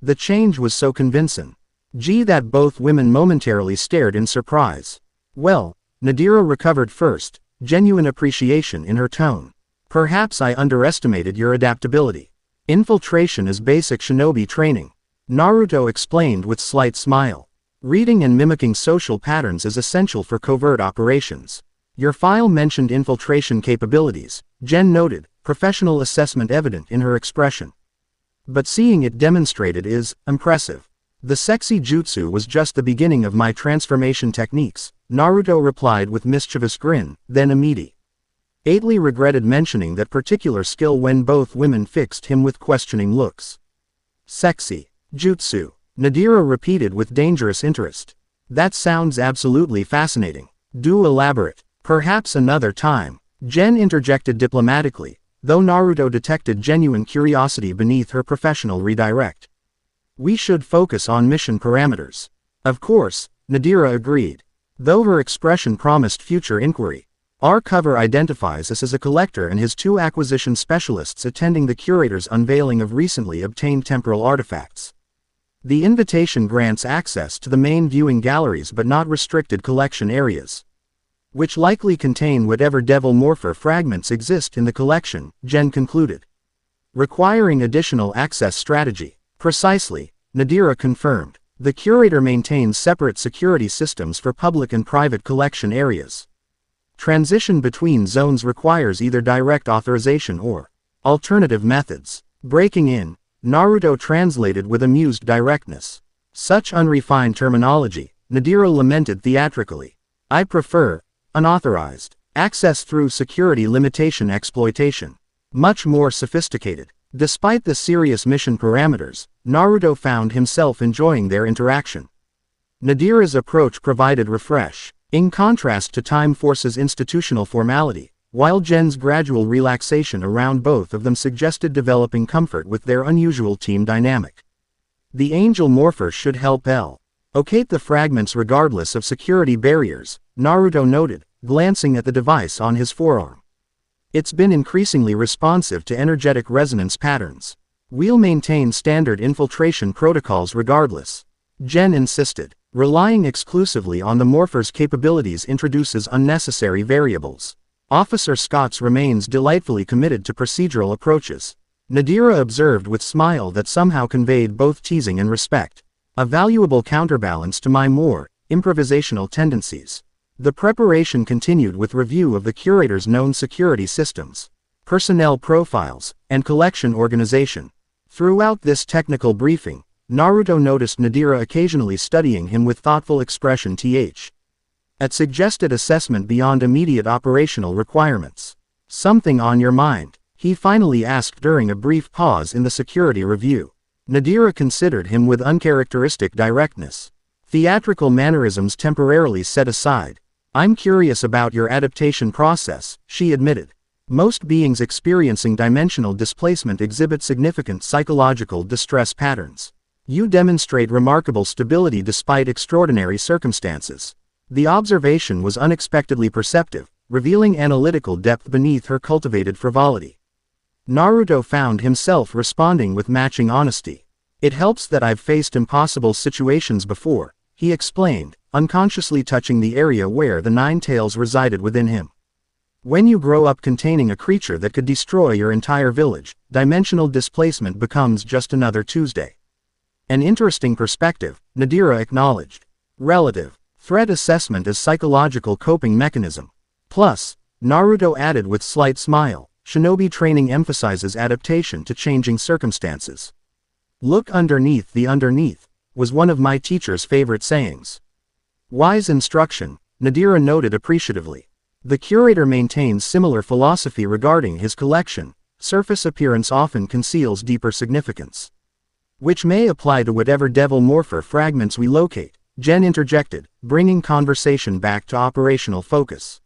The change was so convincing, that both women momentarily stared in surprise. "Well," Nadira recovered first, genuine appreciation in her tone. "Perhaps I underestimated your adaptability. Infiltration is basic shinobi training," Naruto explained with slight smile. "Reading and mimicking social patterns is essential for covert operations. Your file mentioned infiltration capabilities," Jen noted, professional assessment evident in her expression. "But seeing it demonstrated is impressive. The sexy jutsu was just the beginning of my transformation techniques," Naruto replied with mischievous grin, then immediately regretted mentioning that particular skill when both women fixed him with questioning looks. "Sexy jutsu," Nadira repeated with dangerous interest. "That sounds absolutely fascinating. Do elaborate." "Perhaps another time," Jen interjected diplomatically, though Naruto detected genuine curiosity beneath her professional redirect. "We should focus on mission parameters." "Of course," Nadira agreed, though her expression promised future inquiry. "Our cover identifies us as a collector and his 2 acquisition specialists attending the curator's unveiling of recently obtained temporal artifacts. The invitation grants access to the main viewing galleries but not restricted collection areas, which likely contain whatever devil morpher fragments exist in the collection," Jen concluded. "Requiring additional access strategy." "Precisely," Nadira confirmed. "The curator maintains separate security systems for public and private collection areas. Transition between zones requires either direct authorization or alternative methods." "Breaking in," Naruto translated with amused directness. "Such unrefined terminology," Nadira lamented theatrically. "I prefer unauthorized access through security limitation exploitation. Much more sophisticated." Despite the serious mission parameters, Naruto found himself enjoying their interaction. Nadira's approach provided refresh, in contrast to Time Force's institutional formality, while Jen's gradual relaxation around both of them suggested developing comfort with their unusual team dynamic. "The angel morpher should help locate the fragments regardless of security barriers," Naruto noted, glancing at the device on his forearm. "It's been increasingly responsive to energetic resonance patterns. We'll maintain standard infiltration protocols regardless," Jen insisted. "Relying exclusively on the morpher's capabilities introduces unnecessary variables." Officer Scotts remains delightfully committed to procedural approaches, Nadira observed with smile that somehow conveyed both teasing and respect. "A valuable counterbalance to my more improvisational tendencies." The preparation continued with review of the curator's known security systems, personnel profiles, and collection organization. Throughout this technical briefing, Naruto noticed Nadira occasionally studying him with thoughtful expression at suggested assessment beyond immediate operational requirements. "Something on your mind?" he finally asked during a brief pause in the security review. Nadira considered him with uncharacteristic directness. Theatrical mannerisms temporarily set aside. I'm curious about your adaptation process, she admitted. Most beings experiencing dimensional displacement exhibit significant psychological distress patterns. You demonstrate remarkable stability despite extraordinary circumstances. The observation was unexpectedly perceptive, revealing analytical depth beneath her cultivated frivolity. Naruto found himself responding with matching honesty. It helps that I've faced impossible situations before, he explained, unconsciously touching the area where the nine tails resided within him. When you grow up containing a creature that could destroy your entire village, dimensional displacement becomes just another Tuesday. An interesting perspective, Nadira acknowledged. Relative threat assessment as psychological coping mechanism. Plus, Naruto added with slight smile, shinobi training emphasizes adaptation to changing circumstances. Look underneath the underneath, was one of my teacher's favorite sayings. Wise instruction, Nadira noted appreciatively. The curator maintains similar philosophy regarding his collection. Surface appearance often conceals deeper significance. Which may apply to whatever devil morpher fragments we locate, Jen interjected, bringing conversation back to operational focus.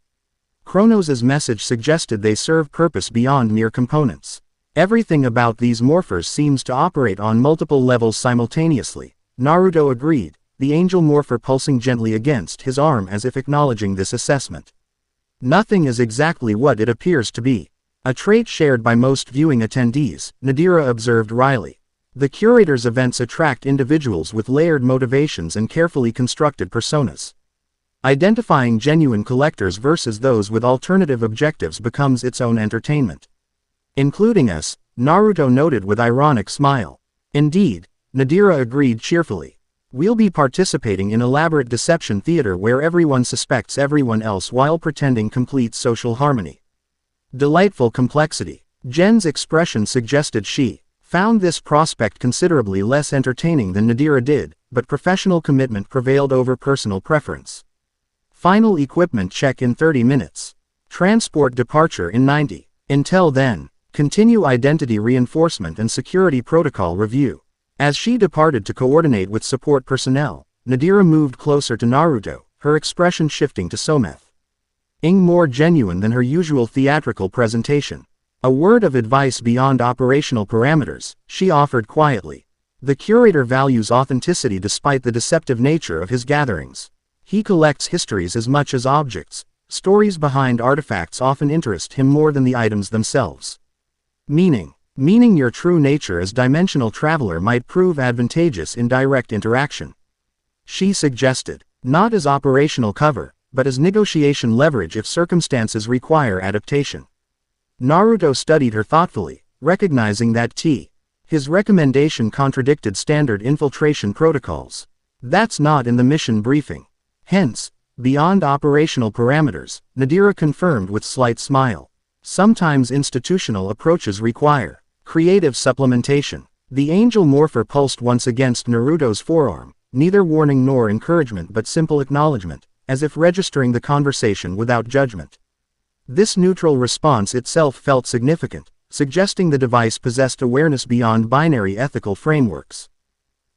Kronos' message suggested they serve purpose beyond mere components. Everything about these morphers seems to operate on multiple levels simultaneously, Naruto agreed, the angel morpher pulsing gently against his arm as if acknowledging this assessment. Nothing is exactly what it appears to be. A trait shared by most viewing attendees, Nadira observed wryly. The curator's events attract individuals with layered motivations and carefully constructed personas. Identifying genuine collectors versus those with alternative objectives becomes its own entertainment. Including us, Naruto noted with ironic smile. Indeed, Nadira agreed cheerfully. We'll be participating in elaborate deception theater where everyone suspects everyone else while pretending complete social harmony. Delightful complexity. Jen's expression suggested she found this prospect considerably less entertaining than Nadira did, but professional commitment prevailed over personal preference. Final equipment check in 30 minutes. Transport departure in 90. Until then, continue identity reinforcement and security protocol review. As she departed to coordinate with support personnel, Nadira moved closer to Naruto, her expression shifting to Someth. More genuine than her usual theatrical presentation. A word of advice beyond operational parameters, she offered quietly. The curator values authenticity despite the deceptive nature of his gatherings. He collects histories as much as objects. Stories behind artifacts often interest him more than the items themselves. Meaning your true nature as dimensional traveler might prove advantageous in direct interaction. She suggested, not as operational cover, but as negotiation leverage if circumstances require adaptation. Naruto studied her thoughtfully, recognizing that his recommendation contradicted standard infiltration protocols. That's not in the mission briefing. Hence, beyond operational parameters, Nadira confirmed with slight smile. Sometimes institutional approaches require creative supplementation. The angel morpher pulsed once against Naruto's forearm, neither warning nor encouragement but simple acknowledgement, as if registering the conversation without judgment. This neutral response itself felt significant, suggesting the device possessed awareness beyond binary ethical frameworks.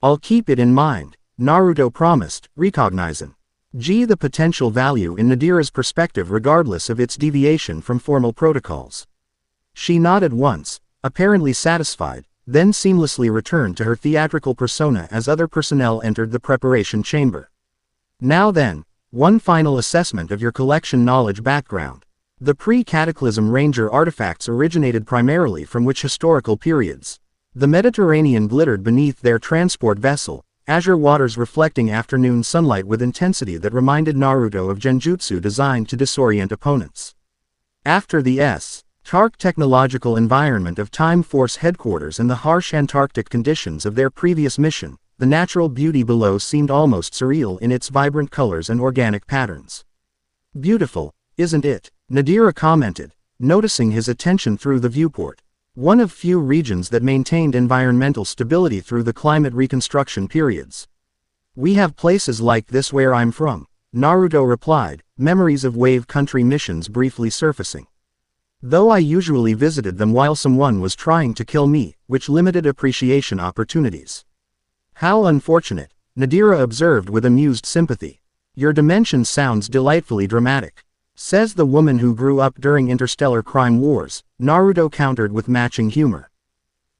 I'll keep it in mind, Naruto promised, recognizing the potential value in Nadira's perspective regardless of its deviation from formal protocols. She nodded once, apparently satisfied, then seamlessly returned to her theatrical persona as other personnel entered the preparation chamber. Now then, one final assessment of your collection knowledge background. The pre-Cataclysm Ranger artifacts originated primarily from which historical periods? The Mediterranean glittered beneath their transport vessel, azure waters reflecting afternoon sunlight with intensity that reminded Naruto of genjutsu designed to disorient opponents. After the Tark technological environment of Time Force headquarters and the harsh Antarctic conditions of their previous mission, the natural beauty below seemed almost surreal in its vibrant colors and organic patterns. Beautiful, isn't it? Nadira commented, noticing his attention through the viewport. One of few regions that maintained environmental stability through the climate reconstruction periods. We have places like this where I'm from, Naruto replied, memories of Wave Country missions briefly surfacing. Though I usually visited them while someone was trying to kill me, which limited appreciation opportunities. How unfortunate, Nadira observed with amused sympathy. Your dimension sounds delightfully dramatic. Says the woman who grew up during interstellar crime wars, Naruto countered with matching humor.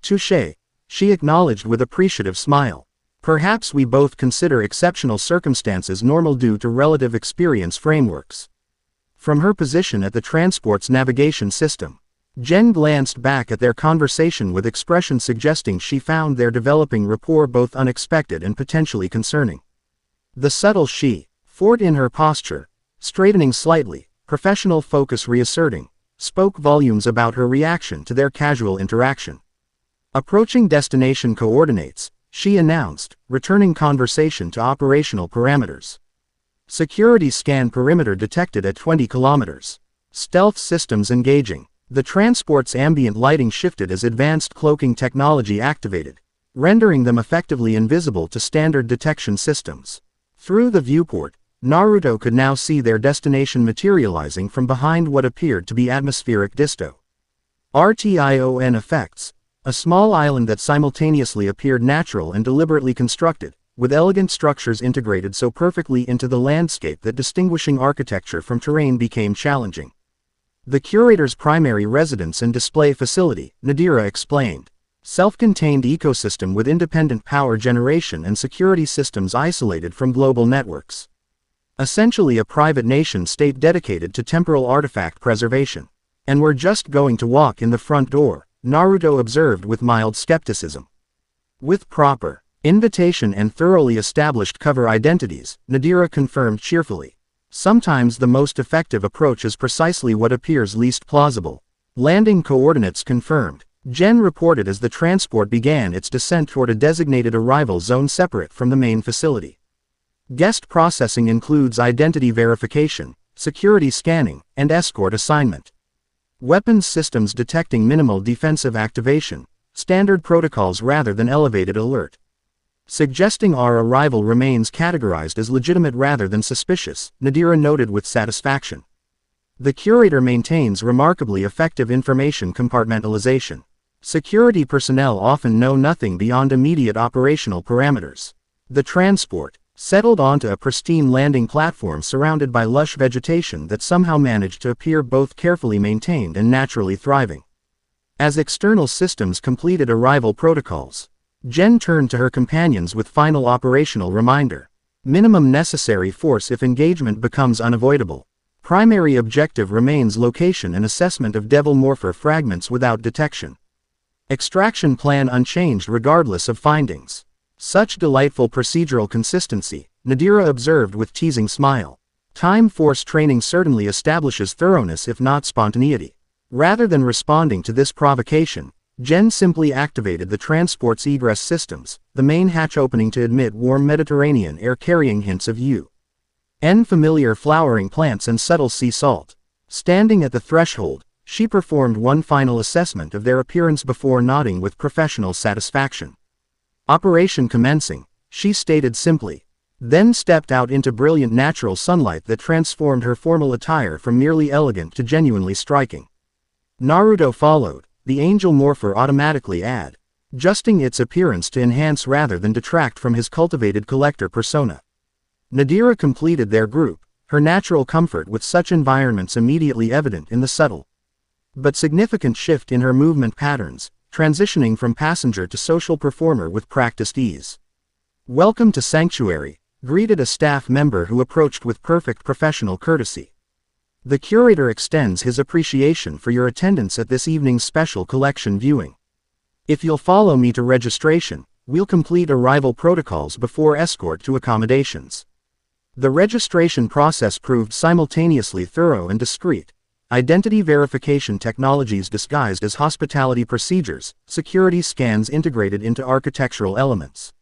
Touché, she acknowledged with appreciative smile. Perhaps we both consider exceptional circumstances normal due to relative experience frameworks. From her position at the transport's navigation system, Jen glanced back at their conversation with expression suggesting she found their developing rapport both unexpected and potentially concerning. The subtle fort in her posture, straightening slightly, professional focus reasserting, spoke volumes about her reaction to their casual interaction. Approaching destination coordinates, she announced, returning conversation to operational parameters. Security scan perimeter detected at 20 kilometers. Stealth systems engaging. The transport's ambient lighting shifted as advanced cloaking technology activated, rendering them effectively invisible to standard detection systems. Through the viewport, Naruto could now see their destination materializing from behind what appeared to be atmospheric disto. RTION effects. A small island that simultaneously appeared natural and deliberately constructed, with elegant structures integrated so perfectly into the landscape that distinguishing architecture from terrain became challenging. The curator's primary residence and display facility, Nadira explained. Self-contained ecosystem with independent power generation and security systems isolated from global networks. Essentially a private nation-state dedicated to temporal artifact preservation. And we're just going to walk in the front door, Naruto observed with mild skepticism. With proper invitation and thoroughly established cover identities, Nadira confirmed cheerfully. Sometimes the most effective approach is precisely what appears least plausible. Landing coordinates confirmed. Jen reported as the transport began its descent toward a designated arrival zone separate from the main facility. Guest processing includes identity verification, security scanning, and escort assignment. Weapons systems detecting minimal defensive activation, standard protocols rather than elevated alert. Suggesting our arrival remains categorized as legitimate rather than suspicious, Nadira noted with satisfaction. The curator maintains remarkably effective information compartmentalization. Security personnel often know nothing beyond immediate operational parameters. The transport settled onto a pristine landing platform surrounded by lush vegetation that somehow managed to appear both carefully maintained and naturally thriving. As external systems completed arrival protocols, Jen turned to her companions with final operational reminder. Minimum necessary force if engagement becomes unavoidable. Primary objective remains location and assessment of Devil Morpher fragments without detection. Extraction plan unchanged regardless of findings. Such delightful procedural consistency, Nadira observed with teasing smile. Time force training certainly establishes thoroughness if not spontaneity. Rather than responding to this provocation, Jen simply activated the transport's egress systems, the main hatch opening to admit warm Mediterranean air carrying hints of familiar flowering plants and subtle sea salt. Standing at the threshold, she performed one final assessment of their appearance before nodding with professional satisfaction. Operation commencing, she stated simply, then stepped out into brilliant natural sunlight that transformed her formal attire from merely elegant to genuinely striking. Naruto followed, the angel morpher automatically adjusting its appearance to enhance rather than detract from his cultivated collector persona. Nadira completed their group, her natural comfort with such environments immediately evident in the subtle but significant shift in her movement patterns, transitioning from passenger to social performer with practiced ease. Welcome to Sanctuary, greeted a staff member who approached with perfect professional courtesy. The curator extends his appreciation for your attendance at this evening's special collection viewing. If you'll follow me to registration, we'll complete arrival protocols before escort to accommodations. The registration process proved simultaneously thorough and discreet. Identity verification technologies disguised as hospitality procedures, security scans integrated into architectural elements,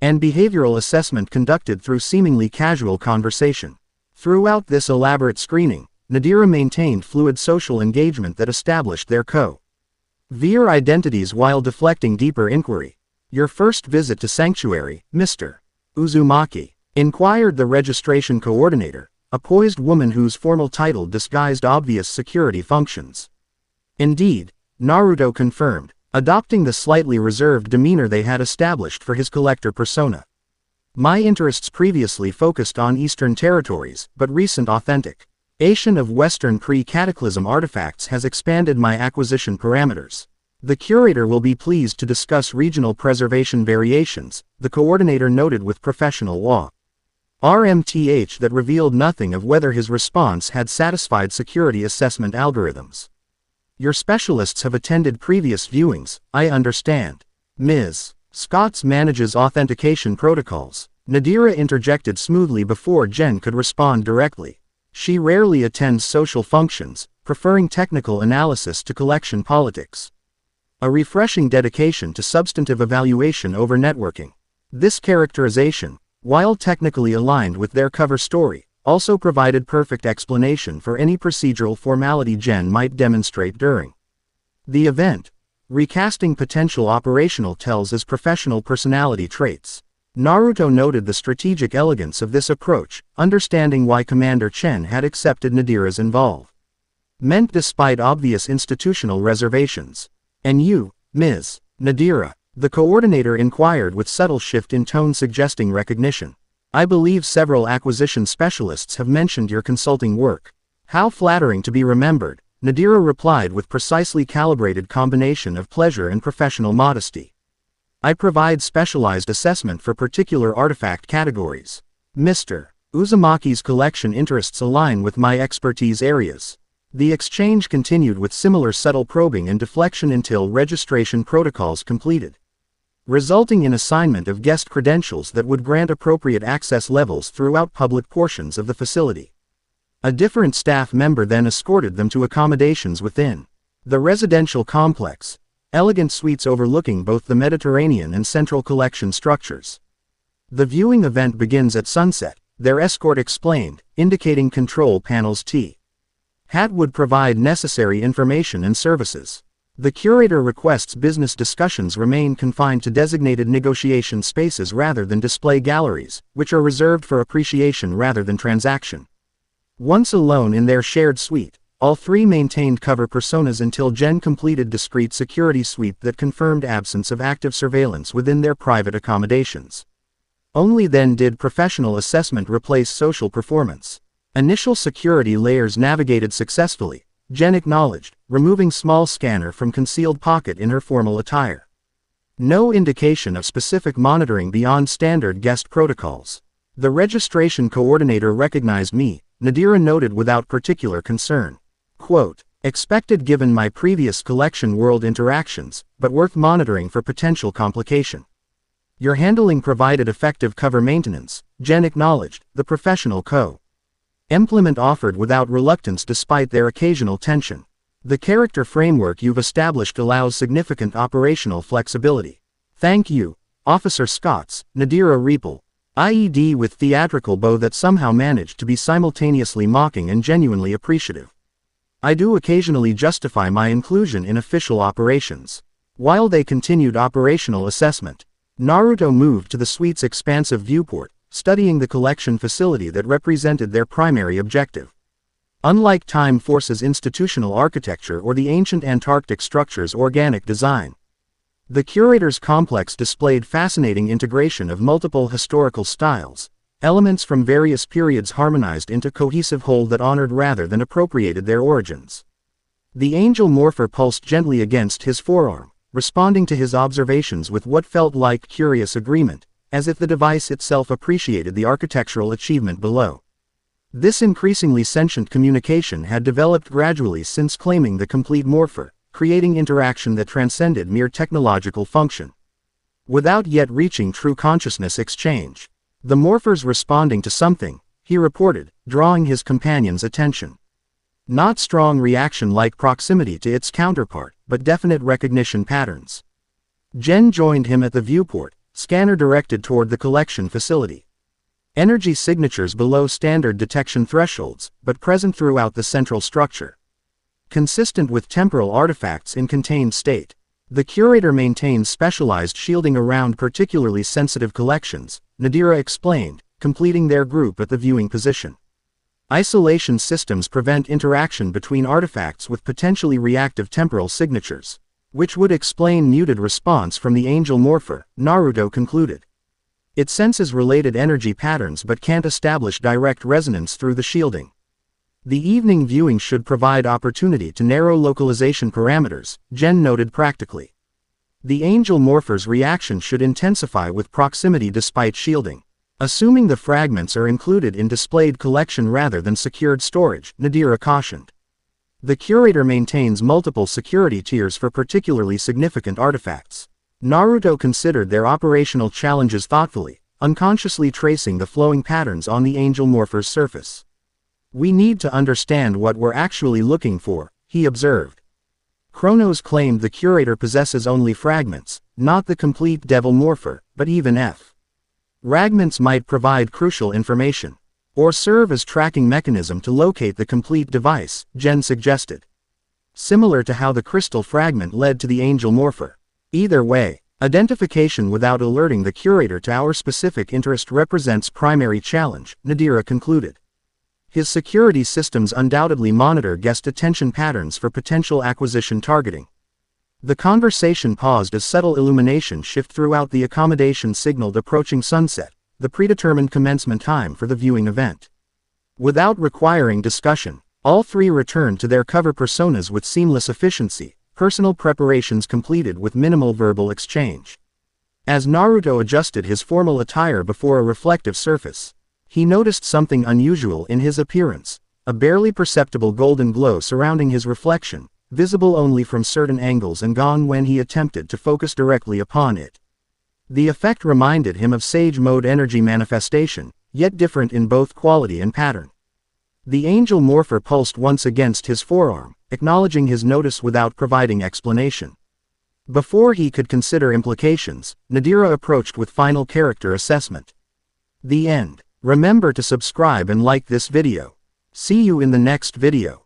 and behavioral assessment conducted through seemingly casual conversation. Throughout this elaborate screening, Nadira maintained fluid social engagement that established their co-Veer identities while deflecting deeper inquiry. Your first visit to Sanctuary, Mr. Uzumaki? Inquired the registration coordinator, a poised woman whose formal title disguised obvious security functions. Indeed, Naruto confirmed, adopting the slightly reserved demeanor they had established for his collector persona. My interests previously focused on Eastern territories, but recent authentic Asian of Western pre-cataclysm artifacts has expanded my acquisition parameters. The curator will be pleased to discuss regional preservation variations, the coordinator noted with professional awe. RMTH that revealed nothing of whether his response had satisfied security assessment algorithms. Your specialists have attended previous viewings, I understand. Ms. Scotts manages authentication protocols. Nadira interjected smoothly before Jen could respond directly. She rarely attends social functions, preferring technical analysis to collection politics. A refreshing dedication to substantive evaluation over networking. This characterization, while technically aligned with their cover story, also provided perfect explanation for any procedural formality Jen might demonstrate during the event. Recasting potential operational tells as professional personality traits. Naruto noted the strategic elegance of this approach, understanding why Commander Chen had accepted Nadira's involvement despite obvious institutional reservations. And you, Ms. Nadira? The coordinator inquired with subtle shift in tone suggesting recognition. I believe several acquisition specialists have mentioned your consulting work. How flattering to be remembered, Nadira replied with precisely calibrated combination of pleasure and professional modesty. I provide specialized assessment for particular artifact categories. Mr. Uzumaki's collection interests align with my expertise areas. The exchange continued with similar subtle probing and deflection until registration protocols completed, resulting in assignment of guest credentials that would grant appropriate access levels throughout public portions of the facility. A different staff member then escorted them to accommodations within the residential complex, elegant suites overlooking both the Mediterranean and central collection structures. The viewing event begins at sunset, their escort explained, indicating control panels T. Hat would provide necessary information and services. The curator requests business discussions remain confined to designated negotiation spaces rather than display galleries, which are reserved for appreciation rather than transaction. Once alone in their shared suite, all three maintained cover personas until Jen completed discrete security sweep that confirmed absence of active surveillance within their private accommodations. Only then did professional assessment replace social performance. Initial security layers navigated successfully, Jen acknowledged, removing small scanner from concealed pocket in her formal attire. No indication of specific monitoring beyond standard guest protocols. The registration coordinator recognized me, Nadira noted without particular concern. Quote, expected given my previous collection world interactions, but worth monitoring for potential complication. Your handling provided effective cover maintenance, Jen acknowledged, the professional implement offered without reluctance despite their occasional tension. The character framework you've established allows significant operational flexibility. Thank you, Officer Scotts, Nadira Reapel. IED with theatrical bow that somehow managed to be simultaneously mocking and genuinely appreciative. I do occasionally justify my inclusion in official operations. While they continued operational assessment, Naruto moved to the suite's expansive viewport, studying the collection facility that represented their primary objective. Unlike Time Force's institutional architecture or the ancient Antarctic structure's organic design, the curator's complex displayed fascinating integration of multiple historical styles, elements from various periods harmonized into cohesive whole that honored rather than appropriated their origins. The angel morpher pulsed gently against his forearm, responding to his observations with what felt like curious agreement, as if the device itself appreciated the architectural achievement below. This increasingly sentient communication had developed gradually since claiming the complete morpher, creating interaction that transcended mere technological function. Without yet reaching true consciousness exchange, the morphers responding to something, he reported, drawing his companion's attention. Not strong reaction like proximity to its counterpart, but definite recognition patterns. Jen joined him at the viewport, scanner directed toward the collection facility. Energy signatures below standard detection thresholds, but present throughout the central structure. Consistent with temporal artifacts in contained state, the curator maintains specialized shielding around particularly sensitive collections, Nadira explained, completing their group at the viewing position. Isolation systems prevent interaction between artifacts with potentially reactive temporal signatures, which would explain muted response from the angel morpher, Naruto concluded. It senses related energy patterns but can't establish direct resonance through the shielding. The evening viewing should provide opportunity to narrow localization parameters, Gen noted practically. The angel morpher's reaction should intensify with proximity despite shielding. Assuming the fragments are included in displayed collection rather than secured storage, Nadira cautioned. The curator maintains multiple security tiers for particularly significant artifacts. Naruto considered their operational challenges thoughtfully, unconsciously tracing the flowing patterns on the angel morpher's surface. We need to understand what we're actually looking for, he observed. Kronos claimed the curator possesses only fragments, not the complete devil morpher, but even fragments might provide crucial information, or serve as tracking mechanism to locate the complete device, Gen suggested. Similar to how the crystal fragment led to the angel morpher. Either way, identification without alerting the curator to our specific interest represents primary challenge, Nadira concluded. His security systems undoubtedly monitor guest attention patterns for potential acquisition targeting. The conversation paused as subtle illumination shift throughout the accommodation signaled approaching sunset, the predetermined commencement time for the viewing event. Without requiring discussion, all three returned to their cover personas with seamless efficiency, personal preparations completed with minimal verbal exchange. As Naruto adjusted his formal attire before a reflective surface, he noticed something unusual in his appearance, a barely perceptible golden glow surrounding his reflection, visible only from certain angles and gone when he attempted to focus directly upon it. The effect reminded him of Sage Mode energy manifestation, yet different in both quality and pattern. The angel morpher pulsed once against his forearm, acknowledging his notice without providing explanation. Before he could consider implications, Nadira approached with final character assessment. The end. Remember to subscribe and like this video. See you in the next video.